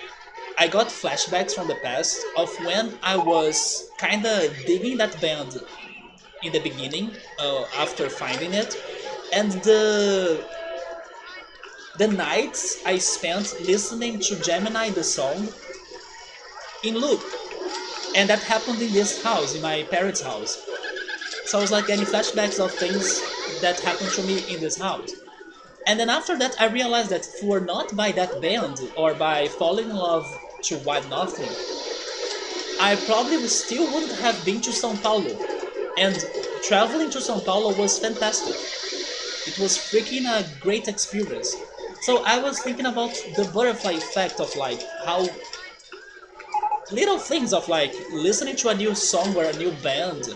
I got flashbacks from the past of when I was kinda digging that band in the beginning, after finding it, and the nights I spent listening to Gemini the song in loop, and that happened in this house, in my parents' house. So I was like getting flashbacks of things that happened to me in this house. And then after that I realized that if it were not by that band or by falling in love to White Nothing, I probably still wouldn't have been to São Paulo. And traveling to São Paulo was fantastic. It was freaking a great experience. So I was thinking about the butterfly effect of like how little things of like listening to a new song or a new band,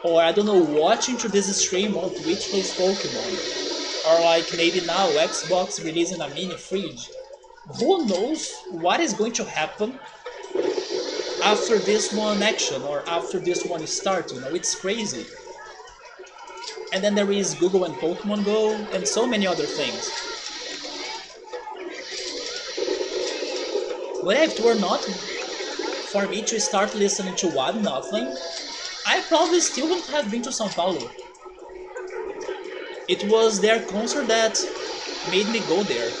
or I don't know, watching to this stream on Twitch Plays Pokemon, or like maybe now Xbox releasing a mini fridge. Who knows what is going to happen after this one action or after this one start, it's crazy. And then there is Google and Pokemon Go and so many other things. But if it were not for me to start listening to What Nothing, I probably still wouldn't have been to São Paulo. It was their concert that made me go there.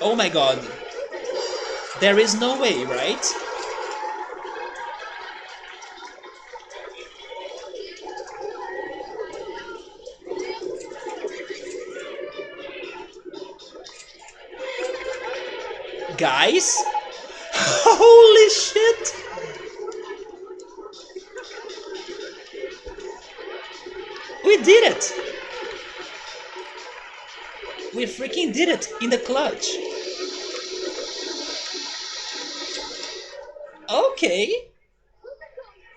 Oh my god. There is no way, right? Guys? Holy shit! We did it! We freaking did it in the clutch! Okay!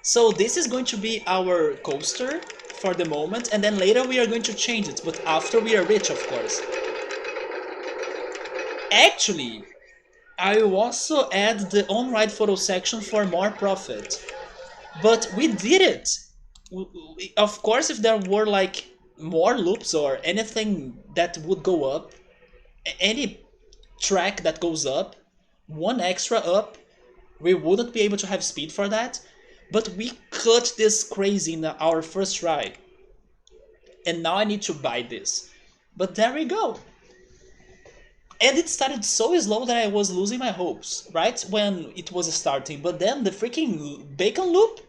So this is going to be our coaster for the moment, and then later we are going to change it, but after we are rich, of course. Actually, I will also add the on-ride photo section for more profit. But we did it. Of course, if there were like more loops or anything that would go up, any track that goes up, one extra up, we wouldn't be able to have speed for that. But we cut this crazy in our first try, and now I need to buy this. But there we go. And it started so slow that I was losing my hopes right when it was starting. But then the freaking bacon loop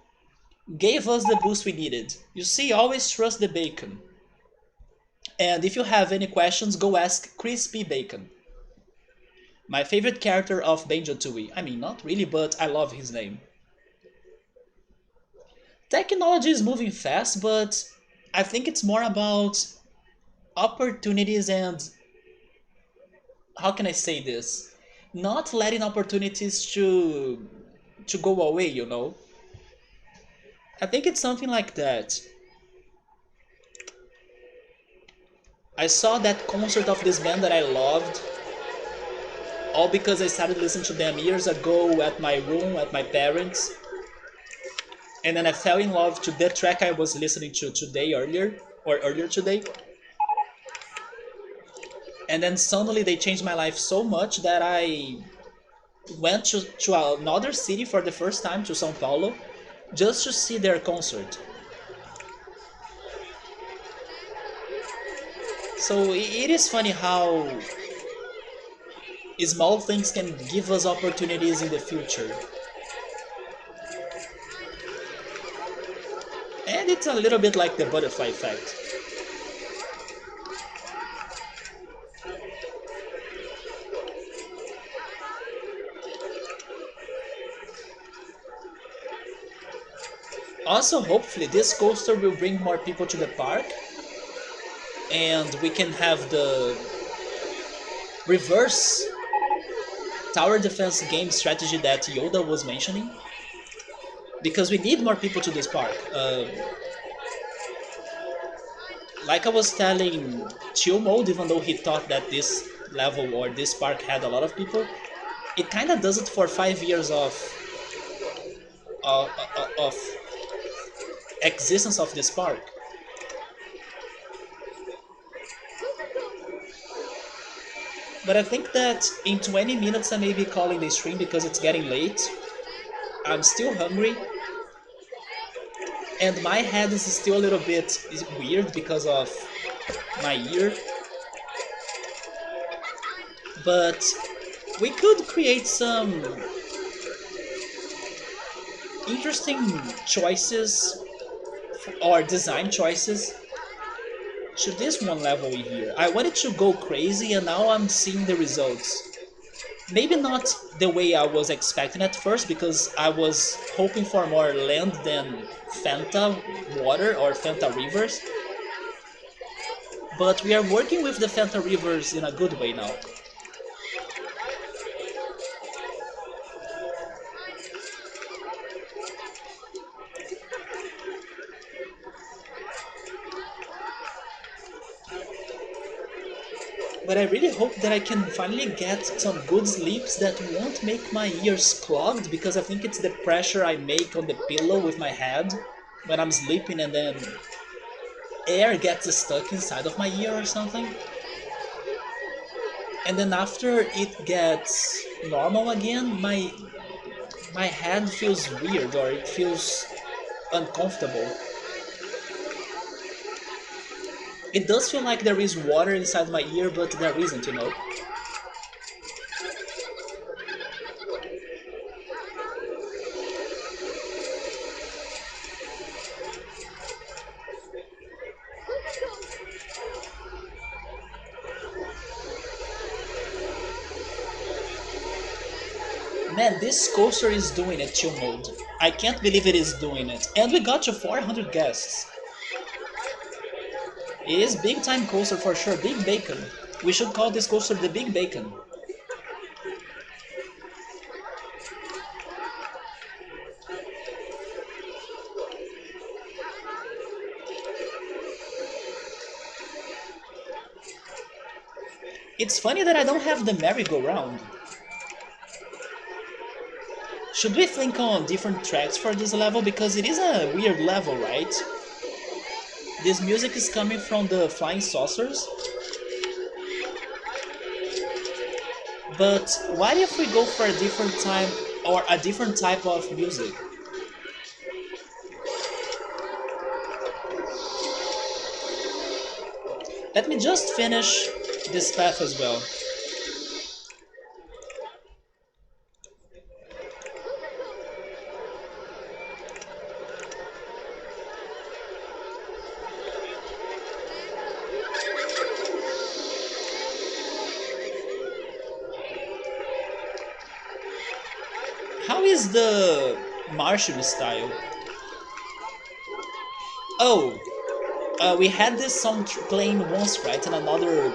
gave us the boost we needed. You see, always trust the bacon. And if you have any questions, go ask Crispy Bacon, my favorite character of Banjo-Tooie. I mean, not really, but I love his name. Technology is moving fast, but I think it's more about opportunities and how can I say this? Not letting opportunities to go away, you know? I think it's something like that. I saw that concert of this band that I loved, all because I started listening to them years ago at my room, at my parents', and then I fell in love to the track I was listening to today earlier today. And then suddenly they changed my life so much that I went to another city for the first time, to São Paulo, just to see their concert. So it is funny how small things can give us opportunities in the future. And it's a little bit like the butterfly effect. Also, hopefully, this coaster will bring more people to the park, and we can have the reverse tower defense game strategy that Yoda was mentioning, because we need more people to this park. Like I was telling Chill Mode, even though he thought that this level or this park had a lot of people, it kind of does it for 5 years of existence of this park. But I think that in 20 minutes I may be calling the stream because it's getting late. I'm still hungry, and my head is still a little bit weird because of my ear. But we could create some interesting choices or design choices to this one level here. I wanted to go crazy and now I'm seeing the results. Maybe not the way I was expecting at first because I was hoping for more land than Fanta water or Fanta rivers. But we are working with the Fanta rivers in a good way now. But I really hope that I can finally get some good sleeps that won't make my ears clogged, because I think it's the pressure I make on the pillow with my head when I'm sleeping and then air gets stuck inside of my ear or something. And then after it gets normal again, my head feels weird or it feels uncomfortable. It does feel like there is water inside my ear, but there isn't, you know. Man, this coaster is doing it, chill mode. I can't believe it is doing it. And we got to 400 guests. It is big time coaster for sure, big bacon. We should call this coaster the Big Bacon. It's funny that I don't have the merry-go-round. Should we think on different tracks for this level? Because it is a weird level, right? This music is coming from the flying saucers. But what if we go for a different time or a different type of music? Let me just finish this path as well. How is the Martian style? Oh, we had this song playing once, right? In another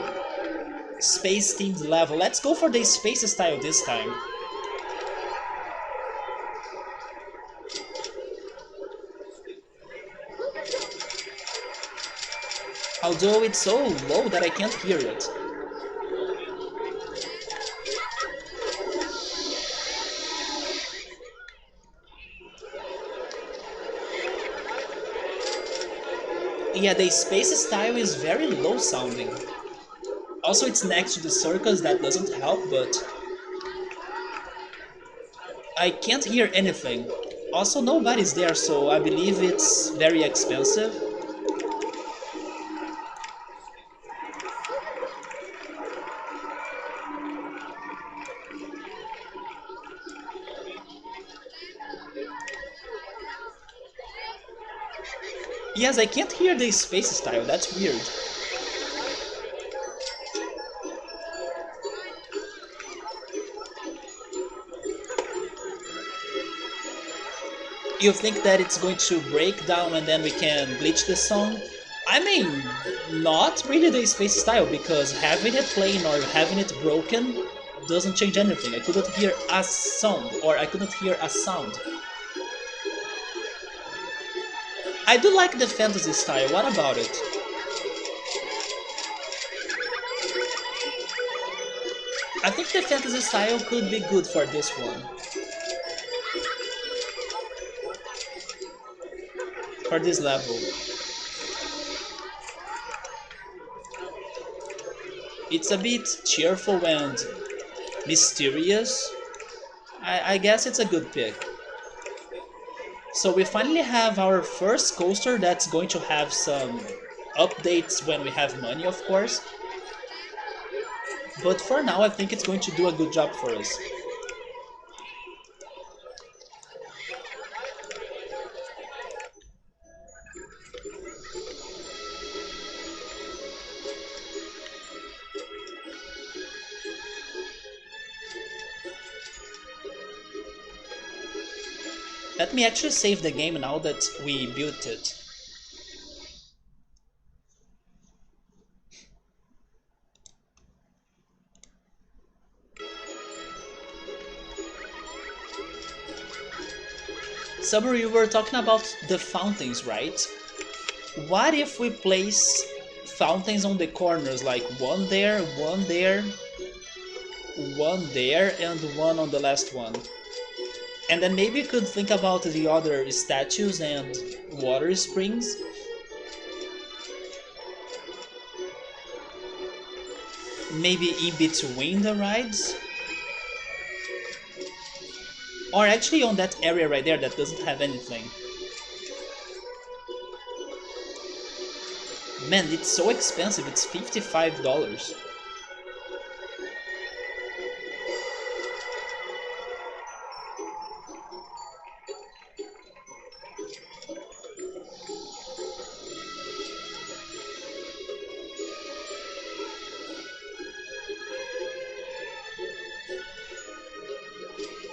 space-themed level. Let's go for the space style this time. Although it's so low that I can't hear it. Yeah, the space style is very low sounding. Also, it's next to the circus, that doesn't help, but I can't hear anything. Also, nobody's there, so I believe it's very expensive. Yes, I can't hear the space style, that's weird. You think that it's going to break down and then we can glitch the song? I mean, not really the space style, because having it playing or having it broken doesn't change anything. I couldn't hear a sound, or I couldn't hear a sound. I do like the fantasy style, what about it? I think the fantasy style could be good for this one. For this level. It's a bit cheerful and mysterious. I guess it's a good pick. So we finally have our first coaster that's going to have some updates when we have money, of course. But for now, I think it's going to do a good job for us. Let me actually save the game now that we built it. Saber, you were talking about the fountains, right? What if we place fountains on the corners, like one there, one there, one there, and one on the last one? And then maybe you could think about the other statues and water springs. Maybe in between the rides? Or actually on that area right there that doesn't have anything. Man, it's so expensive, it's $55.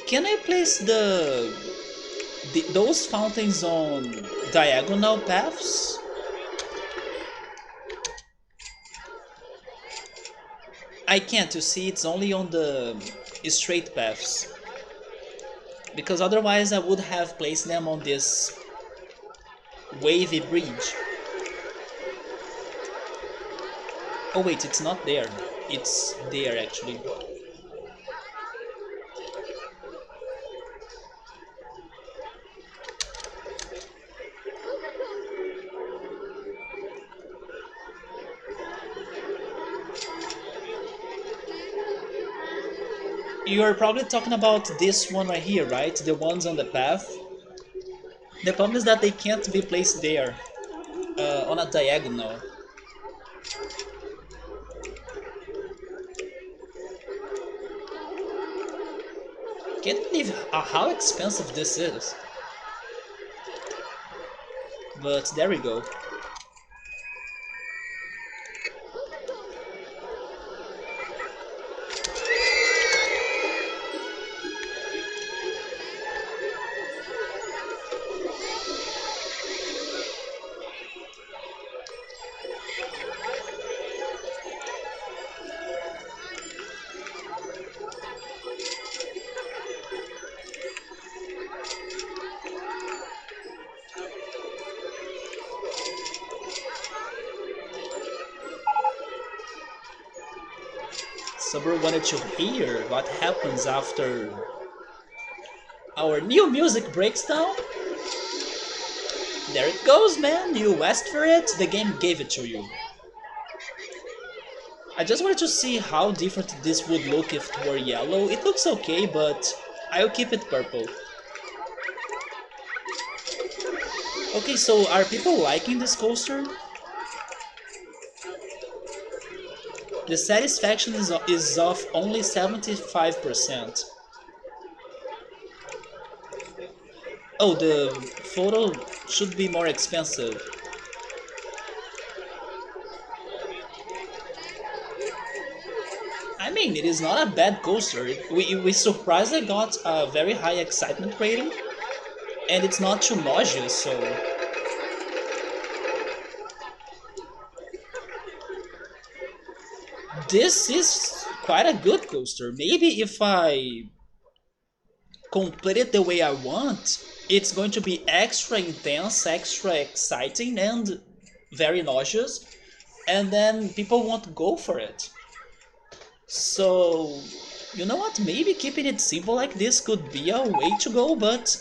Can I place those fountains on diagonal paths? I can't, you see, it's only on the straight paths. Because otherwise I would have placed them on this wavy bridge. Oh wait, it's not there. It's there actually. You're probably talking about this one right here, right? The ones on the path. The problem is that they can't be placed there, on a diagonal. Can't believe how expensive this is. But there we go. Someone wanted to hear what happens after our new music breaks down. There it goes, man. You asked for it, the game gave it to you. I just wanted to see how different this would look if it were yellow. It looks okay, but I'll keep it purple. Okay, so are people liking this coaster? The satisfaction is of only 75%. Oh, the photo should be more expensive. I mean, it is not a bad coaster. We surprisingly got a very high excitement rating, and it's not too nauseous, so... This is quite a good coaster. Maybe if I complete it the way I want, it's going to be extra intense, extra exciting, and very nauseous, and then people won't go for it. So, you know what? Maybe keeping it simple like this could be a way to go, but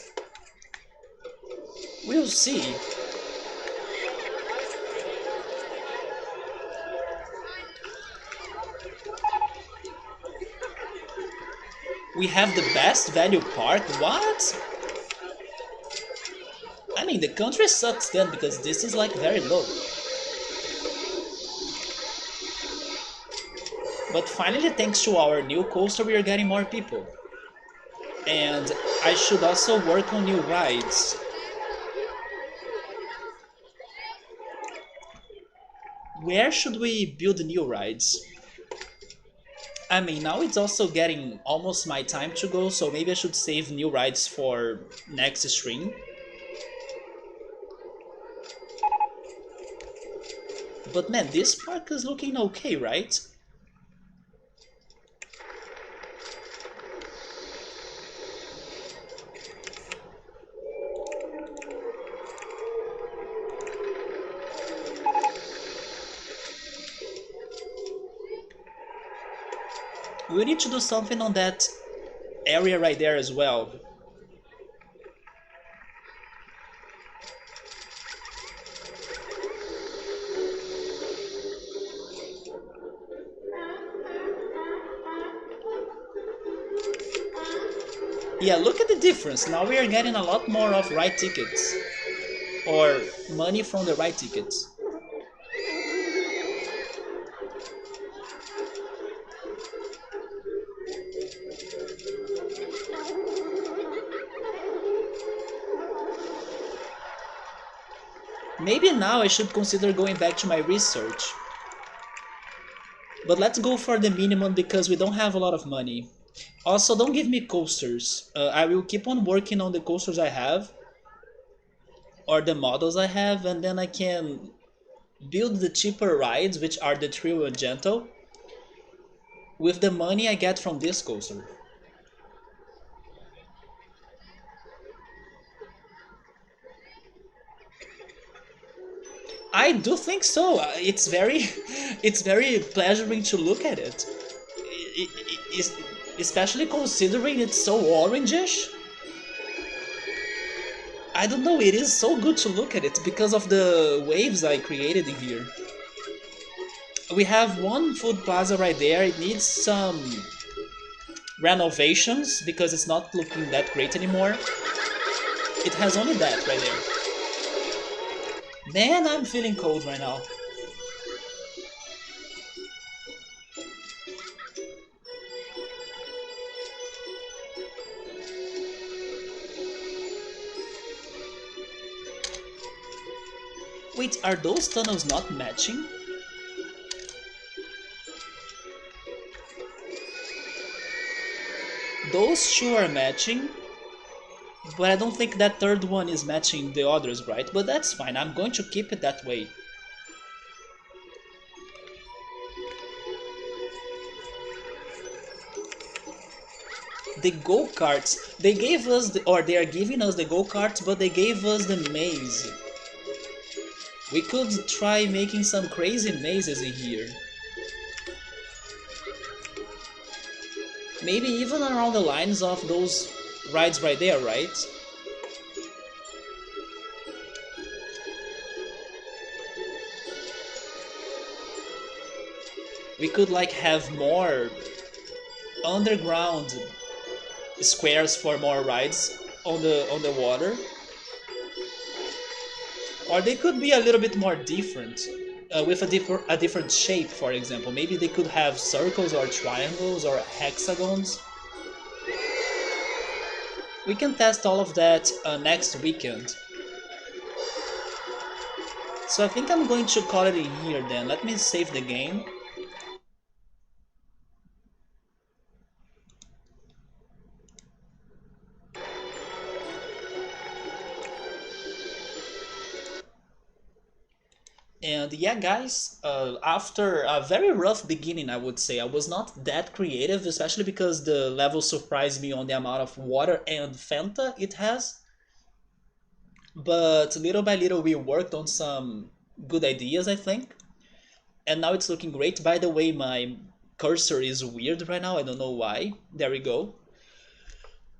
we'll see. We have the best value park? What? I mean, the country sucks then because this is like very low. But finally, thanks to our new coaster, we are getting more people. And I should also work on new rides. Where should we build new rides? I mean, now it's also getting almost my time to go, so maybe I should save new rides for next stream. But man, this park is looking okay, right? We need to do something on that area right there as well. Yeah, look at the difference. Now we are getting a lot more of ride tickets. Or money from the ride tickets. Maybe now I should consider going back to my research. But let's go for the minimum because we don't have a lot of money. Also, don't give me coasters. I will keep on working on the coasters I have. Or the models I have, and then I can build the cheaper rides, which are the Thrill and Gentle, with the money I get from this coaster. I do think so. It's very pleasuring to look at it. Especially considering it's so orangish. I don't know, it is so good to look at it because of the waves I created in here. We have one food plaza right there. It needs some renovations because it's not looking that great anymore. It has only that right there. Man, I'm feeling cold right now. Wait, are those tunnels not matching? Those two are matching, but I don't think that third one is matching the others, right? But that's fine, I'm going to keep it that way. The go-karts, they gave us, or they are giving us the go-karts, but they gave us the maze. We could try making some crazy mazes in here. Maybe even around the lines of those rides right there, right? We could like have more underground squares for more rides on the water, or they could be a little bit more different, with a different shape. For example, maybe they could have circles or triangles or hexagons. We can test all of that next weekend. So I think I'm going to call it a year then. Let me save the game. And yeah, guys, after a very rough beginning, I would say, I was not that creative, especially because the level surprised me on the amount of water and Fanta it has. But little by little, we worked on some good ideas, I think. And now it's looking great. By the way, my cursor is weird right now. I don't know why. There we go.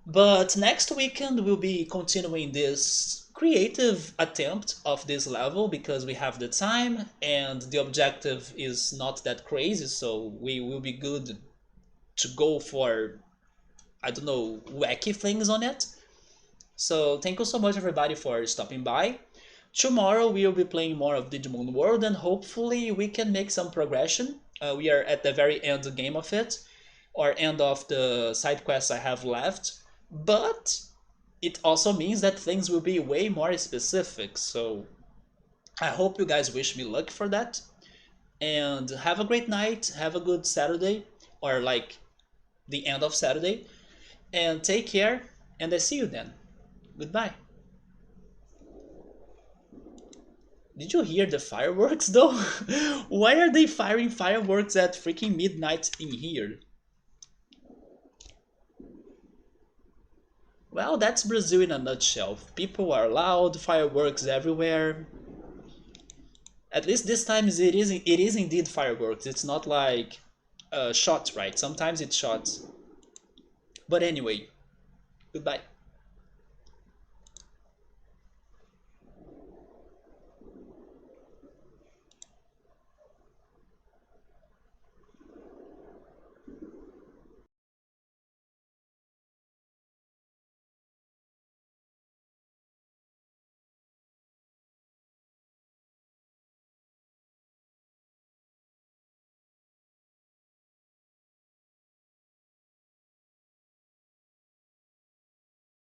But next weekend we'll be continuing this creative attempt of this level because we have the time and the objective is not that crazy, so we will be good to go for, I don't know, wacky things on it. So thank you so much everybody for stopping by. Tomorrow we will be playing more of Digimon World and hopefully we can make some progression. We are at the very end game of it, or end of the side quests I have left. But it also means that things will be way more specific. So I hope you guys wish me luck for that. And have a great night. Have a good Saturday, or like the end of Saturday. And take care. And I see you then. Goodbye. Did you hear the fireworks though? Why are they firing fireworks at freaking midnight in here? Well, that's Brazil in a nutshell. People are loud, fireworks everywhere. At least this time it is indeed fireworks. It's not like shots, right? Sometimes it's shots. But anyway, goodbye.